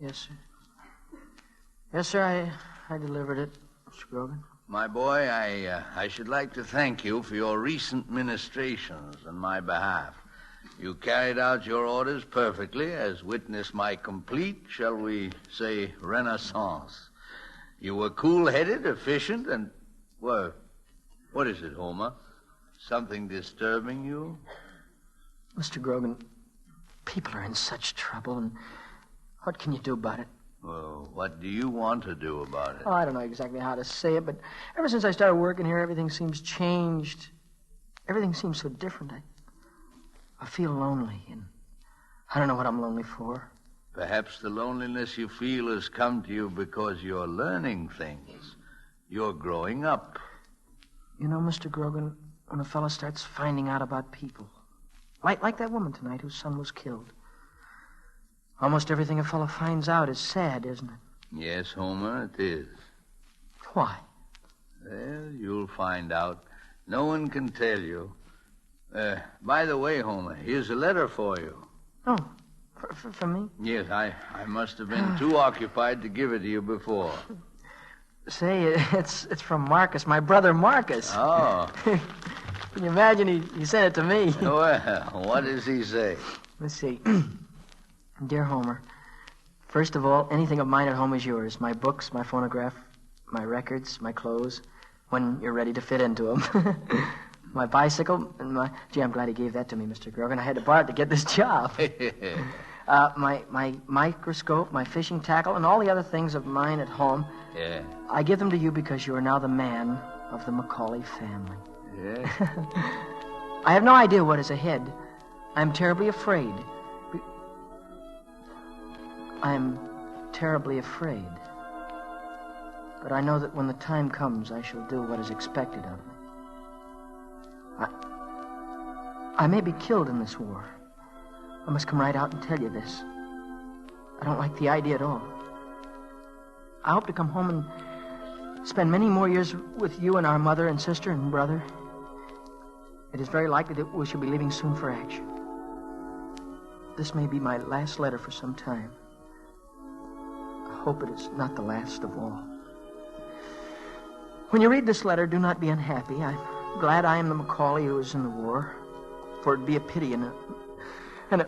Yes, sir. Yes, sir, I delivered it, Mr. Grogan. My boy, I should like to thank you for your recent ministrations on my behalf. You carried out your orders perfectly, as witness my complete, shall we say, renaissance. You were cool-headed, efficient, and, well, what is it, Homer? Something disturbing you? Mr. Grogan, people are in such trouble, and what can you do about it? Well, what do you want to do about it? Oh, I don't know exactly how to say it, but ever since I started working here, everything seems changed. Everything seems so different. I feel lonely, and I don't know what I'm lonely for. Perhaps the loneliness you feel has come to you because you're learning things. You're growing up. You know, Mr. Grogan, when a fellow starts finding out about people, like that woman tonight whose son was killed, almost everything a fellow finds out is sad, isn't it? Yes, Homer, it is. Why? Well, you'll find out. No one can tell you. By the way, Homer, here's a letter for you. Oh, for me? Yes, I must have been too occupied to give it to you before. Say, it's from Marcus, my brother Marcus. Oh. Can you imagine he sent it to me? Well, what does he say? Let's see. Dear Homer, first of all, anything of mine at home is yours. My books, my phonograph, my records, my clothes, when you're ready to fit into them. My bicycle, and my... Gee, I'm glad he gave that to me, Mr. Grogan. I had to borrow it to get this job. My microscope, my fishing tackle, and all the other things of mine at home. Yeah. I give them to you because you are now the man of the Macaulay family. Yeah. I have no idea what is ahead. I'm terribly afraid. I'm terribly afraid. But I know that when the time comes, I shall do what is expected of me. I may be killed in this war. I must come right out and tell you this. I don't like the idea at all. I hope to come home and spend many more years with you and our mother and sister and brother. It is very likely that we shall be leaving soon for action. This may be my last letter for some time. I hope it is not the last of all. When you read this letter, do not be unhappy. I'm glad I am the Macaulay who is in the war, for it'd be a pity and a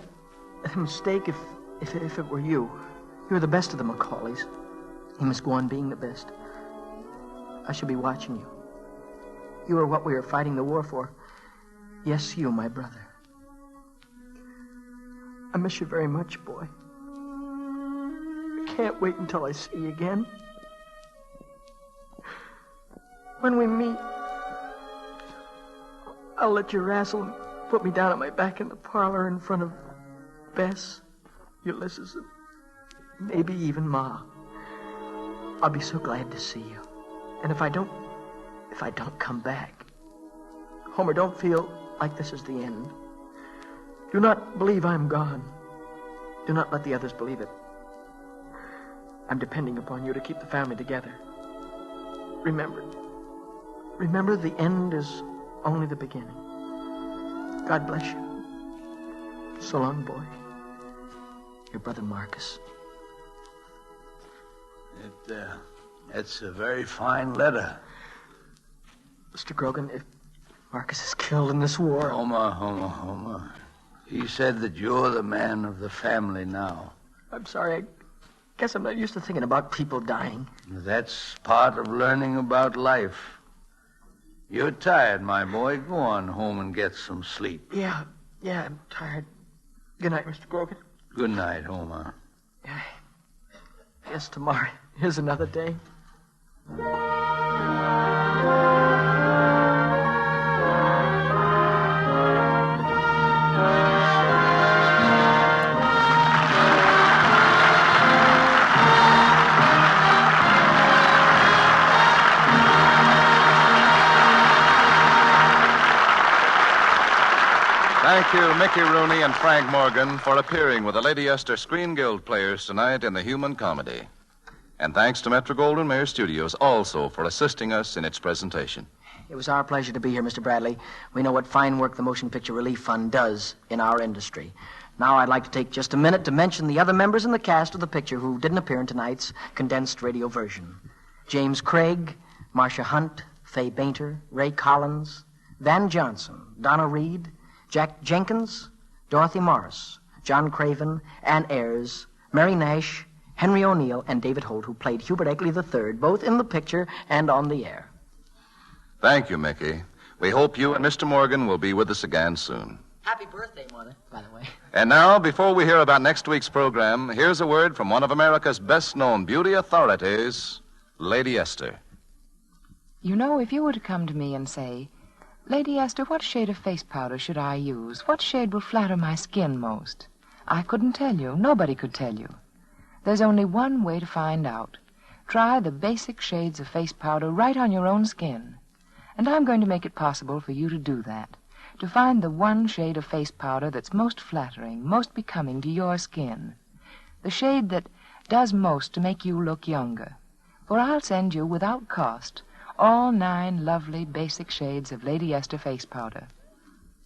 mistake if it were you. You're the best of the Macaulays. You must go on being the best. I shall be watching you. You are what we are fighting the war for. Yes, you, my brother. I miss you very much, boy. I can't wait until I see you again. When we meet, I'll let you wrestle and put me down on my back in the parlor in front of Bess, Ulysses, and maybe even Ma. I'll be so glad to see you. And if I don't come back, Homer, don't feel like this is the end. Do not believe I'm gone. Do not let the others believe it. I'm depending upon you to keep the family together. Remember the end is only the beginning. God bless you. So long, boy. Your brother Marcus. It's a very fine letter. Mr. Grogan, if Marcus is killed in this war... Homer. He said that you're the man of the family now. I'm sorry. I guess I'm not used to thinking about people dying. That's part of learning about life. You're tired, my boy. Go on home and get some sleep. Yeah, I'm tired. Good night, Mr. Grogan. Good night, Homer. Guess tomorrow is another day. Thank you, Mickey Rooney and Frank Morgan, for appearing with the Lady Esther Screen Guild players tonight in the Human Comedy. And thanks to Metro-Goldwyn-Mayer Studios also for assisting us in its presentation. It was our pleasure to be here, Mr. Bradley. We know what fine work the Motion Picture Relief Fund does in our industry. Now I'd like to take just a minute to mention the other members in the cast of the picture who didn't appear in tonight's condensed radio version. James Craig, Marcia Hunt, Fay Bainter, Ray Collins, Van Johnson, Donna Reed, Jack Jenkins, Dorothy Morris, John Craven, Ann Ayres, Mary Nash, Henry O'Neill, and David Holt, who played Hubert Eckley III, both in the picture and on the air. Thank you, Mickey. We hope you and Mr. Morgan will be with us again soon. Happy birthday, Mother, by the way. And now, before we hear about next week's program, here's a word from one of America's best-known beauty authorities, Lady Esther. You know, if you were to come to me and say, Lady Esther, what shade of face powder should I use? What shade will flatter my skin most? I couldn't tell you. Nobody could tell you. There's only one way to find out. Try the basic shades of face powder right on your own skin. And I'm going to make it possible for you to do that. To find the one shade of face powder that's most flattering, most becoming to your skin. The shade that does most to make you look younger. For I'll send you, without cost, all 9 lovely basic shades of Lady Esther face powder.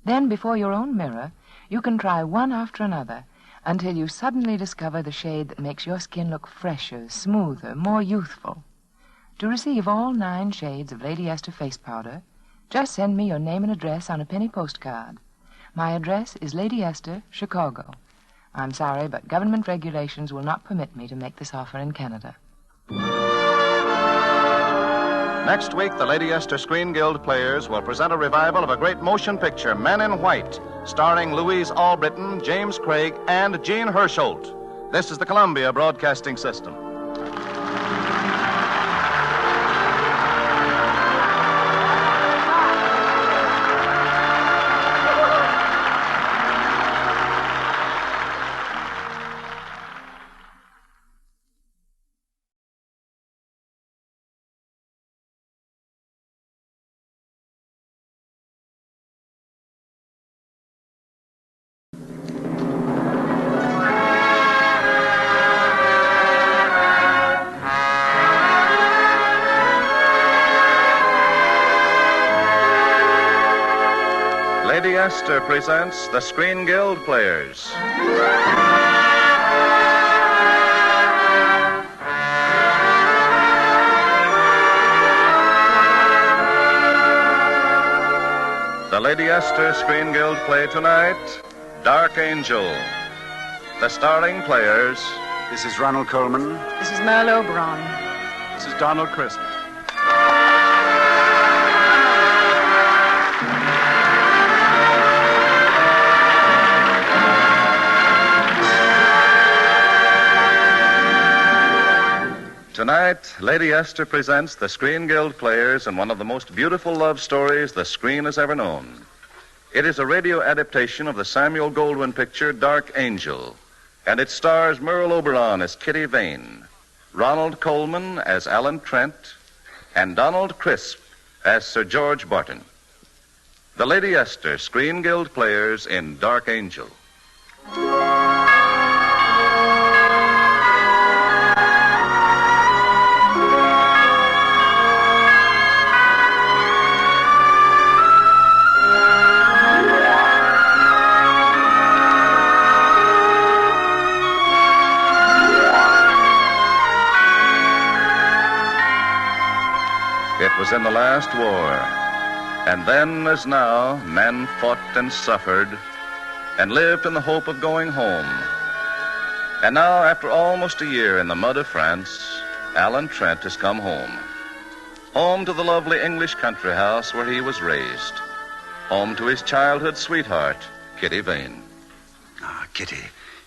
Then, before your own mirror, you can try one after another until you suddenly discover the shade that makes your skin look fresher, smoother, more youthful. To receive all 9 shades of Lady Esther face powder, just send me your name and address on a penny postcard. My address is Lady Esther, Chicago. I'm sorry, but government regulations will not permit me to make this offer in Canada. Next week, the Lady Esther Screen Guild players will present a revival of a great motion picture, Men in White, starring Louise Albritton, James Craig, and Jean Hersholt. This is the Columbia Broadcasting System. Lady Esther presents the Screen Guild Players. The Lady Esther Screen Guild play tonight, Dark Angel. The starring players... This is Ronald Colman. This is Merle Oberon. This is Donald Crisp. Tonight, Lady Esther presents the Screen Guild players in one of the most beautiful love stories the screen has ever known. It is a radio adaptation of the Samuel Goldwyn picture Dark Angel, and it stars Merle Oberon as Kitty Vane, Ronald Colman as Alan Trent, and Donald Crisp as Sir George Barton. The Lady Esther Screen Guild players in Dark Angel. It was in the last war, and then, as now, men fought and suffered, and lived in the hope of going home. And now, after almost a year in the mud of France, Alan Trent has come home. Home to the lovely English country house where he was raised. Home to his childhood sweetheart, Kitty Vane. Ah, Kitty.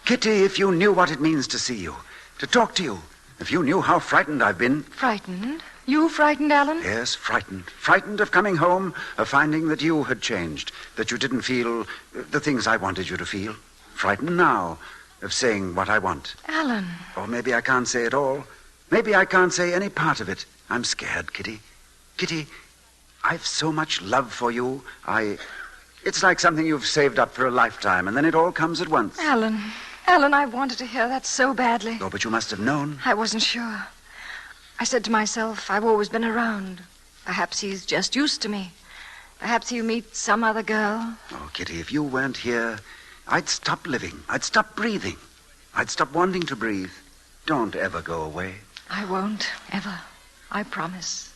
Kitty, if you knew what it means to see you, to talk to you, if you knew how frightened I've been. Frightened? You frightened, Alan? Yes, frightened. Frightened of coming home, of finding that you had changed, that you didn't feel the things I wanted you to feel. Frightened now of saying what I want. Alan. Or maybe I can't say it all. Maybe I can't say any part of it. I'm scared, Kitty. Kitty, I've so much love for you. It's like something you've saved up for a lifetime, and then it all comes at once. Alan, I wanted to hear that so badly. Oh, but you must have known. I wasn't sure. I said to myself, I've always been around. Perhaps he's just used to me. Perhaps he'll meet some other girl. Oh, Kitty, if you weren't here, I'd stop living. I'd stop breathing. I'd stop wanting to breathe. Don't ever go away. I won't, ever. I promise.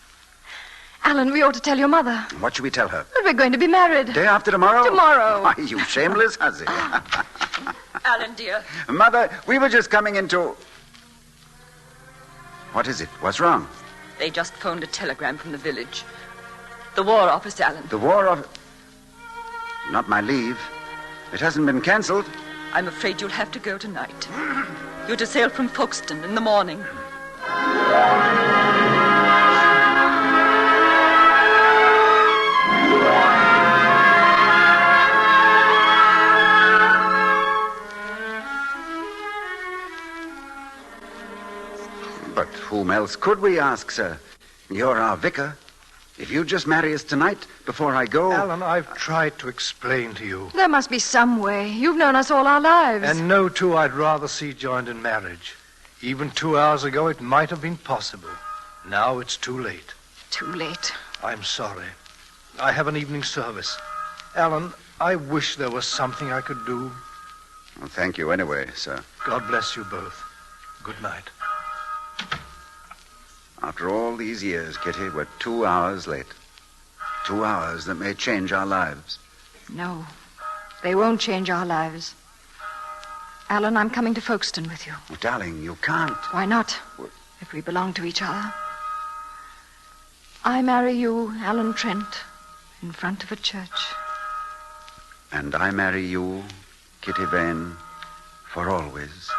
Alan, we ought to tell your mother. What should we tell her? That we're going to be married. Day after tomorrow? Tomorrow. Why, you shameless hussy. Alan, dear. Mother, we were just coming into... What is it? What's wrong? They just phoned a telegram from the village. The War Office, Alan. The War Office? Not my leave. It hasn't been cancelled. I'm afraid you'll have to go tonight. You're to sail from Folkestone in the morning. But whom else could we ask, sir? You're our vicar. If you just marry us tonight, before I go... Alan, I've tried to explain to you. There must be some way. You've known us all our lives. And no two I'd rather see joined in marriage. Even 2 hours ago, it might have been possible. Now it's too late. Too late. I'm sorry. I have an evening service. Alan, I wish there was something I could do. Well, thank you anyway, sir. God bless you both. Good night. After all these years, Kitty, we're 2 hours late. 2 hours that may change our lives. No, they won't change our lives. Alan, I'm coming to Folkestone with you. Oh, darling, you can't. Why not? If we belong to each other. I marry you, Alan Trent, in front of a church. And I marry you, Kitty Vane, for always,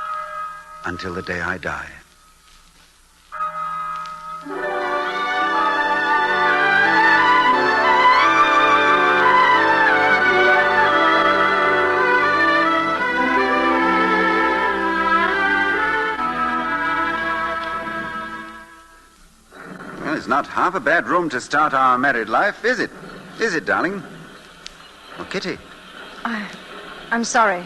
until the day I die. It's not half a bad room to start our married life, is it? Is it, darling? Oh, Kitty. I'm sorry.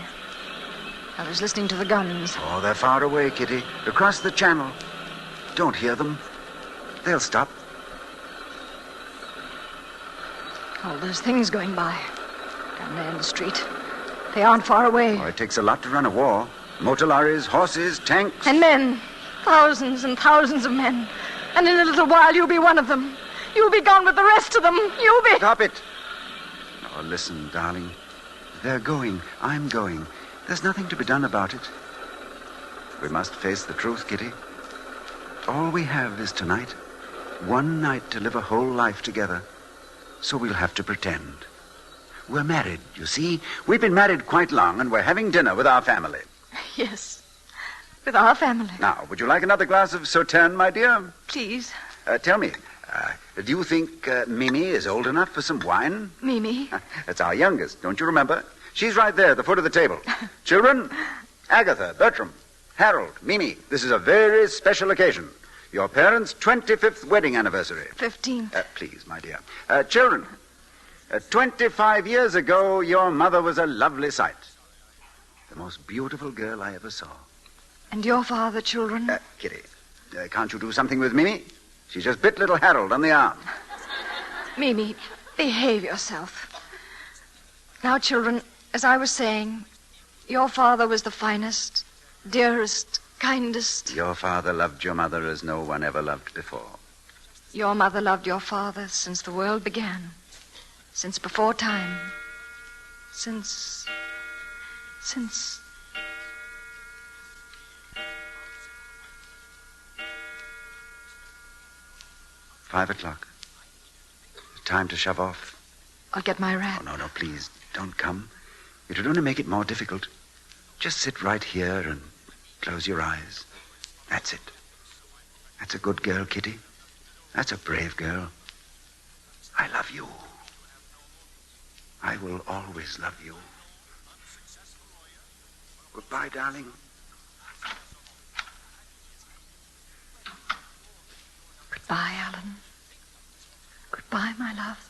I was listening to the guns. Oh, they're far away, Kitty. Across the channel. Don't hear them. They'll stop. All those things going by. Down there in the street. They aren't far away. Oh, it takes a lot to run a war. Motor lorries, horses, tanks. And men. Thousands and thousands of men. And in a little while, you'll be one of them. You'll be gone with the rest of them. You'll be... Stop it. Oh, listen, darling. They're going. I'm going. There's nothing to be done about it. We must face the truth, Kitty. All we have is tonight. One night to live a whole life together. So we'll have to pretend. We're married, you see. We've been married quite long, and we're having dinner with our family. Yes. With our family. Now, would you like another glass of Sauterne, my dear? Please. Tell me, do you think Mimi is old enough for some wine? Mimi? That's our youngest, don't you remember? She's right there at the foot of the table. Children, Agatha, Bertram, Harold, Mimi, this is a very special occasion. Your parents' 25th wedding anniversary. 15th. Please, my dear. Children, 25 years ago, your mother was a lovely sight. The most beautiful girl I ever saw. And your father, children? Kitty, can't you do something with Mimi? She just bit little Harold on the arm. Mimi, behave yourself. Now, children, as I was saying, your father was the finest, dearest, kindest. Your father loved your mother as no one ever loved before. Your mother loved your father since the world began. Since before time. Since Since... 5 o'clock. Time to shove off. I'll get my wrap. Oh, no, please. Don't come. It would only make it more difficult. Just sit right here and close your eyes. That's it. That's a good girl, Kitty. That's a brave girl. I love you. I will always love you. Goodbye, darling. Goodbye, Alan. Goodbye, my love.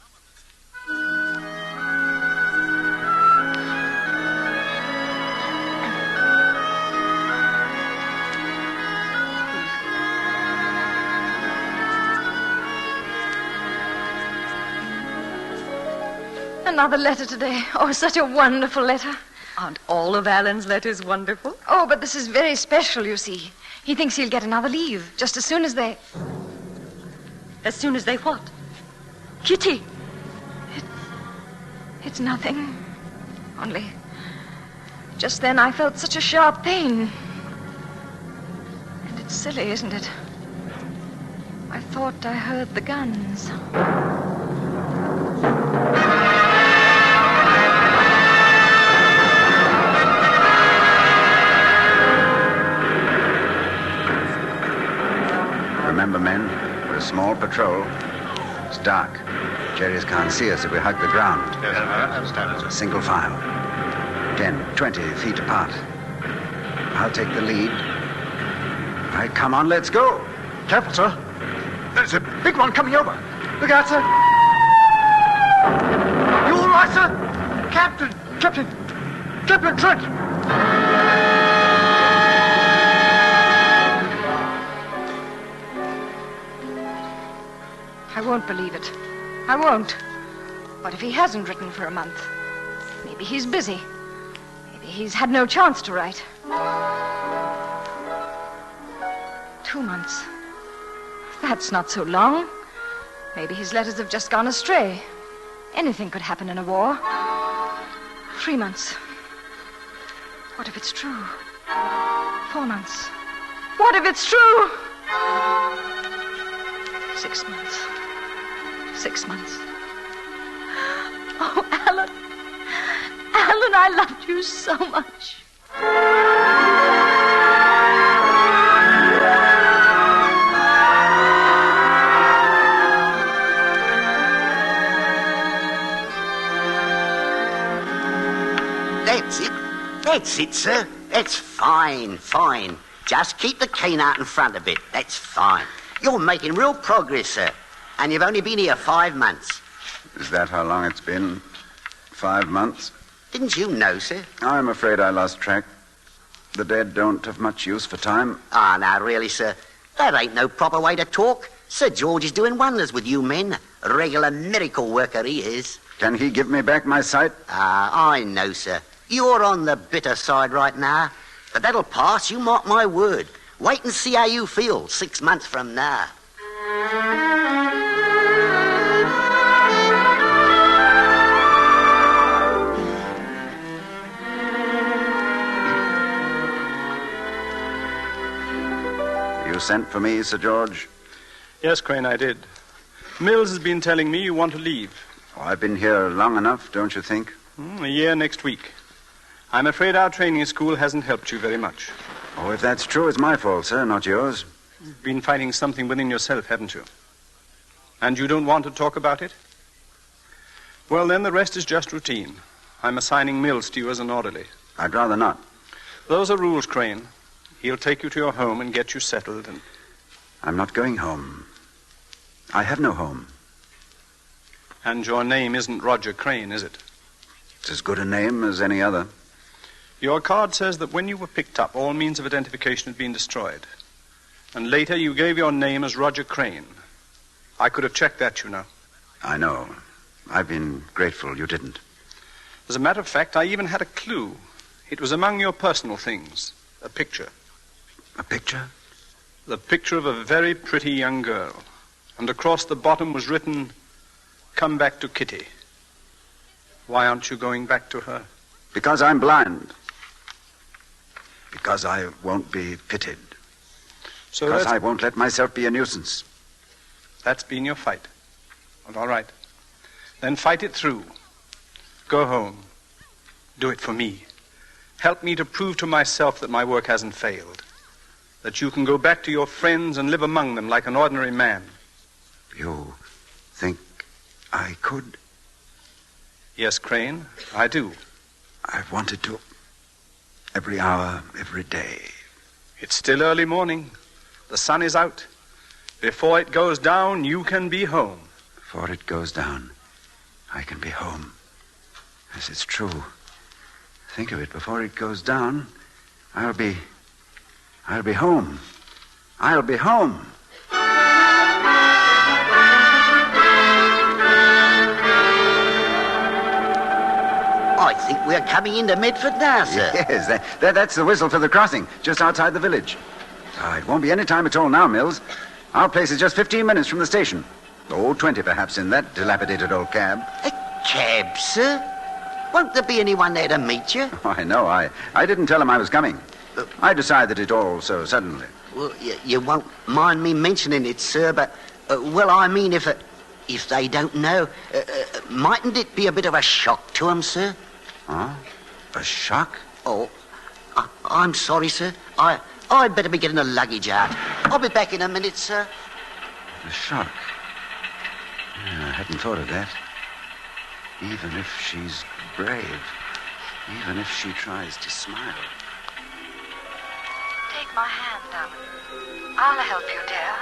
Another letter today. Oh, such a wonderful letter. Aren't all of Alan's letters wonderful? Oh, but this is very special, you see. He thinks he'll get another leave just as soon as they... As soon as they what? Kitty! It's nothing. Only... just then I felt such a sharp pain. And it's silly, isn't it? I thought I heard the guns. Remember, men, we're a small patrol. It's dark. Jerry's can't see us if we hug the ground. Yes, I understand. Single file. 10, 20 feet apart. I'll take the lead. All right, come on, let's go. Careful, sir. There's a big one coming over. Look out, sir. You all right, sir? Captain Trent. I won't believe it. I won't. What if he hasn't written for a month? Maybe he's busy. Maybe he's had no chance to write. 2 months. That's not so long. Maybe his letters have just gone astray. Anything could happen in a war. 3 months. What if it's true? 4 months. What if it's true? 6 months. 6 months. Oh, Alan. Alan, I loved you so much. That's it, sir. That's fine. Just keep the cane out in front of it. That's fine. You're making real progress, sir. And you've only been here 5 months. Is that how long it's been? 5 months? Didn't you know, sir? I'm afraid I lost track. The dead don't have much use for time. Ah, now, really, sir. That ain't no proper way to talk. Sir George is doing wonders with you men. A regular miracle worker he is. Can he give me back my sight? Ah, I know, sir. You're on the bitter side right now. But that'll pass, you mark my word. Wait and see how you feel 6 months from now. You sent for me, Sir George? Yes, Crane, I did. Mills has been telling me you want to leave. Oh, I've been here long enough, don't you think? A year next week. I'm afraid our training school hasn't helped you very much. Oh, if that's true, it's my fault, sir, not yours. You've been fighting something within yourself, haven't you? And you don't want to talk about it? Well, then the rest is just routine. I'm assigning Mills to you as an orderly. I'd rather not. Those are rules, Crane. He'll take you to your home and get you settled and... I'm not going home. I have no home. And your name isn't Roger Crane, is it? It's as good a name as any other. Your card says that when you were picked up, all means of identification had been destroyed. And later you gave your name as Roger Crane. I could have checked that, you know. I know. I've been grateful you didn't. As a matter of fact, I even had a clue. It was among your personal things. A picture. A picture? The picture of a very pretty young girl. And across the bottom was written, "Come back to Kitty." Why aren't you going back to her? Because I'm blind. Because I won't be pitied. So because I won't let myself be a nuisance. That's been your fight. Well, all right. Then fight it through. Go home. Do it for me. Help me to prove to myself that my work hasn't failed. That you can go back to your friends and live among them like an ordinary man. You think I could? Yes, Crane, I do. I've wanted to. Every hour, every day. It's still early morning. The sun is out. Before it goes down, you can be home. Before it goes down, I can be home. Yes, it's true. Think of it. Before it goes down, I'll be home. I'll be home. I think we're coming into Medford now, sir. Yes, that's the whistle for the crossing, just outside the village. It won't be any time at all now, Mills. Our place is just 15 minutes from the station. 20 perhaps in that dilapidated old cab. A cab, sir? Won't there be anyone there to meet you? Oh, I know. I didn't tell him I was coming. I decided it all so suddenly. Well, you won't mind me mentioning it, sir, but, I mean, if they don't know, mightn't it be a bit of a shock to them, sir? Huh? A shock? Oh, I'm sorry, sir. I'd better be getting the luggage out. I'll be back in a minute, sir. A shock? Yeah, I hadn't thought of that. Even if she's brave, even if she tries to smile. Take my hand, darling. I'll help you, dear.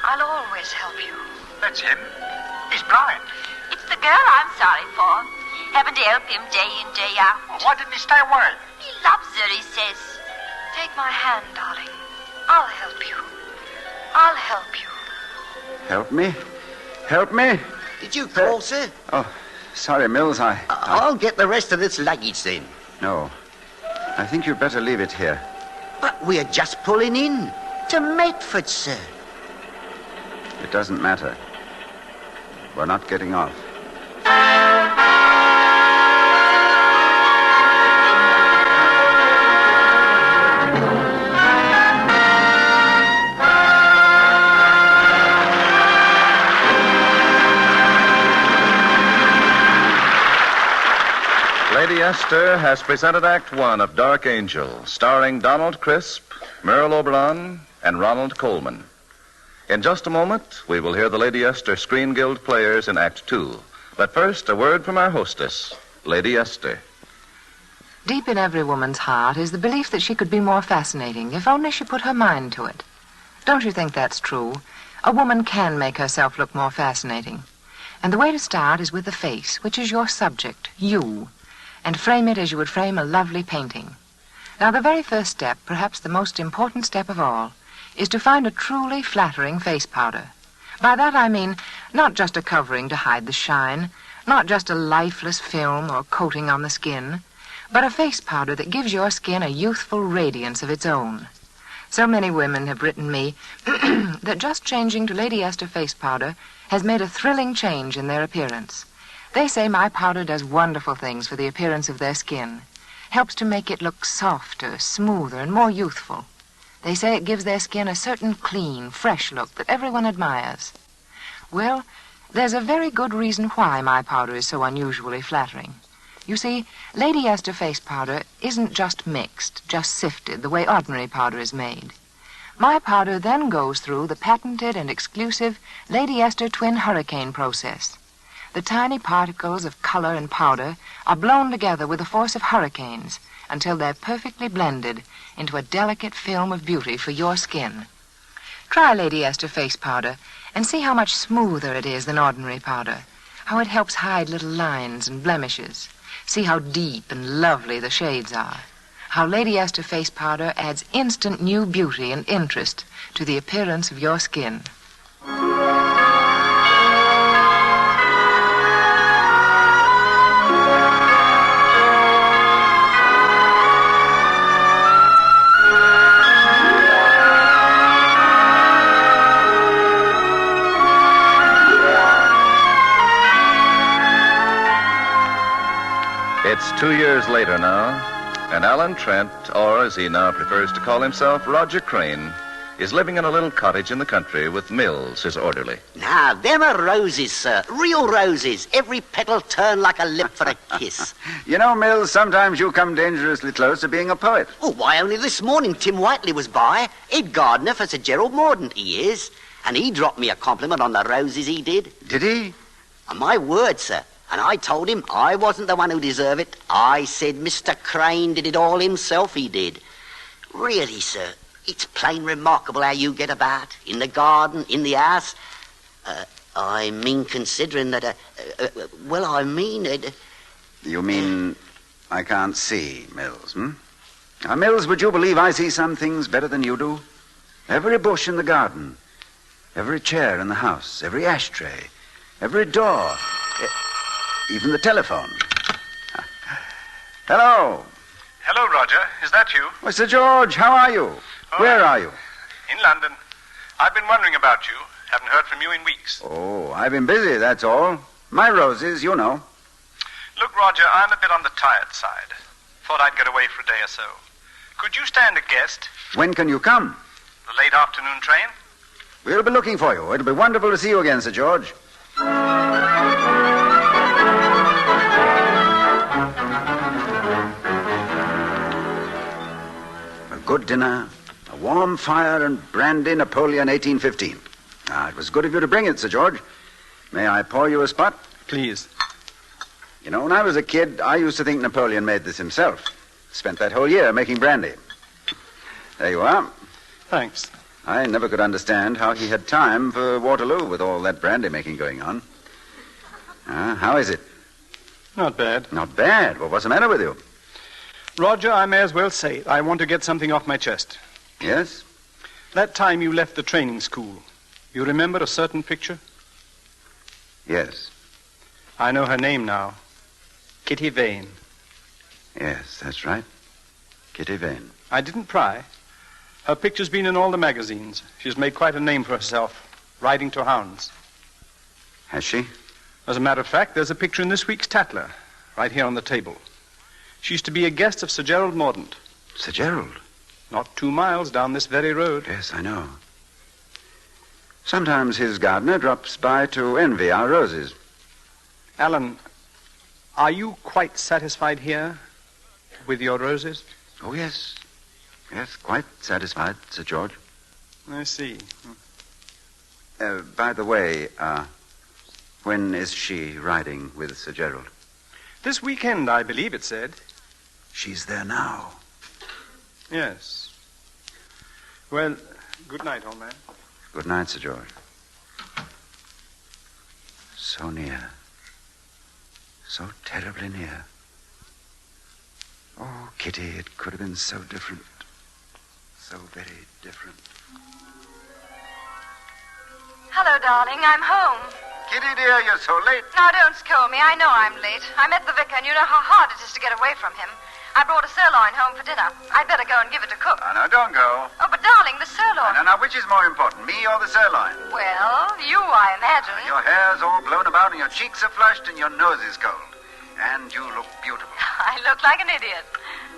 I'll always help you. That's him. He's blind. It's the girl I'm sorry for. Having to help him day in, day out. Well, why didn't he stay away? He loves her, he says. Take my hand, darling. I'll help you. I'll help you. Help me? Help me? Did you call, sir? Oh, sorry, Mills. I'll get the rest of this luggage then. No. I think you'd better leave it here. But we're just pulling in to Medford, sir. It doesn't matter. We're not getting off. Lady Esther has presented Act One of Dark Angel, starring Donald Crisp, Merle Oberon, and Ronald Colman. In just a moment, we will hear the Lady Esther Screen Guild players in Act Two. But first, a word from our hostess, Lady Esther. Deep in every woman's heart is the belief that she could be more fascinating if only she put her mind to it. Don't you think that's true? A woman can make herself look more fascinating. And the way to start is with the face, which is your subject, you, and frame it as you would frame a lovely painting. Now, the very first step, perhaps the most important step of all, is to find a truly flattering face powder. By that I mean not just a covering to hide the shine, not just a lifeless film or coating on the skin, but a face powder that gives your skin a youthful radiance of its own. So many women have written me that just changing to Lady Esther face powder has made a thrilling change in their appearance. They say my powder does wonderful things for the appearance of their skin, helps to make it look softer, smoother, and more youthful. They say it gives their skin a certain clean, fresh look that everyone admires. Well, there's a very good reason why my powder is so unusually flattering. You see, Lady Esther face powder isn't just mixed, just sifted, the way ordinary powder is made. My powder then goes through the patented and exclusive Lady Esther Twin Hurricane process. The tiny particles of color and powder are blown together with the force of hurricanes until they're perfectly blended into a delicate film of beauty for your skin. Try Lady Esther face powder and see how much smoother it is than ordinary powder, how it helps hide little lines and blemishes. See how deep and lovely the shades are, how Lady Esther face powder adds instant new beauty and interest to the appearance of your skin. It's 2 years later now, And Alan Trent, or as he now prefers to call himself, Roger Crane, is living in a little cottage in the country with Mills, his orderly. Now, them are roses, sir. Real roses. Every petal turned like a lip for a kiss. You know, Mills, sometimes you come dangerously close to being a poet. Oh, why, only this morning Tim Whiteley was by. Head gardener for Sir Gerald Mordaunt, he is. And he dropped me a compliment on the roses, he did. Did he? On my word, sir. And I told him I wasn't the one who deserved it. I said Mr. Crane did it all himself, he did. Really, sir, it's plain remarkable how you get about. In the garden, in the house. I mean, considering that, You mean I can't see, Mills, hmm? Now, Mills, would you believe I see some things better than you do? Every bush in the garden, every chair in the house, every ashtray, every door, even the telephone. Hello. Hello, Roger. Is that you? Well, Sir George, how are you? Where are you? In London. I've been wondering about you. Haven't heard from you in weeks. Oh, I've been busy, that's all. My roses, you know. Look, Roger, I'm a bit on the tired side. Thought I'd get away for a day or so. Could you stand a guest? When can you come? The late afternoon train? We'll be looking for you. It'll be wonderful to see you again, Sir George. A good dinner, a warm fire, and brandy Napoleon 1815. It was good of you to bring it, Sir George. May I pour you a spot? Please. You know, when I was a kid, I used to think Napoleon made this himself. Spent that whole year making brandy. There you are. Thanks. I never could understand how he had time for Waterloo with all that brandy making going on. How is it? Not bad. Not bad? Well, what's the matter with you? Roger, I may as well say it. I want to get something off my chest. Yes? That time you left the training school, you remember a certain picture? Yes. I know her name now. Kitty Vane. Yes, that's right. Kitty Vane. I didn't pry. Her picture's been in all the magazines. She's made quite a name for herself, riding to hounds. Has she? As a matter of fact, there's a picture in this week's Tatler, right here on the table. She's to be a guest of Sir Gerald Mordaunt. Sir Gerald? Not 2 miles down this very road. Yes, I know. Sometimes his gardener drops by to envy our roses. Alan, are you quite satisfied here with your roses? Oh, yes. Yes, quite satisfied, Sir George. I see. By the way, when is she riding with Sir Gerald? This weekend, I believe it said. She's there now. Yes. Well, good night, old man. Good night, Sir George. So near. So terribly near. Oh, Kitty, it could have been so different. So very different. Hello, darling. I'm home. Kitty, dear, you're so late. Now, don't scold me. I know I'm late. I met the vicar, and you know how hard it is to get away from him. I brought a sirloin home for dinner. I'd better go and give it to cook. No, don't go. Oh, but darling, the sirloin. Now, which is more important, me or the sirloin? Well, you, I imagine. Your hair's all blown about, and your cheeks are flushed, and your nose is cold. And you look beautiful. I look like an idiot.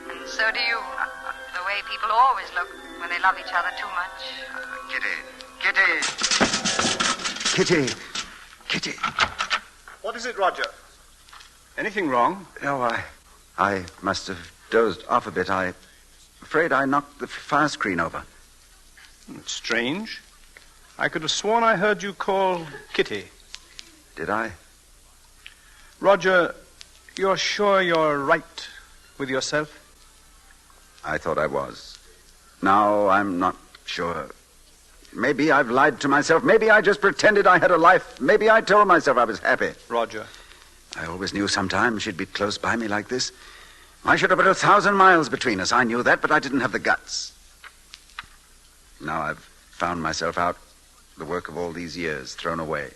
And so do you. The way people always look when they love each other too much. Kitty. Kitty. Kitty. What is it, Roger? Anything wrong? No, I must have dozed off a bit. I'm afraid I knocked the fire screen over. It's strange. I could have sworn I heard you call Kitty. Did I? Roger, you're sure you're right with yourself? I thought I was. Now I'm not sure. Maybe I've lied to myself. Maybe I just pretended I had a life. Maybe I told myself I was happy. Roger. I always knew sometime she'd be close by me like this. I should have put 1,000 miles between us. I knew that, but I didn't have the guts. Now I've found myself out, the work of all these years thrown away.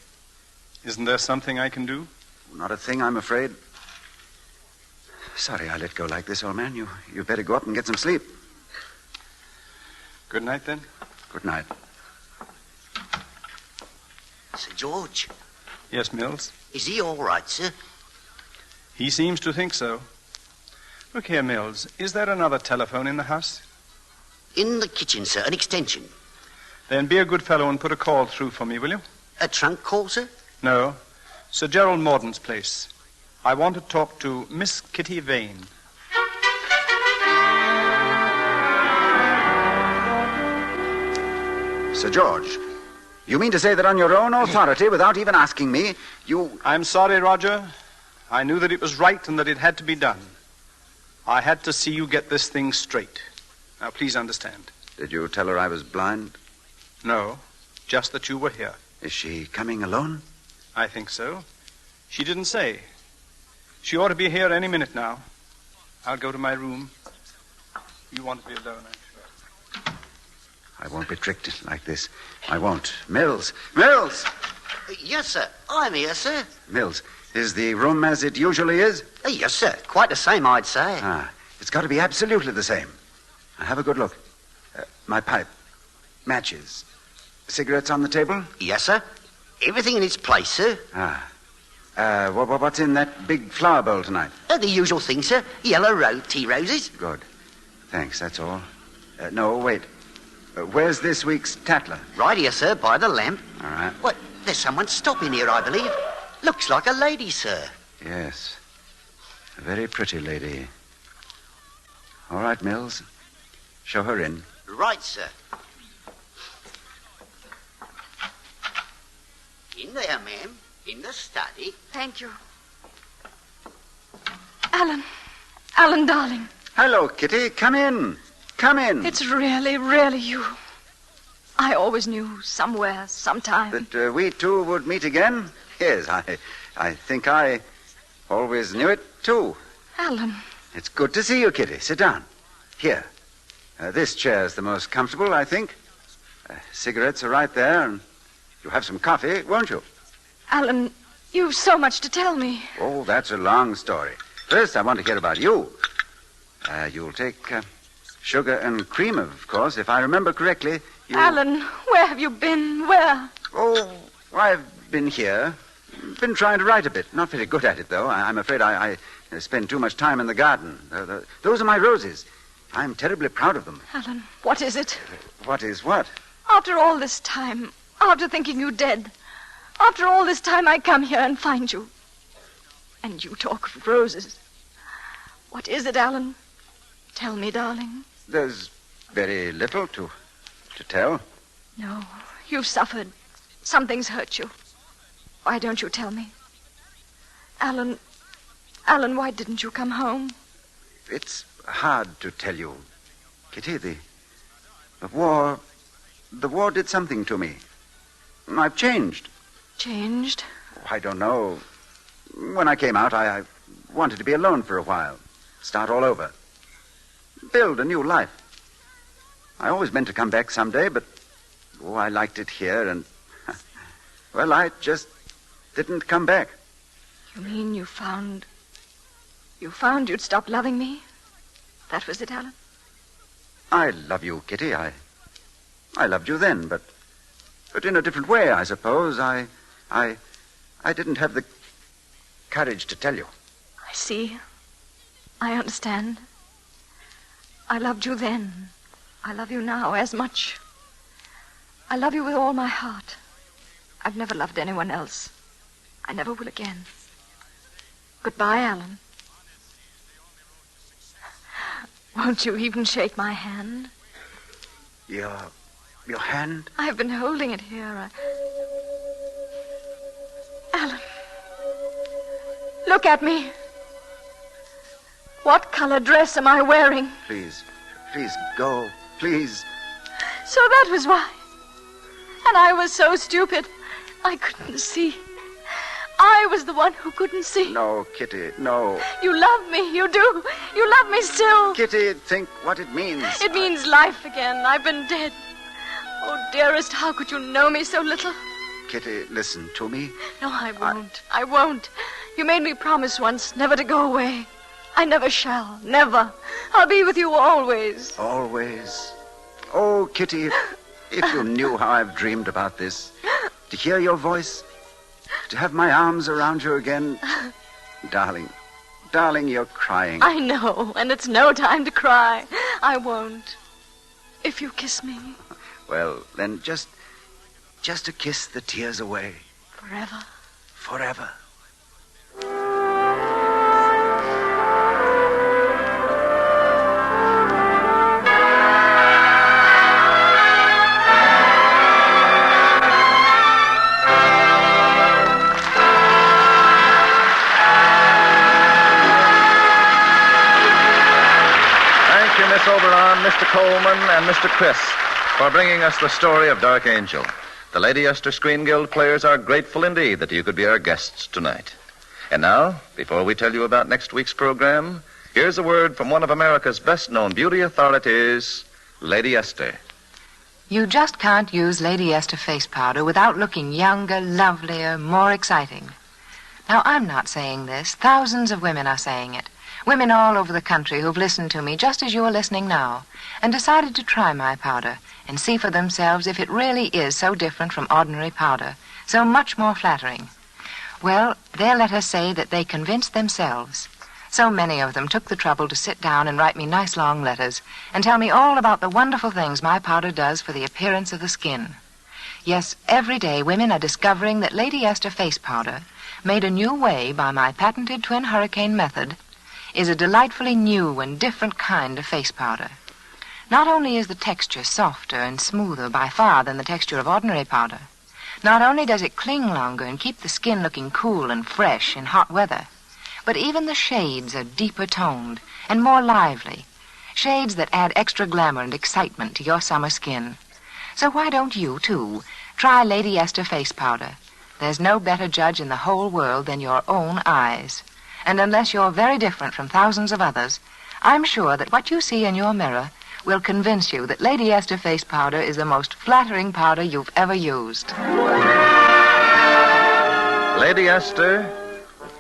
Isn't there something I can do? Not a thing, I'm afraid. Sorry I let go like this, old man. You better go up and get some sleep. Good night, then. Good night. Sir George? Yes, Mills? Is he all right, sir? He seems to think so. Look here, Mills. Is there another telephone in the house? In the kitchen, sir. An extension. Then be a good fellow and put a call through for me, will you? A trunk call, sir? No. Sir Gerald Morden's place. I want to talk to Miss Kitty Vane. Sir George, you mean to say that on your own authority, without even asking me, you... I'm sorry, Roger. I knew that it was right and that it had to be done. I had to see you get this thing straight. Now, please understand. Did you tell her I was blind? No, just that you were here. Is she coming alone? I think so. She didn't say. She ought to be here any minute now. I'll go to my room. You want to be alone, I'm sure. I won't be tricked like this. I won't. Mills! Mills! Yes, sir. I'm here, sir. Mills, is the room as it usually is? Yes, sir. Quite the same, I'd say. It's got to be absolutely the same. Now, have a good look. My pipe. Matches. Cigarettes on the table? Yes, sir. Everything in its place, sir. What's in that big flower bowl tonight? The usual thing, sir. Yellow tea roses. Good. Thanks, that's all. No, wait. Where's this week's Tatler? Right here, sir, by the lamp. All right. What? There's someone stopping here, I believe. Looks like a lady, sir. Yes. A very pretty lady. All right, Mills. Show her in. Right, sir. In there, ma'am. In the study. Thank you. Alan. Alan, darling. Hello, Kitty. Come in. Come in. It's really, really you. I always knew somewhere, sometime. That we two would meet again? Yes, I think I always knew it, too. Alan. It's good to see you, Kitty. Sit down. Here. This chair's the most comfortable, I think. Cigarettes are right there, and you'll have some coffee, won't you? Alan, you've so much to tell me. Oh, that's a long story. First, I want to hear about you. You'll take sugar and cream, of course, if I remember correctly. Alan, where have you been? Where? Oh, I've been here. Been trying to write a bit. Not very good at it, though. I'm afraid I spend too much time in the garden. Those are my roses. I'm terribly proud of them. Alan, what is it? What is what? After all this time, after thinking you dead, after all this time I come here and find you. And you talk of roses. What is it, Alan? Tell me, darling. There's very little to tell. No, you've suffered. Something's hurt you. Why don't you tell me? Alan, why didn't you come home? It's hard to tell you, Kitty. The war did something to me. I've changed. Changed? I don't know. When I came out, I wanted to be alone for a while. Start all over. Build a new life. I always meant to come back someday, but, I liked it here, and, well, I just didn't come back. You mean you found you'd stop loving me? That was it, Alan? I love you, Kitty. I loved you then, but in a different way, I suppose. I didn't have the courage to tell you. I see. I understand. I loved you then. I love you now as much. I love you with all my heart. I've never loved anyone else. I never will again. Goodbye, Alan. Won't you even shake my hand? Your hand? I've been holding it here. Alan, look at me. What color dress am I wearing? Please go. Please. So that was why. And I was so stupid. I couldn't see. I was the one who couldn't see. No, Kitty, no. You love me, you do. You love me still. Kitty, think what it means. It means life again. I've been dead. Oh, dearest, how could you know me so little? Kitty, listen to me. No, I won't. I won't. You made me promise once never to go away. I never shall. Never. I'll be with you always. Always. Oh, Kitty, if you knew how I've dreamed about this. To hear your voice. To have my arms around you again. Darling, Darling, you're crying. I know, and it's no time to cry. I won't. If you kiss me. Well, then just to kiss the tears away. Forever. Forever. Miss Oberon, Mr. Colman, and Mr. Crisp for bringing us the story of Dark Angel. The Lady Esther Screen Guild players are grateful indeed that you could be our guests tonight. And now, before we tell you about next week's program, here's a word from one of America's best-known beauty authorities, Lady Esther. You just can't use Lady Esther face powder without looking younger, lovelier, more exciting. Now, I'm not saying this. Thousands of women are saying it. Women all over the country who've listened to me just as you're listening now and decided to try my powder and see for themselves if it really is so different from ordinary powder, so much more flattering. Well, they'll let us say that they convinced themselves. So many of them took the trouble to sit down and write me nice long letters and tell me all about the wonderful things my powder does for the appearance of the skin. Yes, every day women are discovering that Lady Esther face powder, made a new way by my patented twin hurricane method, is a delightfully new and different kind of face powder. Not only is the texture softer and smoother by far than the texture of ordinary powder, not only does it cling longer and keep the skin looking cool and fresh in hot weather, but even the shades are deeper toned and more lively, shades that add extra glamour and excitement to your summer skin. So why don't you, too, try Lady Esther face powder? There's no better judge in the whole world than your own eyes. And unless you're very different from thousands of others, I'm sure that what you see in your mirror will convince you that Lady Esther face powder is the most flattering powder you've ever used. Lady Esther,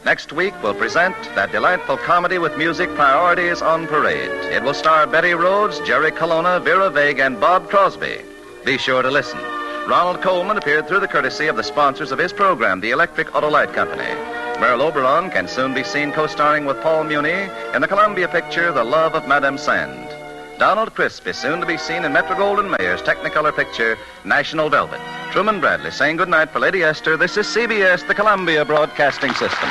next week will present that delightful comedy with music, Priorities on Parade. It will star Betty Rhodes, Jerry Colonna, Vera Vague, and Bob Crosby. Be sure to listen. Ronald Colman appeared through the courtesy of the sponsors of his program, the Electric Autolite Company. Merle Oberon can soon be seen co-starring with Paul Muni in the Columbia picture, The Love of Madame Sand. Donald Crisp is soon to be seen in Metro-Goldwyn-Mayer's Technicolor picture, National Velvet. Truman Bradley saying goodnight for Lady Esther. This is CBS, the Columbia Broadcasting System.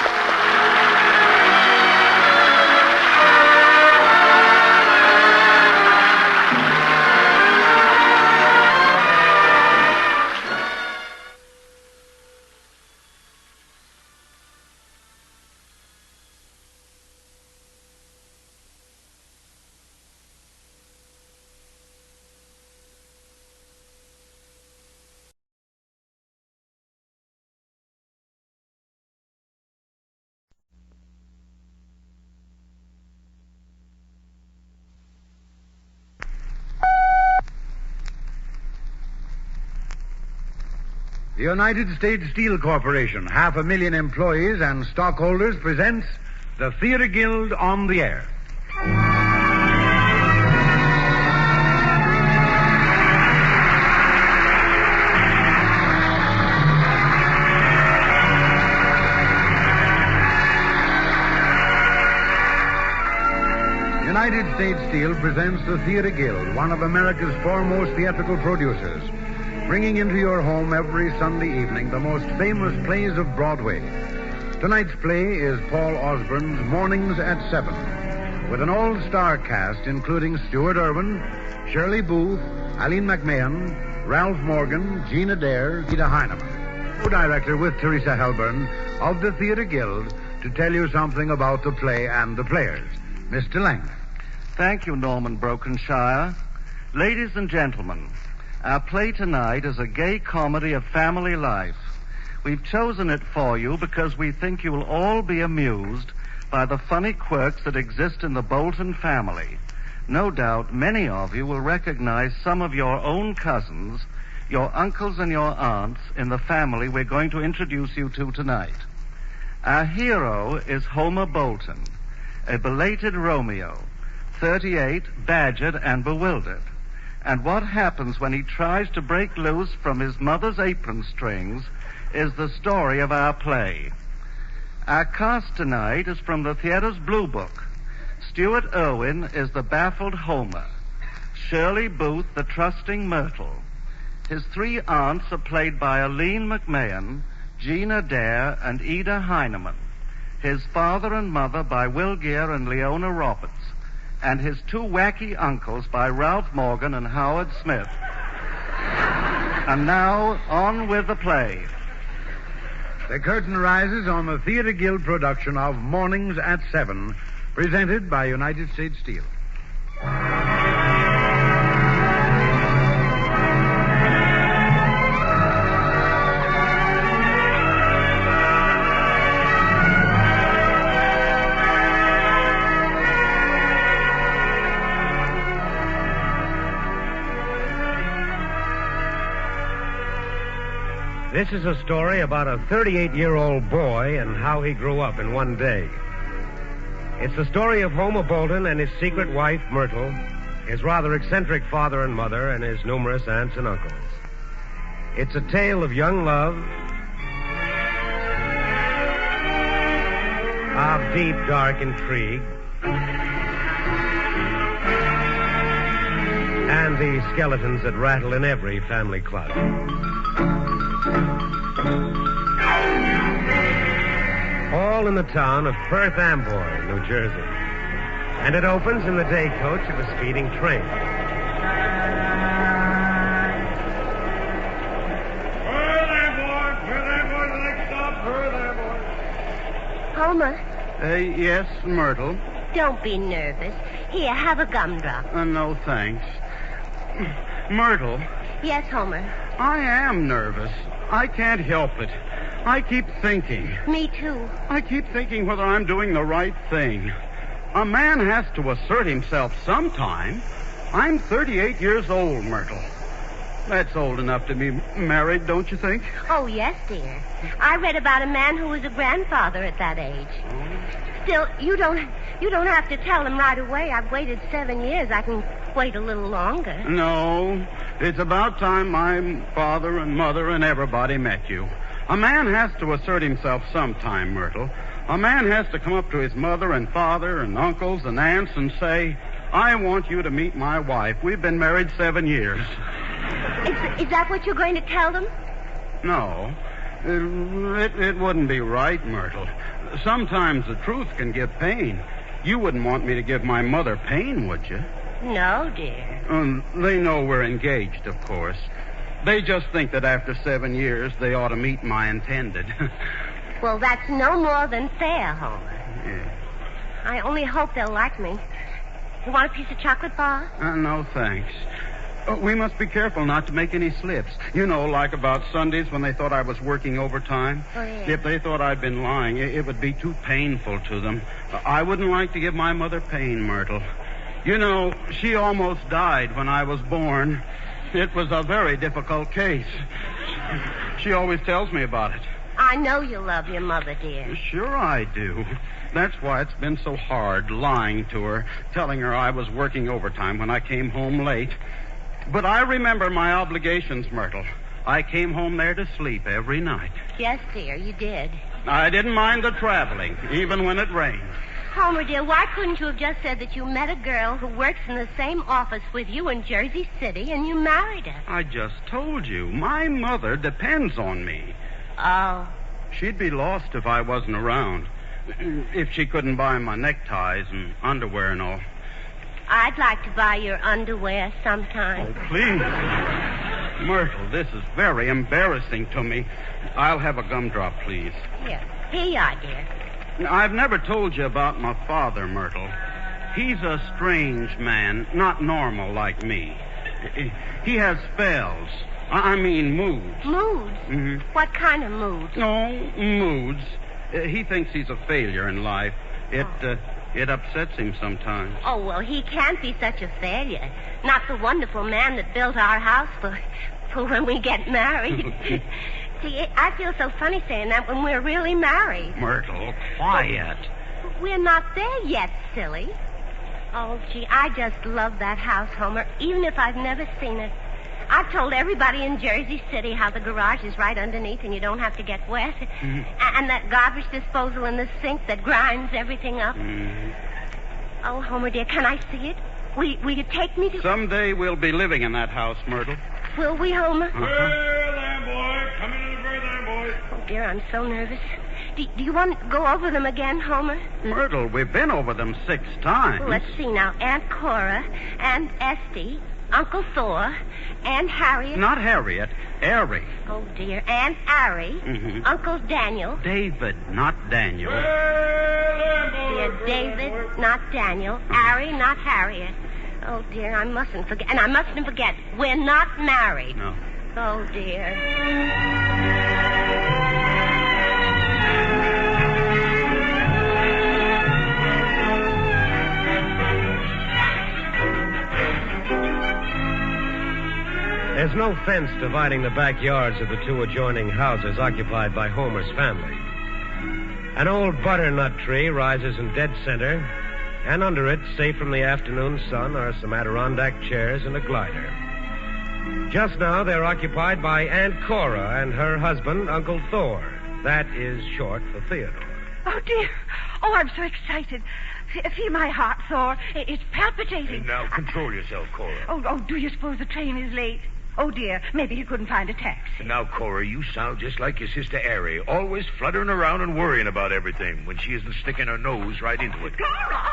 The United States Steel Corporation, 500,000 employees and stockholders, presents the Theater Guild on the Air. United States Steel presents the Theater Guild, one of America's foremost theatrical producers, bringing into your home every Sunday evening the most famous plays of Broadway. Tonight's play is Paul Osborne's Mornings at 7, with an all-star cast including Stuart Irwin, Shirley Booth, Eileen McMahon, Ralph Morgan, Gina Dare, Ida Heinemann. Co-director with Teresa Helburn of the Theater Guild to tell you something about the play and the players. Mr. Langdon. Thank you, Norman Brokenshire. Ladies and gentlemen, our play tonight is a gay comedy of family life. We've chosen it for you because we think you will all be amused by the funny quirks that exist in the Bolton family. No doubt many of you will recognize some of your own cousins, your uncles and your aunts in the family we're going to introduce you to tonight. Our hero is Homer Bolton, a belated Romeo, 38, badgered and bewildered. And what happens when he tries to break loose from his mother's apron strings is the story of our play. Our cast tonight is from the theater's Blue Book. Stuart Irwin is the baffled Homer. Shirley Booth, the trusting Myrtle. His three aunts are played by Aline McMahon, Jean Adair, and Ida Heineman. His father and mother by Will Geer and Leona Roberts. And his two wacky uncles by Ralph Morgan and Howard Smith. And now, on with the play. The curtain rises on the Theater Guild production of Mornings at 7, presented by United States Steel. This is a story about a 38-year-old boy and how he grew up in one day. It's the story of Homer Bolton and his secret wife, Myrtle, his rather eccentric father and mother, and his numerous aunts and uncles. It's a tale of young love, of deep, dark intrigue, and the skeletons that rattle in every family closet. All in the town of Perth Amboy, New Jersey. And it opens in the day coach of a speeding train. Homer. Yes, Myrtle? Don't be nervous. Here, have a gumdrop. No, thanks. Myrtle? Yes, Homer. I am nervous. I can't help it. I keep thinking. Me too. I keep thinking whether I'm doing the right thing. A man has to assert himself sometime. I'm 38 years old, Myrtle. That's old enough to be married, don't you think? Oh, yes, dear. I read about a man who was a grandfather at that age. Still, you don't have to tell him right away. I've waited 7 years. I can wait a little longer. No. It's about time my father and mother and everybody met you. A man has to assert himself sometime, Myrtle. A man has to come up to his mother and father and uncles and aunts and say, I want you to meet my wife. We've been married 7 years. Is that what you're going to tell them? No. It wouldn't be right, Myrtle. Sometimes the truth can give pain. You wouldn't want me to give my mother pain, would you? No, dear. They know we're engaged, of course. They just think that after 7 years, they ought to meet my intended. Well, that's no more than fair, Homer. Yeah. I only hope they'll like me. You want a piece of chocolate bar? No, thanks. We must be careful not to make any slips. You know, like about Sundays when they thought I was working overtime. Oh, yeah. If they thought I'd been lying, it would be too painful to them. I wouldn't like to give my mother pain, Myrtle. You know, she almost died when I was born. It was a very difficult case. She always tells me about it. I know you love your mother, dear. Sure I do. That's why it's been so hard lying to her, telling her I was working overtime when I came home late. But I remember my obligations, Myrtle. I came home there to sleep every night. Yes, dear, you did. I didn't mind the traveling, even when it rained. Homer, dear, why couldn't you have just said that you met a girl who works in the same office with you in Jersey City and you married her? I just told you. My mother depends on me. Oh. She'd be lost if I wasn't around. If she couldn't buy my neckties and underwear and all. I'd like to buy your underwear sometime. Oh, please. Myrtle, this is very embarrassing to me. I'll have a gumdrop, please. Here you are, dear. I've never told you about my father, Myrtle. He's a strange man, not normal like me. He has spells. I mean moods. Moods? Mm-hmm. What kind of moods? No, moods. He thinks he's a failure in life. It upsets him sometimes. Oh, well, he can't be such a failure. Not the wonderful man that built our house for when we get married. See, I feel so funny saying that when we're really married. Myrtle, quiet. We're not there yet, silly. Oh, gee, I just love that house, Homer, even if I've never seen it. I've told everybody in Jersey City how the garage is right underneath and you don't have to get wet. Mm-hmm. And that garbage disposal in the sink that grinds everything up. Mm-hmm. Oh, Homer, dear, can I see it? Will you take me to... Someday we'll be living in that house, Myrtle. Will we, Homer? Uh-huh. There, boy. Come into the bird there, boy. Oh, dear, I'm so nervous. Do you want to go over them again, Homer? Myrtle, we've been over them 6 times. Well, let's see now. Aunt Cora, Aunt Esty, Uncle Thor, Aunt Harriet. Not Harriet, Airy. Oh, dear. Aunt Ari, Uncle Daniel. David, not Daniel. Dear David, not Daniel. Ari, not Harriet. Oh, dear, I mustn't forget. And I mustn't forget, we're not married. No. Oh, dear. There's no fence dividing the backyards of the 2 adjoining houses occupied by Homer's family. An old butternut tree rises in dead center, and under it, safe from the afternoon sun, are some Adirondack chairs and a glider. Just now, they're occupied by Aunt Cora and her husband, Uncle Thor. That is short for Theodore. Oh, dear. Oh, I'm so excited. Feel my heart, Thor. It's palpitating. Now, control yourself, Cora. Oh, do you suppose the train is late? Oh, dear, maybe he couldn't find a taxi. Now, Cora, you sound just like your sister Ari, always fluttering around and worrying about everything when she isn't sticking her nose right into it. Cora!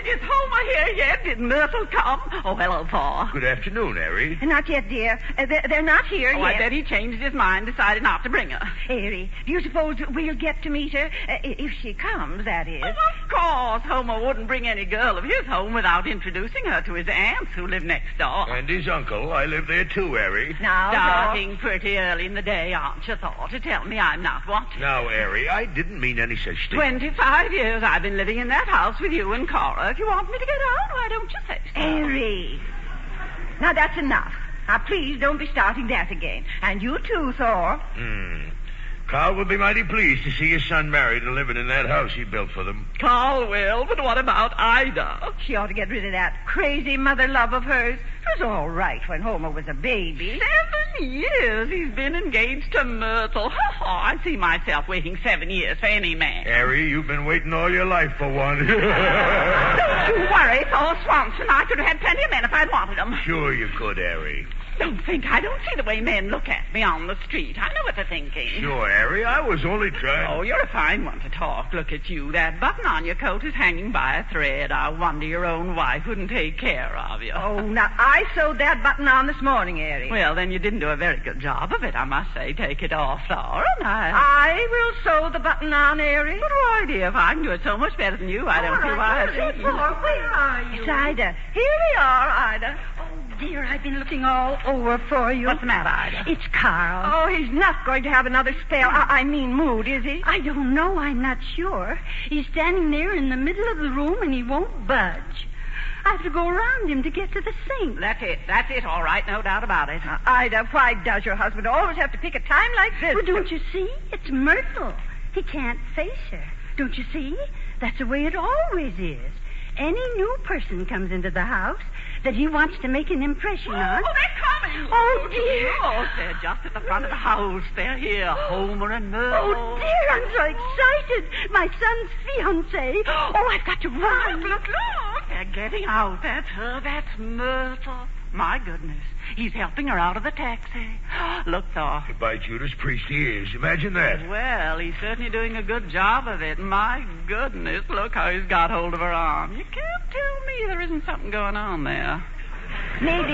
Is Homer here yet? Did Merle come? Oh, hello, Thor. Good afternoon, Ari. Not yet, dear. They're not here yet. I bet he changed his mind, decided not to bring her. Ari, do you suppose we'll get to meet her? If she comes, that is. Oh, of course. Homer wouldn't bring any girl of his home without introducing her to his aunts who live next door. And his uncle. I live there, too, Ari. Now, starting pretty early in the day, aren't you, Thor, to tell me I'm not watching? Now, Ari, I didn't mean any such thing. 25 years I've been living in that house with you and Cora. If you want me to get out, why don't you say so? Ari. Now, that's enough. Now, please don't be starting that again. And you too, Thor. Carl will be mighty pleased to see his son married and living in that house he built for them. Carl will, but what about Ida? She ought to get rid of that crazy mother love of hers. It was all right when Homer was a baby. 7 years he's been engaged to Myrtle. I see myself waiting 7 years for any man. Harry, you've been waiting all your life for one. Don't you worry, Thor Swanson. I could have had plenty of men if I'd wanted them. Sure you could, Harry. Don't think I don't see the way men look at me on the street. I know what they're thinking. Sure, Harry. I was only trying... Oh, you're a fine one to talk. Look at you. That button on your coat is hanging by a thread. I wonder your own wife wouldn't take care of you. Oh, now, I sewed that button on this morning, Harry. Well, then you didn't do a very good job of it, I must say. Take it off, Thor, and I will sew the button on, Harry. But why, dear? If I can do it so much better than you, I don't see why I shouldn't. Where are you? It's Ida. Here we are, Ida. Oh, dear, I've been looking all over for you. What's the matter, Ida? It's Carl. Oh, he's not going to have another spell. I mean mood, is he? I don't know. I'm not sure. He's standing there in the middle of the room and he won't budge. I have to go around him to get to the sink. That's it, all right. No doubt about it. Ida, why does your husband always have to pick a time like this? Well, don't you see? It's Myrtle. He can't face her. Don't you see? That's the way it always is. Any new person comes into the house that he wants to make an impression on. Oh, they're coming. Oh, dear. Oh, they're just at the front of the house. They're here, Homer and Merle. Oh, dear, I'm so excited. My son's fiancée. Oh, I've got to run. Look. They're getting out. That's her. That's Myrtle. My goodness. He's helping her out of the taxi. Look, Thor. By Judas Priest, he is. Imagine that. Well, he's certainly doing a good job of it. My goodness, look how he's got hold of her arm. You can't tell me there isn't something going on there. Maybe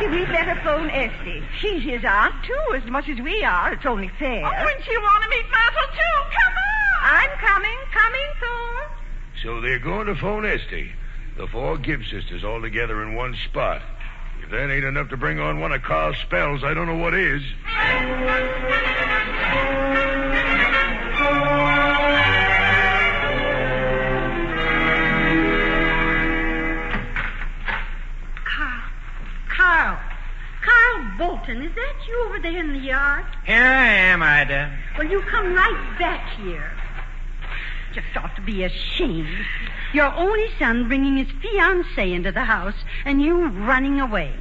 we'd better phone Esty. She's his aunt, too, as much as we are. It's only fair. Oh, and she want to meet Myrtle, too. Come on. I'm coming, Thor. So they're going to phone Esty. The 4 Gibbs sisters all together in one spot. If that ain't enough to bring on one of Carl's spells, I don't know what is. Carl Bolton, is that you over there in the yard? Here I am, Ida. Well, you come right back here. Just ought to be ashamed. Your only son bringing his fiancée into the house and you running away.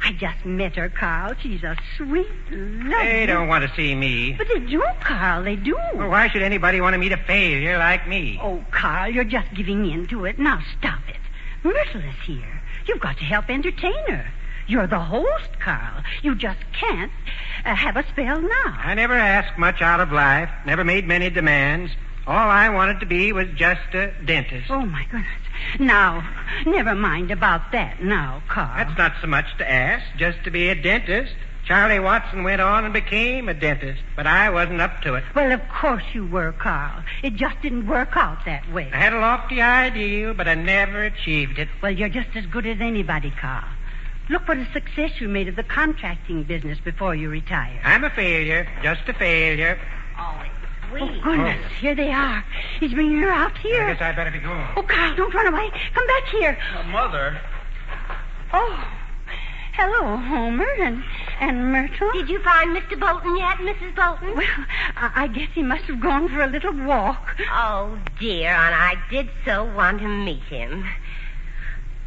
I just met her, Carl. She's a sweet, lovely... They don't want to see me. But they do, Carl. They do. Well, why should anybody want to meet a failure like me? Oh, Carl, you're just giving in to it. Now stop it. Myrtle is here. You've got to help entertain her. You're the host, Carl. You just can't have a spell now. I never asked much out of life. Never made many demands. All I wanted to be was just a dentist. Oh, my goodness. Now, never mind about that now, Carl. That's not so much to ask, just to be a dentist. Charlie Watson went on and became a dentist, but I wasn't up to it. Well, of course you were, Carl. It just didn't work out that way. I had a lofty ideal, but I never achieved it. Well, you're just as good as anybody, Carl. Look what a success you made of the contracting business before you retired. I'm a failure, just a failure. Oh, it's sweet. Oh, goodness, here they are. He's bringing her out here. I guess I better be going. Oh, Carl, don't run away. Come back here. Mother. Oh, hello, Homer and Myrtle. Did you find Mr. Bolton yet, Mrs. Bolton? Well, I guess he must have gone for a little walk. Oh, dear, and I did so want to meet him.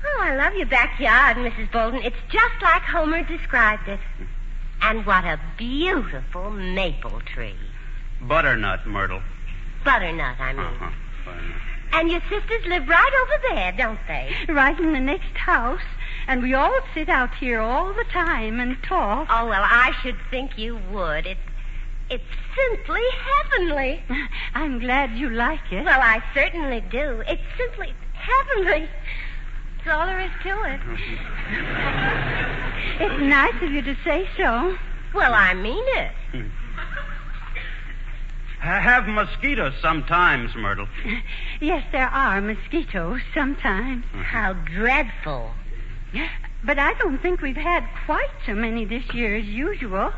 Oh, I love your backyard, Mrs. Bolton. It's just like Homer described it. And what a beautiful maple tree. Butternut, Myrtle. Butternut, I mean. Uh-huh. Butternut. And your sisters live right over there, don't they? Right in the next house. And we all sit out here all the time and talk. Oh, well, I should think you would. It's simply heavenly. I'm glad you like it. Well, I certainly do. It's simply heavenly. That's all there is to it. It's nice of you to say so. Well, I mean it. I have mosquitoes sometimes, Myrtle. Yes, there are mosquitoes sometimes. How dreadful. But I don't think we've had quite so many this year as usual.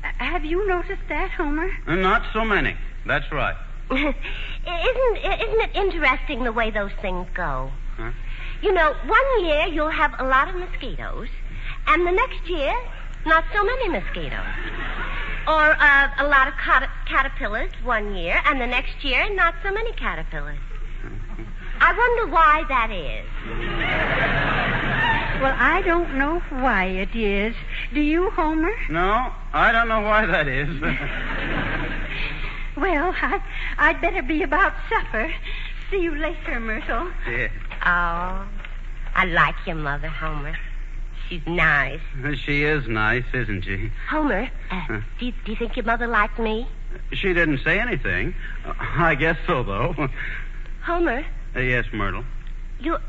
Have you noticed that, Homer? Not so many. That's right. Isn't it interesting the way those things go? Huh? You know, one year you'll have a lot of mosquitoes, and the next year, not so many mosquitoes. Or a lot of caterpillars one year, and the next year, not so many caterpillars. I wonder why that is. Well, I don't know why it is. Do you, Homer? No, I don't know why that is. Well, I'd better be about supper. See you later, Myrtle. Yeah. Oh, I like your mother, Homer. She's nice. She is nice, isn't she? Homer, do you think your mother liked me? She didn't say anything. I guess so, though. Homer? Yes, Myrtle? You're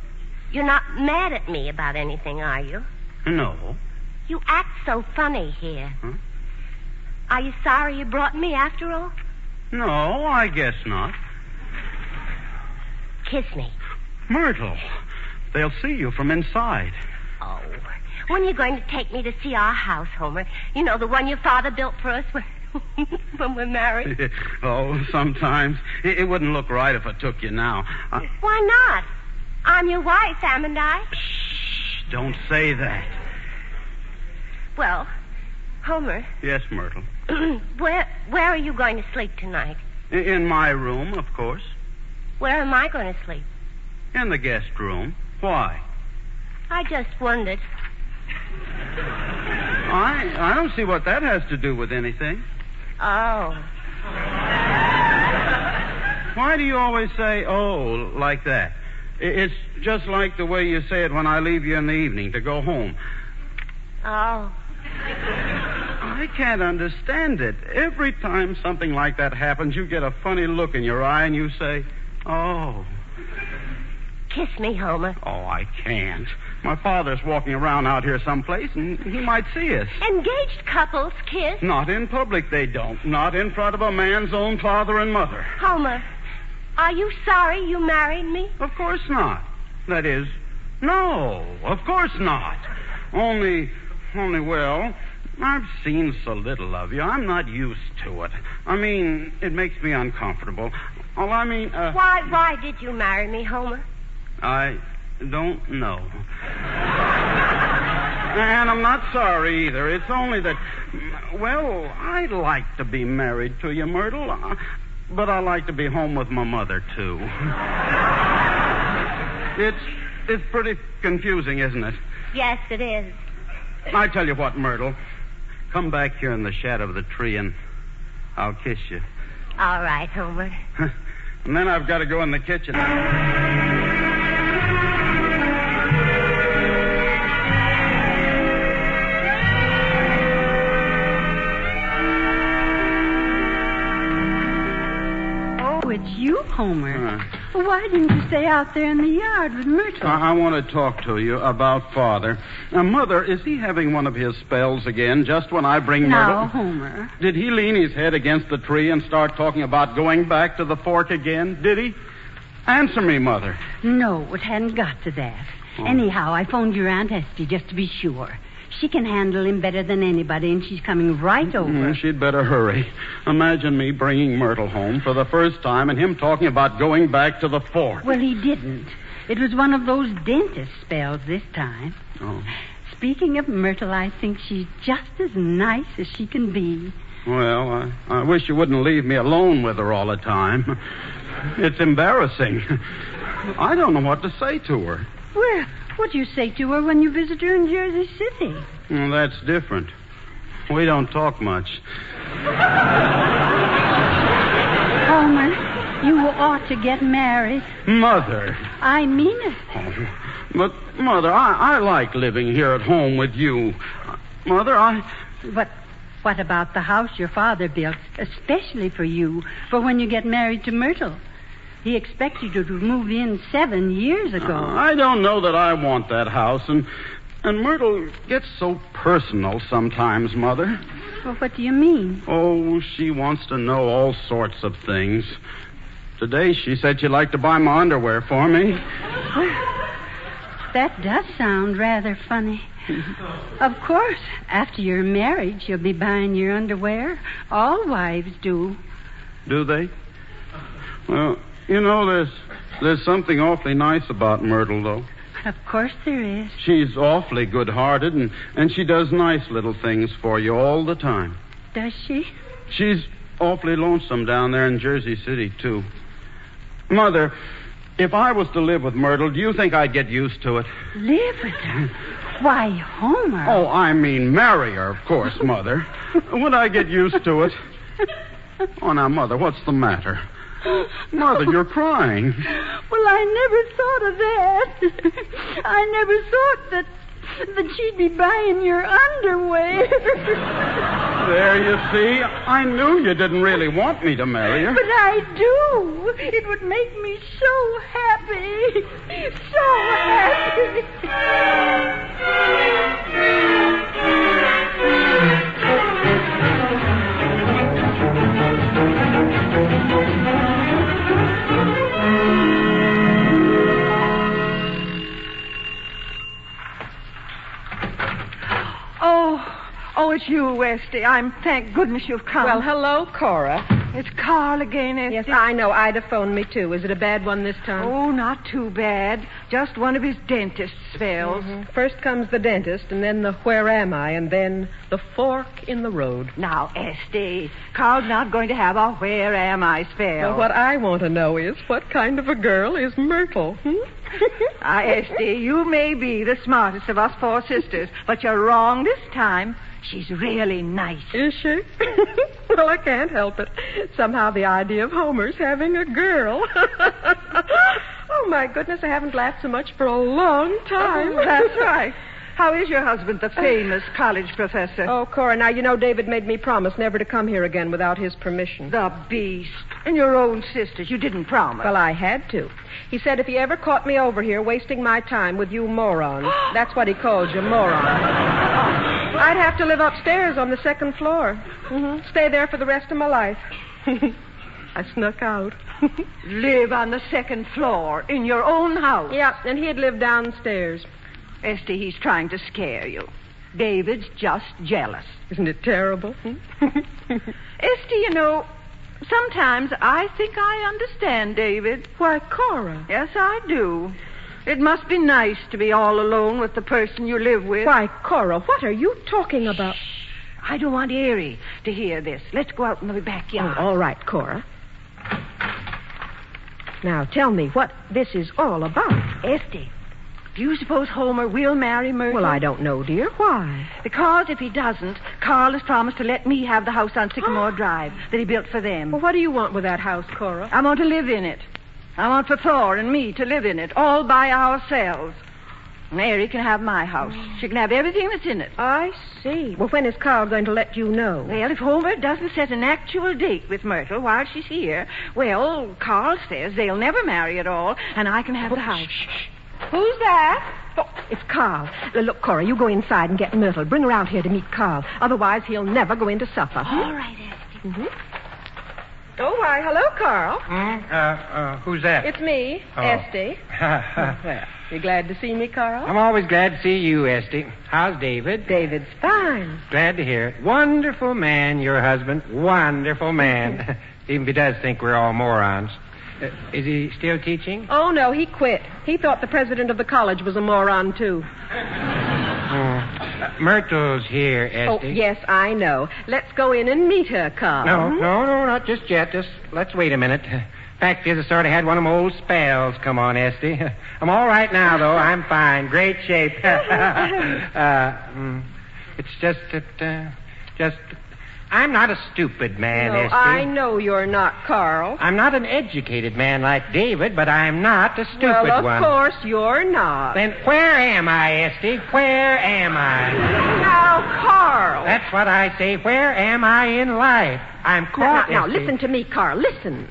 not mad at me about anything, are you? No. You act so funny here. Huh? Are you sorry you brought me after all? No, I guess not. Kiss me. Myrtle, they'll see you from inside. Oh, when are you going to take me to see our house, Homer? You know, the one your father built for us when we're married. Oh, sometimes. It wouldn't look right if I took you now. Why not? I'm your wife, haven't I? Shh, don't say that. Well, Homer. Yes, Myrtle. Where are you going to sleep tonight? In my room, of course. Where am I going to sleep? In the guest room. Why? I just wondered. I don't see what that has to do with anything. Oh. Why do you always say, oh, like that? It's just like the way you say it when I leave you in the evening to go home. Oh. I can't understand it. Every time something like that happens, you get a funny look in your eye and you say, oh. Kiss me, Homer. Oh, I can't. My father's walking around out here someplace, and he might see us. Engaged couples kiss? Not in public, they don't. Not in front of a man's own father and mother. Homer, are you sorry you married me? Of course not. That is, no, of course not. Only, well, I've seen so little of you. I'm not used to it. I mean, it makes me uncomfortable. Well, I mean, Why did you marry me, Homer? I don't know. And I'm not sorry either. It's only that, well, I'd like to be married to you, Myrtle, but I like to be home with my mother, too. It's pretty confusing, isn't it? Yes, it is. I tell you what, Myrtle. Come back here in the shadow of the tree and I'll kiss you. All right, Homer. And then I've got to go in the kitchen. Oh, it's you, Homer. Well, why didn't you stay out there in the yard with Myrtle? I want to talk to you about Father. Now, Mother, is he having one of his spells again just when I bring Myrtle? No, Homer. Did he lean his head against the tree and start talking about going back to the fork again? Did he? Answer me, Mother. No, it hadn't got to that. Oh. Anyhow, I phoned your Aunt Esty just to be sure. She can handle him better than anybody, and she's coming right over. She'd better hurry. Imagine me bringing Myrtle home for the first time and him talking about going back to the fork. Well, he didn't. It was one of those dentist spells this time. Oh. Speaking of Myrtle, I think she's just as nice as she can be. Well, I wish you wouldn't leave me alone with her all the time. It's embarrassing. I don't know what to say to her. Well, what do you say to her when you visit her in Jersey City? Well, that's different. We don't talk much. Homer, you ought to get married. Mother. I mean it. Oh, but, Mother, I like living here at home with you. Mother, But what about the house your father built, especially for you, for when you get married to Myrtle? He expected you to move in 7 years ago. I don't know that I want that house, and Myrtle gets so personal sometimes, Mother. Well, what do you mean? Oh, she wants to know all sorts of things. Today she said she'd like to buy my underwear for me. That does sound rather funny. Of course, after you're married, you'll be buying your underwear. All wives do. Do they? Well, you know, there's something awfully nice about Myrtle, though. Of course there is. She's awfully good-hearted, and she does nice little things for you all the time. Does she? She's awfully lonesome down there in Jersey City, too. Mother, if I was to live with Myrtle, do you think I'd get used to it? Live with her? Why, Homer. Oh, I mean marry her, of course, Mother. Would I get used to it? Oh, now, Mother, what's the matter? Mother, you're crying. Well, I never thought of that. I never thought that she'd be buying your underwear. There, you see. I knew you didn't really want me to marry her. But I do. It would make me so happy. So happy. Oh, it's you, Esty. Thank goodness you've come. Well, hello, Cora. It's Carl again, Esty. Yes, I know. Ida phoned me, too. Is it a bad one this time? Oh, not too bad. Just one of his dentist spells. Mm-hmm. First comes the dentist, and then the where am I, and then the fork in the road. Now, Esty, Carl's not going to have a where am I spell. Well, what I want to know is, what kind of a girl is Myrtle? Esty, you may be the smartest of us four sisters, but you're wrong this time. She's really nice. Is she? Well, I can't help it. Somehow the idea of Homer's having a girl. Oh, my goodness, I haven't laughed so much for a long time. Oh, that's right. How is your husband, the famous college professor? Oh, Cora, now, you know David made me promise never to come here again without his permission. The beast. And your own sisters. You didn't promise. Well, I had to. He said if he ever caught me over here wasting my time with you morons, that's what he calls you, morons, I'd have to live upstairs on the second floor. Mm-hmm. Stay there for the rest of my life. I snuck out. Live on the second floor in your own house? Yeah, and he'd live downstairs. Esty, he's trying to scare you. David's just jealous. Isn't it terrible? Esty, you know, sometimes I think I understand David. Why, Cora. Yes, I do. It must be nice to be all alone with the person you live with. Why, Cora, what are you talking about? Shh. I don't want Erie to hear this. Let's go out in the backyard. Oh, all right, Cora. Now, tell me what this is all about. Esty, Do you suppose Homer will marry Myrtle? Well, I don't know, dear. Why? Because if he doesn't, Carl has promised to let me have the house on Sycamore Drive that he built for them. Well, what do you want with that house, Cora? I want to live in it. I want for Thor and me to live in it, all by ourselves. Mary can have my house. She can have everything that's in it. I see. Well, when is Carl going to let you know? Well, if Homer doesn't set an actual date with Myrtle while she's here, well, Carl says they'll never marry at all, and I can have the house. Shh. Who's that? Oh, it's Carl. Look, Cora, you go inside and get Myrtle. Bring her out here to meet Carl. Otherwise, he'll never go into supper. All right, Esty. Mm-hmm. Oh, why, hello, Carl. Who's that? It's me, Esty. Well, you glad to see me, Carl? I'm always glad to see you, Esty. How's David? David's fine. Glad to hear it. Wonderful man, your husband. Wonderful man. Even if he does think we're all morons. Is he still teaching? Oh, no, he quit. He thought the president of the college was a moron, too. Myrtle's here, Esty. Oh, yes, I know. Let's go in and meet her, Carl. No, not just yet. Just let's wait a minute. Fact is, I sort of had one of my old spells come on, Esty. I'm all right now, though. I'm fine. Great shape. It's just that, I'm not a stupid man, no, Esty. I know you're not, Carl. I'm not an educated man like David, but I'm not a stupid one. Well, of course you're not. Then where am I, Esty? Where am I? Now, Carl. That's what I say. Where am I in life? I'm caught, Now, Esty. listen to me, Carl. Listen.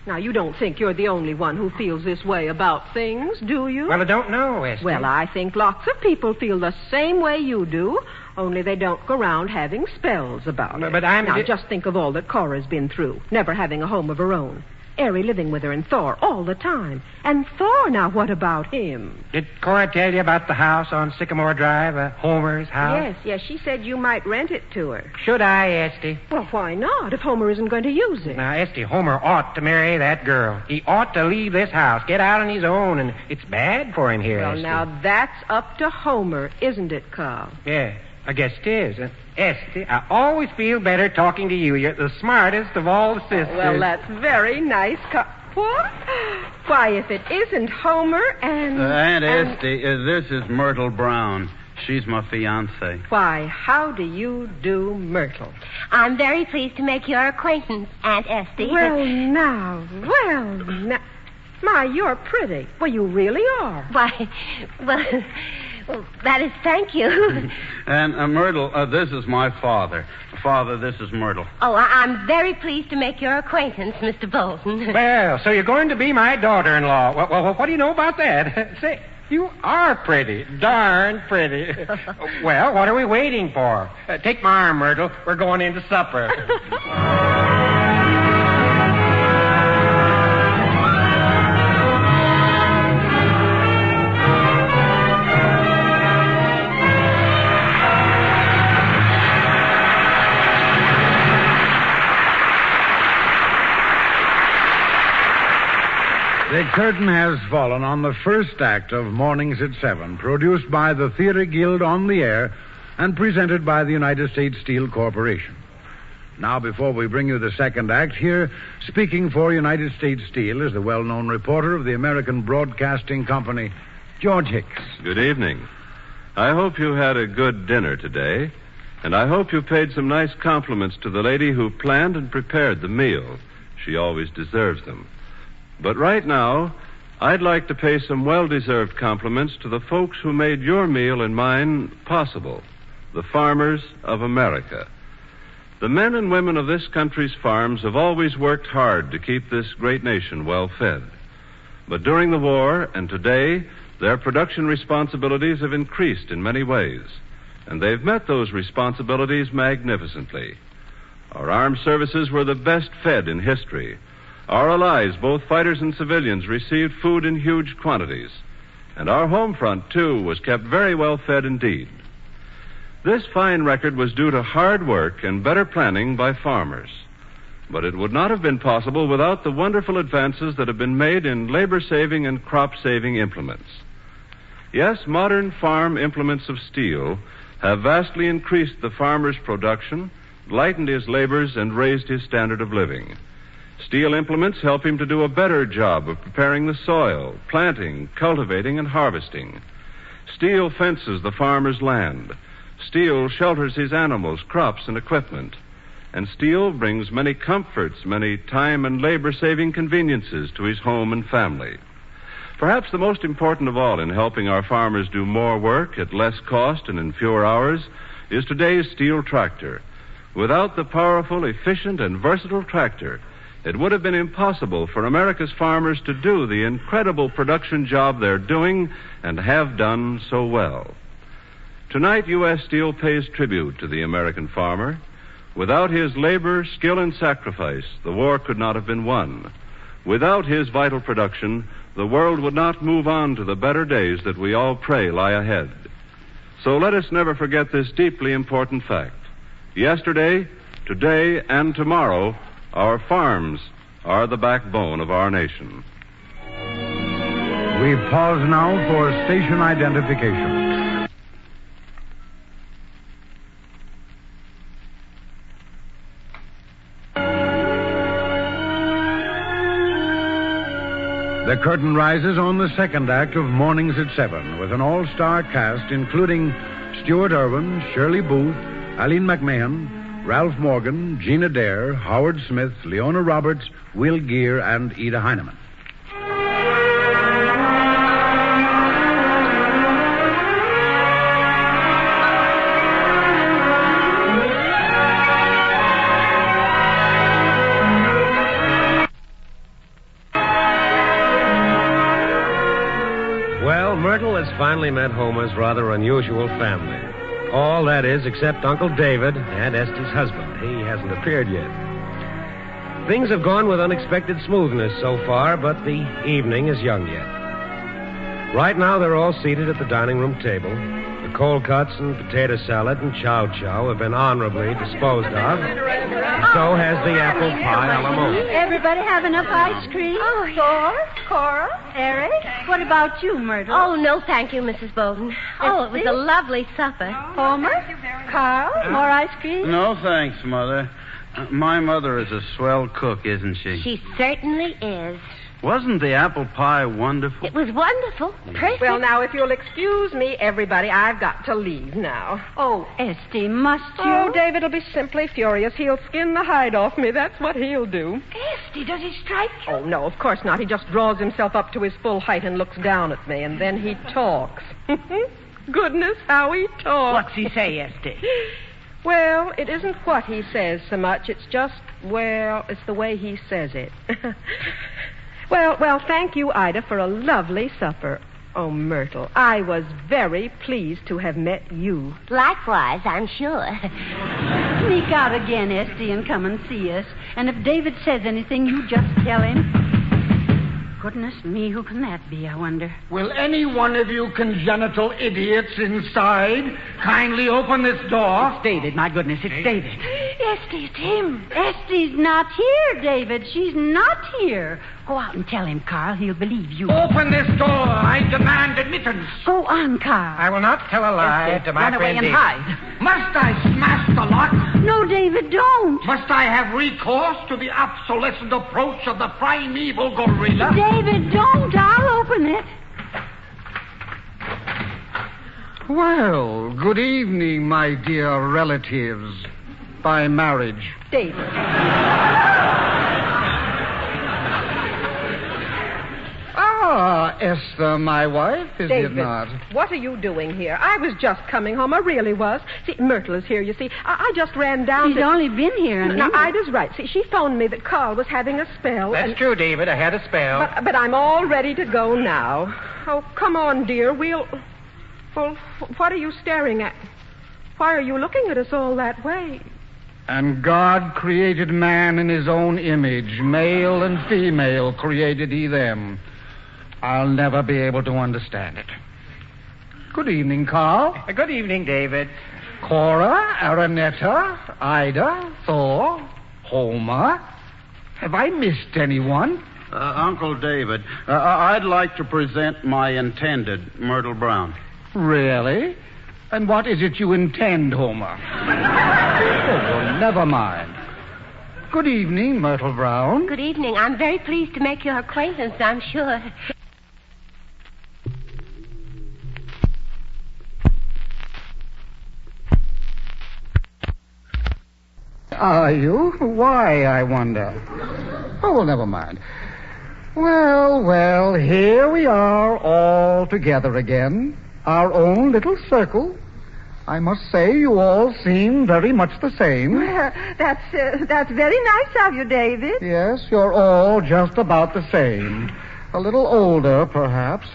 Now, you don't think you're the only one who feels this way about things, do you? Well, I don't know, Esty. Well, I think lots of people feel the same way you do, only they don't go around having spells about it. But I'm... Now, just think of all that Cora's been through, never having a home of her own. Harry living with her and Thor all the time. And Thor, now, what about him? Did Cora tell you about the house on Sycamore Drive, Homer's house? Yes, she said you might rent it to her. Should I, Esty? Well, why not, if Homer isn't going to use it? Now, Esty, Homer ought to marry that girl. He ought to leave this house, get out on his own, and it's bad for him here, Well, Esty. now, that's up to Homer, isn't it, Carl? Yeah, I guess it is. Esty, I always feel better talking to you. You're the smartest of all the sisters. Well, that's very nice, Carl. What? Why, if it isn't Homer and... Aunt Esty, this is Myrtle Brown. She's my fiancée. Why, how do you do, Myrtle? I'm very pleased to make your acquaintance, Aunt Esty. Well, now. My, you're pretty. Well, you really are. Why, well, that is thank you. And Myrtle, this is my father. Father, this is Myrtle. Oh, I'm very pleased to make your acquaintance, Mr. Bolton. Well, so you're going to be my daughter-in-law. Well, what do you know about that? Say, you are pretty. Darn pretty. Well, what are we waiting for? Take my arm, Myrtle. We're going into supper. The curtain has fallen on the first act of Mornings at 7, produced by the Theatre Guild on the air and presented by the United States Steel Corporation. Now, before we bring you the second act, here, speaking for United States Steel, is the well-known reporter of the American Broadcasting Company, George Hicks. Good evening. I hope you had a good dinner today, and I hope you paid some nice compliments to the lady who planned and prepared the meal. She always deserves them. But right now, I'd like to pay some well-deserved compliments to the folks who made your meal and mine possible, the farmers of America. The men and women of this country's farms have always worked hard to keep this great nation well fed. But during the war and today, their production responsibilities have increased in many ways, and they've met those responsibilities magnificently. Our armed services were the best fed in history. Our allies, both fighters and civilians, received food in huge quantities. And our home front, too, was kept very well fed indeed. This fine record was due to hard work and better planning by farmers. But it would not have been possible without the wonderful advances that have been made in labor-saving and crop-saving implements. Yes, modern farm implements of steel have vastly increased the farmer's production, lightened his labors, and raised his standard of living. Steel implements help him to do a better job of preparing the soil, planting, cultivating, and harvesting. Steel fences the farmer's land. Steel shelters his animals, crops, and equipment. And steel brings many comforts, many time and labor-saving conveniences to his home and family. Perhaps the most important of all in helping our farmers do more work at less cost and in fewer hours is today's steel tractor. Without the powerful, efficient, and versatile tractor, it would have been impossible for America's farmers to do the incredible production job they're doing and have done so well. Tonight, U.S. Steel pays tribute to the American farmer. Without his labor, skill, and sacrifice, the war could not have been won. Without his vital production, the world would not move on to the better days that we all pray lie ahead. So let us never forget this deeply important fact. Yesterday, today, and tomorrow, our farms are the backbone of our nation. We pause now for station identification. The curtain rises on the second act of Mornings at 7 with an all-star cast including Stuart Irwin, Shirley Booth, Eileen McMahon, Ralph Morgan, Gina Dare, Howard Smith, Leona Roberts, Will Geer, and Ida Heineman. Myrtle has finally met Homer's rather unusual family. All, that is, except Uncle David and Estie's husband. He hasn't appeared yet. Things have gone with unexpected smoothness so far, but the evening is young yet. Right now, they're all seated at the dining room table. The cold cuts and potato salad and chow-chow have been honorably disposed of. So has the apple pie a la mode. Everybody have enough ice cream? Oh, Cora, Eric, what about you, Myrtle? Oh, no, thank you, Mrs. Bolton. Oh, it was a lovely supper. Homer? Carl, more ice cream? No, thanks, Mother. My mother is a swell cook, isn't she? She certainly is. Wasn't the apple pie wonderful? It was wonderful. Perfect. Well, now, if you'll excuse me, everybody, I've got to leave now. Oh, Estie, must you? Oh, David will be simply furious. He'll skin the hide off me. That's what he'll do. Estie, does he strike you? Oh, no, of course not. He just draws himself up to his full height and looks down at me, and then he talks. Goodness, how he talks. What's he say, Estie? Well, it isn't what he says so much. It's just, well, it's the way he says it. Well, thank you, Ida, for a lovely supper. Oh, Myrtle, I was very pleased to have met you. Likewise, I'm sure. Sneak out again, Estie, and come and see us. And if David says anything, you just tell him. Goodness me, who can that be, I wonder? Will any one of you congenital idiots inside kindly open this door? It's David, my goodness, it's David. Estie, it's him. Estie's not here, David. She's not here. Go out and tell him, Carl. He'll believe you. Open this door. I demand admittance. Go on, Carl. I will not tell a lie to my friend friend David. Run away and hide. Must I smash the lock? No, David, don't. Must I have recourse to the obsolescent approach of the primeval gorilla? David, don't. I'll open it. Well, good evening, my dear relatives. By marriage. David. Esther, my wife, is David, it not? What are you doing here? I was just coming home. I really was. See, Myrtle is here, you see. I just ran down She's only been here a minute. Now, Ida's right. See, she phoned me that Carl was having a spell. That's true, David. I had a spell. But I'm all ready to go now. Oh, come on, dear. Well, what are you staring at? Why are you looking at us all that way? And God created man in his own image. Male and female created he them. I'll never be able to understand it. Good evening, Carl. Good evening, David. Cora, Aranetta, Ida, Thor, Homer. Have I missed anyone? Uncle David, I'd like to present my intended, Myrtle Brown. Really? And what is it you intend, Homer? Oh, well, never mind. Good evening, Myrtle Brown. Good evening. I'm very pleased to make your acquaintance, I'm sure. Are you? Why, I wonder. Oh, well, never mind. Well, here we are all together again. Our own little circle. I must say you all seem very much the same. Well, that's very nice of you, David. Yes, you're all just about the same. A little older, perhaps.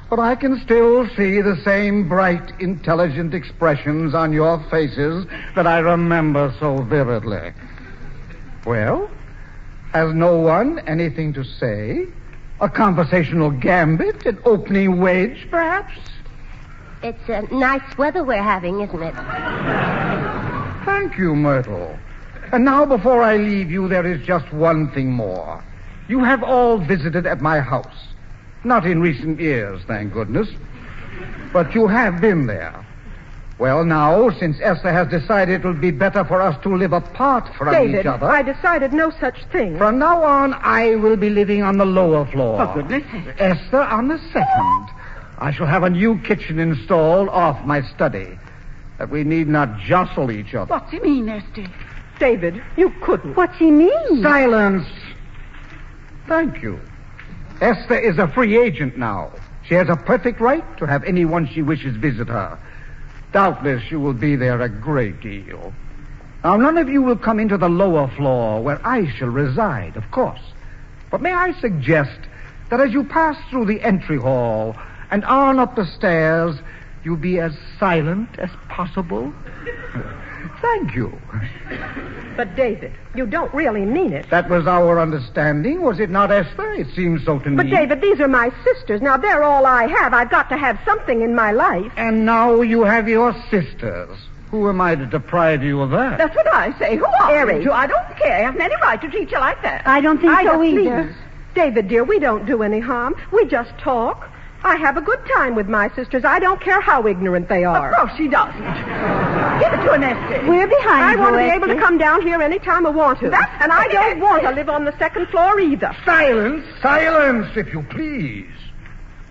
But I can still see the same bright, intelligent expressions on your faces that I remember so vividly. Well, has no one anything to say? A conversational gambit? An opening wedge, perhaps? It's nice weather we're having, isn't it? Thank you, Myrtle. And now, before I leave you, there is just one thing more. You have all visited at my house. Not in recent years, thank goodness. But you have been there. Well, now, since Esther has decided it will be better for us to live apart from David, each other... I decided no such thing. From now on, I will be living on the lower floor. For goodness sake. Esther on the second. I shall have a new kitchen installed off my study, that we need not jostle each other. What's he mean, Esther? David, you couldn't. What's he mean? Silence. Thank you. Esther is a free agent now. She has a perfect right to have anyone she wishes visit her. Doubtless you will be there a great deal. Now, none of you will come into the lower floor where I shall reside, of course. But may I suggest that as you pass through the entry hall and on up the stairs, you be as silent as possible? Thank you. But, David, you don't really mean it. That was our understanding, was it not, Esther? It seems so to me. But, David, these are my sisters. Now, they're all I have. I've got to have something in my life. And now you have your sisters. Who am I to deprive you of that? That's what I say. Who are Harry. you? I don't care. I haven't any right to treat you like that. I don't think so either. Please. David, dear, we don't do any harm. We just talk. I have a good time with my sisters. I don't care how ignorant they are. Of course she doesn't. Give it to her, Esther. We're behind I you, want to be Esther. able to come down here any time I want to. And I don't want to live on the second floor either. Silence, if you please.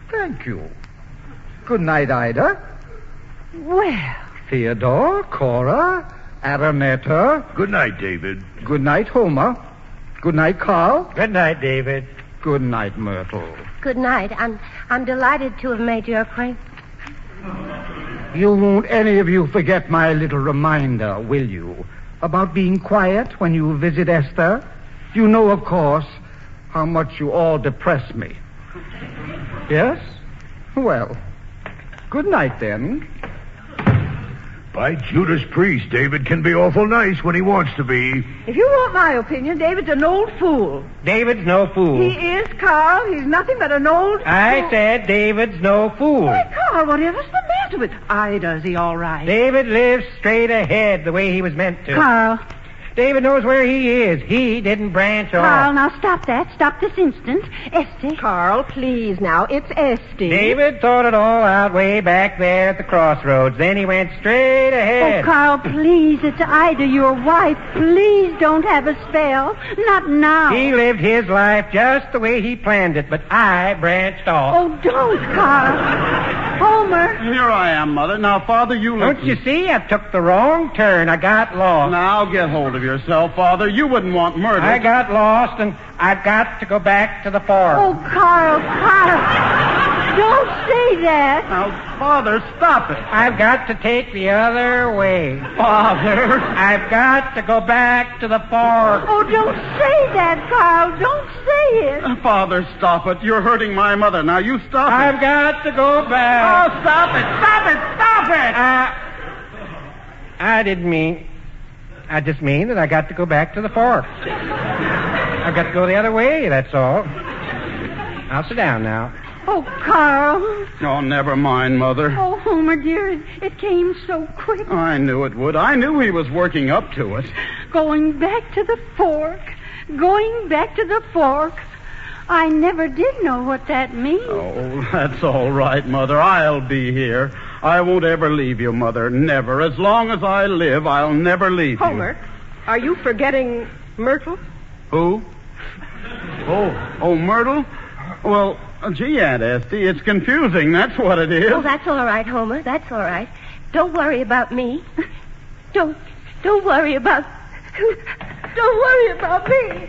Thank you. Good night, Ida. Well. Theodore, Cora, Aranetta. Good night, David. Good night, Homer. Good night, Carl. Good night, David. Good night, Myrtle. Good night. I'm delighted to have made your acquaintance. You won't any of you forget my little reminder, will you? About being quiet when you visit Esther? You know, of course, how much you all depress me. Yes? Well, good night, then. By Judas Priest, David can be awful nice when he wants to be. If you want my opinion, David's an old fool. David's no fool. He is, Carl. He's nothing but an old fool. I said David's no fool. Hey, Carl, whatever's the matter with Ida? Is he all right? David lives straight ahead the way he was meant to. Carl. David knows where he is. He didn't branch off. Carl, now stop that. Stop this instant. Esther. Carl, please now. It's Esther. David thought it all out way back there at the crossroads. Then he went straight ahead. Oh, Carl, please. It's Ida, your wife. Please don't have a spell. Not now. He lived his life just the way he planned it, but I branched off. Oh, don't, Carl. Homer. Here I am, Mother. Now, Father, you listen. Don't you see? I took the wrong turn. I got lost. Now, get hold of yourself, Father. You wouldn't want murder. I got lost, and I've got to go back to the farm. Oh, Carl. Don't say that. Now, Father, stop it. I've got to take the other way. Father. I've got to go back to the farm. Oh, don't say that, Carl. Don't say it. Father, stop it. You're hurting my mother. Now, you stop it. I've got to go back. Oh, stop it. Stop it. Stop it. I didn't mean... I just mean that I got to go back to the fork. I've got to go the other way, that's all. I'll sit down now. Oh, Carl. Oh, never mind, Mother. Oh, Homer, dear, it came so quick. I knew it would. I knew he was working up to it. Going back to the fork. Going back to the fork. I never did know what that means. Oh, that's all right, Mother. I'll be here. I won't ever leave you, Mother. Never. As long as I live, I'll never leave Homer, are you forgetting Myrtle? Who? Oh, Myrtle? Well, gee, Aunt Esty, it's confusing. That's what it is. Oh, that's all right, Homer. That's all right. Don't worry about me. Don't worry about... Don't worry about me.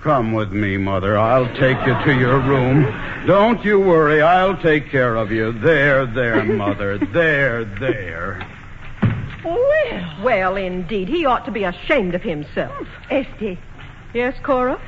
Come with me, Mother. I'll take you to your room. Don't you worry. I'll take care of you. There, Mother. There. Well, indeed. He ought to be ashamed of himself. Esty. Yes, Cora?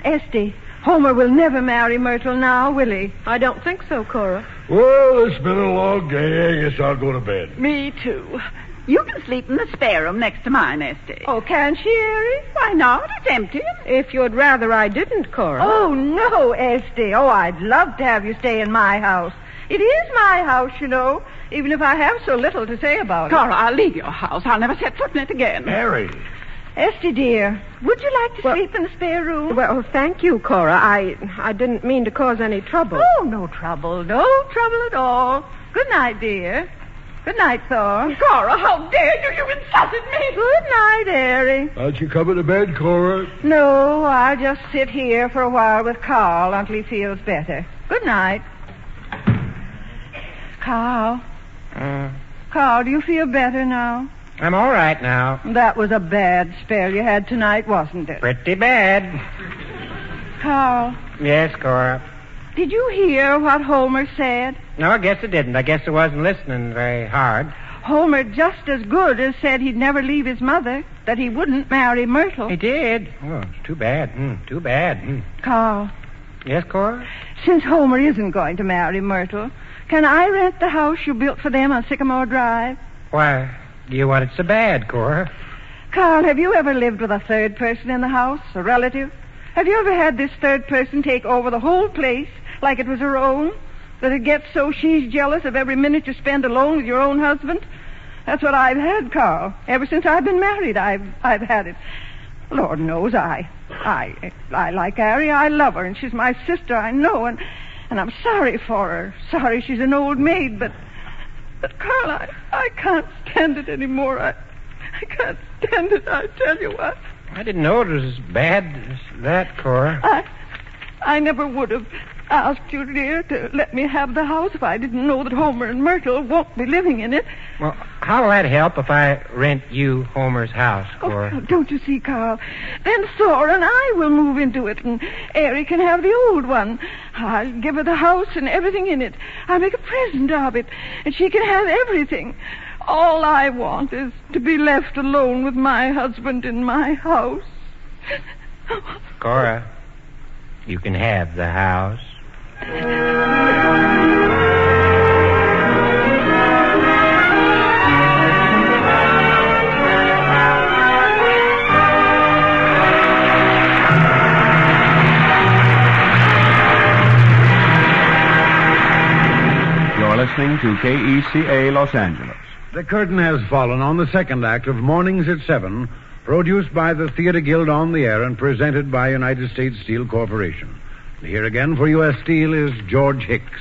Esty, Homer will never marry Myrtle now, will he? I don't think so, Cora. Well, it's been a long day. I guess I'll go to bed. Me too. You can sleep in the spare room next to mine, Esty. Oh, can she, Harry? Why not? It's empty. If you'd rather I didn't, Cora. Oh, no, Esty. Oh, I'd love to have you stay in my house. It is my house, you know, even if I have so little to say about Cora, I'll leave your house. I'll never set foot in it again. Harry. Esty, dear, would you like to sleep in the spare room? Well, thank you, Cora. I didn't mean to cause any trouble. Oh, no trouble. No trouble at all. Good night, dear. Good night, Thor. Cora, how dare you? You insulted me. Good night, Harry. Aren't you coming to bed, Cora? No, I'll just sit here for a while with Carl until he feels better. Good night. Carl. Carl, do you feel better now? I'm all right now. That was a bad spell you had tonight, wasn't it? Pretty bad. Carl. Yes, Cora. Did you hear what Homer said? No, I guess I didn't. I guess I wasn't listening very hard. Homer just as good as said he'd never leave his mother, that he wouldn't marry Myrtle. He did? Oh, it's too bad. Too bad. Carl. Yes, Cora? Since Homer isn't going to marry Myrtle, can I rent the house you built for them on Sycamore Drive? Why, do you want it so bad, Cora? Carl, have you ever lived with a third person in the house, a relative? Have you ever had this third person take over the whole place like it was her own? That it gets so she's jealous of every minute you spend alone with your own husband? That's what I've had, Carl. Ever since I've been married, I've had it. Lord knows I like Harry. I love her, and she's my sister, I know, and I'm sorry for her. Sorry she's an old maid, but Carl, I can't stand it anymore. I can't stand it, I tell you what. I didn't know it was as bad as that, Cora. I never would have asked you, dear, to let me have the house if I didn't know that Homer and Myrtle won't be living in it. Well, how'll that help if I rent you Homer's house, Cora? Oh, don't you see, Carl? Then Thor and I will move into it, and Harry can have the old one. I'll give her the house and everything in it. I'll make a present of it, and she can have everything. All I want is to be left alone with my husband in my house. Cora, you can have the house. You're listening to KECA Los Angeles. The curtain has fallen on the second act of Mornings at 7, produced by the Theater Guild on the Air and presented by United States Steel Corporation. Here again for U.S. Steel is George Hicks.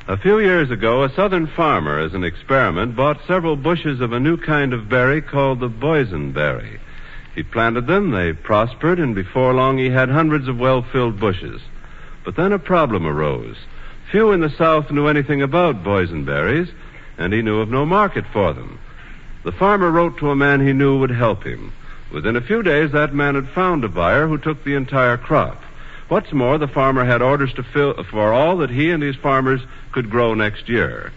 A few years ago, a southern farmer, as an experiment, bought several bushes of a new kind of berry called the boysenberry. He planted them, they prospered, and before long he had hundreds of well-filled bushes. But then a problem arose. Few in the South knew anything about boysenberries, and he knew of no market for them. The farmer wrote to a man he knew would help him. Within a few days, that man had found a buyer who took the entire crop. What's more, the farmer had orders to fill for all that he and his farmers could grow next year.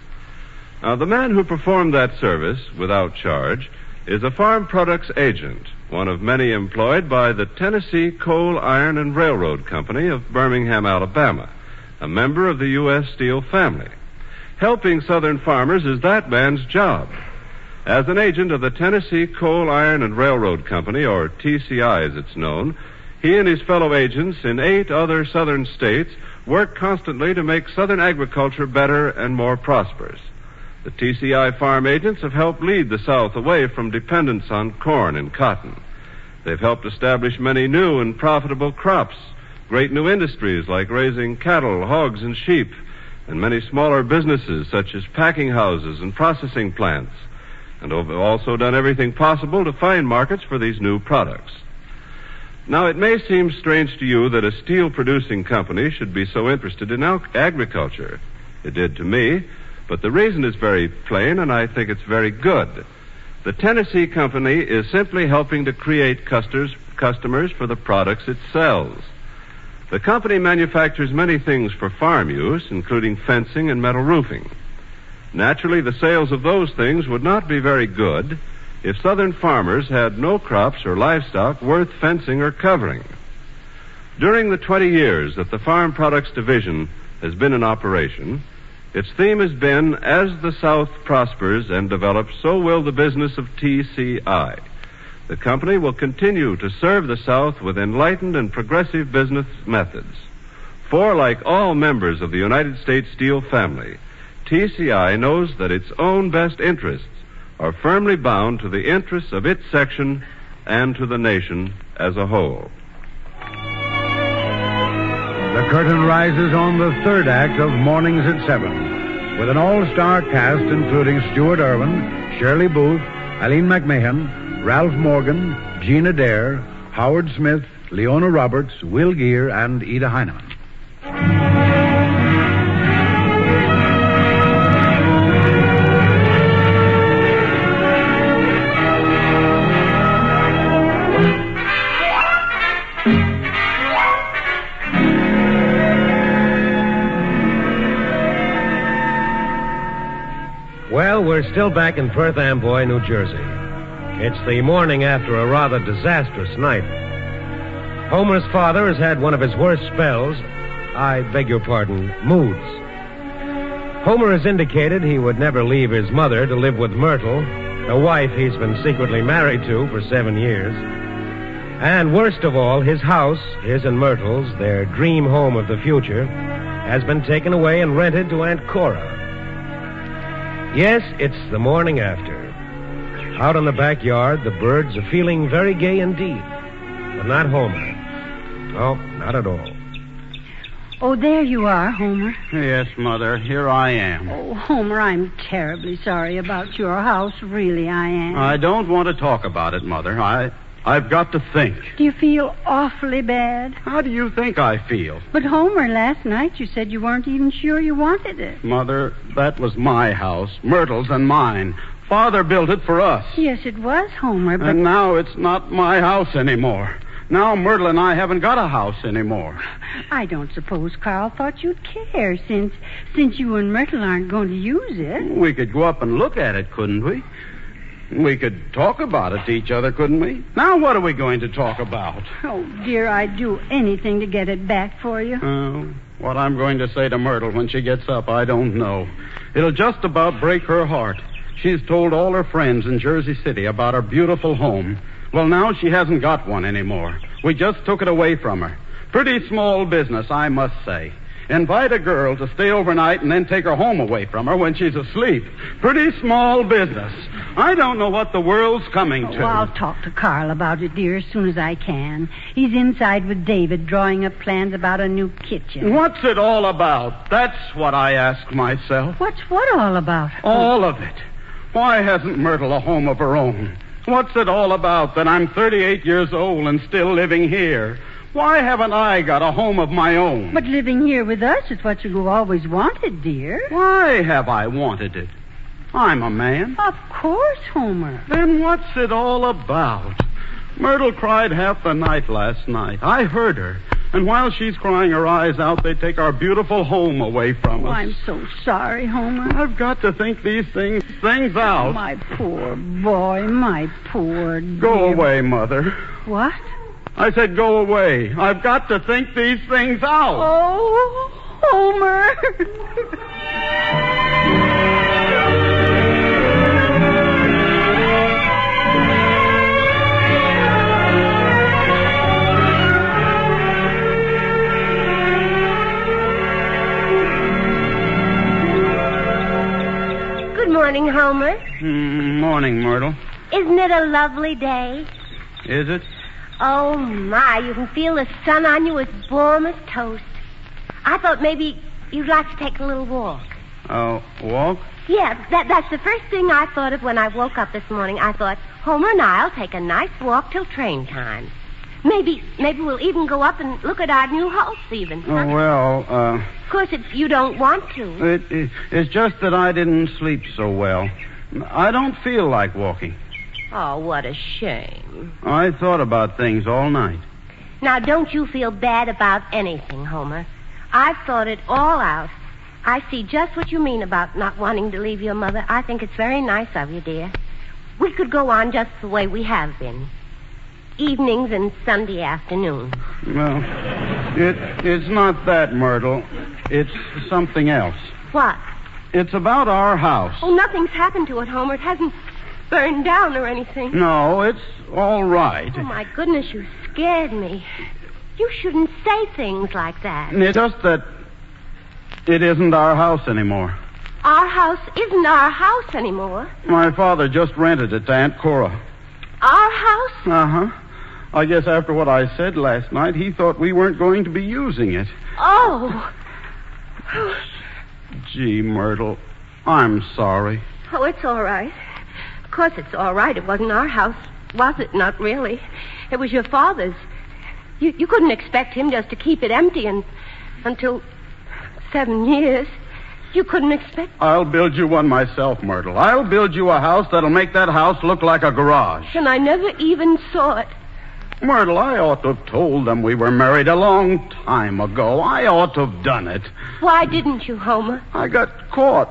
Now, the man who performed that service without charge is a farm products agent, one of many employed by the Tennessee Coal, Iron, and Railroad Company of Birmingham, Alabama, a member of the U.S. Steel family. Helping Southern farmers is that man's job. As an agent of the Tennessee Coal, Iron, and Railroad Company, or TCI as it's known, he and his fellow agents in 8 other southern states work constantly to make southern agriculture better and more prosperous. The TCI farm agents have helped lead the South away from dependence on corn and cotton. They've helped establish many new and profitable crops, great new industries like raising cattle, hogs, and sheep, and many smaller businesses such as packing houses and processing plants. and have also done everything possible to find markets for these new products. Now, it may seem strange to you that a steel-producing company should be so interested in agriculture. It did to me, but the reason is very plain, and I think it's very good. The Tennessee Company is simply helping to create customers for the products it sells. The company manufactures many things for farm use, including fencing and metal roofing. Naturally, the sales of those things would not be very good if Southern farmers had no crops or livestock worth fencing or covering. During the 20 years that the Farm Products Division has been in operation, its theme has been, as the South prospers and develops, so will the business of TCI. The company will continue to serve the South with enlightened and progressive business methods. For, like all members of the United States Steel family, TCI knows that its own best interests are firmly bound to the interests of its section and to the nation as a whole. The curtain rises on the third act of Mornings at 7, with an all-star cast including Stuart Irwin, Shirley Booth, Eileen McMahon, Ralph Morgan, Gina Dare, Howard Smith, Leona Roberts, Will Geer, and Ida Heinemann. Well, we're still back in Perth Amboy, New Jersey. It's the morning after a rather disastrous night. Homer's father has had one of his worst spells. I beg your pardon, moods. Homer has indicated he would never leave his mother to live with Myrtle, a wife he's been secretly married to for 7 years. And worst of all, his house, his and Myrtle's, their dream home of the future, has been taken away and rented to Aunt Cora. Yes, it's the morning after. Out in the backyard, the birds are feeling very gay indeed. But not Homer. No, not at all. Oh, there you are, Homer. Yes, Mother, here I am. Oh, Homer, I'm terribly sorry about your house. Really, I am. I don't want to talk about it, Mother. I've got to think. Do you feel awfully bad? How do you think I feel? But, Homer, last night you said you weren't even sure you wanted it. Mother, that was my house, Myrtle's and mine. Father built it for us. Yes, it was, Homer, but... And now it's not my house anymore. Now Myrtle and I haven't got a house anymore. I don't suppose Carl thought you'd care, since you and Myrtle aren't going to use it. We could go up and look at it, couldn't we? We could talk about it to each other, couldn't we? Now what are we going to talk about? Oh, dear, I'd do anything to get it back for you. What I'm going to say to Myrtle when she gets up, I don't know. It'll just about break her heart. She's told all her friends in Jersey City about her beautiful home. Well, now she hasn't got one anymore. We just took it away from her. Pretty small business, I must say. Invite a girl to stay overnight and then take her home away from her when she's asleep. Pretty small business. I don't know what the world's coming to. Oh, I'll talk to Carl about it, dear, as soon as I can. He's inside with David drawing up plans about a new kitchen. What's it all about? That's what I ask myself. What's what all about? All of it. Why hasn't Myrtle a home of her own? What's it all about that I'm 38 years old and still living here? Why haven't I got a home of my own? But living here with us is what you always wanted, dear. Why have I wanted it? I'm a man. Of course, Homer. Then what's it all about? Myrtle cried half the night last night. I heard her. And while she's crying her eyes out, they take our beautiful home away from us. I'm so sorry, Homer. I've got to think these things out. My poor boy, my poor dear. Go away, Mother. What? I said go away. I've got to think these things out. Oh, Homer. Good morning, Homer. Morning, Myrtle. Isn't it a lovely day? Is it? Oh, my, you can feel the sun on you as warm as toast. I thought maybe you'd like to take a little walk. Walk? Yeah, that's the first thing I thought of when I woke up this morning. I thought, Homer and I'll take a nice walk till train time. Maybe we'll even go up and look at our new house, even. Oh, well, Of course, if you don't want to. It's just that I didn't sleep so well. I don't feel like walking. Oh, what a shame. I thought about things all night. Now, don't you feel bad about anything, Homer. I've thought it all out. I see just what you mean about not wanting to leave your mother. I think it's very nice of you, dear. We could go on just the way we have been. Evenings and Sunday afternoons. Well, it's not that, Myrtle. It's something else. What? It's about our house. Oh, nothing's happened to it, Homer. It hasn't burned down or anything. No, it's all right. Oh, my goodness, you scared me. You shouldn't say things like that. It's just that it isn't our house anymore. Our house isn't our house anymore. My father just rented it to Aunt Cora. Our house? Uh-huh. I guess after what I said last night, he thought we weren't going to be using it. Oh. Gee, Myrtle, I'm sorry. Oh, it's all right. Of course it's all right. It wasn't our house, was it? Not really. It was your father's. You couldn't expect him just to keep it empty until 7 years. You couldn't expect... I'll build you one myself, Myrtle. I'll build you a house that'll make that house look like a garage. And I never even saw it. Myrtle, I ought to have told them we were married a long time ago. I ought to have done it. Why didn't you, Homer? I got caught.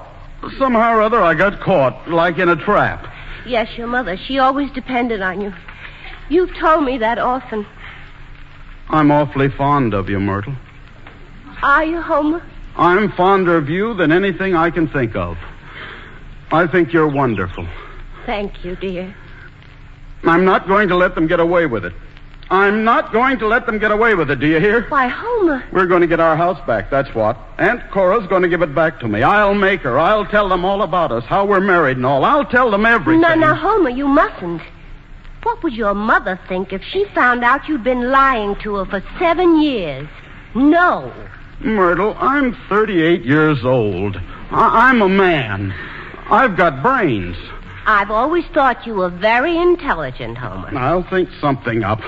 Somehow or other, I got caught, like in a trap. Yes, your mother. She always depended on you. You've told me that often. I'm awfully fond of you, Myrtle. Are you, Homer? I'm fonder of you than anything I can think of. I think you're wonderful. Thank you, dear. I'm not going to let them get away with it. I'm not going to let them get away with it, do you hear? Why, Homer... We're going to get our house back, that's what. Aunt Cora's going to give it back to me. I'll make her. I'll tell them all about us, how we're married and all. I'll tell them everything. No, Homer, you mustn't. What would your mother think if she found out you'd been lying to her for 7 years? No. Myrtle, I'm 38 years old. I'm a man. I've got brains. I've always thought you were very intelligent, Homer. I'll think something up.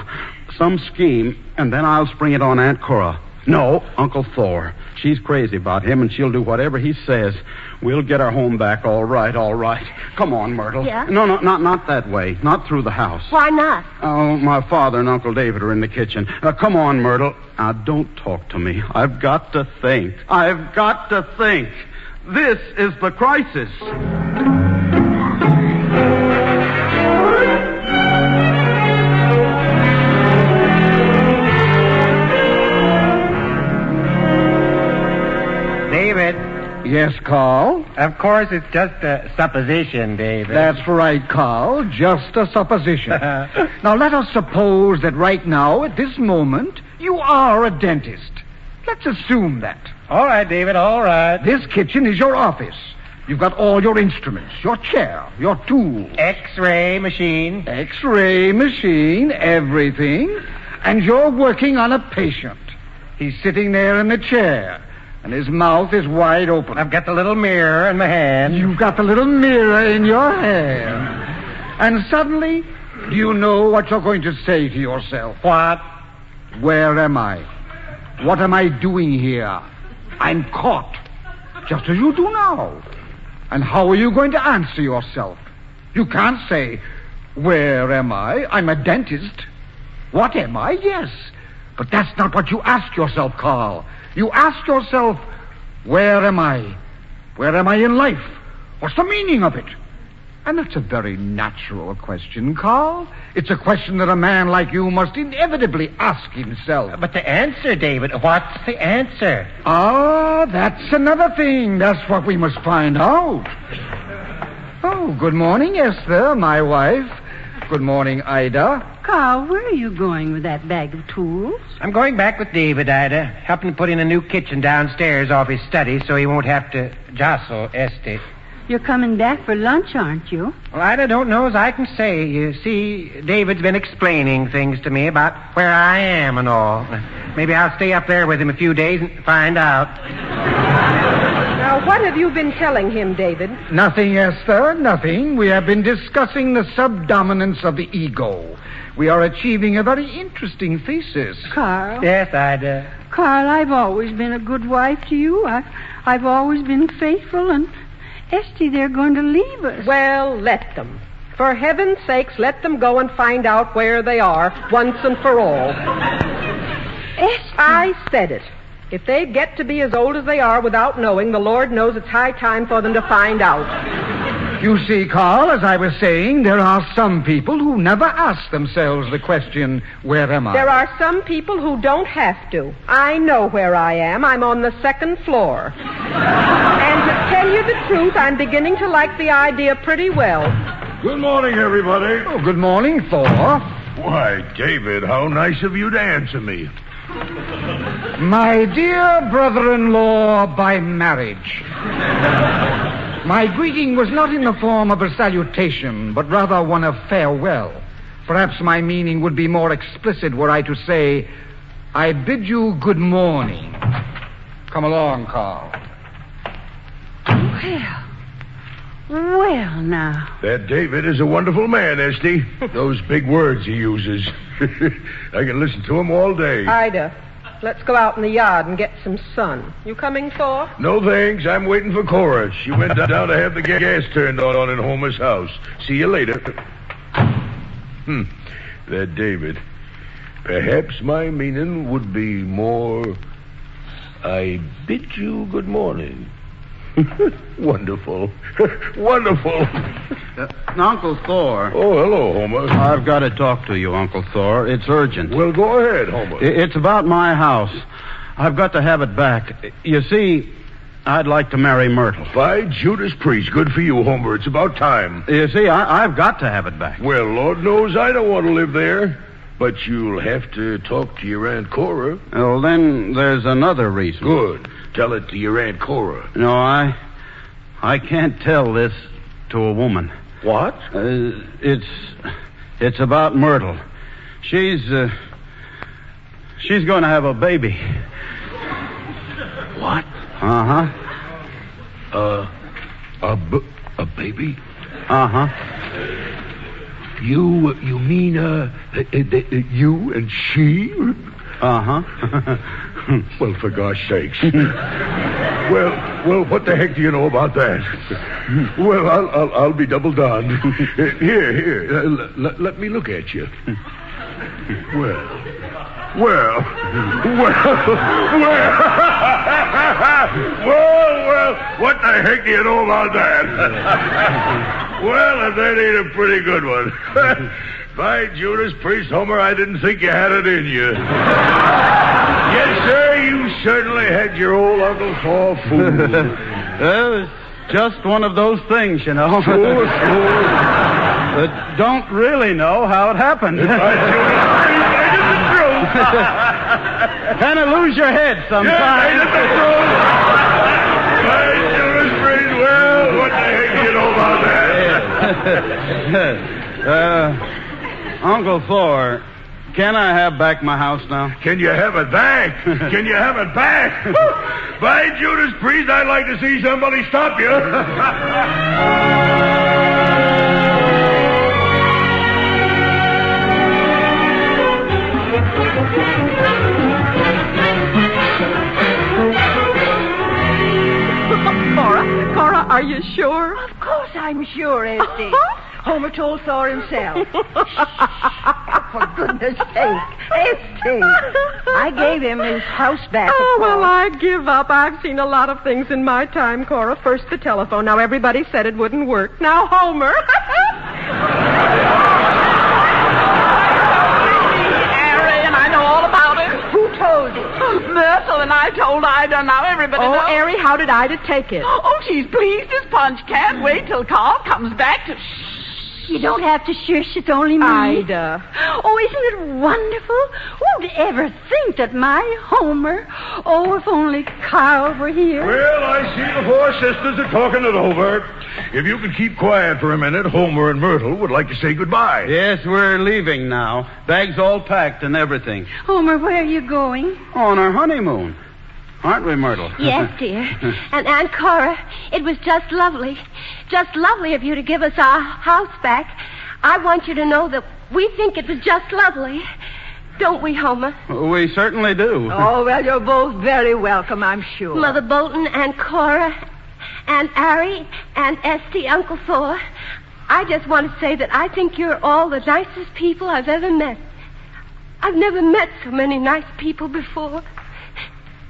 Some scheme, and then I'll spring it on Aunt Cora. No, Uncle Thor. She's crazy about him, and she'll do whatever he says. We'll get our home back, all right, all right. Come on, Myrtle. Yeah? No, not that way. Not through the house. Why not? Oh, my father and Uncle David are in the kitchen. Come on, Myrtle. Now, don't talk to me. I've got to think. I've got to think. This is the crisis. David. Yes, Carl? Of course, it's just a supposition, David. That's right, Carl. Just a supposition. Now, let us suppose that right now, at this moment, you are a dentist. Let's assume that. All right, David, all right. This kitchen is your office. You've got all your instruments, your chair, your tools. X-ray machine. X-ray machine, everything. And you're working on a patient. He's sitting there in the chair. And his mouth is wide open. I've got the little mirror in my hand. You've got the little mirror in your hand. And suddenly, do you know what you're going to say to yourself? What? Where am I? What am I doing here? I'm caught. Just as you do now. And how are you going to answer yourself? You can't say, where am I? I'm a dentist. What am I? Yes. But that's not what you ask yourself, Carl. You ask yourself, where am I? Where am I in life? What's the meaning of it? And that's a very natural question, Carl. It's a question that a man like you must inevitably ask himself. But the answer, David, what's the answer? Ah, that's another thing. That's what we must find out. Oh, good morning, Esther, my wife. Good morning, Ida. Carl, where are you going with that bag of tools? I'm going back with David, Ida. Helping to put in a new kitchen downstairs off his study so he won't have to jostle Esther. You're coming back for lunch, aren't you? Well, Ida, don't know as I can say. You see, David's been explaining things to me about where I am and all. Maybe I'll stay up there with him a few days and find out. Now, Now, what have you been telling him, David? Nothing, Esther, nothing. We have been discussing the subdominance of the ego. We are achieving a very interesting thesis. Carl? Yes, Ida. Carl, I've always been a good wife to you. I've always been faithful, and Esty, they're going to leave us. Well, let them. For heaven's sakes, let them go and find out where they are once and for all. Esty. I said it. If they get to be as old as they are without knowing, the Lord knows it's high time for them to find out. You see, Carl, as I was saying, there are some people who never ask themselves the question, where am I? There are some people who don't have to. I know where I am. I'm on the second floor. And to tell you the truth, I'm beginning to like the idea pretty well. Good morning, everybody. Oh, good morning, Thor. Why, David, how nice of you to answer me. My dear brother-in-law by marriage. My greeting was not in the form of a salutation, but rather one of farewell. Perhaps my meaning would be more explicit were I to say, I bid you good morning. Come along, Carl. Well, now. That David is a wonderful man, Esty. Those big words he uses. I can listen to him all day. Ida, let's go out in the yard and get some sun. You coming, Thor? No, thanks. I'm waiting for Cora. She went down to have the gas turned on in Homer's house. See you later. That David. Perhaps my meaning would be more, I bid you good morning. Wonderful. Wonderful. Uncle Thor. Oh, hello, Homer. I've got to talk to you, Uncle Thor. It's urgent. Well, go ahead, Homer. It's about my house. I've got to have it back. You see, I'd like to marry Myrtle. By Judas Priest, good for you, Homer. It's about time. You see, I've got to have it back. Well, Lord knows I don't want to live there. But you'll have to talk to your Aunt Cora. Well, then there's another reason. Good. Tell it to your Aunt Cora. No, I can't tell this to a woman. What? It's about Myrtle. She's going to have a baby. What? Uh-huh. A baby? Uh-huh. You mean, you and she? Uh-huh. Well, for gosh sakes. Well, what the heck do you know about that? Well, I'll be double done. Here, let me look at you. Well, what the heck do you know about that? Well, if that ain't a pretty good one. By Judas Priest, Homer, I didn't think you had it in you. Yes, sir, you certainly had your old Uncle Thor fooled. It's just one of those things, you know. Sure. Don't really know how it happened. Kind of lose your head sometimes. By Judas Priest, well, what the heck do you know about that? Uncle Thor, can I have back my house now? Can you have it back? Can you have it back? By Judas Priest, I'd like to see somebody stop you. Cora, are you sure? Of course I'm sure, Esty. Homer told Thor himself. For goodness sake, Esty. I gave him his house back. Oh, well, I give up. I've seen a lot of things in my time, Cora. First the telephone. Now everybody said it wouldn't work. Now Homer. Myrtle and I told Ida. Now everybody knows. Oh, Airy, how did Ida take it? Oh, she's pleased as punch. Can't wait till Carl comes back to... You don't have to shush. It's only me. Ida. Oh, isn't it wonderful? Who'd ever think that my Homer... Oh, if only Carl were here. Well, I see the four sisters are talking it over. If you could keep quiet for a minute, Homer and Myrtle would like to say goodbye. Yes, we're leaving now. Bags all packed and everything. Homer, where are you going? On our honeymoon. aren't we, Myrtle? Yes, dear. And Aunt Cora, it was just lovely. Just lovely of you to give us our house back. I want you to know that we think it was just lovely. Don't we, Homer? We certainly do. Oh, well, you're both very welcome, I'm sure. Mother Bolton, Aunt Cora, Aunt Ari, Aunt Esty, Uncle Thor. I just want to say that I think you're all the nicest people I've ever met. I've never met so many nice people before.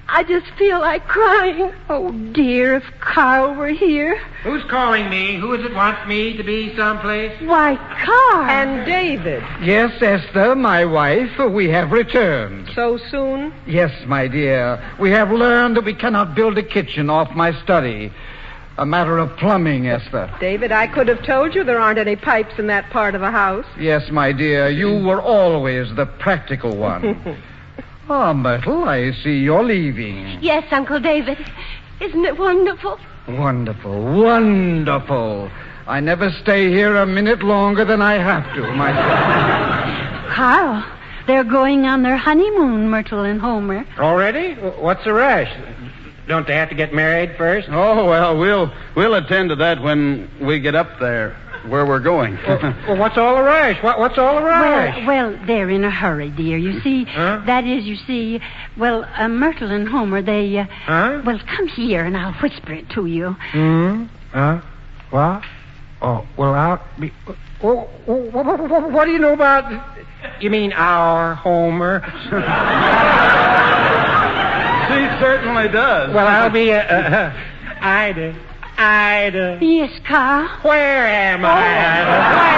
I just feel like crying. Oh, dear, if Carl were here. Who's calling me? Who is it wants me to be someplace? Why, Carl. And David. Yes, Esther, my wife, we have returned. So soon? Yes, my dear. We have learned that we cannot build a kitchen off my study. A matter of plumbing, Esther. David, I could have told you there aren't any pipes in that part of the house. Yes, my dear, you were always the practical one. Oh, Myrtle, I see you're leaving. Yes, Uncle David. Isn't it wonderful? Wonderful, wonderful. I never stay here a minute longer than I have to, myself. Carl, they're going on their honeymoon, Myrtle and Homer. Already? What's the rush? Don't they have to get married first? Oh, well, we'll attend to that when we get up there, where we're going. Well, what's all the rush? What's all the rush? Well, they're in a hurry, dear. You see, that is, Myrtle and Homer, they, well, come here and I'll whisper it to you. What? Oh, well, I'll be... What do you know about... You mean our Homer? She certainly does. Well, I'll be Ida. Yes, Carl. Where am I, Ida?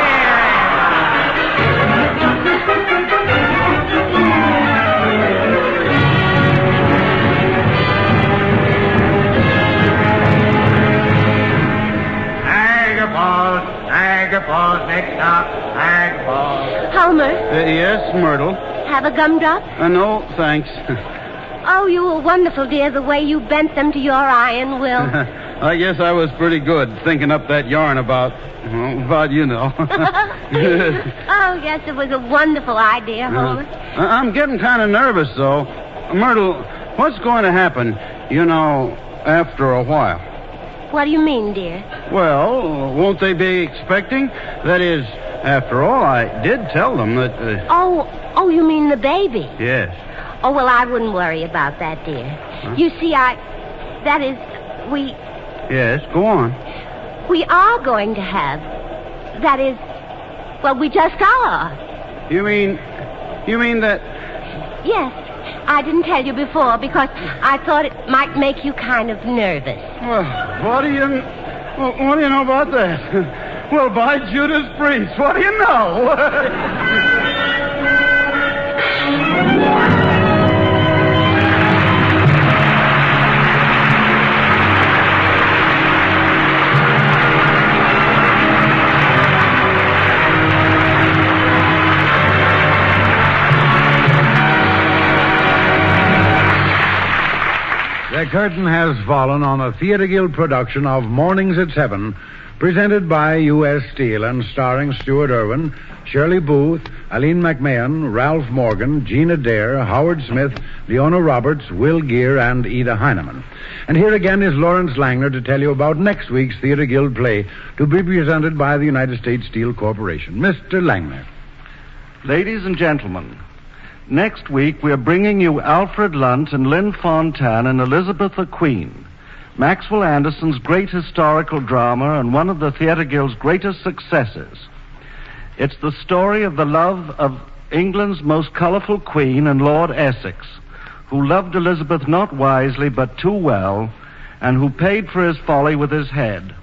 Niagara Falls, next stop, Niagara Falls. Homer. Yes, Myrtle? Have a gumdrop? No, thanks. Oh, you were wonderful, dear, the way you bent them to your iron will. I guess I was pretty good thinking up that yarn about you know. Oh, yes, it was a wonderful idea, Homer. I'm getting kind of nervous, though. Myrtle, what's going to happen, after a while? What do you mean, dear? Well, won't they be expecting? That is, after all, I did tell them that... Oh, you mean the baby? Yes. Oh, well, I wouldn't worry about that, dear. Huh? You see, we... Yes, go on. We are going to have... That is... Well, we just are. You mean that... Yes. I didn't tell you before because I thought it might make you kind of nervous. Well, what do you know about that? Well, by Judas Priest, what do you know? The curtain has fallen on a Theatre Guild production of Mornings at 7, presented by U.S. Steel and starring Stuart Irwin, Shirley Booth, Eileen McMahon, Ralph Morgan, Gina Dare, Howard Smith, Leona Roberts, Will Gear, and Ida Heineman. And here again is Lawrence Langner to tell you about next week's Theatre Guild play to be presented by the United States Steel Corporation. Mr. Langner. Ladies and gentlemen, next week we're bringing you Alfred Lunt and Lynn Fontanne in Elizabeth the Queen, Maxwell Anderson's great historical drama and one of the Theatre Guild's greatest successes. It's the story of the love of England's most colorful queen and Lord Essex, who loved Elizabeth not wisely but too well, and who paid for his folly with his head.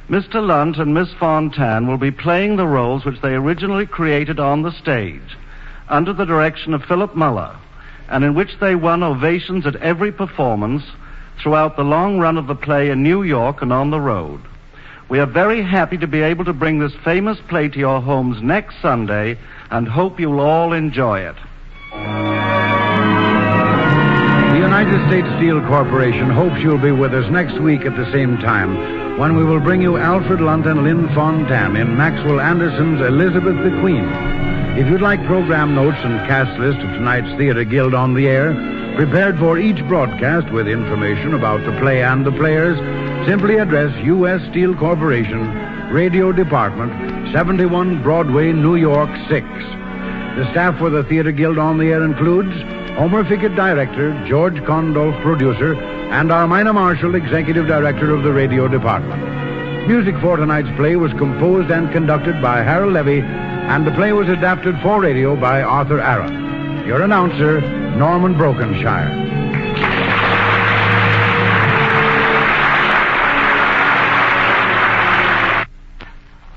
Mr. Lunt and Miss Fontanne will be playing the roles which they originally created on the stage, under the direction of Philip Muller, and in which they won ovations at every performance throughout the long run of the play in New York and on the road. We are very happy to be able to bring this famous play to your homes next Sunday and hope you'll all enjoy it. The United States Steel Corporation hopes you'll be with us next week at the same time when we will bring you Alfred Lunt and Lynn Fontanne in Maxwell Anderson's Elizabeth the Queen. If you'd like program notes and cast list of tonight's Theatre Guild on the air, prepared for each broadcast with information about the play and the players, simply address U.S. Steel Corporation, Radio Department, 71 Broadway, New York, 6. The staff for the Theater Guild on the air includes Homer Fickett, Director, George Condolph, Producer, and Armina Marshall, Executive Director of the Radio Department. Music for tonight's play was composed and conducted by Harold Levy, and the play was adapted for radio by Arthur Aaron. Your announcer, Norman Brokenshire.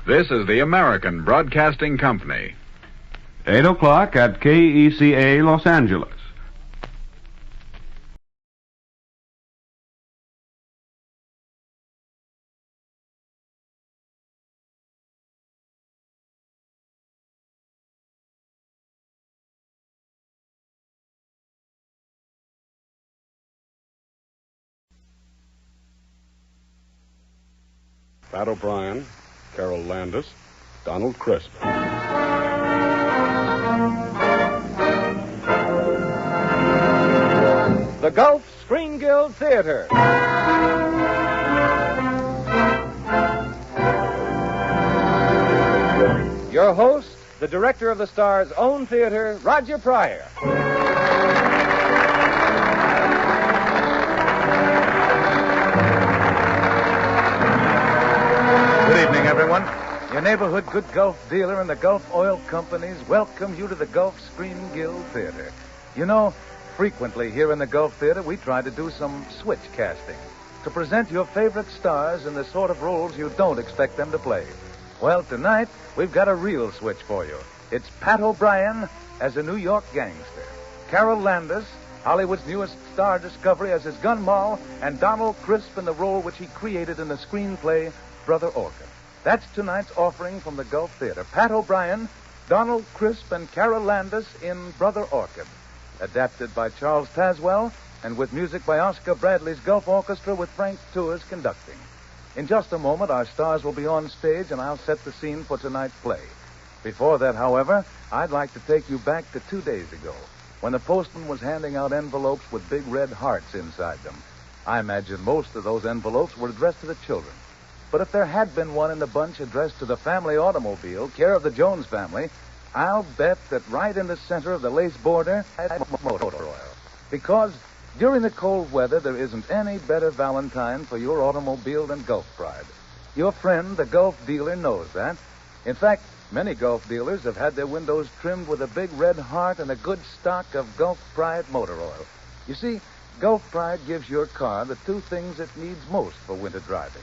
This is the American Broadcasting Company. 8 o'clock at KECA, Los Angeles. Pat O'Brien, Carole Landis, Donald Crisp. The Gulf Screen Guild Theater. Your host, the director of the Star's own theater, Roger Pryor. Good evening, everyone. Your neighborhood good Gulf dealer and the Gulf Oil Companies welcome you to the Gulf Screen Guild Theater. You know, frequently here in the Gulf Theater, we try to do some switch casting to present your favorite stars in the sort of roles you don't expect them to play. Well, tonight, we've got a real switch for you. It's Pat O'Brien as a New York gangster, Carole Landis, Hollywood's newest star discovery, as his gun moll, and Donald Crisp in the role which he created in the screenplay Brother Orchid. That's tonight's offering from the Gulf Theater. Pat O'Brien, Donald Crisp, and Carole Landis in Brother Orchid. Adapted by Charles Tazwell, and with music by Oscar Bradley's Gulf Orchestra with Frank Tours conducting. In just a moment, our stars will be on stage, and I'll set the scene for tonight's play. Before that, however, I'd like to take you back to 2 days ago, when the postman was handing out envelopes with big red hearts inside them. I imagine most of those envelopes were addressed to the children. But if there had been one in the bunch addressed to the family automobile, care of the Jones family, I'll bet that right in the center of the lace border had motor oil. Because during the cold weather, there isn't any better Valentine for your automobile than Gulf Pride. Your friend, the Gulf dealer, knows that. In fact, many Gulf dealers have had their windows trimmed with a big red heart and a good stock of Gulf Pride motor oil. You see, Gulf Pride gives your car the two things it needs most for winter driving.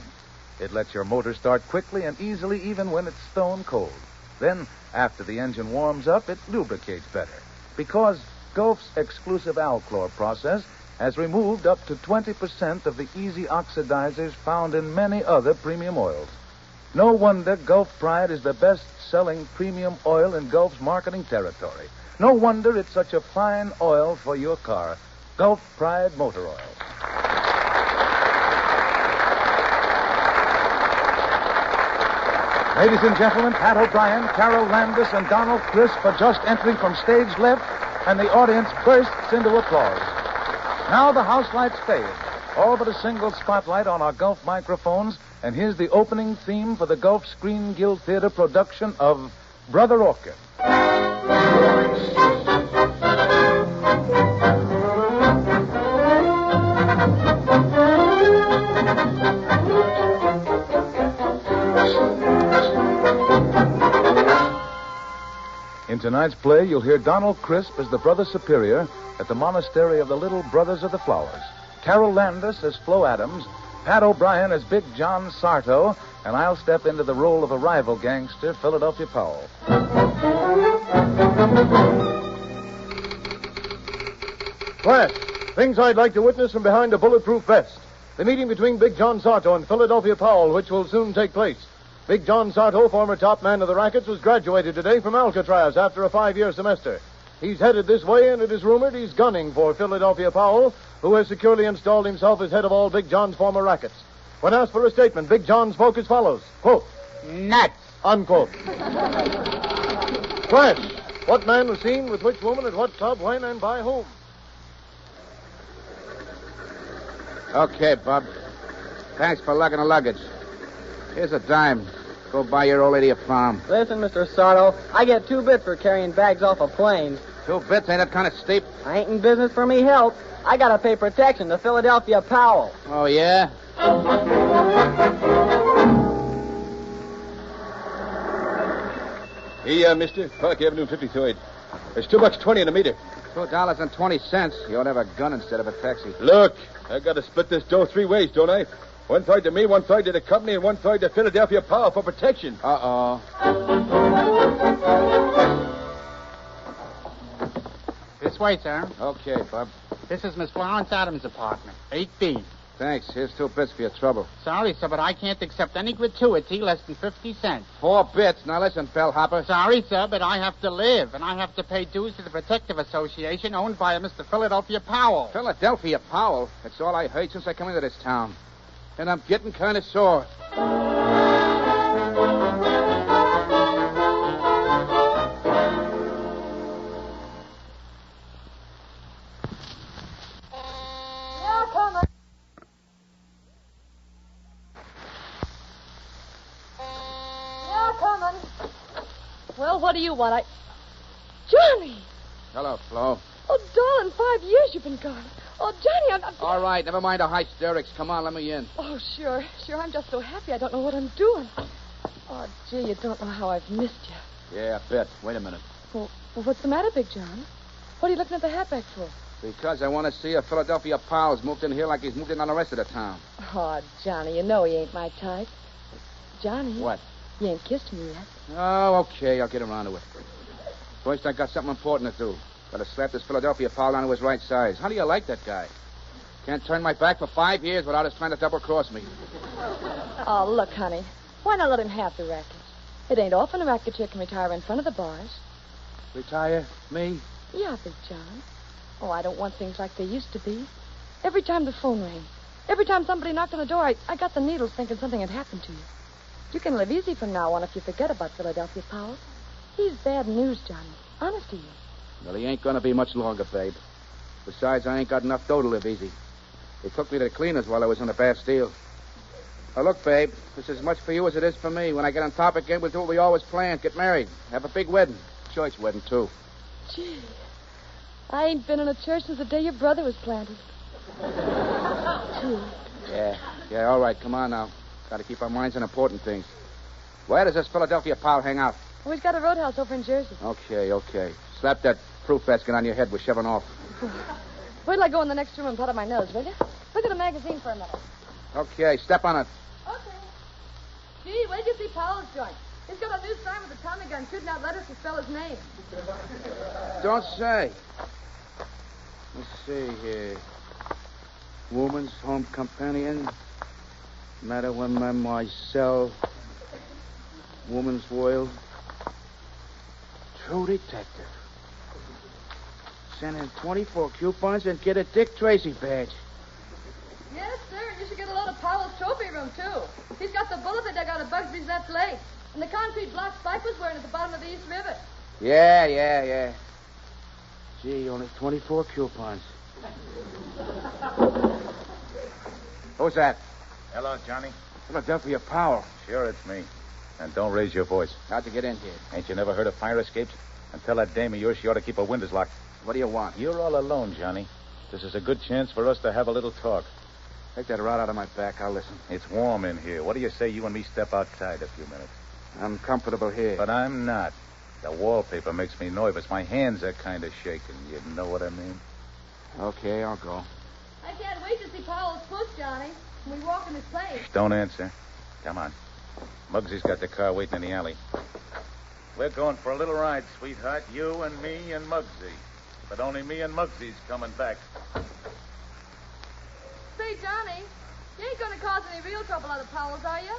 It lets your motor start quickly and easily even when it's stone cold. Then, after the engine warms up, it lubricates better. Because Gulf's exclusive Alchlor process has removed up to 20% of the easy oxidizers found in many other premium oils. No wonder Gulf Pride is the best-selling premium oil in Gulf's marketing territory. No wonder it's such a fine oil for your car. Gulf Pride Motor Oil. Ladies and gentlemen, Pat O'Brien, Carole Landis, and Donald Crisp are just entering from stage left, and the audience bursts into applause. Now the house lights fade, all but a single spotlight on our Gulf microphones, and here's the opening theme for the Gulf Screen Guild Theater production of Brother Orchid. In tonight's play, you'll hear Donald Crisp as the Brother Superior at the Monastery of the Little Brothers of the Flowers, Carole Landis as Flo Adams, Pat O'Brien as Big John Sarto, and I'll step into the role of a rival gangster, Philadelphia Powell. Class, things I'd like to witness from behind a bulletproof vest. The meeting between Big John Sarto and Philadelphia Powell, which will soon take place. Big John Sarto, former top man of the rackets, was graduated today from Alcatraz after a 5-year semester. He's headed this way, and it is rumored he's gunning for Philadelphia Powell, who has securely installed himself as head of all Big John's former rackets. When asked for a statement, Big John spoke as follows, quote, "Nuts," unquote. Class, what man was seen with which woman at what club, when, and by whom? Okay, Bub. Thanks for lugging the luggage. Here's a dime. Go buy your old lady a farm. Listen, Mr. Sardo, I get 2 bits for carrying bags off a plane. 2 bits? Ain't that kind of steep? I ain't in business for me help. I gotta pay protection to Philadelphia Powell. Oh, yeah? Hey, mister. Park Avenue 53rd. There's $2.20 in a meter. $2.20. You ought to have a gun instead of a taxi. Look, I gotta split this dough 3 ways, don't I? 1/3 to me, 1/3 to the company, and 1/3 to Philadelphia Power for protection. Uh-oh. This way, sir. Okay, Bub. This is Miss Florence Adams' apartment, 8B. Thanks. Here's 2 bits for your trouble. Sorry, sir, but I can't accept any gratuity less than 50 cents. 4 bits. Now listen, bellhopper. Sorry, sir, but I have to live, and I have to pay dues to the Protective Association owned by a Mr. Philadelphia Powell. Philadelphia Powell? That's all I heard since I come into this town. And I'm getting kind of sore. Well, what do you want? Johnny! Hello, Flo. Oh, darling, 5 years you've been gone. Oh, Johnny, I'm... All right, never mind the hysterics. Come on, let me in. Oh, sure. I'm just so happy I don't know what I'm doing. Oh, gee, you don't know how I've missed you. Yeah, I bet. Wait a minute. Well, what's the matter, Big John? What are you looking at the hatback for? Because I want to see if Philadelphia Powell's moved in here like he's moved in on the rest of the town. Oh, Johnny, you know he ain't my type. Johnny. What? You ain't kissed me yet. Oh, okay. I'll get around to it. First, I got something important to do. Gotta slap this Philadelphia Powell down to his right size. How do you like that guy? Can't turn my back for 5 years without his trying to double-cross me. Oh, look, honey. Why not let him have the racket? It ain't often a racketeer can retire in front of the bars. Retire? Me? Yeah, Big John. Oh, I don't want things like they used to be. Every time the phone rang, every time somebody knocked on the door, I got the needles thinking something had happened to you. You can live easy from now on if you forget about Philadelphia Powell. He's bad news, Johnny. Honest to you. Well, he ain't gonna be much longer, babe. Besides, I ain't got enough dough to live easy. They took me to the cleaners while I was in the Bastille. Now, look, babe, this is as much for you as it is for me. When I get on top again, we'll do what we always planned. Get married. Have a big wedding. Church wedding, too. Gee, I ain't been in a church since the day your brother was planted. Yeah, all right. Come on now. Gotta keep our minds on important things. Where does this Philadelphia Powell hang out? Oh, he's got a roadhouse over in Jersey. Okay. Slap that proof basket on your head. We're shoving off. Wait till I go in the next room and put up my nose, will you? Look at the magazine for a minute. Okay, step on it. Okay. Gee, where'd you see Powell's joint? He's got a new sign with a Tommy gun shooting out letters to spell his name. Don't say. Let's see here. Woman's home companion. Matter when myself. Woman's world. True detective. Send in 24 coupons and get a Dick Tracy badge. Yes, sir. You should get a load of Powell's trophy room, too. He's got the bullet they dug out of Bugsby's left leg. And the concrete block Spike was wearing at the bottom of the East River. Yeah. Gee, only 24 coupons. Who's that? Hello, Johnny. Philadelphia Powell. Sure, it's me. And don't raise your voice. How'd you get in here? Ain't you never heard of fire escapes? And tell that dame of yours she ought to keep her windows locked. What do you want? You're all alone, Johnny. This is a good chance for us to have a little talk. Take that rod out of my back. I'll listen. It's warm in here. What do you say you and me step outside a few minutes? I'm comfortable here. But I'm not. The wallpaper makes me nervous. My hands are kind of shaking. You know what I mean? Okay, I'll go. I can't wait to see Powell's puss, Johnny. When we walk in his place. Don't answer. Come on. Muggsy's got the car waiting in the alley. We're going for a little ride, sweetheart. You and me and Muggsy. But only me and Muggsy's coming back. Say, Johnny, you ain't going to cause any real trouble out of Powell's, are you?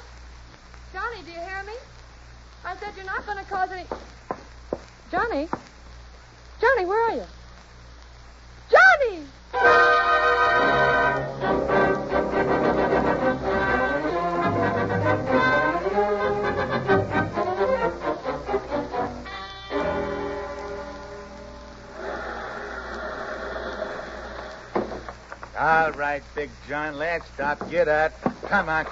Johnny, do you hear me? I said you're not going to cause any... Johnny? Johnny, where are you? Johnny! All right, Big John, let's stop. Get up. Come on.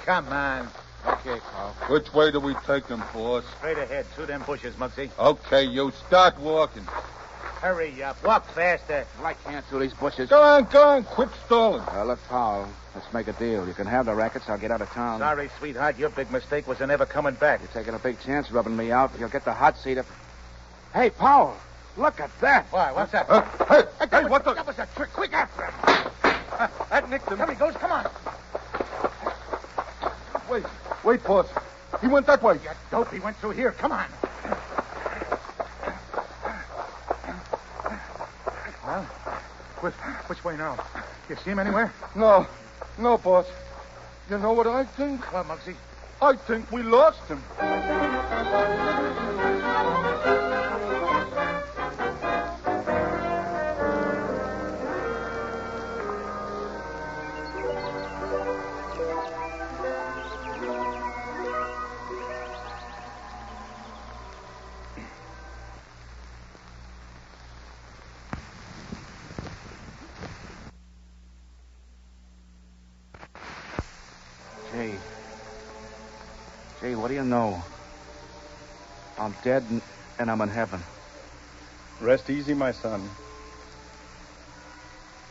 Okay, Paul. Which way do we take them, boss? Straight ahead, through them bushes, Muggsy. Okay, you start walking. Hurry up. Walk faster. Well, I can't through these bushes. Go on. Quit stalling. Look, Paul, let's make a deal. You can have the rackets. I'll get out of town. Sorry, sweetheart. Your big mistake was in never coming back. You're taking a big chance rubbing me out. You'll get the hot seat if... Hey, Paul, look at that. Why, what's that? Hey, what the... That was a trick. Quick after him. That nicked him. Here he goes. Come on. Wait, boss. He went that way. You dope. He went through here. Come on. Well, which way now? You see him anywhere? No, boss. You know what I think? Well, Muggsy. I think we lost him. Gee, what do you know? I'm dead and I'm in heaven. Rest easy, my son.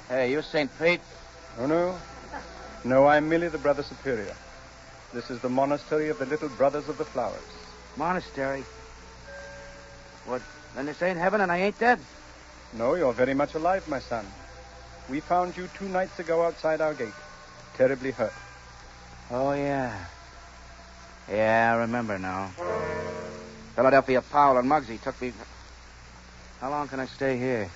Hey, you St. Pete? Oh, no. No, I'm merely the Brother Superior. This is the monastery of the Little Brothers of the Flowers. Monastery? What, then this ain't heaven and I ain't dead? No, you're very much alive, my son. We found you 2 nights ago outside our gate, terribly hurt. Oh, yeah. Yeah, I remember now. Philadelphia Powell and Muggsy took me... How long can I stay here?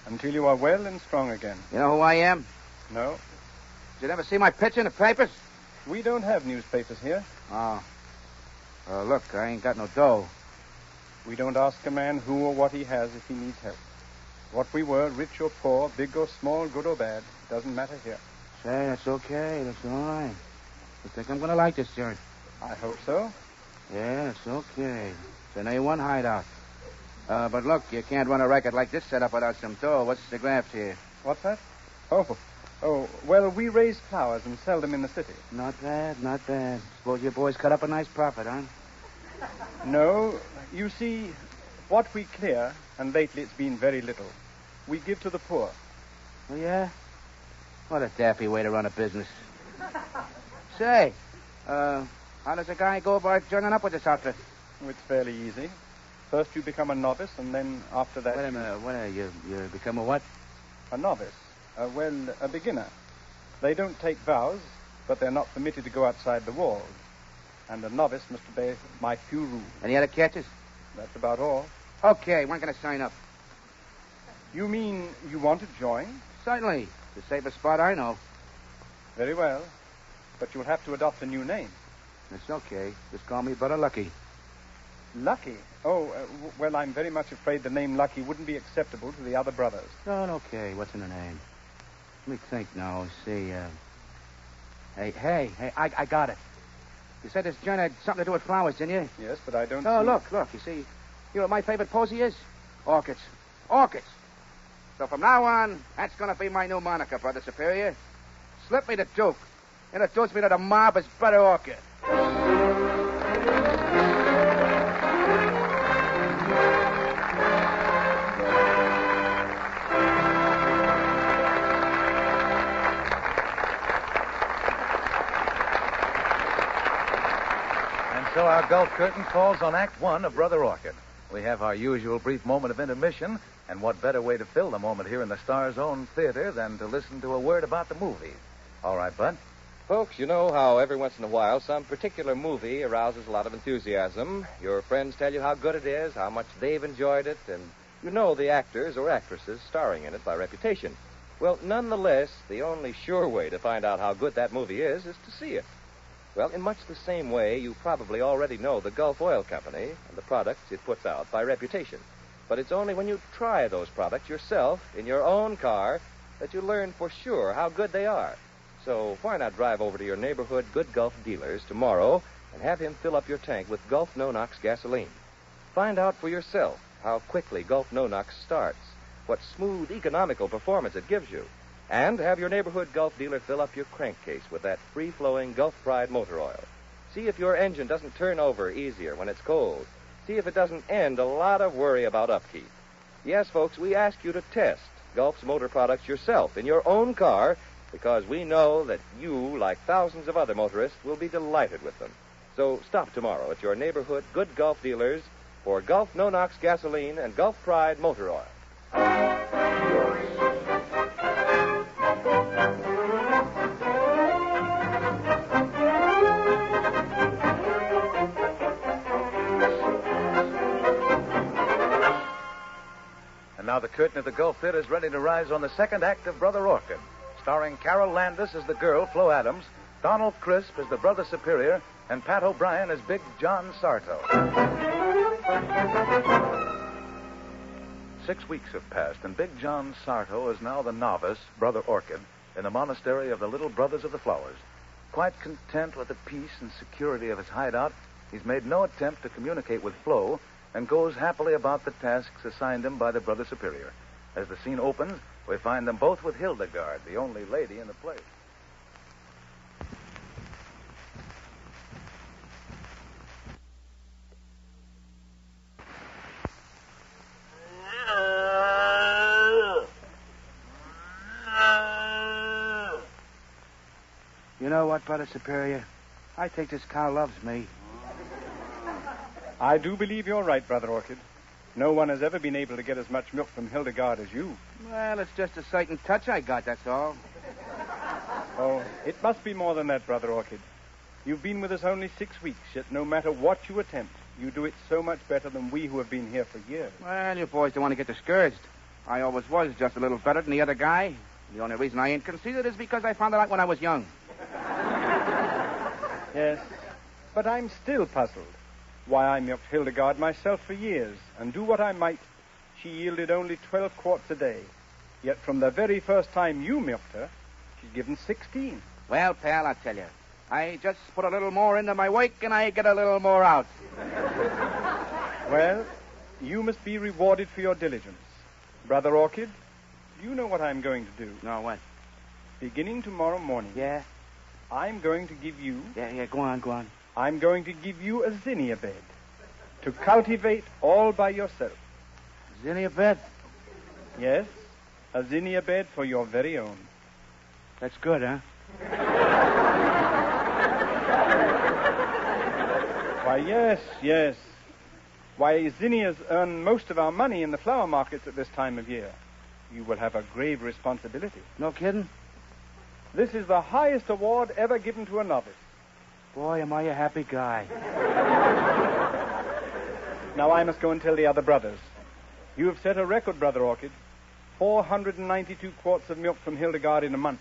Until you are well and strong again. You know who I am? No. Did you ever see my picture in the papers? We don't have newspapers here. Oh. Look, I ain't got no dough. We don't ask a man who or what he has if he needs help. What we were, rich or poor, big or small, good or bad, doesn't matter here. Say, that's okay. That's all right. I think I'm going to like this joint. I hope so. Yeah, it's okay. It's an A1 hideout. But look, you can't run a racket like this set up without some dough. What's the graft here? What's that? Oh, well, we raise flowers and sell them in the city. Not bad. Suppose your boys cut up a nice profit, huh? No, you see, what we clear, and lately it's been very little, we give to the poor. Oh, yeah? What a daffy way to run a business. Say, how does a guy go about joining up with this outfit? Oh, it's fairly easy. First you become a novice, and then after that... Wait a minute. What are you? You become a what? A novice. A beginner. They don't take vows, but they're not permitted to go outside the walls. And a novice must obey my few rules. Any other catches? That's about all. Okay, when can I sign up? You mean you want to join? Certainly. The safest spot I know. Very well. But you'll have to adopt a new name. It's okay. Just call me Brother Lucky. Lucky? Oh, well, I'm very much afraid the name Lucky wouldn't be acceptable to the other brothers. Oh, okay. What's in the name? Let me think now. See, Hey, I got it. You said this joint had something to do with flowers, didn't you? Yes, but I don't see... Oh, look. You see, you know what my favorite posy is? Orchids. So from now on, that's going to be my new moniker, Brother Superior. Slip me the Duke. Introduce me to the mob as Brother Orchid. So our Gulf curtain falls on Act 1 of Brother Orchid. We have our usual brief moment of intermission, and what better way to fill the moment here in the Star's own theater than to listen to a word about the movie. All right, Bud? Folks, you know how every once in a while some particular movie arouses a lot of enthusiasm. Your friends tell you how good it is, how much they've enjoyed it, and you know the actors or actresses starring in it by reputation. Well, nonetheless, the only sure way to find out how good that movie is to see it. Well, in much the same way, you probably already know the Gulf Oil Company and the products it puts out by reputation. But it's only when you try those products yourself in your own car that you learn for sure how good they are. So why not drive over to your neighborhood Good Gulf dealers tomorrow and have him fill up your tank with Gulf No-Nox gasoline. Find out for yourself how quickly Gulf No-Nox starts, what smooth, economical performance it gives you. And have your neighborhood Gulf dealer fill up your crankcase with that free-flowing Gulf Pride motor oil. See if your engine doesn't turn over easier when it's cold. See if it doesn't end a lot of worry about upkeep. Yes, folks, we ask you to test Gulf's motor products yourself in your own car because we know that you, like thousands of other motorists, will be delighted with them. So stop tomorrow at your neighborhood good Gulf dealers for Gulf No-Nox gasoline and Gulf Pride motor oil. And now the curtain at the Gulf Theater is ready to rise on the second act of Brother Orchid, starring Carole Landis as the girl, Flo Adams, Donald Crisp as the brother superior, and Pat O'Brien as Big John Sarto. 6 weeks have passed, and Big John Sarto is now the novice, Brother Orchid, in the monastery of the Little Brothers of the Flowers. Quite content with the peace and security of his hideout, he's made no attempt to communicate with Flo and goes happily about the tasks assigned him by the brother superior. As the scene opens, we find them both with Hildegard, the only lady in the place. You know what, Brother Superior? I think this cow loves me. I do believe you're right, Brother Orchid. No one has ever been able to get as much milk from Hildegard as you. Well, it's just a sight touch I got, that's all. Oh, it must be more than that, Brother Orchid. You've been with us only 6 weeks, yet no matter what you attempt, you do it so much better than we who have been here for years. Well, you boys don't want to get discouraged. I always was just a little better than the other guy. The only reason I ain't conceited is because I found it out when I was young. Yes, but I'm still puzzled. Why, I milked Hildegard myself for years, and do what I might, she yielded only 12 quarts a day. Yet from the very first time you milked her, she's given 16. Well, pal, I'll tell you. I just put a little more into my wake, and I get a little more out. Well, you must be rewarded for your diligence. Brother Orchid, do you know what I'm going to do? No, what? Beginning tomorrow morning. Yeah? I'm going to give you... Yeah, go on. I'm going to give you a zinnia bed to cultivate all by yourself. Zinnia bed? Yes, a zinnia bed for your very own. That's good, huh? Why, yes. Why, zinnias earn most of our money in the flower markets at this time of year. You will have a grave responsibility. No kidding? This is the highest award ever given to a novice. Boy, am I a happy guy. Now I must go and tell the other brothers. You have set a record, Brother Orchid. 492 quarts of milk from Hildegard in a month.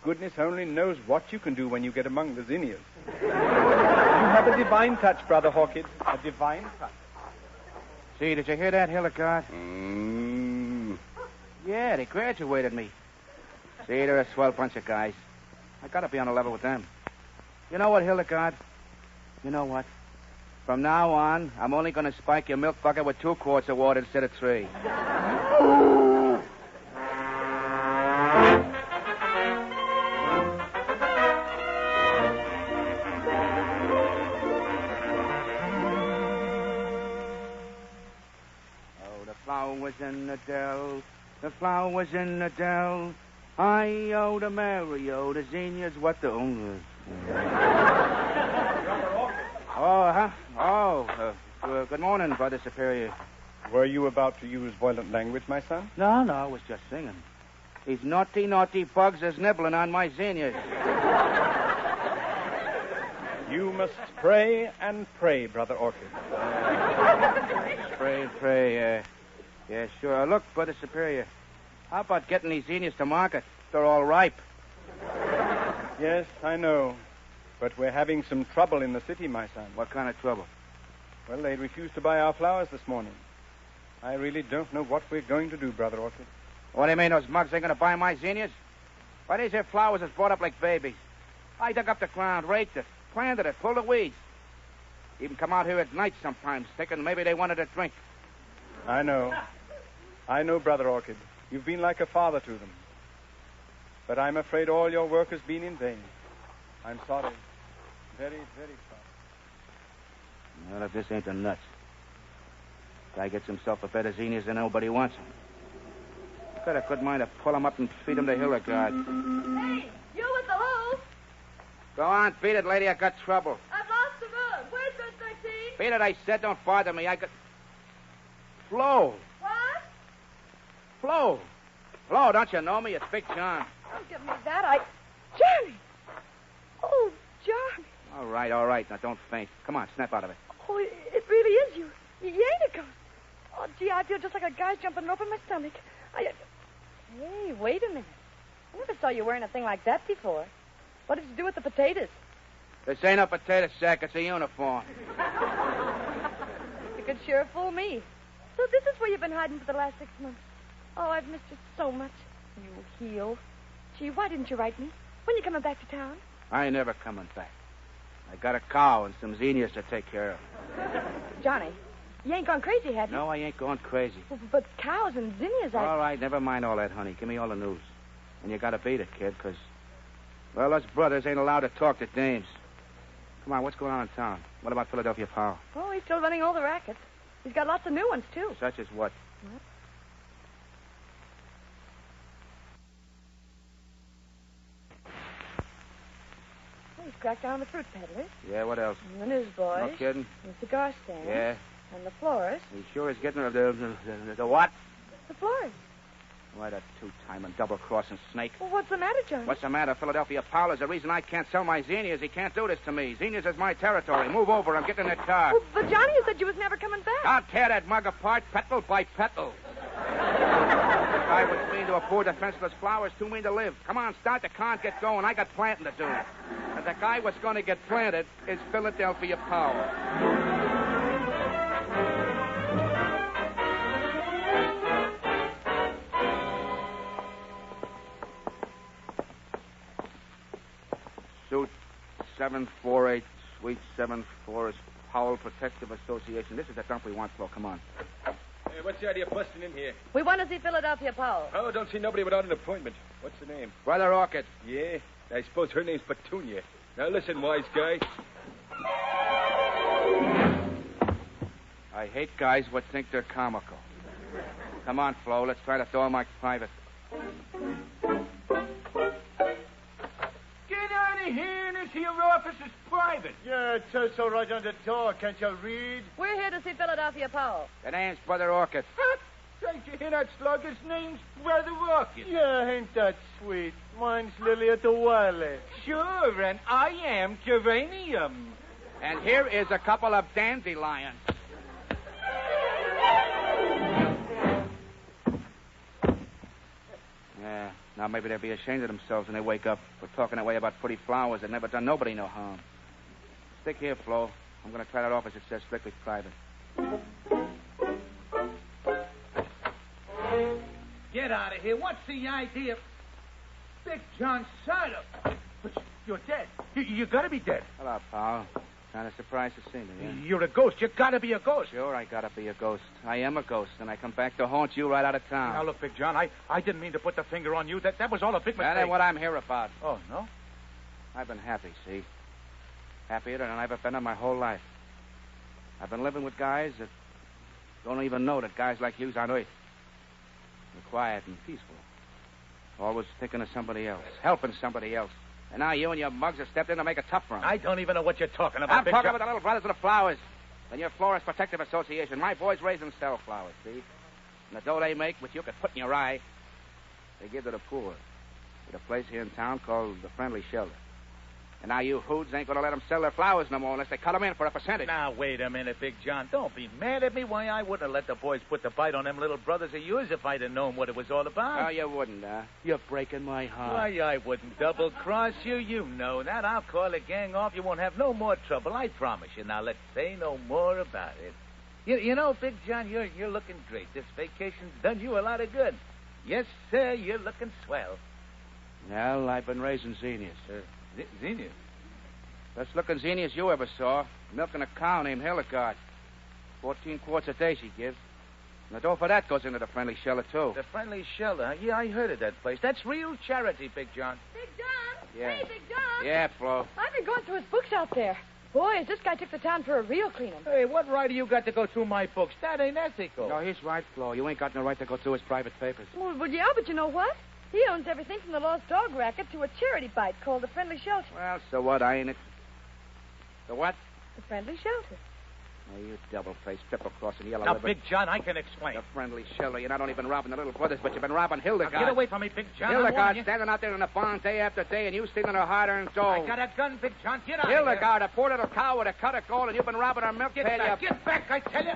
Goodness only knows what you can do when you get among the zinnias. You have a divine touch, Brother Orchid. A divine touch. See, did you hear that, Hildegard? Mm. Yeah, they graduated me. See, they're a swell bunch of guys. I gotta be on a level with them. You know what, Hildegard? You know what? From now on, I'm only gonna spike your milk bucket with 2 quarts of water instead of 3. Oh, the flowers in the dell, the flowers in the dell. Hi-yo, the Mary-o, the zinnias, what the... Good morning, Brother Superior. Were you about to use violent language, my son? No, I was just singing. These naughty bugs is nibbling on my zinnias. You must pray and pray, Brother Orchid. Pray, yeah, sure. Look, Brother Superior, how about getting these zinnias to market? They're all ripe. Yes, I know. But we're having some trouble in the city, my son. What kind of trouble? Well, they refused to buy our flowers this morning. I really don't know what we're going to do, Brother Orchid. What do you mean those mugs ain't going to buy my zinnias? Why, these here flowers is brought up like babies. I dug up the ground, raked it, planted it, pulled the weeds. Even come out here at night sometimes, thinking maybe they wanted a drink. I know, Brother Orchid. You've been like a father to them. But I'm afraid all your work has been in vain. I'm sorry. Very, very sorry. Well, if this ain't the nuts. Guy gets himself a better Xenius than nobody wants him. Got a good mind to pull him up and feed him to Hildegard. Hey, you with the hose? Go on, beat it, lady. I got trouble. I've lost the road. Where's Miss Maxine? Beat it, I said. Don't bother me. I got... Flo. What? Flo. Flo, don't you know me? It's Big John. Don't give me that. Johnny! Oh, Johnny. All right. Now, don't faint. Come on, snap out of it. Oh, it really is you. You ain't a ghost. Oh, gee, I feel just like a guy's jumping rope in my stomach. Hey, wait a minute. I never saw you wearing a thing like that before. What did you do with the potatoes? This ain't a potato sack. It's a uniform. You could sure fool me. So this is where you've been hiding for the last 6 months. Oh, I've missed you so much. You heel. Gee, why didn't you write me? When you coming back to town? I ain't never coming back. I got a cow and some Xenius to take care of. Johnny, you ain't gone crazy, have you? No, I ain't going crazy. But cows and zinnias, All right, never mind all that, honey. Give me all the news. And you gotta beat it, kid, because, well, us brothers ain't allowed to talk to dames. Come on, what's going on in town? What about Philadelphia Powell? Oh, he's still running all the rackets. He's got lots of new ones, too. Such as what? Oh, he's cracked down on the fruit peddlers. Yeah, what else? And the newsboys. No kidding? And the cigar stand. Yeah. And the florist. He sure is getting the what? The florist. Why, that two-timing, double-crossing snake. Well, what's the matter, Johnny? What's the matter? Philadelphia Powell is the reason I can't sell my Xenias. He can't do this to me. Xenias is my territory. Move over. I'm getting in that car. Well, but Johnny, you said you was never coming back. I'll tear that mug apart, petal by petal. The guy was mean to a poor defenseless flower is too mean to live. Come on, start the car and get going. I got planting to do. And the guy what's going to get planted is Philadelphia Powell. Suit 748, Suite 74 is Powell Protective Association. This is the dump we want, Flo. Come on. Hey, what's the idea of busting in here? We want to see Philadelphia Powell. Oh, don't see nobody without an appointment. What's the name? Brother Orchid. Yeah, I suppose her name's Petunia. Now listen, wise guy. I hate guys what think they're comical. Come on, Flo. Let's try to throw him like private. Get out of here. This here office is private. Yeah, it says so right on the door. Can't you read? We're here to see Philadelphia Powell. The name's Brother Orchid. Don't you hear that slug? His name's Brother Orchid. Yeah, ain't that sweet? Mine's Lily at the Wiley. Sure, and I am geranium. And here is a couple of dandelions. Yeah, now maybe they'll be ashamed of themselves when they wake up for talking that way about pretty flowers that never done nobody no harm. Stick here, Flo. I'm going to try that office that says strictly private. Get out of here. What's the idea? Big John Sardo. But you're dead. You gotta be dead. Hello, pal. Kind of surprised to see me, yeah? You're a ghost. You gotta be a ghost. Sure, I gotta be a ghost. I am a ghost, and I come back to haunt you right out of town. Now, look, Big John, I didn't mean to put the finger on you. That was all a big mistake. That ain't what I'm here about. Oh, no? I've been happy, see? Happier than I've ever been in my whole life. I've been living with guys that don't even know that guys like you's on Earth. They're quiet and peaceful. Always thinking of somebody else, helping somebody else. And now you and your mugs have stepped in to make it tough for them. I don't even know what you're talking about, I'm Big talking John. about the little brothers of the flowers. And your Florist Protective Association. My boys raise and sell flowers, see? And the dough they make, which you could put in your eye, they give to the poor. At a place here in town called the Friendly Shelter. And now you hoods ain't going to let them sell their flowers no more unless they cut them in for a percentage. Now, wait a minute, Big John. Don't be mad at me. Why, I wouldn't have let the boys put the bite on them little brothers of yours if I'd have known what it was all about. Oh, you wouldn't, You're breaking my heart. Why, I wouldn't double-cross you. You know that. I'll call the gang off. You won't have no more trouble. I promise you. Now, let's say no more about it. You know, Big John, you're looking great. This vacation's done you a lot of good. Yes, sir, you're looking swell. Well, I've been raising Xenias. Xenias? Best looking Xenias you ever saw. Milking a cow named Hildegard. 14 quarts a day she gives. And the dough for that goes into the friendly shelter, too. The Friendly Shelter? Yeah, I heard of that place. That's real charity, Big John. Big John? Yeah. Hey, Big John. Yeah, Flo. I've been going through his books out there. Boy, this guy took the town for a real cleaning. Hey, what right do you got to go through my books? That ain't ethical. No, he's right, Flo. You ain't got no right to go through his private papers. Well, yeah, but you know what? He owns everything from the Lost Dog Racket to a charity bite called the Friendly Shelter. Well, so what? I ain't it. The what? The Friendly Shelter. Oh, you double-faced, triple-crossing yellow Now, liver. Big John, I can explain. The Friendly Shelter. You're not only been robbing the little brothers, but you've been robbing Hildegard. Now, get away from me, Big John. Hildegard standing out there in the barn day after day, and you stealing her hard-earned dough. I got a gun, Big John. Get out of here. Hildegard, a poor little cow with a cut of gold, and you've been robbing her milk Get pail. back, get back, I tell you.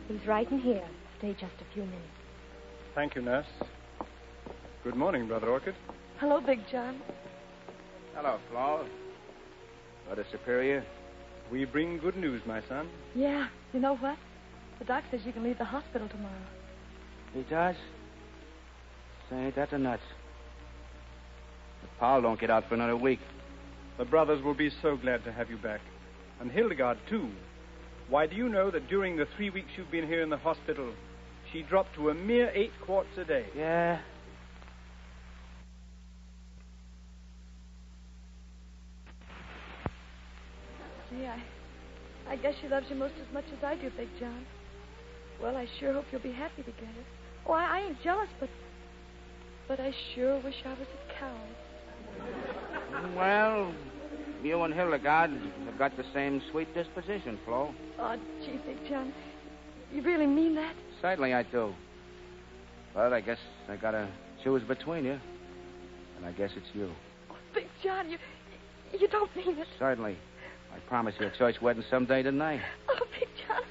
He's right in here. Stay just a few minutes. Thank you, nurse. Good morning, Brother Orchid. Hello, Big John. Hello, Flo. Brother Superior. We bring good news, my son. Yeah, you know what? The doc says you can leave the hospital tomorrow. He does? Say, ain't that the nuts? But Paul don't get out for another week. The brothers will be so glad to have you back. And Hildegard, too. Why, do you know that during the 3 weeks you've been here in the hospital, she dropped to a mere 8 quarts a day? Yeah. Gee, I guess she loves you most as much as I do, Big John. Well, I sure hope you'll be happy together. Oh, I ain't jealous, but I sure wish I was a cow. Well, you and Hildegard have got the same sweet disposition, Flo. Oh, gee, Big John. You really mean that? Certainly I do. But I guess I gotta choose between you. And I guess it's you. Oh, Big John, you don't mean it. Certainly. I promise you a church wedding someday tonight. Oh, Big John.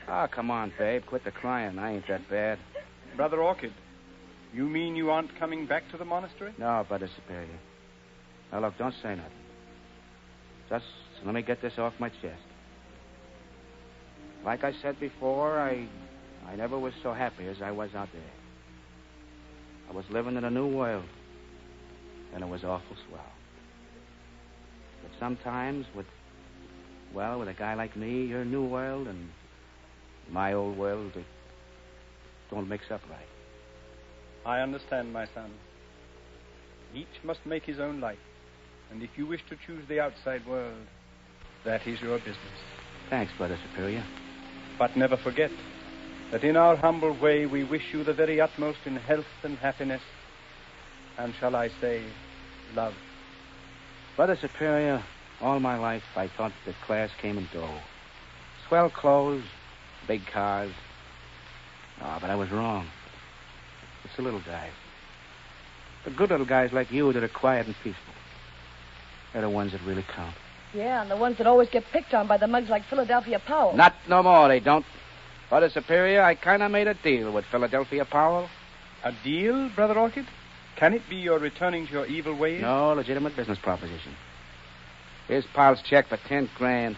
Oh, come on, babe. Quit the crying. I ain't that bad. Brother Orchid, you mean you aren't coming back to the monastery? No, Brother Superior. Now, look, don't say nothing. Just let me get this off my chest. Like I said before, I never was so happy as I was out there. I was living in a new world, and it was awful swell. But sometimes with a guy like me, your new world and my old world, it don't mix up right. I understand, my son. Each must make his own life. And if you wish to choose the outside world, that is your business. Thanks, Brother Superior. But never forget that in our humble way we wish you the very utmost in health and happiness, and shall I say, love. Brother Superior, all my life I thought that class came and go. Swell clothes, big cars. Oh, but I was wrong. It's the little guys. The good little guys like you that are quiet and peaceful. They're the ones that really count. Yeah, and the ones that always get picked on by the mugs like Philadelphia Powell. Not no more, they don't. Brother Superior, I kind of made a deal with Philadelphia Powell. A deal, Brother Orchid? Can it be you're returning to your evil ways? No, legitimate business proposition. Here's Powell's check for 10 grand.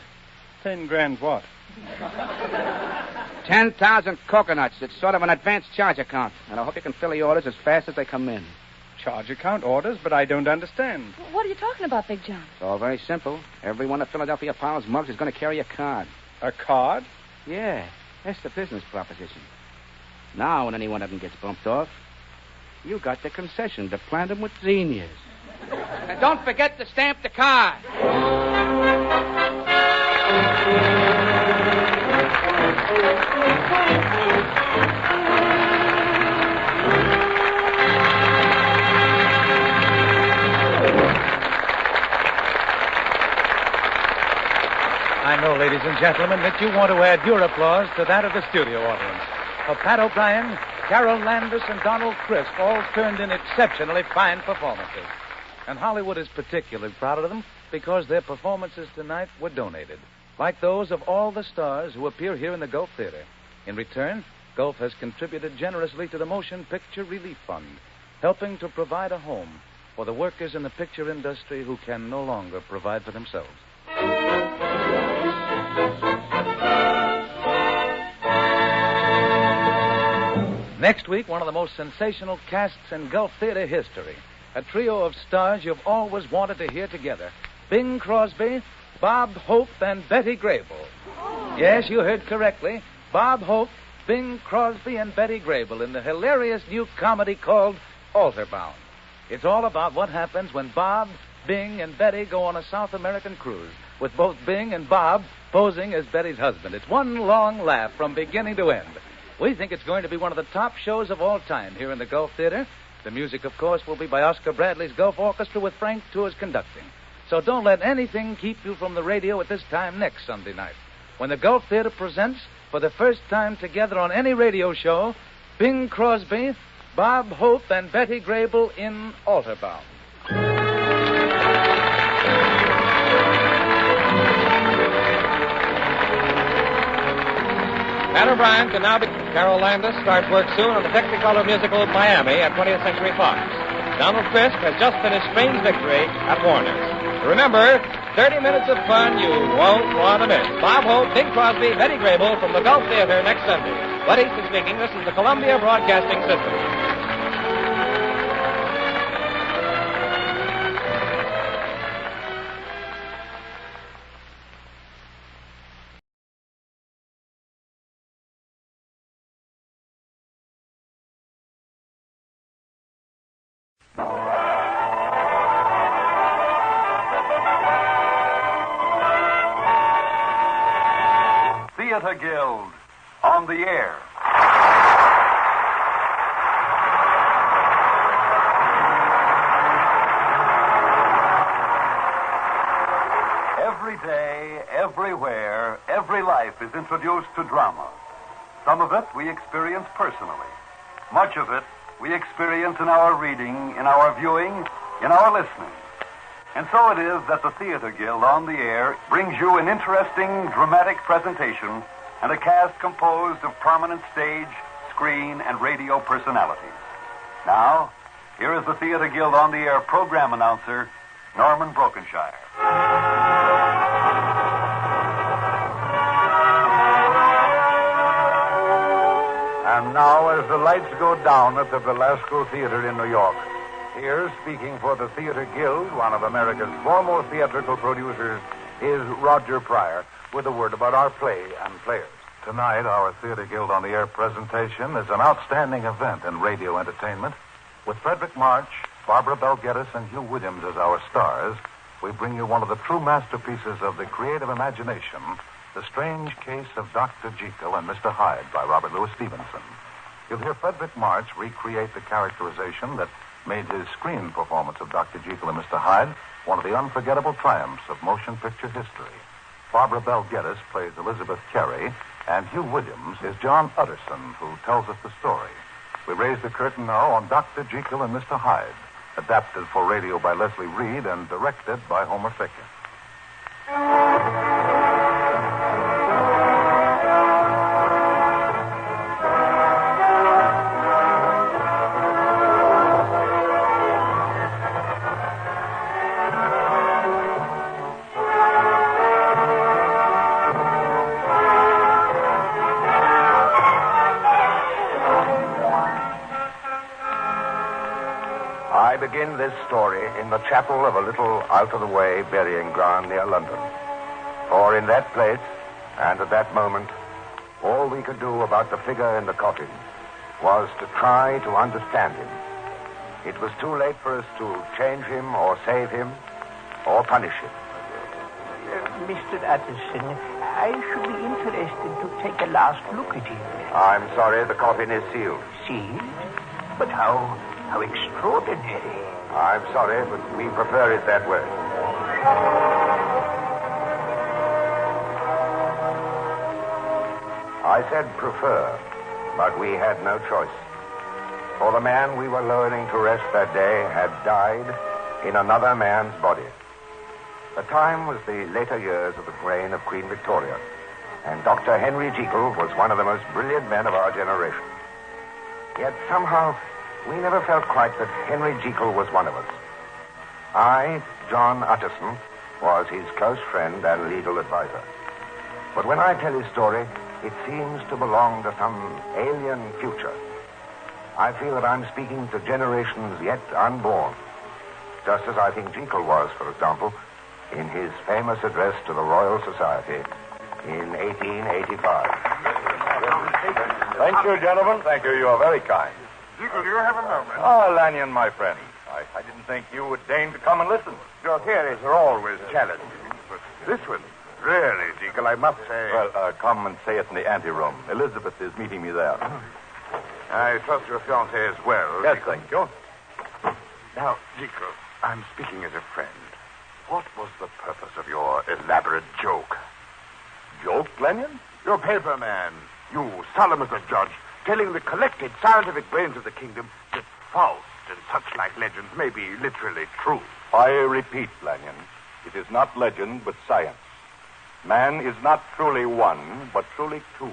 10 grand what? 10,000 coconuts. It's sort of an advanced charge account. And I hope you can fill the orders as fast as they come in. Charge account orders, but I don't understand. What are you talking about, Big John? It's all very simple. Every one of Philadelphia Powell's mugs is going to carry a card. A card? Yeah, that's the business proposition. Now, when any one of them gets bumped off, you got the concession to plant them with zinnias. And don't forget to stamp the card. I know, ladies and gentlemen, that you want to add your applause to that of the studio audience. For Pat O'Brien, Carole, Landis, and Donald Crisp all turned in exceptionally fine performances. And Hollywood is particularly proud of them because their performances tonight were donated, like those of all the stars who appear here in the Gulf Theater. In return, Gulf has contributed generously to the Motion Picture Relief Fund, helping to provide a home for the workers in the picture industry who can no longer provide for themselves. Next week, one of the most sensational casts in Gulf Theater history. A trio of stars you've always wanted to hear together. Bing Crosby, Bob Hope, and Betty Grable. Yes, you heard correctly. Bob Hope, Bing Crosby, and Betty Grable in the hilarious new comedy called Alterbound. It's all about what happens when Bob, Bing, and Betty go on a South American cruise, with both Bing and Bob posing as Betty's husband. It's one long laugh from beginning to end. We think it's going to be one of the top shows of all time here in the Gulf Theater. The music, of course, will be by Oscar Bradley's Gulf Orchestra with Frank Tours conducting. So don't let anything keep you from the radio at this time next Sunday night, when the Gulf Theater presents, for the first time together on any radio show, Bing Crosby, Bob Hope, and Betty Grable in Alterbound. Pat O'Brien can now be... Carole Landis starts work soon on the Technicolor musical Miami at 20th Century Fox. Donald Crisp has just finished Strange Victory at Warner's. Remember, 30 minutes of fun you won't want to miss. Bob Hope, Bing Crosby, Betty Grable from the Gulf Theater next Sunday. Bud Easton speaking. This is the Columbia Broadcasting System. Theater Guild on the air. Every day, everywhere, every life is introduced to drama. Some of it we experience personally. Much of it we experience in our reading, in our viewing, in our listening. And so it is that the Theater Guild on the air brings you an interesting, dramatic presentation and a cast composed of prominent stage, screen, and radio personalities. Now, here is the Theater Guild on the air program announcer, Norman Brokenshire. And now, as the lights go down at the Velasco Theater in New York, here, speaking for the Theater Guild, one of America's foremost theatrical producers, is Roger Pryor, with a word about our play and players. Tonight, our Theater Guild on the Air presentation is an outstanding event in radio entertainment. With Frederic March, Barbara Bel Geddes, and Hugh Williams as our stars, we bring you one of the true masterpieces of the creative imagination, The Strange Case of Dr. Jekyll and Mr. Hyde by Robert Louis Stevenson. You'll hear Frederic March recreate the characterization that made his screen performance of Dr. Jekyll and Mr. Hyde one of the unforgettable triumphs of motion picture history. Barbara Bel Geddes plays Elizabeth Carey, and Hugh Williams is John Utterson, who tells us the story. We raise the curtain now on Dr. Jekyll and Mr. Hyde, adapted for radio by Leslie Reed and directed by Homer Ficken. I begin this story in the chapel of a little out-of-the-way burying ground near London. For in that place, and at that moment, all we could do about the figure in the coffin was to try to understand him. It was too late for us to change him or save him or punish him. Mr. Utterson, I should be interested to take a last look at him. I'm sorry, the coffin is sealed. Sealed? But how extraordinary. I'm sorry, but we prefer it that way. I said prefer, but we had no choice. For the man we were lowering to rest that day had died in another man's body. The time was the later years of the reign of Queen Victoria, and Dr. Henry Jekyll was one of the most brilliant men of our generation. Yet somehow we never felt quite that Henry Jekyll was one of us. I, John Utterson, was his close friend and legal advisor. But when I tell his story, it seems to belong to some alien future. I feel that I'm speaking to generations yet unborn. Just as I think Jekyll was, for example, in his famous address to the Royal Society in 1885. Thank you, gentlemen. Thank you. You are very kind. Jekyll, do you have a moment? Oh, Lanyon, my friend. I didn't think you would deign to come and listen. Your theories are always challenging, but this one, really, Jekyll, I must say... Well, come and say it in the anteroom. Elizabeth is meeting me there. I trust your fiancée as well. Yes, thank you. Now, Jekyll, I'm speaking as a friend. What was the purpose of your elaborate joke? Joke, Lanyon? Your paper man, you, solemn as a judge, telling the collected scientific brains of the kingdom that Faust and such-like legends may be literally true. I repeat, Lanyon, it is not legend, but science. Man is not truly one, but truly two.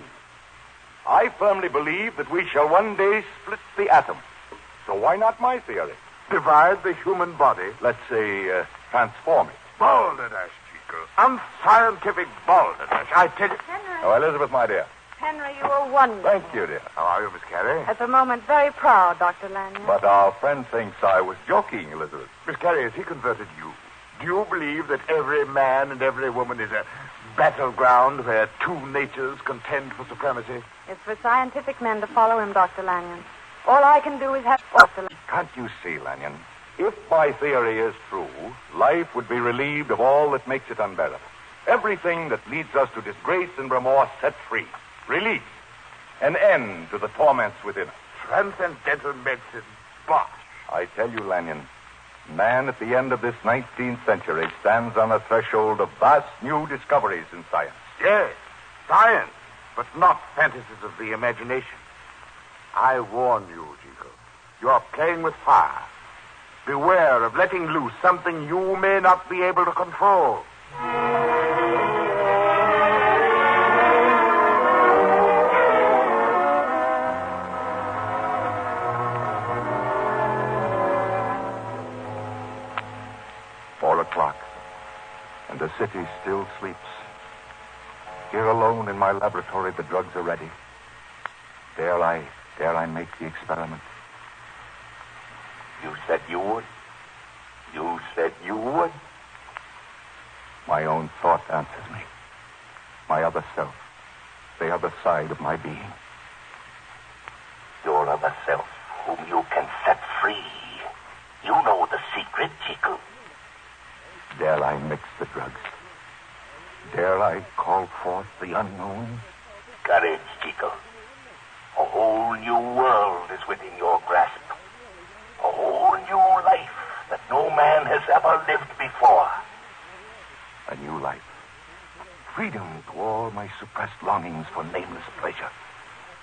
I firmly believe that we shall one day split the atom. So why not my theory? Divide the human body? Let's say, transform it. Balderdash, Jekyll. Unscientific balderdash, I tell you. Henry. Oh, Elizabeth, my dear. Henry, you are wonderful. Thank you, dear. How are you, Miss Carey? At the moment, very proud, Dr. Lanyon. But our friend thinks I was joking, Elizabeth. Miss Carey, has he converted you? Do you believe that every man and every woman is a battleground where two natures contend for supremacy? It's for scientific men to follow him, Dr. Lanyon. All I can do is have Dr. Lanyon. Can't you see, Lanyon? If my theory is true, life would be relieved of all that makes it unbearable. Everything that leads us to disgrace and remorse set free. Release. An end to the torments within us. Transcendental medicine. Bosh. I tell you, Lanyon, man at the end of this 19th century stands on the threshold of vast new discoveries in science. Yes, science, but not fantasies of the imagination. I warn you, Jekyll. You are playing with fire. Beware of letting loose something you may not be able to control. 4 o'clock, and the city still sleeps. Here alone in my laboratory, the drugs are ready. Dare I make the experiment? You said you would? You said you would? My own thought answers me. My other self. The other side of my being. Your other self, whom you can set free. You know the secret, Jekyll. Dare I mix the drugs? Dare I call forth the unknown? Courage, Jekyll. A whole new world is within your grasp. A whole new life that no man has ever lived before. A new life. Freedom to all my suppressed longings for nameless pleasure.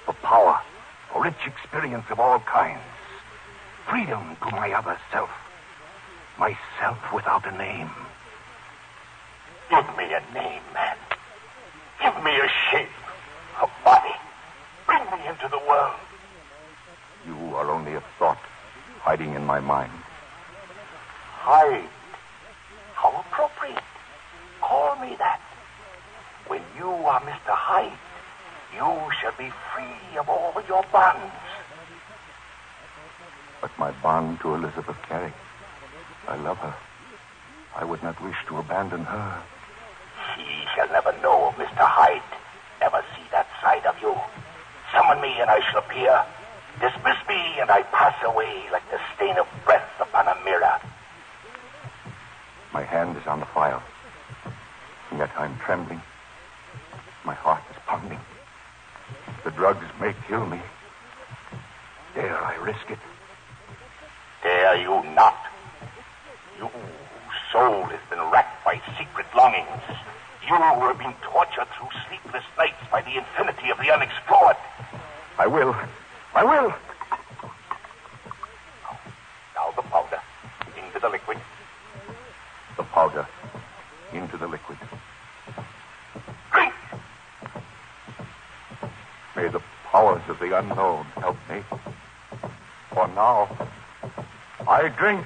For power. For rich experience of all kinds. Freedom to my other self. Myself without a name. Give me a name, man. Give me a shape. A body. Bring me into the world. You are only a thought hiding in my mind. Hyde. How appropriate. Call me that. When you are Mr. Hyde, you shall be free of all your bonds. But my bond to Elizabeth Carey. I love her. I would not wish to abandon her. She shall never know of Mr. Hyde. Never see that side of you. Summon me and I shall appear. Dismiss me and I pass away like the stain of breath upon a mirror. My hand is on the file. And yet I'm trembling. My heart is pounding. The drugs may kill me. Dare I risk it? Dare you not. You whose soul has been racked by secret longings. You who have been tortured through sleepless nights by the infinity of the unexplored. I will. I will. Now the powder. Into the liquid. The powder. Into the liquid. Drink! May the powers of the unknown help me. For now, I drink.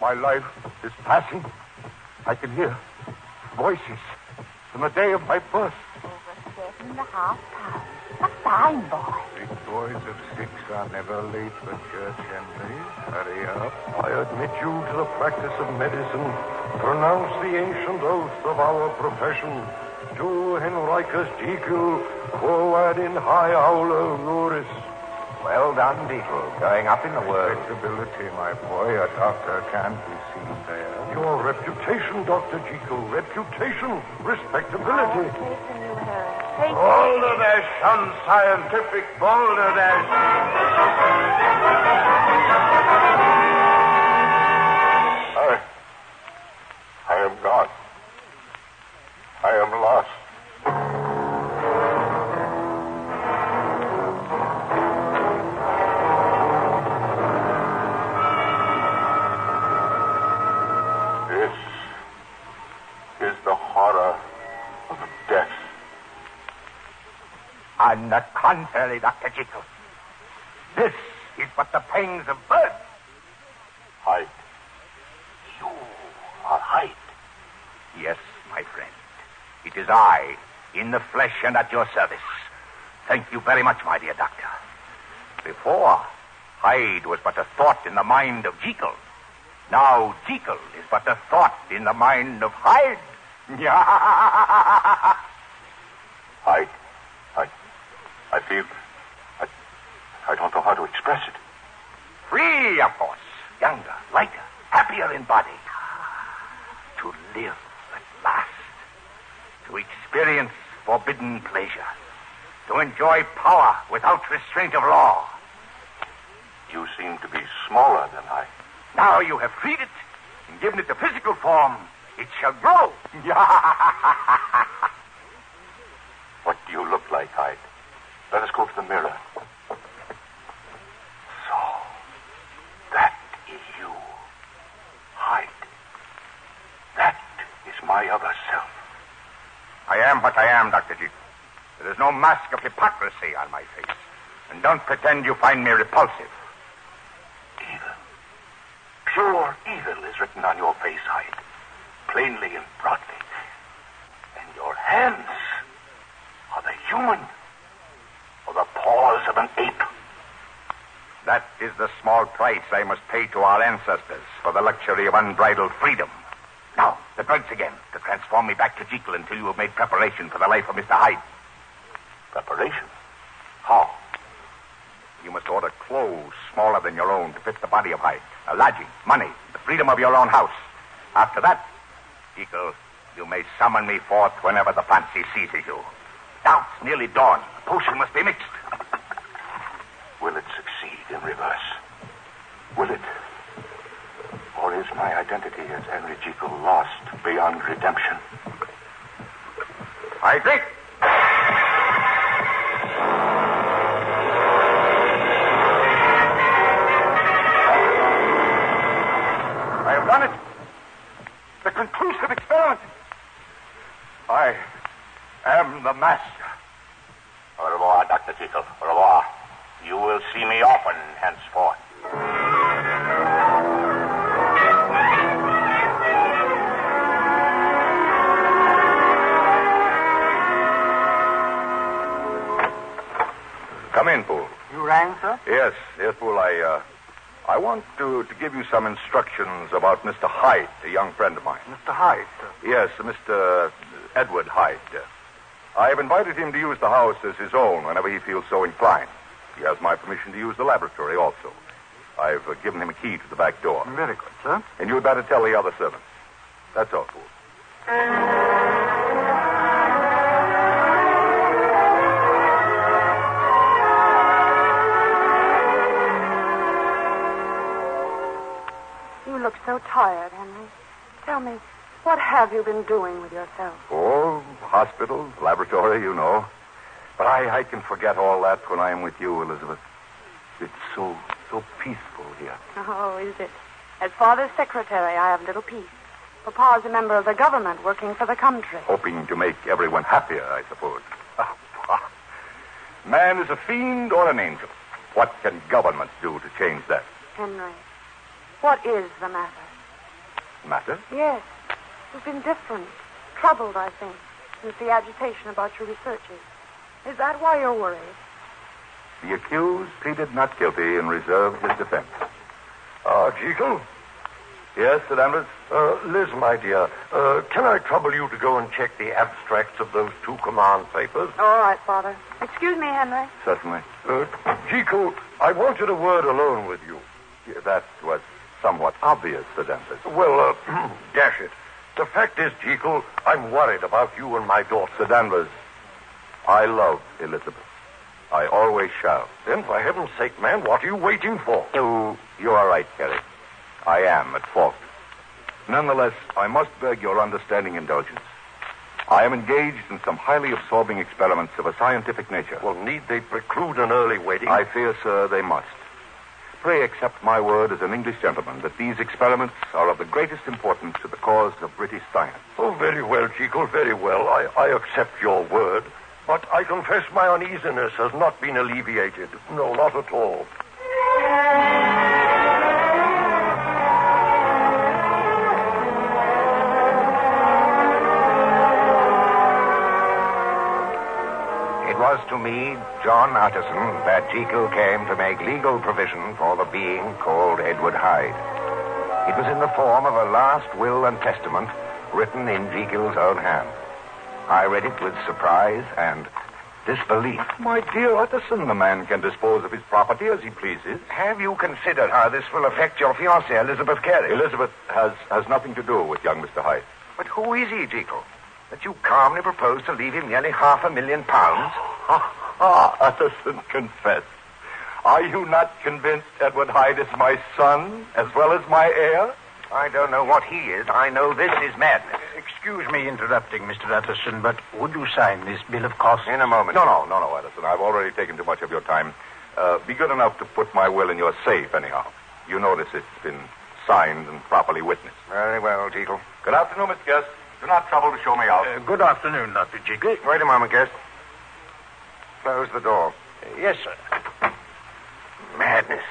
My life is passing. I can hear voices from the day of my birth. Over 7.5 pounds. A fine boy. Big boys of 6 are never late for church, Henry. Hurry up. I admit you to the practice of medicine. Pronounce the ancient oath of our profession. To Henricus Jekyll, quoad in high aula ruris. Well done, Beetle. Going up in the world. Respectability, my boy. A doctor can't be seen there. Your reputation, Dr. Jekyll. Reputation. Respectability. Balderdash, unscientific balderdash. I am gone. I am lost. This is the horror of death. On the contrary, Dr. Jekyll. This is but the pangs of birth. Hyde. You are Hyde. Yes, my friend. It is I, in the flesh and at your service. Thank you very much, my dear doctor. Before, Hyde was but a thought in the mind of Jekyll. Now Jekyll is but a thought in the mind of Hyde. Hyde. I feel... I don't know how to express it. Free, of course. Younger, lighter, happier in body. To live at last. To experience forbidden pleasure. To enjoy power without restraint of law. You seem to be smaller than I. Now you have freed it and given it a physical form. It shall grow. What do you look like, Hyde? Let us go to the mirror. So, that is you. Hyde. That is my other self. I am what I am, Dr. Jekyll. There is no mask of hypocrisy on my face. And don't pretend you find me repulsive. Evil. Pure evil is written on your face, Hyde. Plainly and broadly. And your hands, are they human? Or the paws of an ape? That is the small price I must pay to our ancestors for the luxury of unbridled freedom. Now, the drugs again, to transform me back to Jekyll until you have made preparation for the life of Mr. Hyde. Preparation? How? You must order clothes smaller than your own to fit the body of Hyde. A lodging, money, the freedom of your own house. After that, Jekyll, you may summon me forth whenever the fancy seizes you. Now it's nearly dawn. The potion must be mixed. Will it succeed in reverse? Will it? Or is my identity as Henry Jekyll lost beyond redemption? I think. I have done it. The conclusive experiment. I am the master. Au revoir, Dr. Jekyll. Au revoir. You will see me often henceforth. Come in, Poole. You rang, sir? Yes, Poole. I want to give you some instructions about Mr. Hyde, a young friend of mine. Mr. Hyde, sir? Yes, Mr. Edward Hyde. I have invited him to use the house as his own whenever he feels so inclined. He has my permission to use the laboratory also. I've given him a key to the back door. Very good, sir. And you had better tell the other servants. That's all, Poole. You look so tired, Henry. Tell me, what have you been doing with yourself? Oh, hospital, laboratory, you know. But I can forget all that when I am with you, Elizabeth. It's so peaceful here. Oh, is it? As father's secretary, I have little peace. Papa's a member of the government working for the country. Hoping to make everyone happier, I suppose. Man is a fiend or an angel. What can government do to change that? Henry, what is the matter? the matter? Yes. You've been different. Troubled, I think, since the agitation about your researches. Is that why you're worried? The accused pleaded not guilty and reserved his defense. Jekyll? Yes, Sir Danvers? Liz, my dear, can I trouble you to go and check the abstracts of those 2 command papers? All right, Father. Excuse me, Henry. Certainly. Jekyll, I wanted a word alone with you. That was somewhat obvious, Sir Danvers. Well, dash it. The fact is, Jekyll, I'm worried about you and my daughter. Sir Danvers, I love Elizabeth. I always shall. Then, for heaven's sake, man, what are you waiting for? You are right, Carrie. I am at fault. Nonetheless, I must beg your understanding indulgence. I am engaged in some highly absorbing experiments of a scientific nature. Well, need they preclude an early wedding? I fear, sir, they must. Pray accept my word as an English gentleman that these experiments are of the greatest importance to the cause of British science. Oh, very well, Jekyll, very well. I accept your word. But I confess my uneasiness has not been alleviated. No, not at all. It was to me, John Utterson, that Jekyll came to make legal provision for the being called Edward Hyde. It was in the form of a last will and testament written in Jekyll's own hand. I read it with surprise and disbelief. My dear Utterson, the man can dispose of his property as he pleases. Have you considered how this will affect your fiancée, Elizabeth Carey? Elizabeth has nothing to do with young Mr. Hyde. But who is he, Jekyll, that you calmly propose to leave him nearly £500,000? Utterson, confess. Are you not convinced Edward Hyde is my son as well as my heir? I don't know what he is. I know this is madness. Excuse me interrupting, Mr. Utterson, but would you sign this bill of costs? In a moment. No, Utterson. I've already taken too much of your time. Be good enough to put my will in your safe, anyhow. You notice it's been signed and properly witnessed. Very well, Jekyll. Good afternoon, Miss Guest. Do not trouble to show me out. Good afternoon, Dr. Jekyll. Wait a moment, Guest. Close the door. Yes, sir. Madness.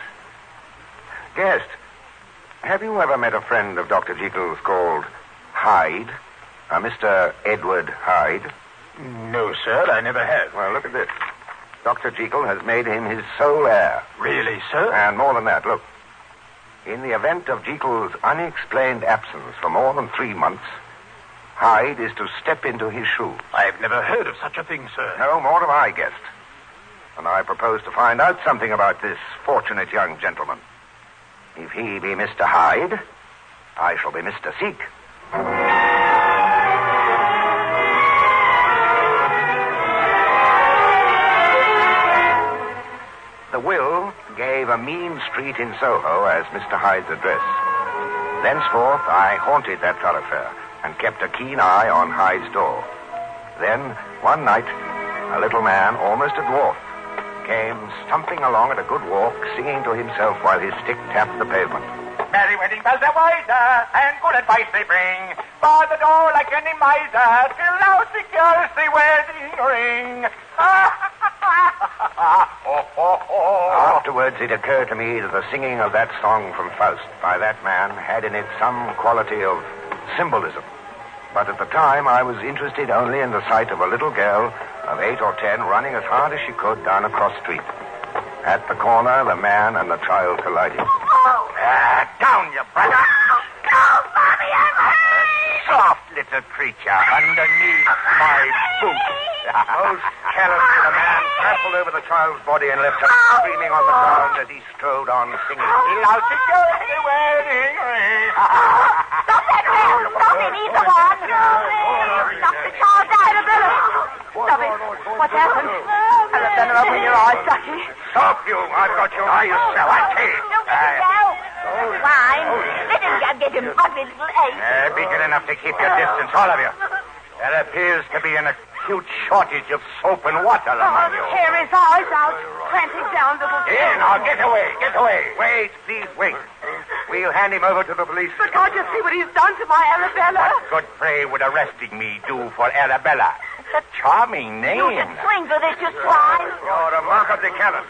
Guest, have you ever met a friend of Dr. Jekyll's called Hyde? Mr. Edward Hyde? No, sir, I never have. Well, look at this. Dr. Jekyll has made him his sole heir. Really, sir? And more than that, look. In the event of Jekyll's unexplained absence for more than 3 months, Hyde is to step into his shoes. I've never heard of such a thing, sir. No, more have I, Guest. And I propose to find out something about this fortunate young gentleman. If he be Mr. Hyde, I shall be Mr. Seek. The will gave a mean street in Soho as Mr. Hyde's address. Thenceforth, I haunted that thoroughfare and kept a keen eye on Hyde's door. Then, one night, a little man, almost a dwarf, came stumping along at a good walk, singing to himself while his stick tapped the pavement. Merry wedding bells are wiser, and good advice they bring. Bar the door like any miser, till now secures the wedding ring. Afterwards, it occurred to me that the singing of that song from Faust by that man had in it some quality of symbolism. But at the time, I was interested only in the sight of a little girl of 8 or 10 running as hard as she could down a cross street. At the corner, the man and the child collided. Down, you brother. No, Mommy, I'm hurt. Soft little creature, underneath my boot. Most callous to the man trampled over the child's body and left her screaming on the ground as he strode on singing. Now secures the wedding ring. Stop that man! Stop him! He's the one! Stop the child! Arabella! Stop it! What's happened? Arabella, open your eyes, Ducky. Stop you! I've got your eyes, so I tell you. Don't get him down. Fine. Let him get him, ugly little ape. Be good enough to keep your distance, all of you. There appears to be an acute shortage of soap and water among you. Tear his eyes out. Clamp him down, little Here, now, get away, get away. Wait, please, wait. We'll hand him over to the police. But can't you see what he's done to my Arabella? What good pray would arresting me do for Arabella? It's a charming name. You should swing for this, you swine. You're remarkably callous.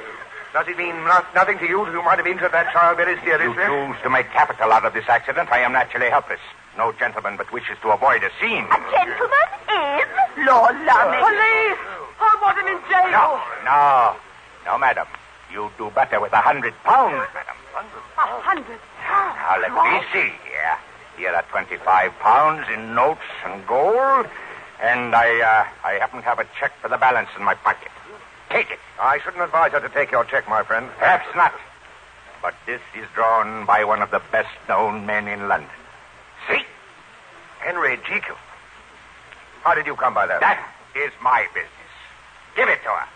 Does it mean nothing to you who might have injured that child very seriously? You choose to make capital out of this accident. I am naturally helpless. No gentleman but wishes to avoid a scene. A gentleman is? Lord love me. Police! I want him in jail. No, madam. You do better with £100, madam. 100 pounds? Now, let me see here. Here are £25 in notes and gold, and I happen to have a check for the balance in my pocket. Take it. I shouldn't advise her to take your check, my friend. Perhaps not. But this is drawn by one of the best-known men in London. See? Henry Jekyl. How did you come by that? That is my business. Give it to her.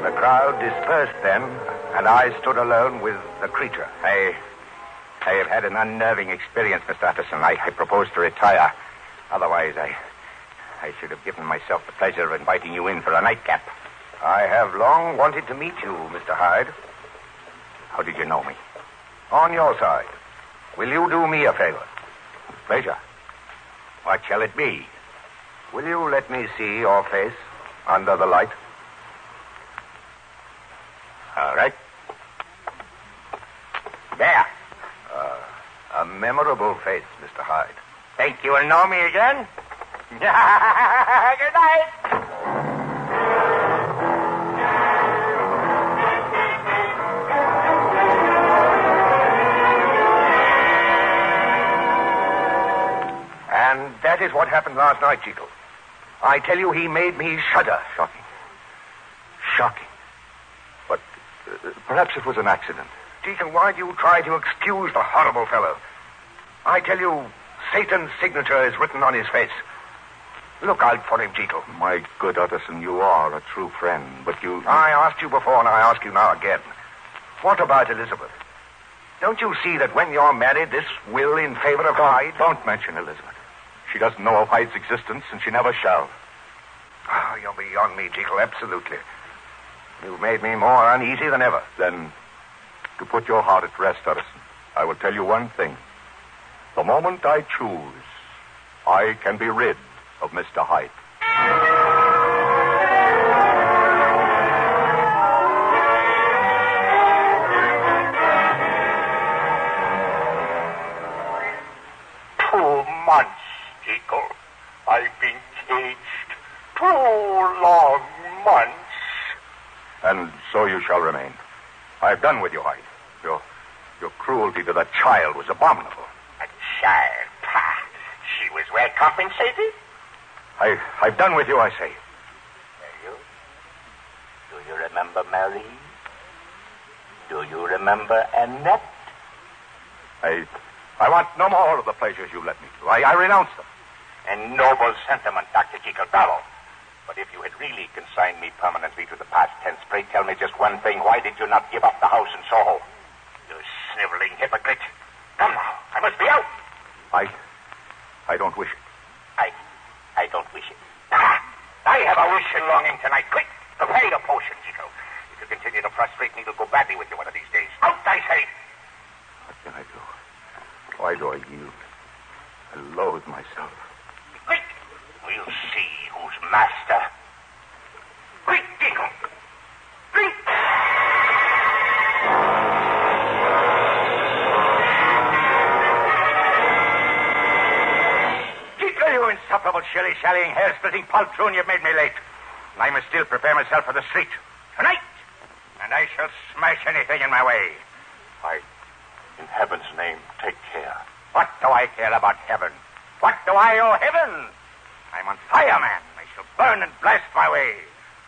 The crowd dispersed then, and I stood alone with the creature. I have had an unnerving experience, Mr. Utterson. I propose to retire. Otherwise, I should have given myself the pleasure of inviting you in for a nightcap. I have long wanted to meet you, Mr. Hyde. How did you know me? On your side. Will you do me a favor? Pleasure. What shall it be? Will you let me see your face under the light? All right. There. A memorable face, Mr. Hyde. Think you will know me again? Good night. And that is what happened last night, Jekyl. I tell you, he made me shudder. Shocking. But perhaps it was an accident. Jekyl, why do you try to excuse the horrible fellow? I tell you, Satan's signature is written on his face. Look out for him, Jekyl. My good Utterson, you are a true friend, but you... I asked you before, and I ask you now again. What about Elizabeth? Don't you see that when you're married, this will in favor of Hyde? Don't mention Elizabeth. She doesn't know of Hyde's existence, and she never shall. Oh, you're beyond me, Jekyl, absolutely. You've made me more uneasy than ever. Then, to put your heart at rest, Utterson, I will tell you one thing. The moment I choose, I can be rid of Mr. Hyde. Jekyl. I've been caged 2 long months. And so you shall remain. I've done with you, Hyde. Your cruelty to that child was abominable. A child? Pah! She was well compensated? I've done with you, I say. Do you remember Mary? Do you remember Annette? I want no more of the pleasures you let me to. I renounce them. A noble sentiment, Dr. Jekyll, bravo. But if you had really consigned me permanently to the past tense, pray tell me just one thing. Why did you not give up the house in Soho? You sniveling hypocrite. Come now, I must be out. I don't wish it. I don't wish it. I have a wish and longing tonight. Quick, prepare the potion, Jekyll. If you continue to frustrate me, it'll go badly with you one of these days. Out, I say. What can I do? Why do I yield? I loathe myself. Quick! We'll see who's master. Quick, Jekyll! Drink! Jekyll, you insufferable, shilly-shallying, hair-splitting poltroon, you've made me late. And I must still prepare myself for the street. Tonight! And I shall smash anything in my way. In heaven's name, take care. What do I care about heaven? What do I owe heaven? I'm on fire, man. I shall burn and blast my way.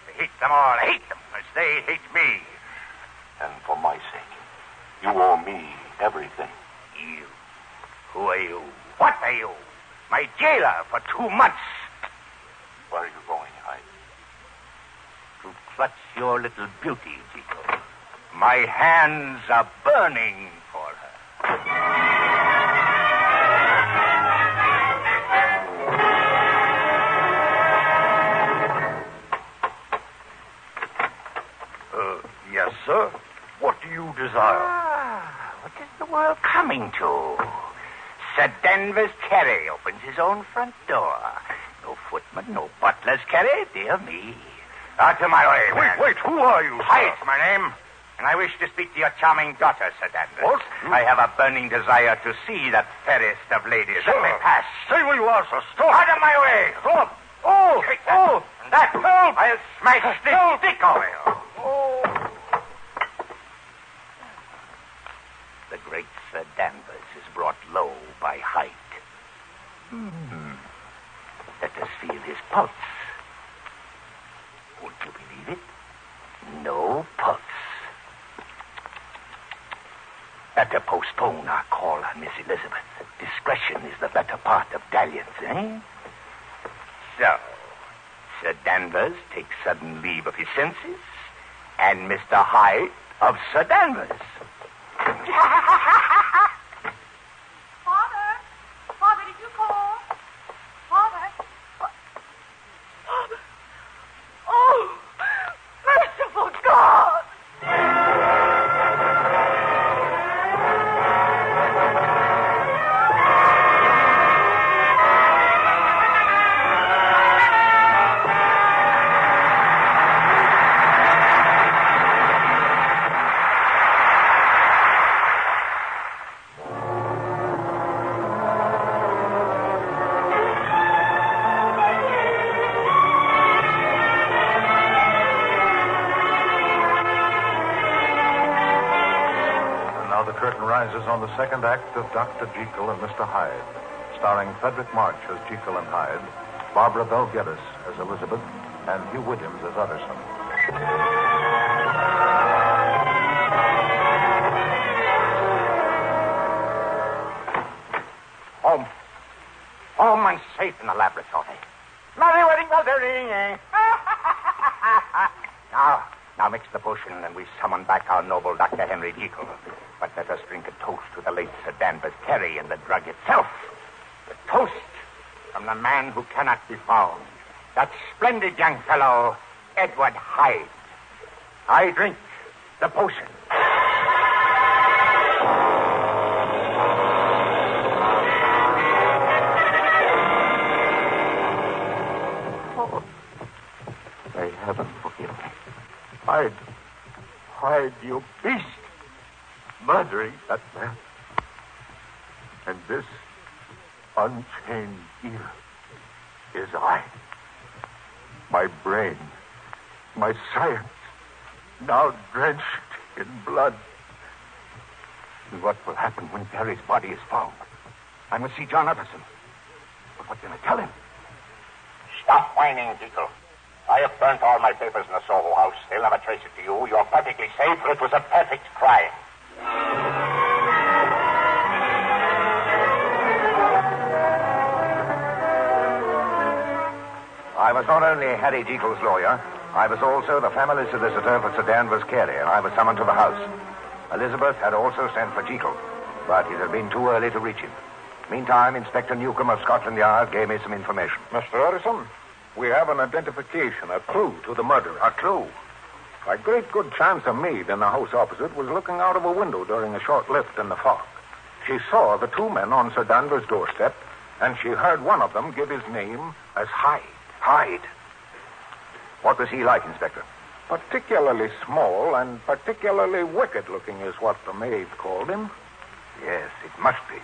I hate them all. I hate them as they hate me. And for my sake, you owe me everything. You? Who are you? What are you? My jailer for 2 months. Where are you going, Hyde? To clutch your little beauty, Jekyll. My hands are burning for her. Yes, sir. What do you desire? What is the world coming to? Sir Danvers Terry opens his own front door. No footman, no butlers, Carrie. Dear me. Out of my way, man. Wait, who are you, sir? Hyde's my name. And I wish to speak to your charming daughter, Sir Danvers. What? I have a burning desire to see that fairest of ladies. Sir, Let me pass. Stay where you are, sir. Stop. Out of my way. Stop. And that. I'll smash this stick over you. The great Sir Danvers is brought low by Hyde. Let us feel his pulse. Would you believe it? No pulse. Better postpone our call on Miss Elizabeth. Discretion is the better part of dalliance, eh? So, Sir Danvers takes sudden leave of his senses, and Mr. Hyde of Sir Danvers. Father? Father, did you call? Father? Father? Oh, merciful God! On the second act of Dr. Jekyll and Mr. Hyde, starring Frederic March as Jekyll and Hyde, Barbara Bell Geddes as Elizabeth, and Hugh Williams as Utterson. Home. Home and safe in the laboratory. Merry wedding bells are ringing. Now mix the potion, and we summon back our noble Dr. Henry Jekyll. But let us drink a toast to the late Sir Danvers Carey and the drug itself. The toast from the man who cannot be found. That splendid young fellow, Edward Hyde. I drink the potion. Oh, may heaven forgive me. Hyde, you beast. Murdering that man. And this unchained here is I. My brain, my science, now drenched in blood. And what will happen when Carey's body is found? I must see John Utterson. But what can I tell him? Stop whining, Jekyll. I have burnt all my papers in the Soho house. They'll never trace it to you. You're perfectly safe, for it was a perfect crime. I was not only Harry Jekyll's lawyer, I was also the family solicitor for Sir Danvers Carey, and I was summoned to the house. Elizabeth had also sent for Jekyll, but it had been too early to reach him. Meantime, Inspector Newcomb of Scotland Yard gave me some information. Mr. Utterson, we have an identification, a clue to the murderer. A clue? A great good chance a maid in the house opposite was looking out of a window during a short lift in the fog. She saw the two men on Sir Danvers' doorstep, and she heard one of them give his name as Hyde. Hyde? What was he like, Inspector? Particularly small and particularly wicked-looking is what the maid called him. Yes, it must be.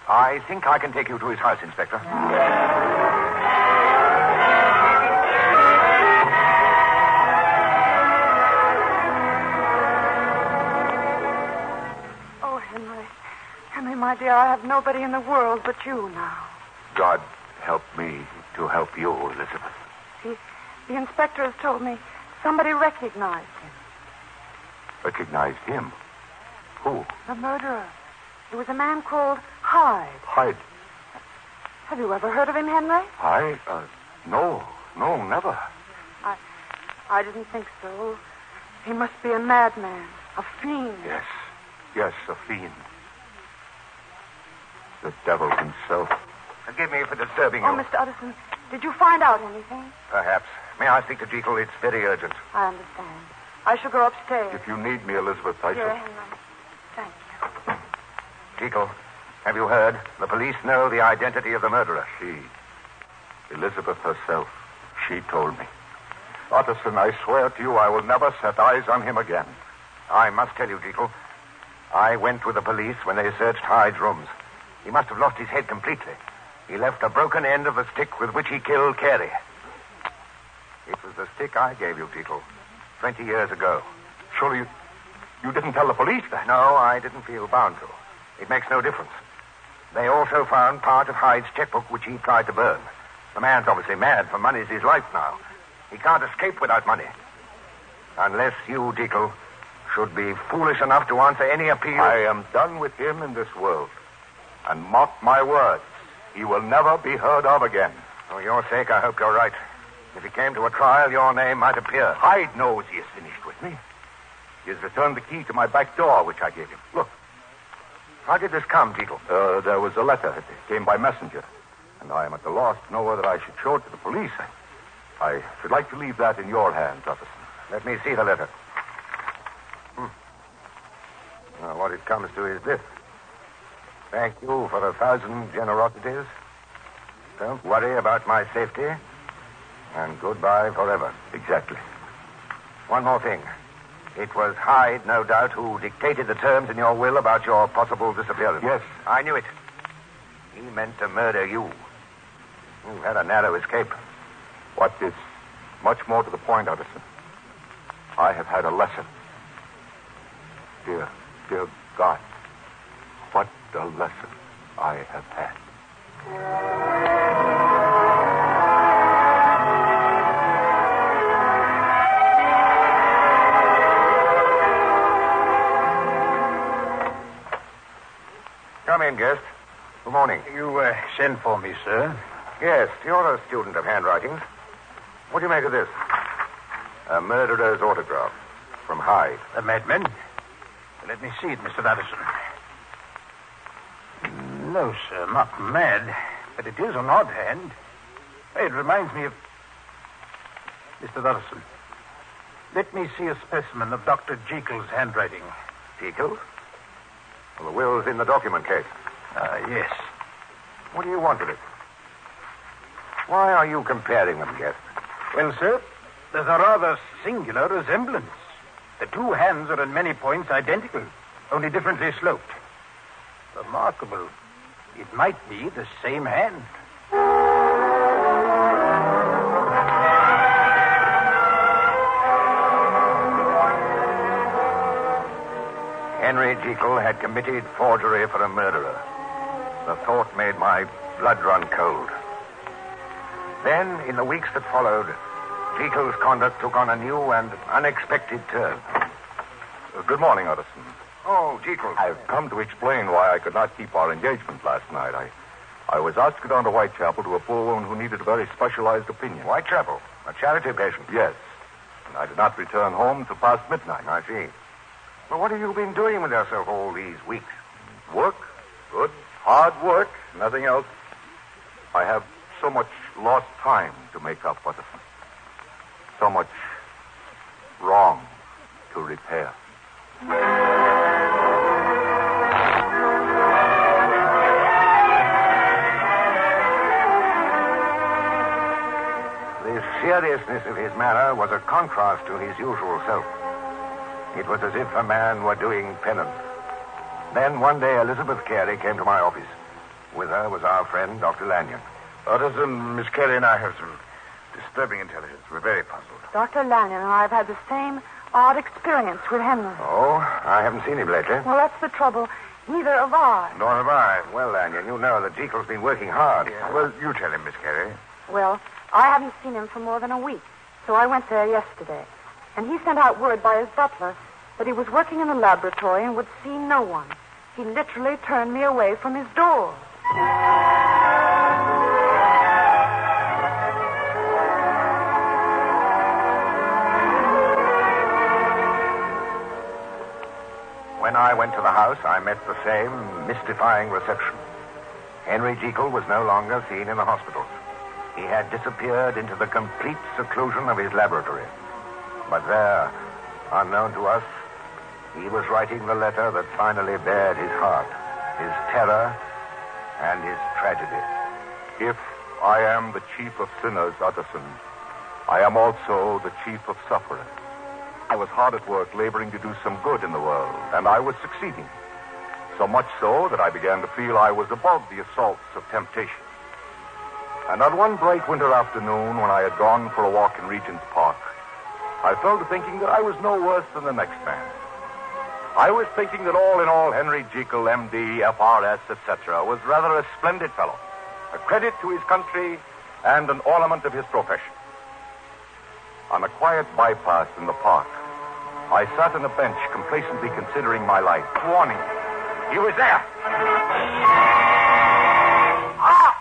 I think I can take you to his house, Inspector. Oh, Henry. Henry, my dear, I have nobody in the world but you now. God help me to help you, Elizabeth. The inspector has told me somebody recognized him. Recognized him? Who? The murderer. It was a man called Hyde. Hyde? Have you ever heard of him, Henry? No, never. I didn't think so. He must be a madman, a fiend. Yes, a fiend. The devil himself. Forgive me for disturbing you. Oh, Mr. Utterson, did you find out anything? Perhaps. May I speak to Jekyll? It's very urgent. I understand. I shall go upstairs. If you need me, Elizabeth, I Dear shall... Henry, thank you. Jekyll, have you heard? The police know the identity of the murderer. Elizabeth herself. She told me. Utterson, I swear to you I will never set eyes on him again. I must tell you, Jekyll, I went with the police when they searched Hyde's rooms. He must have lost his head completely. He left a broken end of the stick with which he killed Carey. It was the stick I gave you, Jekyll, 20 years ago. Surely you didn't tell the police that? No, I didn't feel bound to. It makes no difference. They also found part of Hyde's checkbook, which he tried to burn. The man's obviously mad, for money's his life now. He can't escape without money. Unless you, Jekyll, should be foolish enough to answer any appeal. I am done with him in this world. And mark my words, he will never be heard of again. For your sake, I hope you're right. If he came to a trial, your name might appear. Hyde knows he is finished with me. He has returned the key to my back door, which I gave him. Look. How did this come, Jekyll? There was a letter. It came by messenger. And I am at the loss to know whether I should show it to the police. I should like to leave that in your hands, Utterson. Let me see the letter. Well, what it comes to is this. Thank you for 1,000 generosities. Don't worry about my safety. And goodbye forever. Exactly. One more thing. It was Hyde, no doubt, who dictated the terms in your will about your possible disappearance. Yes. I knew it. He meant to murder you. You had a narrow escape. What is much more to the point, Utterson, I have had a lesson. Dear God, what a lesson I have had. Come in, guest. Good morning. You sent for me, sir? Yes, you're a student of handwritings. What do you make of this? A murderer's autograph from Hyde. A madman? Let me see it, Mr. Addison. No, sir, not mad. But it is an odd hand. It reminds me of... Mr. Addison, let me see a specimen of Dr. Jekyll's handwriting. Jekyll? Well, the will's in the document case. Yes. What do you want with it? Why are you comparing them, guest? Well, sir, there's a rather singular resemblance. The two hands are in many points identical, only differently sloped. Remarkable. It might be the same hand. Henry Jekyll had committed forgery for a murderer. The thought made my blood run cold. Then, in the weeks that followed, Jekyll's conduct took on a new and unexpected turn. Good morning, Utterson. Oh, Jekyll. I've come to explain why I could not keep our engagement last night. I was asked to go down to Whitechapel to a poor woman who needed a very specialized opinion. Whitechapel? A charity patient? Yes. And I did not return home till past midnight. I see. Well, what have you been doing with yourself all these weeks? Work. Good, hard work. Nothing else. I have so much lost time to make up, Utterson. So much wrong to repair. The seriousness of his manner was a contrast to his usual self. It was as if a man were doing penance. Then one day Elizabeth Carey came to my office. With her was our friend, Dr. Lanyon. Utterson, Miss Carey and I have some disturbing intelligence. We're very puzzled. Dr. Lanyon and I have had the same odd experience with Henry. Oh, I haven't seen him lately. Well, that's the trouble. Neither have I. Nor have I. Well, Lanyon, you know that Jekyll's been working hard. Yeah. Well, you tell him, Miss Carey. Well, I haven't seen him for more than a week, so I went there yesterday. And he sent out word by his butler that he was working in the laboratory and would see no one. He literally turned me away from his door. When I went to the house, I met the same mystifying reception. Henry Jekyll was no longer seen in the hospitals. He had disappeared into the complete seclusion of his laboratory. But there, unknown to us, he was writing the letter that finally bared his heart, his terror, and his tragedy. If I am the chief of sinners, Utterson. I am also the chief of sufferers. I was hard at work laboring to do some good in the world, and I was succeeding. So much so that I began to feel I was above the assaults of temptation. And on one bright winter afternoon, when I had gone for a walk in Regent's Park, I fell to thinking that I was no worse than the next man. I was thinking that all in all, Henry Jekyll, M.D., F.R.S., etc., was rather a splendid fellow, a credit to his country and an ornament of his profession. On a quiet bypass in the park, I sat on a bench complacently considering my life. Warning, he was there. Ah!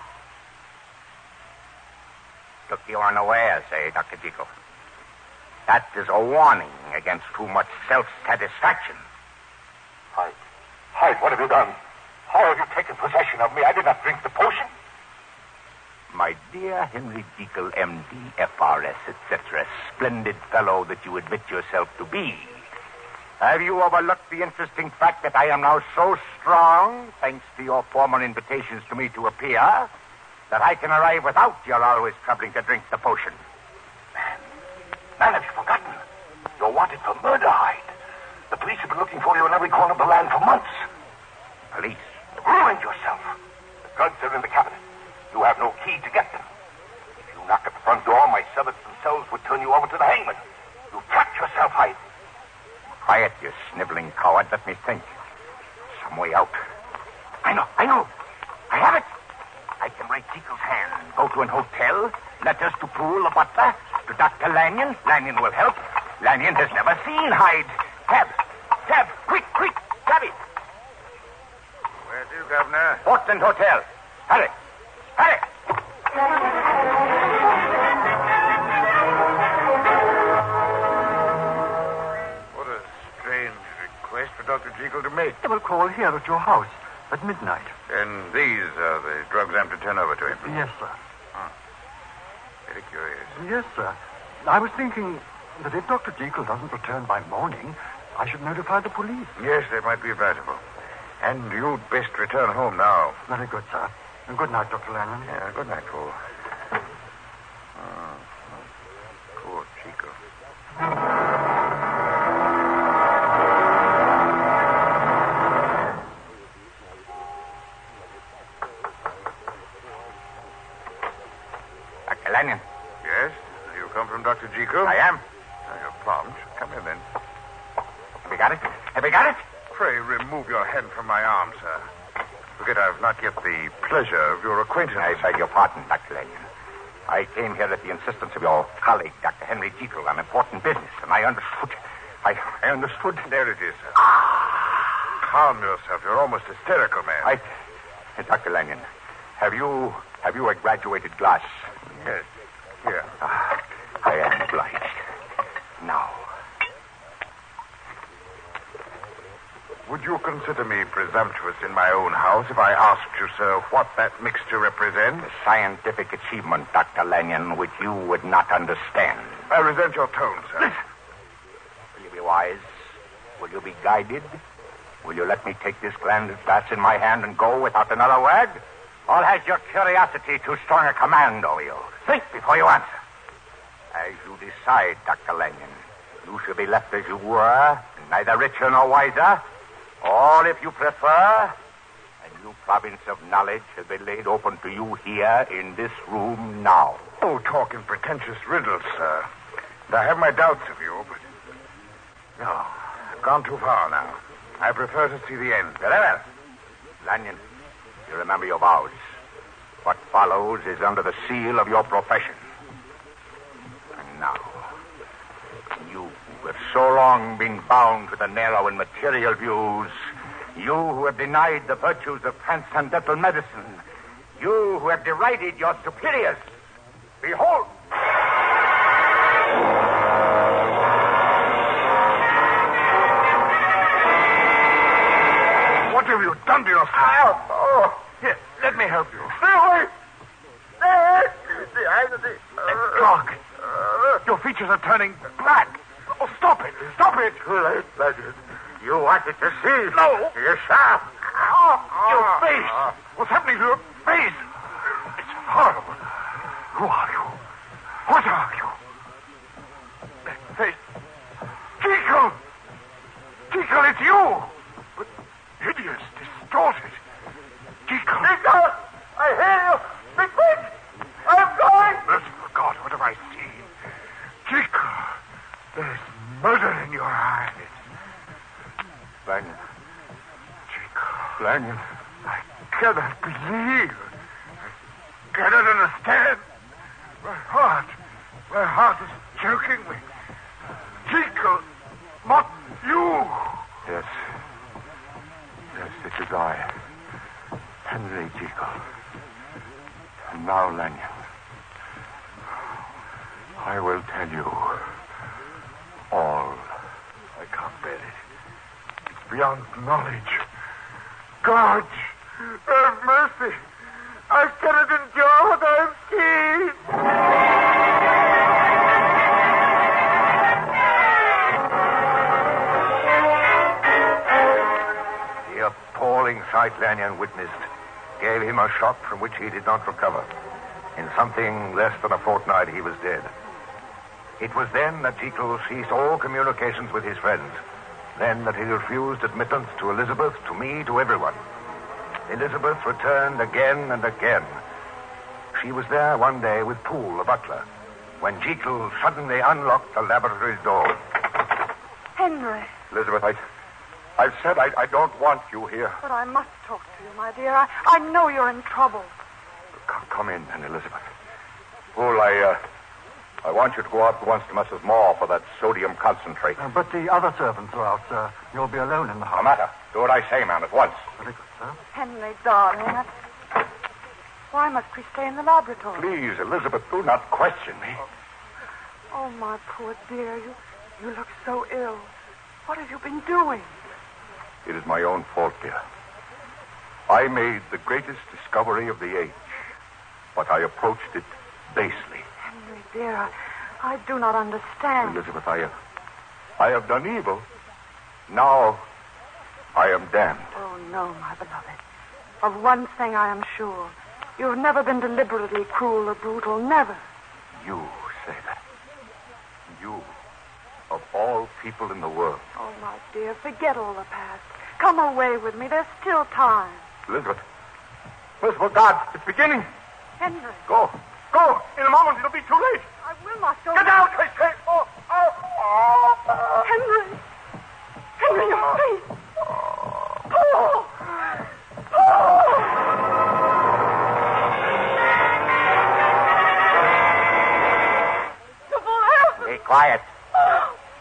Took you unawares, eh, Dr. Jekyll? That is a warning against too much self-satisfaction. Hyde, what have you done? How have you taken possession of me? I did not drink the potion. My dear Henry Jekyll, M.D., F.R.S., etc., splendid fellow that you admit yourself to be, have you overlooked the interesting fact that I am now so strong, thanks to your former invitations to me to appear, that I can arrive without your always troubling to drink the potion? Man, have you forgotten? You're wanted for murder, Hyde. The police have been looking for you in every corner of the land for months. Police? Ruined yourself. The drugs are in the cabinet. You have no key to get them. If you knock at the front door, my servants themselves would turn you over to the hangman. You've trapped yourself, Hyde. Quiet, you sniveling coward. Let me think. Some way out. I know. I have it. I can write Jekyll's hand. Go to an hotel. Letters to Poole, the butler. To Dr. Lanyon. Lanyon will help. Lanyon has never seen Hyde. Tab, quick, grab it. Where to, Governor? Portland Hotel. Hurry. What a strange request for Dr. Jekyll to make. They will call here at your house at midnight. And these are the drugs I'm to turn over to him? Yes, sir. Very curious. Yes, sir. I was thinking that if Dr. Jekyll doesn't return by morning, I should notify the police. Yes, that might be advisable. And you'd best return home now. Very good, sir. And good night, Dr. Lanyon. Yeah, good night, Paul. Poor Jekyll. Dr. Lanyon. Yes? You come from Dr. Jekyll? I am. You're prompt. Come in, then. Have you got it? Pray remove your hand from my arm, sir. Forget I've not yet the pleasure of your acquaintance. I beg your pardon, Dr. Lanyon. I came here at the insistence of your colleague, Dr. Henry Jekyll, on important business, and I understood. I understood. There it is, sir. Calm yourself. You're almost hysterical, man. Dr. Lanyon, have you a graduated glass? Yes. Here. I am obliged. Now. Would you consider me presumptuous in my own house if I asked you, sir, what that mixture represents? A scientific achievement, Dr. Lanyon, which you would not understand. I resent your tone, sir. Listen. Will you be wise? Will you be guided? Will you let me take this glass in my hand and go without another word? Or has your curiosity too strong a command over you? Think before you answer. As you decide, Dr. Lanyon, you shall be left as you were, neither richer nor wiser. Or, if you prefer, a new province of knowledge has been laid open to you here in this room now. Oh, talk in pretentious riddles, sir. And I have my doubts of you, but... No, I've gone too far now. I prefer to see the end. Very well. Lanyon, you remember your vows. What follows is under the seal of your profession. And now, you who have so long been bound to the narrow and material views, you who have denied the virtues of transcendental medicine, you who have derided your superiors, behold! What have you done to yourself? Here, let me help you. Stay away! Look, your features are turning black. Oh, stop it! Stop it! Too late, Legend. You wanted to see. No. You shall. Your face. What's happening to your face? It's horrible. Who are you? What are you? That face. Jekyll! Jekyll, it's you! But hideous, distorted. Jekyll! Jekyll! I hear you! Be quick! I'm going! Merciful God, what have I seen? Jekyll, there's murder in your eyes. Lanyon. Jekyll. Lanyon. I cannot believe. I cannot understand. My heart is choking me. Jekyll, not you. Yes. Yes, it is I. Henry Jekyll. And now, Lanyon, I will tell you all. I can't bear it. It's beyond knowledge. God, have mercy. I cannot endure what I have seen. The appalling sight Lanyon witnessed gave him a shock from which he did not recover. In something less than a fortnight, he was dead. It was then that Jekyll ceased all communications with his friends. Then that he refused admittance to Elizabeth, to me, to everyone. Elizabeth returned again and again. She was there one day with Poole, the butler, when Jekyll suddenly unlocked the laboratory's door. Henry. Elizabeth, I've said I don't want you here. But I must talk to you, my dear. I know you're in trouble. Come in, then, Elizabeth. Poole, I want you to go out at once to Mrs. Moore for that sodium concentrate. But the other servants are out, sir. You'll be alone in the house. No matter. Do what I say, man, at once. Very good, sir. Henry, darling. Why must we stay in the laboratory? Please, Elizabeth, do not question me. Oh, my poor dear. You look so ill. What have you been doing? It is my own fault, dear. I made the greatest discovery of the age, but I approached it basely. Henry, dear, I do not understand. Elizabeth, I have done evil. Now I am damned. Oh, no, my beloved. Of one thing I am sure. You have never been deliberately cruel or brutal. Never. You say that. You, of all people in the world. Oh, my dear, forget all the past. Come away with me. There's still time. Elizabeth. Merciful God, it's beginning. Henry. Go. Go. In a moment, it'll be too late. I will not go. Get out, I say. Henry. Henry, your face. Paul. Paul. Be quiet.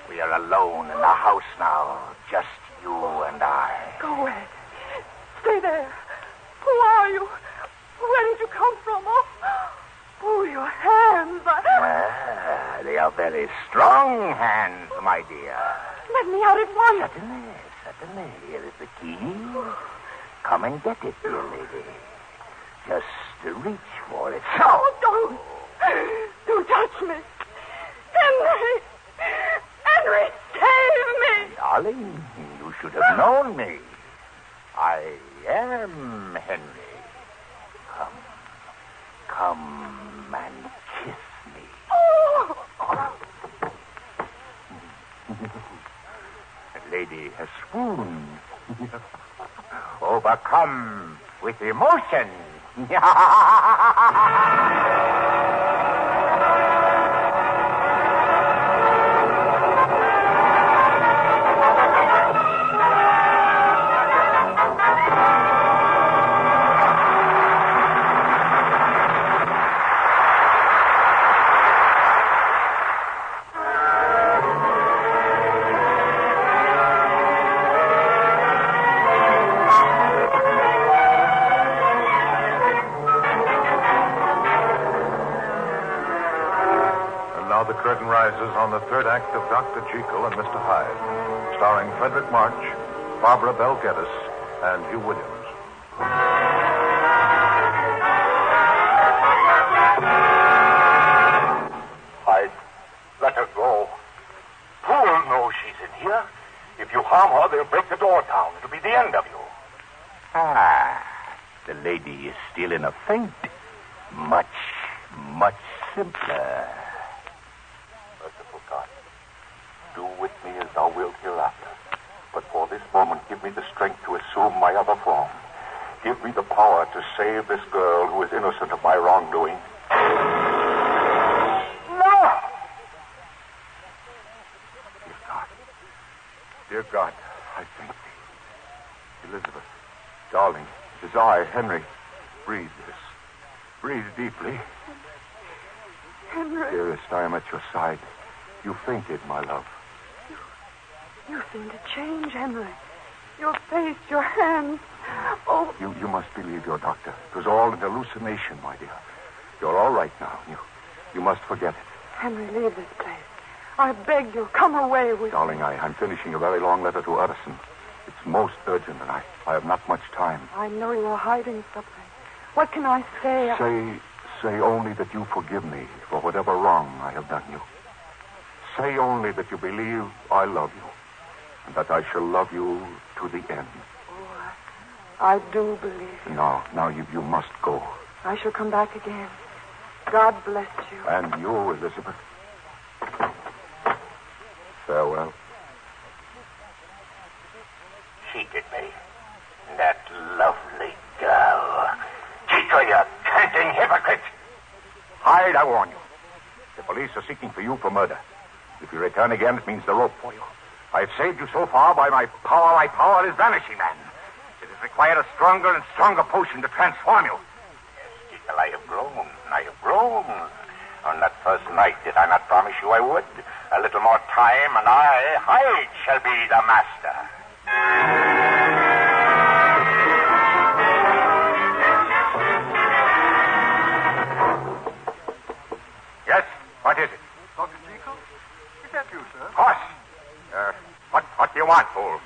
We are alone in the house now. Just you and I. Go away. Stay there. Who are you? Where did you come from? Oh, your hands. They are very strong hands, my dear. Let me out at once. Certainly. Here is the key. Come and get it, dear lady. Just reach for it. So. Oh, don't touch me. Henry! Henry, save me! Darling, you should have known me. I am Henry. Come and kiss me. Oh. The lady has swooned. Overcome with emotion. The curtain rises on the third act of Dr. Jekyll and Mr. Hyde, starring Frederic March, Barbara Bell Geddes, and Hugh Williams. Hyde, let her go. Poole knows she's in here. If you harm her, they'll break the door down. It'll be the end of you. The lady is still in a faint. Much much simpler. Merciful God, do with me as thou wilt hereafter. But for this moment, give me the strength to assume my other form. Give me the power to save this girl who is innocent of my wrongdoing. No! Dear God, I thank thee. Elizabeth, darling, it is I, Henry. Breathe this. Breathe deeply. Henry. Dearest, I am at your side. You fainted, my love. You seem to change, Henry. Your face, your hands. Oh. You must believe your doctor. It was all an hallucination, my dear. You're all right now. You must forget it. Henry, leave this place. I beg you, come away with Darling, me. I'm finishing a very long letter to Utterson. It's most urgent, and I have not much time. I know you're hiding something. What can I say? Say only that you forgive me for whatever wrong I have done you. Say only that you believe I love you, and that I shall love you to the end. Oh, I do believe you. Now you must go. I shall come back again. God bless you. And you, Elizabeth. Farewell. Cheated me. That lovely girl. Jekyll, you canting hypocrite. Hyde, I warn you. The police are seeking for you for murder. If you return again, it means the rope for you. I have saved you so far by my power. My power is vanishing, man. It has required a stronger and stronger potion to transform you. Yes, Jekyll, I have grown. I have grown. On that first night, did I not promise you I would? A little more time, and I, Hyde, shall be the master. Yes? What is it? Dr. Jekyll? Is that you, sir? Of course. What do you want, fool?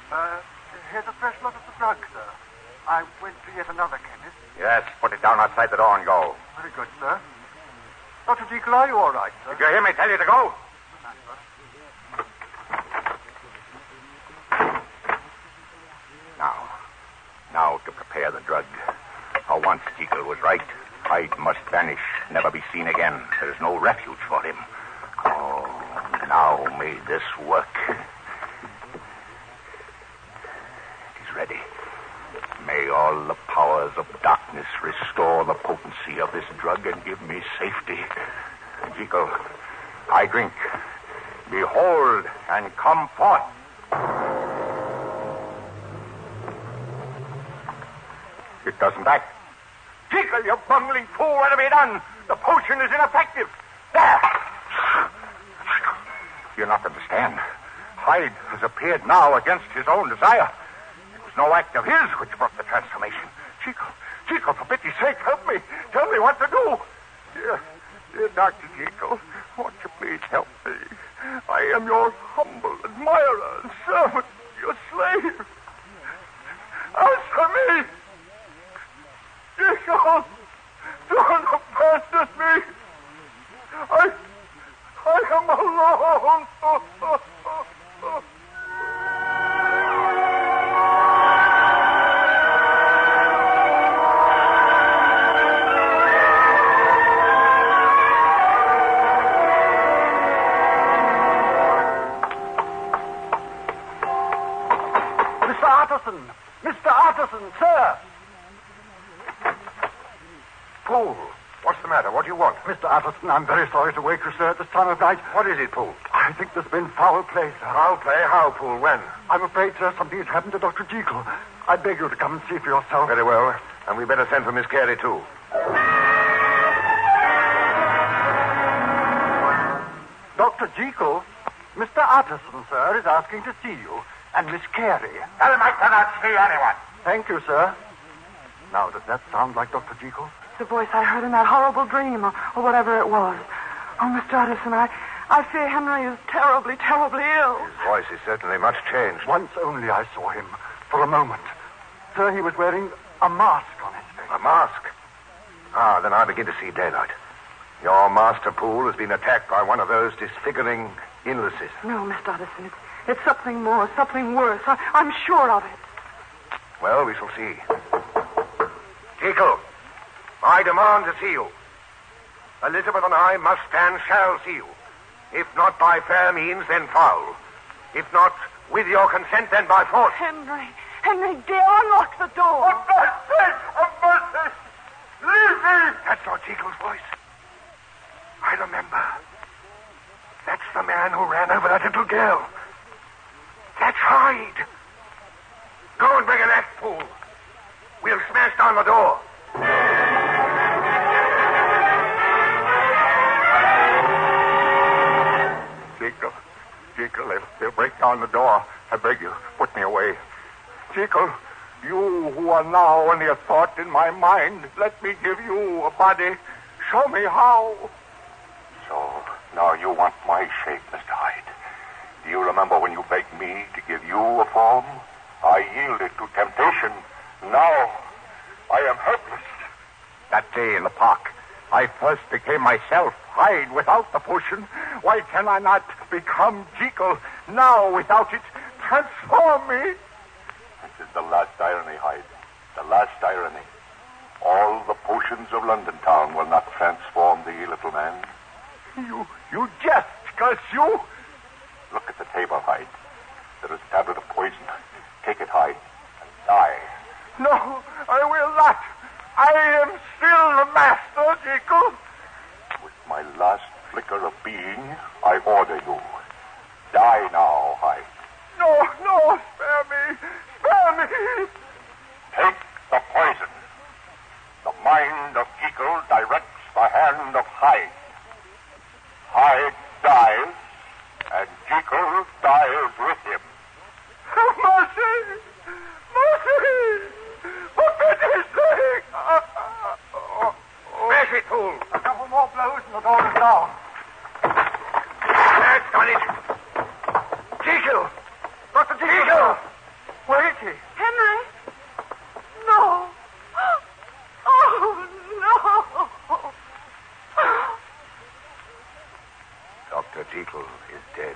Here's a fresh lot of the drug, sir. I went to yet another chemist. Yes, put it down outside the door and go. Very good, sir. Dr. Jekyll, are you all right, sir? Did you hear me tell you to go? Now to prepare the drug. For once Jekyll was right. Hyde must vanish, never be seen again. There is no refuge for him. Oh, now may this work. It is ready. May all the powers of darkness restore the potency of this drug and give me safety. Jekyll, I drink. Behold and come forth. It doesn't act. Jekyll, you bungling fool, what have you done? The potion is ineffective. There! You not understand. Hyde has appeared now against his own desire. It was no act of his which brought the transformation. Jekyll, for pity's sake, help me. Tell me what to do. Dear Dr. Jekyll, won't you please help me? I am your humble admirer and servant, your slave. Answer me. Jekyll, don't abandon me. I am alone. Mr. Utterson, sir. Poole, what's the matter? What do you want? Mr. Utterson, I'm very sorry to wake you, sir, at this time of night. What is it, Poole? I think there's been foul play, sir. Foul play? How, Poole? When? I'm afraid, sir, something has happened to Dr. Jekyll. I beg you to come and see for yourself. Very well. And we better send for Miss Carey, too. Dr. Jekyll, Mr. Utterson, sir, is asking to see you. And Miss Carey. Tell him I cannot see anyone. Thank you, sir. Now, does that sound like Dr. Jekyll? The voice I heard in that horrible dream, or whatever it was. Oh, Mr. Utterson, I fear Henry is terribly, terribly ill. His voice is certainly much changed. Once only I saw him, for a moment. Sir, he was wearing a mask on his face. A mask? Ah, then I begin to see daylight. Your master, Poole, has been attacked by one of those disfiguring illnesses. No, Mr. Utterson, it's something more, something worse. I'm sure of it. Well, we shall see. Jekyll, I demand to see you. Elizabeth and I must and shall see you. If not by fair means, then foul. If not with your consent, then by force. Henry, dear, unlock the door. A mercy! Leave me! That's Lord Jekyll's voice. I remember. That's the man who ran over that little girl. That's Hyde. Go and bring an axe pool. We'll smash down the door. Jekyll, they'll break down the door. I beg you, put me away. Jekyll, you who are now only a thought in my mind, let me give you a body. Show me how. So, now you want my shape, Mr. Hyde. Do you remember when you begged me to give you a form? I yielded to temptation. Now, I am helpless. That day in the park, I first became myself, Hyde, without the potion. Why can I not become Jekyll now without it? Transform me. This is the last irony, Hyde. The last irony. All the potions of London town will not transform thee, little man. You jest, curse you. Look at the table, Hyde. There is a tablet of poison. Take it, Hyde, and die. No, I will not. I am still the master, Jekyll. With my last flicker of being, I order you. Die now, Hyde. No, spare me. Spare me. Take the poison. The mind of Jekyll directs the hand of Hyde. Hyde dies, and Jekyll dies with him. Mercy! Mercy! For pity's sake! Smash it, fool! A couple more blows and the door is down. That's done it. Jekyll! Dr. Jekyll! Where is he? Henry? No. Oh, no. Dr. Jekyll is dead.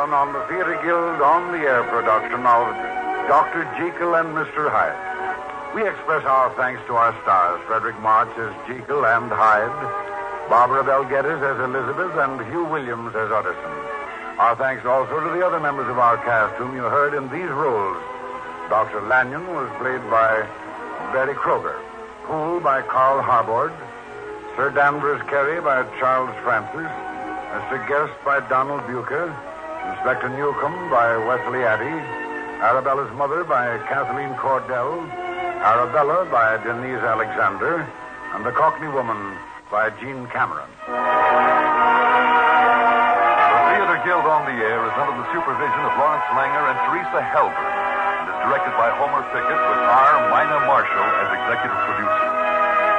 On the Theater Guild on-the-air production of Dr. Jekyll and Mr. Hyde. We express our thanks to our stars, Frederic March as Jekyll and Hyde, Barbara Bell Geddes as Elizabeth, and Hugh Williams as Utterson. Our thanks also to the other members of our cast whom you heard in these roles. Dr. Lanyon was played by Betty Kroger, Poole by Carl Harbord, Sir Danvers Carey by Charles Francis, Mr. Guest by Donald Bucher, Inspector Newcomb by Wesley Addy, Arabella's Mother by Kathleen Cordell, Arabella by Denise Alexander, and The Cockney Woman by Jean Cameron. The Theater Guild on the Air is under the supervision of Lawrence Langer and Teresa Herbert and is directed by Homer Pickett with R. Mina Marshall as executive producer.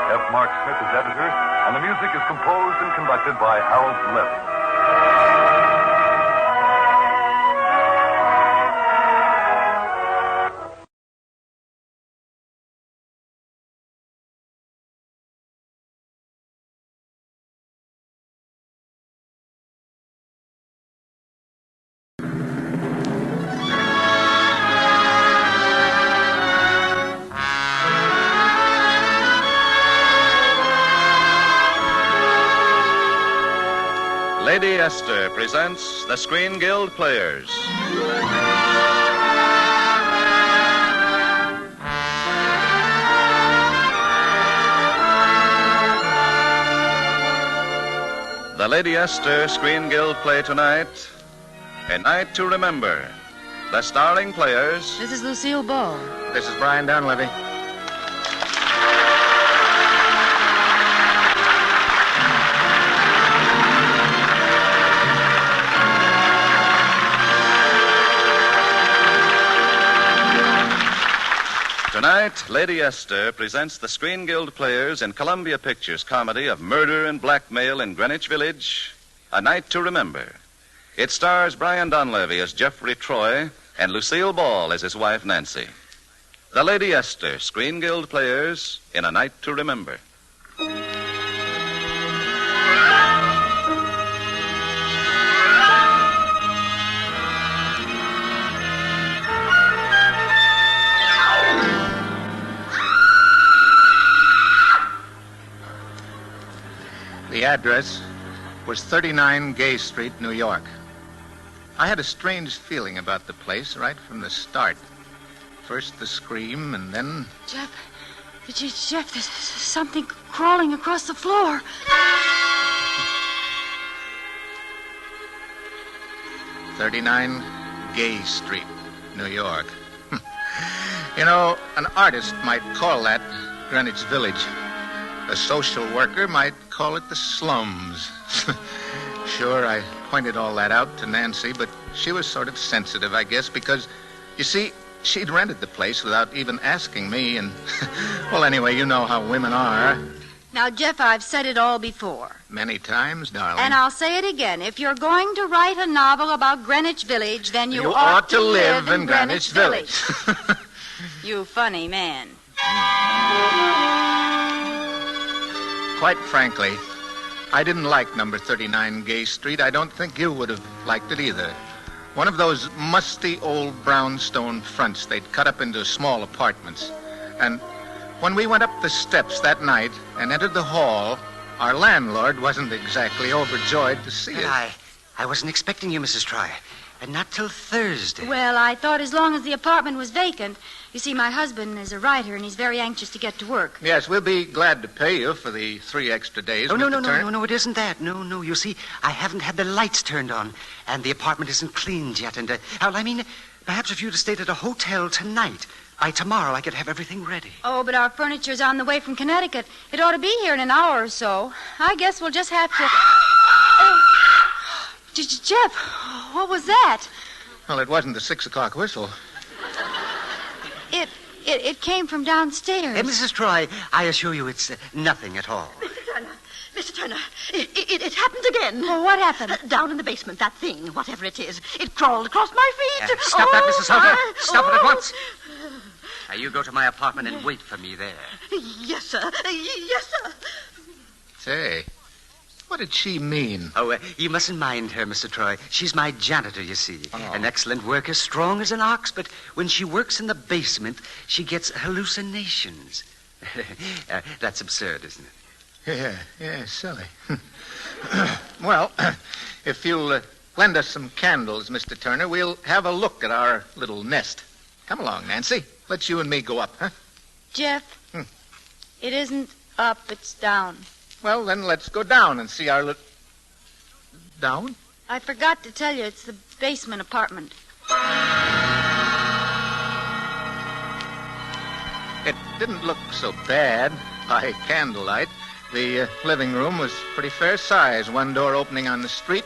F. Mark Smith is editor, and the music is composed and conducted by Harold Levy. Lady Esther presents the Screen Guild Players. The Lady Esther Screen Guild play tonight, A Night to Remember. The starring players... This is Lucile Ball. This is Brian Donlevy. Tonight, Lady Esther presents the Screen Guild Players in Columbia Pictures' comedy of murder and blackmail in Greenwich Village, A Night to Remember. It stars Brian Donlevy as Geoffrey Troy and Lucile Ball as his wife, Nancy. The Lady Esther, Screen Guild Players in A Night to Remember. The address was 39 Gay Street, New York. I had a strange feeling about the place right from the start. First the scream, and then... Jeff, there's something crawling across the floor. 39 Gay Street, New York. You know, an artist might call that Greenwich Village. A social worker might call it the slums. Sure, I pointed all that out to Nancy, but she was sort of sensitive, I guess, because, you see, she'd rented the place without even asking me, and, well, anyway, you know how women are. Now, Jeff, I've said it all before. Many times, darling. And I'll say it again. If you're going to write a novel about Greenwich Village, then you ought to live in Greenwich Village. You funny man. Quite frankly, I didn't like number 39 Gay Street. I don't think you would have liked it either. One of those musty old brownstone fronts they'd cut up into small apartments. And when we went up the steps that night and entered the hall, our landlord wasn't exactly overjoyed to see us. I wasn't expecting you, Mrs. Troy. And not till Thursday. Well, I thought as long as the apartment was vacant. You see, my husband is a writer, and he's very anxious to get to work. Yes, we'll be glad to pay you for the 3 extra days. Oh, no, it isn't that. No. You see, I haven't had the lights turned on, and the apartment isn't cleaned yet. And, perhaps if you'd have stayed at a hotel tonight, tomorrow I could have everything ready. Oh, but our furniture's on the way from Connecticut. It ought to be here in an hour or so. I guess we'll just have to... Jeff, what was that? Well, it wasn't the 6 o'clock whistle. It came from downstairs. Mrs. Troy, I assure you it's nothing at all. Mr. Turner, it happened again. Oh, what happened? Down in the basement, that thing, whatever it is, it crawled across my feet. Stop that, Mrs. Hunter. Stop it at once. Now, you go to my apartment and wait for me there. Yes, sir. Yes, sir. Say, what did she mean? Oh, you mustn't mind her, Mr. Troy. She's my janitor, you see. An excellent worker, strong as an ox, but when she works in the basement, she gets hallucinations. That's absurd, isn't it? Yeah, silly. Well, if you'll lend us some candles, Mr. Turner, we'll have a look at our little nest. Come along, Nancy. Let's you and me go up, huh? Jeff, It isn't up, it's down. Well, then let's go down and see our little... Down? I forgot to tell you, it's the basement apartment. It didn't look so bad by candlelight. The living room was pretty fair size. One door opening on the street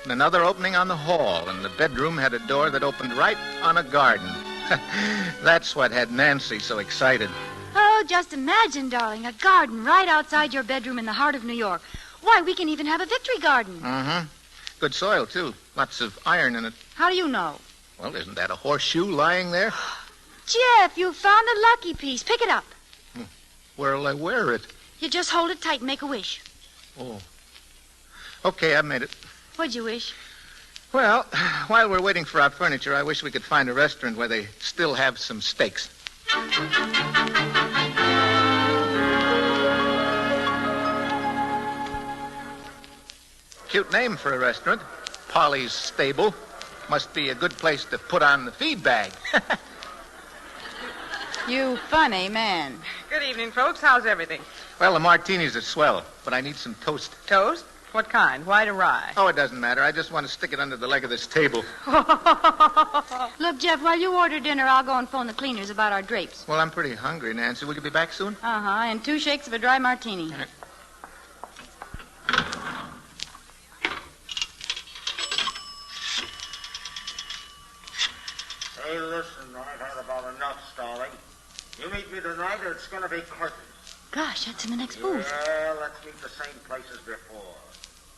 and another opening on the hall. And the bedroom had a door that opened right on a garden. That's what had Nancy so excited. Oh, just imagine, darling, a garden right outside your bedroom in the heart of New York. Why, we can even have a victory garden. Mm-hmm. Good soil, too. Lots of iron in it. How do you know? Well, isn't that a horseshoe lying there? Jeff, you found a lucky piece. Pick it up. Where'll I wear it? You just hold it tight and make a wish. Oh. Okay, I've made it. What'd you wish? Well, while we're waiting for our furniture, I wish we could find a restaurant where they still have some steaks. Cute name for a restaurant. Polly's Stable. Must be a good place to put on the feed bag. You funny man. Good evening, folks. How's everything? Well, the martinis are swell, but I need some toast. Toast? What kind? White or rye? Oh, it doesn't matter. I just want to stick it under the leg of this table. Look, Jeff, while you order dinner, I'll go and phone the cleaners about our drapes. Well, I'm pretty hungry, Nancy. Will you be back soon? Uh-huh, and 2 shakes of a dry martini. Hey, listen, I've had about enough, darling. You meet me tonight, or it's going to be curtains. Gosh, that's in the next booth. Well, let's meet the same place as before.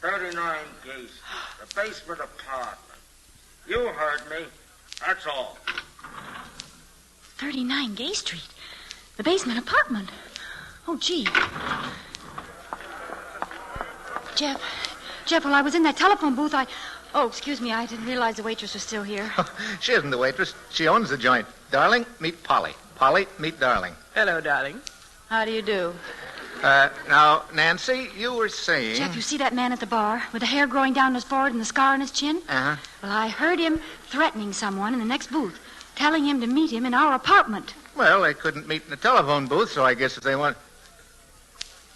39 Gay Street, the basement apartment. You heard me. That's all. 39 Gay Street. The basement apartment. Oh, gee. Jeff, while I was in that telephone booth, Oh, excuse me, I didn't realize the waitress was still here. She isn't the waitress. She owns the joint. Darling, meet Polly. Polly, meet Darling. Hello, darling. How do you do? Now, Nancy, you were saying... Jeff, you see that man at the bar with the hair growing down his forehead and the scar on his chin? Uh-huh. Well, I heard him threatening someone in the next booth, telling him to meet him in our apartment. Well, they couldn't meet in the telephone booth, so I guess if they want...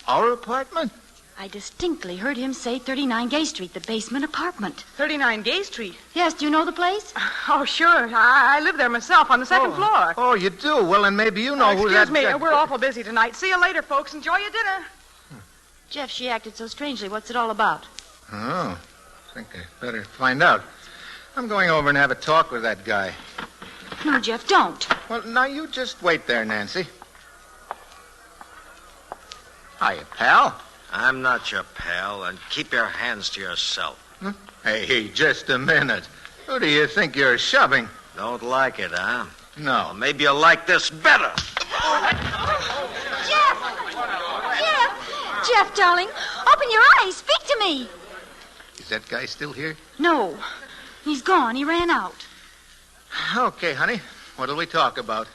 Our apartment? I distinctly heard him say 39 Gay Street, the basement apartment. 39 Gay Street? Yes, do you know the place? Oh, sure. I live there myself on the second floor. Oh, you do? Well, then maybe you know who that... Excuse me, we're awful busy tonight. See you later, folks. Enjoy your dinner. Jeff, she acted so strangely. What's it all about? Oh, I think I better find out. I'm going over and have a talk with that guy. No, Jeff, don't. Well, now you just wait there, Nancy. Hiya, pal. I'm not your pal, and keep your hands to yourself. Hey, just a minute. Who do you think you're shoving? Don't like it, huh? No. Well, maybe you'll like this better. Jeff, darling, open your eyes. Speak to me. Is that guy still here? No. He's gone. He ran out. Okay, honey. What'll we talk about?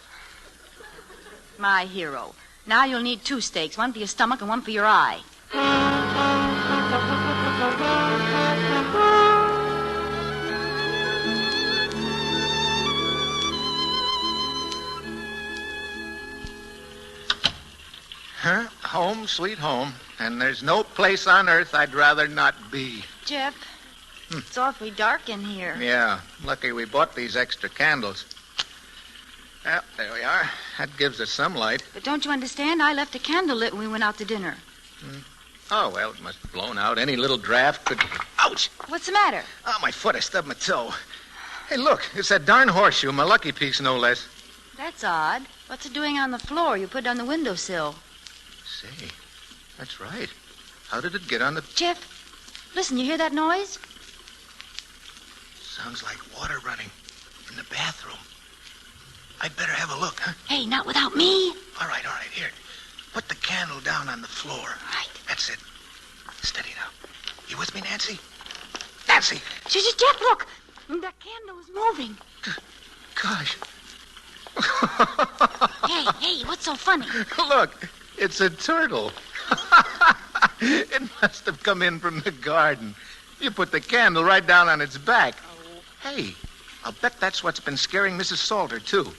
My hero. Now you'll need 2 steaks, one for your stomach and one for your eye. Home, sweet home. And there's no place on earth I'd rather not be. Jeff, it's awfully dark in here. Yeah, lucky we bought these extra candles. Well, there we are. That gives us some light. But don't you understand? I left a candle lit when we went out to dinner. Oh, well, it must have blown out. Any little draft could... Ouch! What's the matter? Oh, my foot. I stubbed my toe. Hey, look. It's that darn horseshoe. My lucky piece, no less. That's odd. What's it doing on the floor? You put it on the windowsill. Say, that's right. How did it get on the... Jeff, listen, you hear that noise? Sounds like water running in the bathroom. I'd better have a look, huh? Hey, not without me. All right, here. Put the candle down on the floor. Right. That's it. Steady now. You with me, Nancy? Nancy! Jeff, look. That candle is moving. Gosh. Hey, what's so funny? Look, it's a turtle. It must have come in from the garden. You put the candle right down on its back. Hey, I'll bet that's what's been scaring Mrs. Salter, too.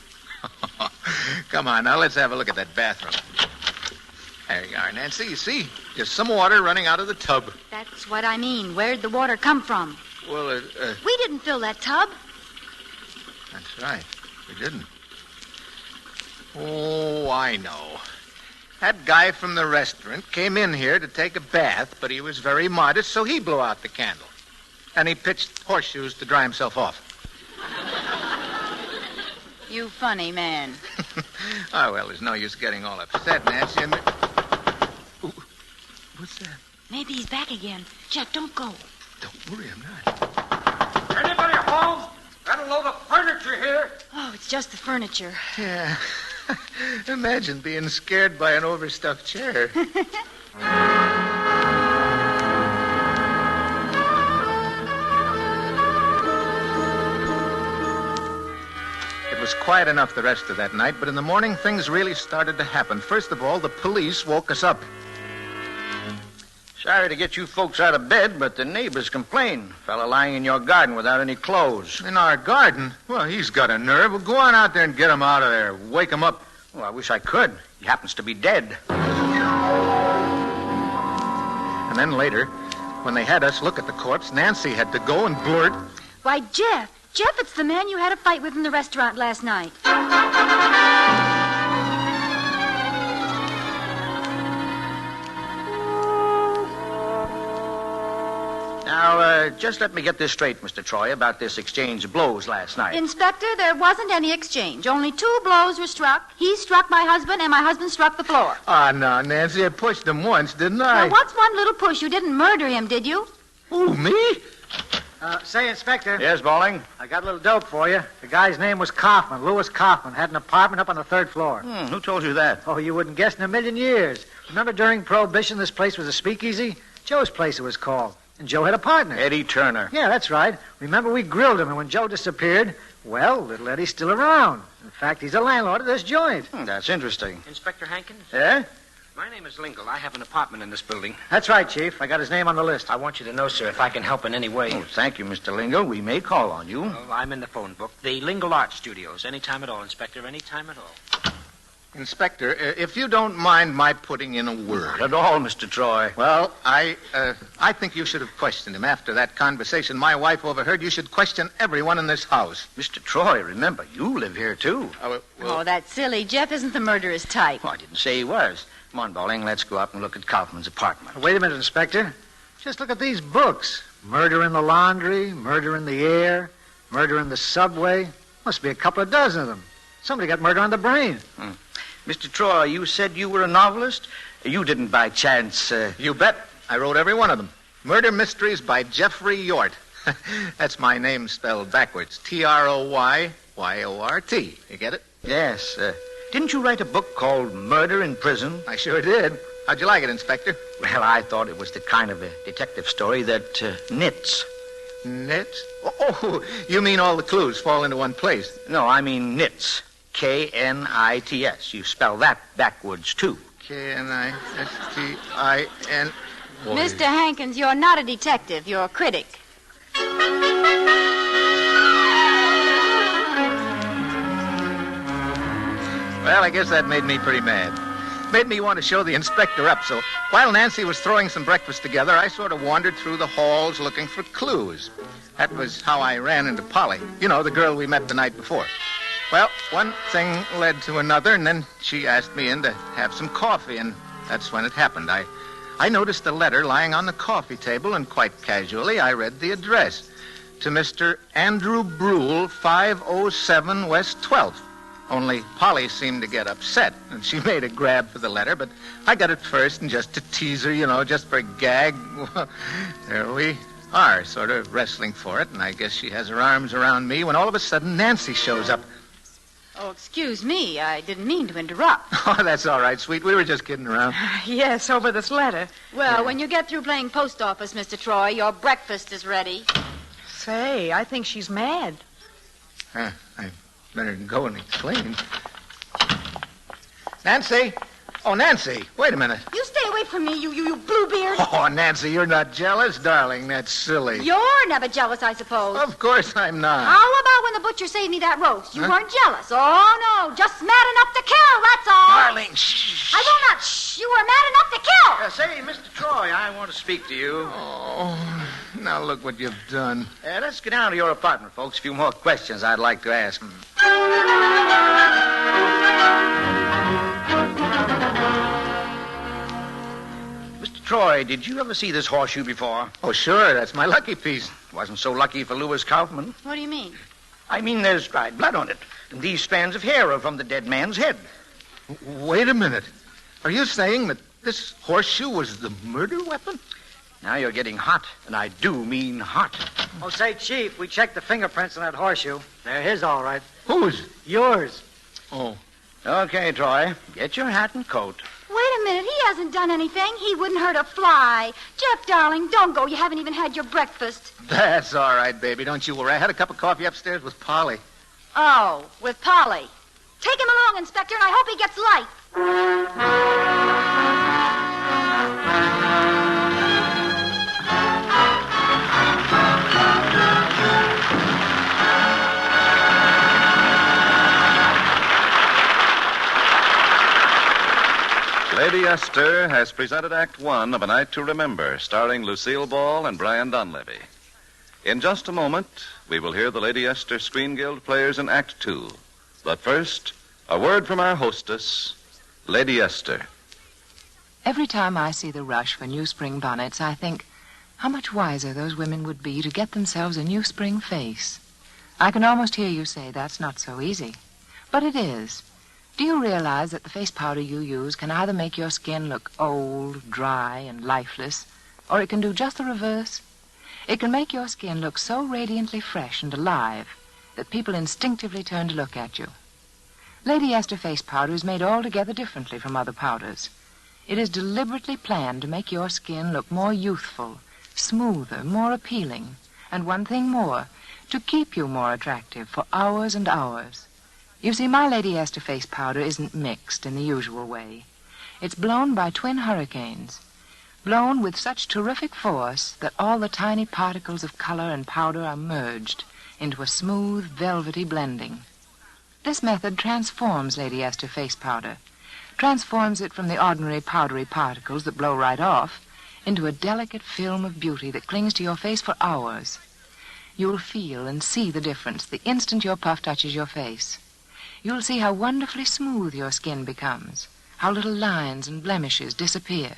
Come on, now let's have a look at that bathroom. There you are, Nancy. You see? Just some water running out of the tub. That's what I mean. Where'd the water come from? Well, We didn't fill that tub. That's right. We didn't. Oh, I know. That guy from the restaurant came in here to take a bath, but he was very modest, so he blew out the candle. And he pitched horseshoes to dry himself off. You funny man. Oh, well, there's no use getting all upset, Nancy. Ooh, what's that? Maybe he's back again. Jeff, don't go. Don't worry, I'm not. Anybody home? Got a load of furniture here. Oh, it's just the furniture. Yeah. Imagine being scared by an overstuffed chair. It was quiet enough the rest of that night, but in the morning things really started to happen. First of all, the police woke us up. Sorry to get you folks out of bed, but the neighbors complain. Fella lying in your garden without any clothes. In our garden? Well, he's got a nerve. Well, go on out there and get him out of there. Wake him up. Well, I wish I could. He happens to be dead. And then later, when they had us look at the corpse, Nancy had to go and blurt. Why, Jeff, it's the man you had a fight with in the restaurant last night. Now, just let me get this straight, Mr. Troy, about this exchange of blows last night. Inspector, there wasn't any exchange. Only 2 blows were struck. He struck my husband, and my husband struck the floor. Oh, no, Nancy, I pushed him once, didn't I? Now, what's one little push? You didn't murder him, did you? Who, me? Say, Inspector. Yes, Balling? I got a little dope for you. The guy's name was Kaufman, Louis Kaufman. Had an apartment up on the 3rd floor. Who told you that? Oh, you wouldn't guess in a million years. Remember during Prohibition, this place was a speakeasy? Joe's place it was called. And Joe had a partner. Eddie Turner. Yeah, that's right. Remember, we grilled him, and when Joe disappeared, well, little Eddie's still around. In fact, he's the landlord of this joint. That's interesting. Inspector Hankins? Yeah? My name is Lingle. I have an apartment in this building. That's right, Chief. I got his name on the list. I want you to know, sir, if I can help in any way. Oh, thank you, Mr. Lingle. We may call on you. Oh, I'm in the phone book. The Lingle Art Studios. Any time at all, Inspector. Any time at all. Inspector, if you don't mind my putting in a word. Not at all, Mr. Troy. Well, I think you should have questioned him. After that conversation my wife overheard, you should question everyone in this house. Mr. Troy, remember, you live here, too. Oh, that's silly. Jeff isn't the murderer's type. Oh, I didn't say he was. Come on, Balling, let's go up and look at Kaufman's apartment. Wait a minute, Inspector. Just look at these books. Murder in the laundry, murder in the air, murder in the subway. Must be a couple of dozen of them. Somebody got murder on the brain. Mr. Troy, you said you were a novelist? You didn't by chance... You bet. I wrote every one of them. Murder Mysteries by Jeffrey Yort. That's my name spelled backwards. Troyort. You get it? Yes. Didn't you write a book called Murder in Prison? I sure did. How'd you like it, Inspector? Well, I thought it was the kind of a detective story that knits. Knits? Oh, you mean all the clues fall into one place? No, I mean knits. Knits. You spell that backwards, too. Knitstin. Mr. Hankins, you're not a detective. You're a critic. Well, I guess that made me pretty mad. Made me want to show the inspector up, so while Nancy was throwing some breakfast together, I sort of wandered through the halls looking for clues. That was how I ran into Polly. You know, the girl we met the night before. Well, one thing led to another, and then she asked me in to have some coffee, and that's when it happened. I noticed a letter lying on the coffee table, and quite casually I read the address. To Mr. Andrew Brule, 507 West 12th. Only Polly seemed to get upset, and she made a grab for the letter, but I got it first, and just to tease her, you know, just for a gag, there we are, sort of wrestling for it, and I guess she has her arms around me when all of a sudden Nancy shows up. Oh, excuse me. I didn't mean to interrupt. Oh, that's all right, sweet. We were just kidding around. Yes, over this letter. Well, when you get through playing post office, Mr. Troy, your breakfast is ready. Say, I think she's mad. I better go and explain. Nancy! Oh, Nancy, wait a minute. You stay away from me, you bluebeard. Oh, Nancy, you're not jealous, darling. That's silly. You're never jealous, I suppose. Of course I'm not. How about when the butcher saved me that roast? You weren't jealous. Oh, no, just mad enough to kill, that's all. Darling, shh. I will not shh. You were mad enough to kill. Say, Mr. Troy, I want to speak to you. Oh, now look what you've done. Let's get down to your apartment, folks. A few more questions I'd like to ask. Mr. Troy, did you ever see this horseshoe before? Oh, sure. That's my lucky piece. Wasn't so lucky for Louis Kaufman. What do you mean? I mean, there's dried blood on it. And these strands of hair are from the dead man's head. Wait a minute. Are you saying that this horseshoe was the murder weapon? Now you're getting hot, and I do mean hot. Oh, say, Chief, we checked the fingerprints on that horseshoe. They're his, all right. Whose? Yours. Oh. Okay, Troy. Get your hat and coat. Wait a minute. He hasn't done anything. He wouldn't hurt a fly. Jeff, darling, don't go. You haven't even had your breakfast. That's all right, baby. Don't you worry. I had a cup of coffee upstairs with Polly. Oh, with Polly. Take him along, Inspector, and I hope he gets light. Lady Esther has presented Act One of A Night to Remember, starring Lucile Ball and Brian Donlevy. In just a moment, we will hear the Lady Esther Screen Guild players in Act Two. But first, a word from our hostess, Lady Esther. Every time I see the rush for new spring bonnets, I think, how much wiser those women would be to get themselves a new spring face. I can almost hear you say that's not so easy. But it is. Do you realize that the face powder you use can either make your skin look old, dry, and lifeless, or it can do just the reverse? It can make your skin look so radiantly fresh and alive that people instinctively turn to look at you. Lady Esther face powder is made altogether differently from other powders. It is deliberately planned to make your skin look more youthful, smoother, more appealing, and one thing more, to keep you more attractive for hours and hours. You see, my Lady Esther face powder isn't mixed in the usual way. It's blown by twin hurricanes, blown with such terrific force that all the tiny particles of color and powder are merged into a smooth, velvety blending. This method transforms Lady Esther face powder, transforms it from the ordinary powdery particles that blow right off into a delicate film of beauty that clings to your face for hours. You'll feel and see the difference the instant your puff touches your face. You'll see how wonderfully smooth your skin becomes, how little lines and blemishes disappear.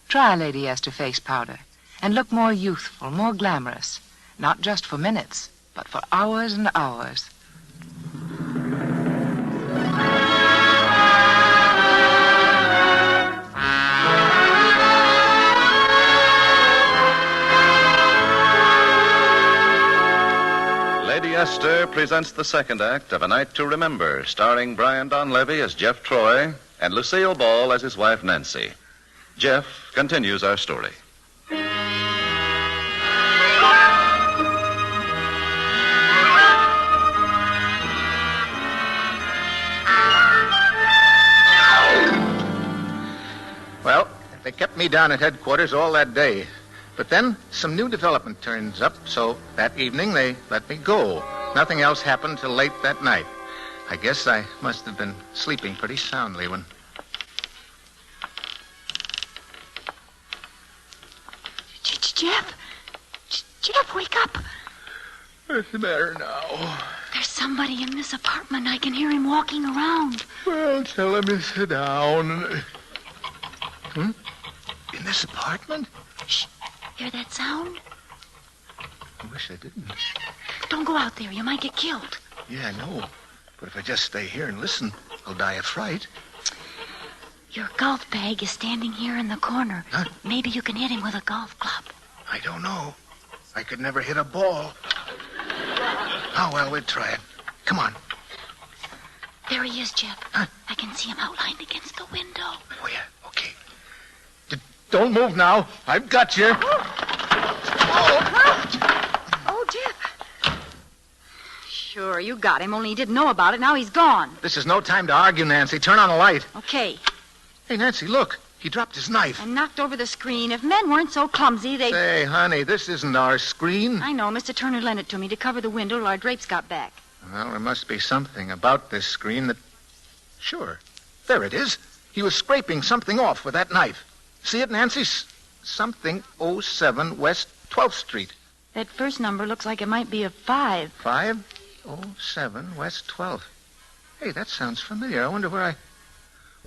Try Lady Esther face powder and look more youthful, more glamorous, not just for minutes, but for hours and hours. Lady Esther presents the second act of A Night to Remember, starring Brian Donlevy as Jeff Troy and Lucile Ball as his wife Nancy. Jeff continues our story. Well, they kept me down at headquarters all that day. But then some new development turns up, so that evening they let me go. Nothing else happened till late that night. I guess I must have been sleeping pretty soundly when... Jeff? Jeff, wake up. What's the matter now? There's somebody in this apartment. I can hear him walking around. Well, tell him to sit down. In this apartment? Shh. Hear that sound? I wish I didn't. Don't go out there. You might get killed. Yeah, I know. But if I just stay here and listen, I'll die of fright. Your golf bag is standing here in the corner. Huh? Maybe you can hit him with a golf club. I don't know. I could never hit a ball. Oh, well, we'll try it. Come on. There he is, Jeff. Huh? I can see him outlined against the window. Oh, yeah. Okay. Don't move now. I've got you. Oh, Jeff. Sure, you got him, only he didn't know about it. Now he's gone. This is no time to argue, Nancy. Turn on the light. Okay. Hey, Nancy, look. He dropped his knife. And knocked over the screen. If men weren't so clumsy, they'd... Say, honey, this isn't our screen. I know. Mr. Turner lent it to me to cover the window till our drapes got back. Well, there must be something about this screen that... Sure. There it is. He was scraping something off with that knife. See it, Nancy? Something 07 West 12th Street. That first number looks like it might be a 5. 507 West 12th. Hey, that sounds familiar. I wonder where I...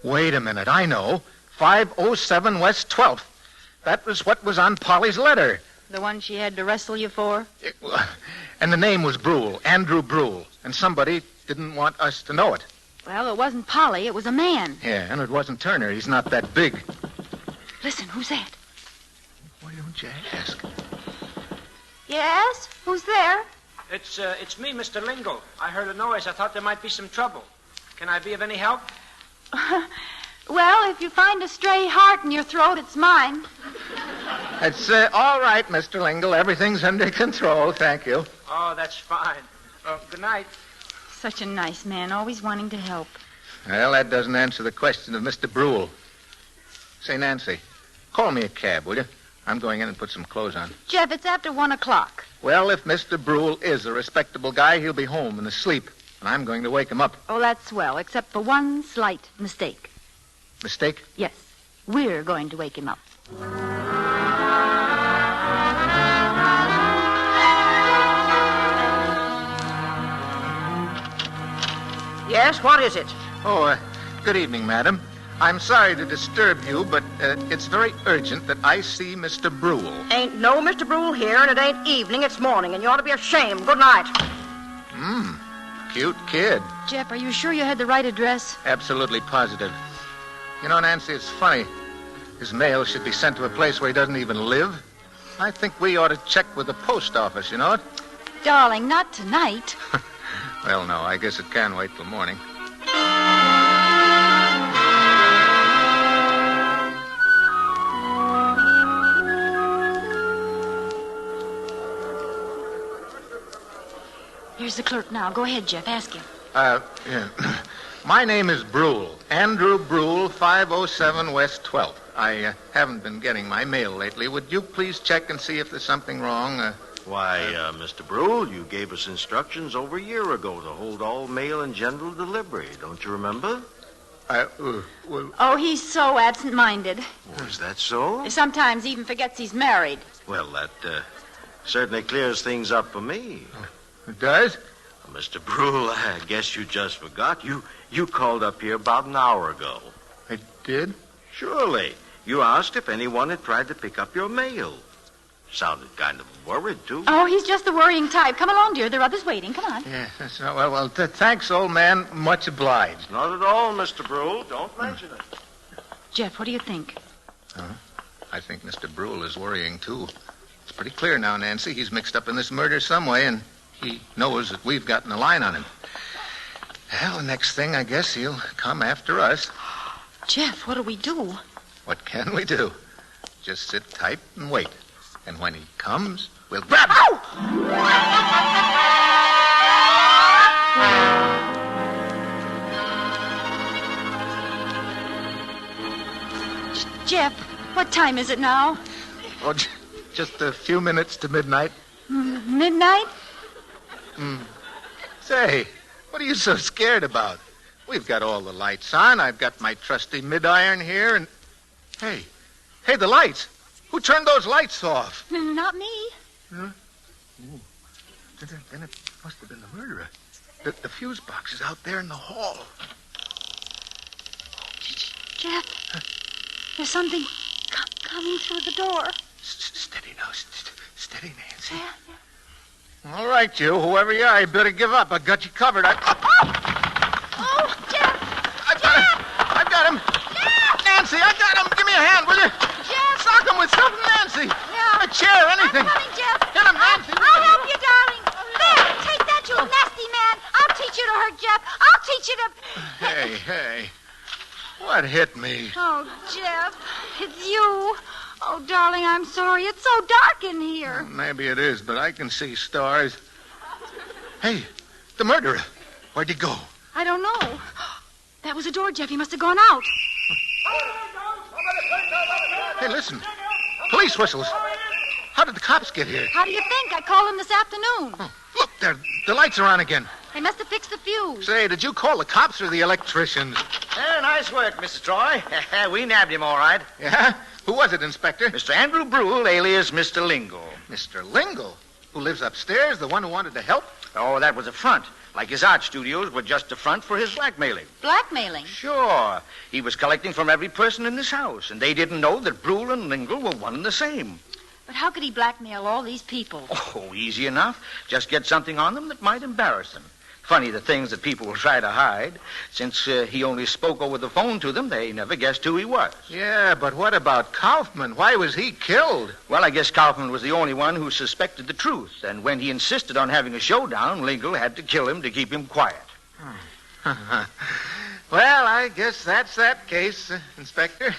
Wait a minute. I know. 507 West 12th. That was what was on Polly's letter. The one she had to wrestle you for? And the name was Brule, Andrew Brule. And somebody didn't want us to know it. Well, it wasn't Polly. It was a man. Yeah, and it wasn't Turner. He's not that big. Listen, who's that? Why don't you ask? Yes? Who's there? It's me, Mr. Lingle. I heard a noise. I thought there might be some trouble. Can I be of any help? Well, if you find a stray heart in your throat, it's mine. It's all right, Mr. Lingle. Everything's under control, thank you. Oh, that's fine. Good night. Such a nice man, always wanting to help. Well, that doesn't answer the question of Mr. Brule. Say, Nancy, call me a cab, will you? I'm going in and put some clothes on. Jeff, it's after 1 o'clock. Well, if Mr. Brule is a respectable guy, he'll be home and asleep. And I'm going to wake him up. Oh, that's swell, except for one slight mistake. Mistake? Yes. We're going to wake him up. Yes, what is it? Oh, good evening, madam. I'm sorry to disturb you, but it's very urgent that I see Mr. Brule. Ain't no Mr. Brule here, and it ain't evening, it's morning, and you ought to be ashamed. Good night. Cute kid. Jeff, are you sure you had the right address? Absolutely positive. You know, Nancy, it's funny. His mail should be sent to a place where he doesn't even live. I think we ought to check with the post office, you know it? Darling, not tonight. Well, no, I guess it can wait till morning. Here's the clerk now. Go ahead, Jeff. Ask him. Yeah. My name is Brule. Andrew Brule, 507 West 12th. I haven't been getting my mail lately. Would you please check and see if there's something wrong? Why, Mr. Brule, you gave us instructions over a year ago to hold all mail and general delivery. Don't you remember? Oh, he's so absent-minded. Oh, is that so? Sometimes even forgets he's married. Well, that certainly clears things up for me. It does? Well, Mr. Brule, I guess you just forgot. You called up here about an hour ago. I did? Surely. You asked if anyone had tried to pick up your mail. Sounded kind of worried, too. Oh, he's just the worrying type. Come along, dear. There are others waiting. Come on. Yes. Well, thanks, old man. Much obliged. Not at all, Mr. Brule. Don't mention it. Jeff, what do you think? I think Mr. Brule is worrying, too. It's pretty clear now, Nancy. He's mixed up in this murder some way, and he knows that we've gotten a line on him. Well, the next thing, I guess he'll come after us. Jeff, what'll we do? What can we do? Just sit tight and wait. And when he comes, we'll grab him. Ow! Jeff, what time is it now? Oh, just a few minutes to midnight. Midnight? Say, what are you so scared about? We've got all the lights on. I've got my trusty mid-iron here, and... Hey, the lights. Who turned those lights off? Not me. Huh? Then it must have been the murderer. The fuse box is out there in the hall. Jeff, there's something coming through the door. Steady now. Steady, Nancy. Yeah. All right, you, whoever you are, you better give up. I got you covered. Oh, Jeff! I've got him. Jeff! Nancy, I got him. Give me a hand, will you? Jeff! Sock him with something, Nancy. Yeah. A chair, anything. I'm coming, Jeff. Hit him, Nancy. I'll help you, darling. There, take that, you nasty man. I'll teach you to hurt Jeff. I'll teach you to... Hey. What hit me? Oh, Jeff, it's you. Oh, darling, I'm sorry. It's so dark in here. Maybe it is, but I can see stars. Hey, the murderer. Where'd he go? I don't know. That was the door, Jeff. He must have gone out. Hey, listen. Police whistles. How did the cops get here? How do you think? I called them this afternoon. Oh, look, the lights are on again. They must have fixed the fuse. Say, did you call the cops or the electricians? Nice work, Mr. Troy. We nabbed him all right. Yeah? Who was it, Inspector? Mr. Andrew Brule, alias Mr. Lingle. Mr. Lingle? Who lives upstairs, the one who wanted to help? Oh, that was a front. Like his art studios were just a front for his blackmailing. Blackmailing? Sure. He was collecting from every person in this house, and they didn't know that Brule and Lingle were one and the same. But how could he blackmail all these people? Oh, easy enough. Just get something on them that might embarrass them. Funny the things that people will try to hide. Since he only spoke over the phone to them, they never guessed who he was. Yeah, but what about Kaufman? Why was he killed? Well, I guess Kaufman was the only one who suspected the truth. And when he insisted on having a showdown, Lingle had to kill him to keep him quiet. Well, I guess that's that case, Inspector.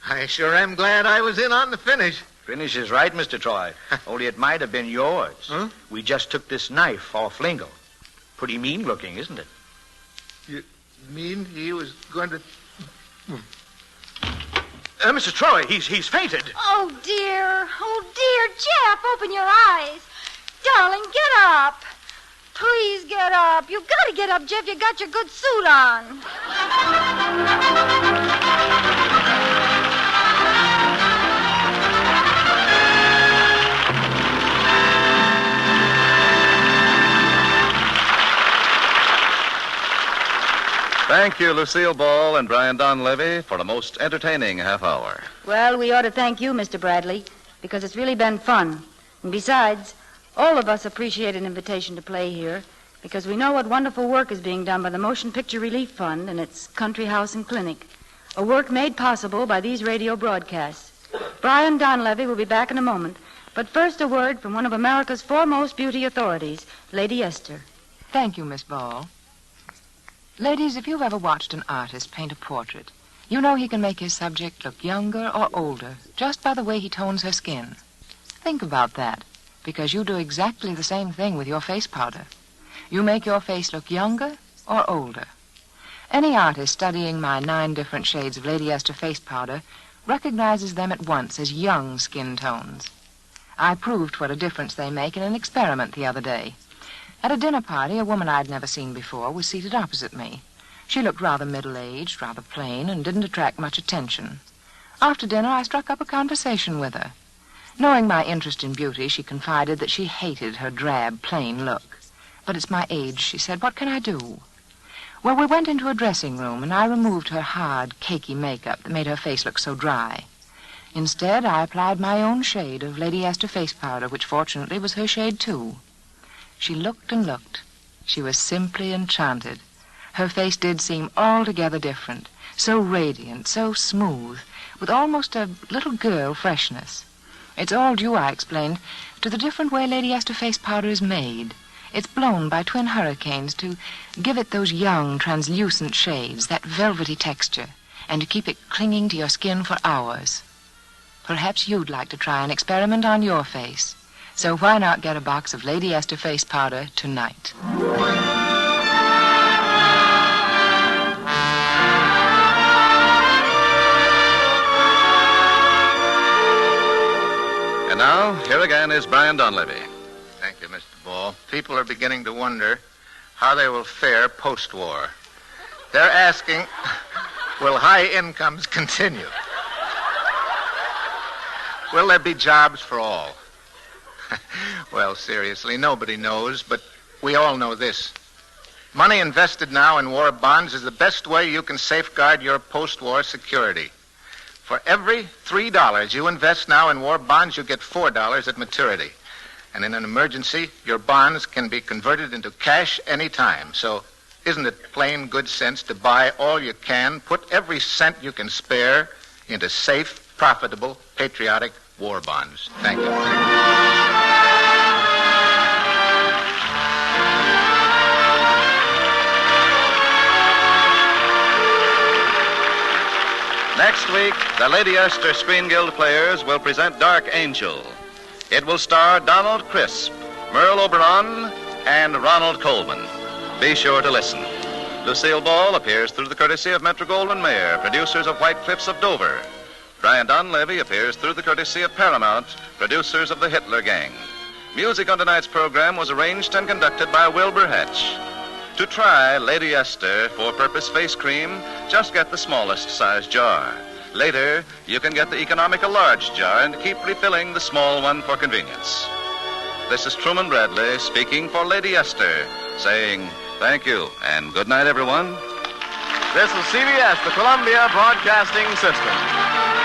I sure am glad I was in on the finish. Finish is right, Mr. Troy. Only it might have been yours. Huh? We just took this knife off Lingle. Pretty mean looking, isn't it? You mean he was going to... Mr. Troy, he's fainted. Oh, dear. Jeff, open your eyes. Darling, get up. Please get up. You've got to get up, Jeff. You got your good suit on. Thank you, Lucile Ball and Brian Donlevy, for a most entertaining half hour. Well, we ought to thank you, Mr. Bradley, because it's really been fun. And besides, all of us appreciate an invitation to play here because we know what wonderful work is being done by the Motion Picture Relief Fund and its country house and clinic, a work made possible by these radio broadcasts. Brian Donlevy will be back in a moment, but first a word from one of America's foremost beauty authorities, Lady Esther. Thank you, Miss Ball. Ladies, if you've ever watched an artist paint a portrait, you know he can make his subject look younger or older just by the way he tones her skin. Think about that, because you do exactly the same thing with your face powder. You make your face look younger or older. Any artist studying my 9 different shades of Lady Esther face powder recognizes them at once as young skin tones. I proved what a difference they make in an experiment the other day. At a dinner party, a woman I'd never seen before was seated opposite me. She looked rather middle-aged, rather plain, and didn't attract much attention. After dinner, I struck up a conversation with her. Knowing my interest in beauty, she confided that she hated her drab, plain look. But it's my age, she said. What can I do? Well, we went into a dressing room, and I removed her hard, cakey makeup that made her face look so dry. Instead, I applied my own shade of Lady Esther face powder, which fortunately was her shade, too. She looked and looked. She was simply enchanted. Her face did seem altogether different, so radiant, so smooth, with almost a little girl freshness. It's all due, I explained, to the different way Lady Esther face powder is made. It's blown by twin hurricanes to give it those young, translucent shades, that velvety texture, and to keep it clinging to your skin for hours. Perhaps you'd like to try an experiment on your face. So why not get a box of Lady Esther face powder tonight? And now, here again is Brian Donlevy. Thank you, Mr. Ball. People are beginning to wonder how they will fare post-war. They're asking, will high incomes continue? Will there be jobs for all? Well, seriously, nobody knows, but we all know this. Money invested now in war bonds is the best way you can safeguard your post-war security. For every $3 you invest now in war bonds, you get $4 at maturity. And in an emergency, your bonds can be converted into cash any time. So isn't it plain good sense to buy all you can, put every cent you can spare into safe, profitable, patriotic war bonds? Thank you. Next week, the Lady Esther Screen Guild players will present Dark Angel. It will star Donald Crisp, Merle Oberon, and Ronald Colman. Be sure to listen. Lucile Ball appears through the courtesy of Metro-Goldwyn-Mayer, producers of White Cliffs of Dover. Brian Donlevy appears through the courtesy of Paramount, producers of the Hitler Gang. Music on tonight's program was arranged and conducted by Wilbur Hatch. To try Lady Esther four-purpose face cream, just get the smallest size jar. Later, you can get the economical large jar and keep refilling the small one for convenience. This is Truman Bradley speaking for Lady Esther, saying thank you and good night, everyone. This is CBS, the Columbia Broadcasting System.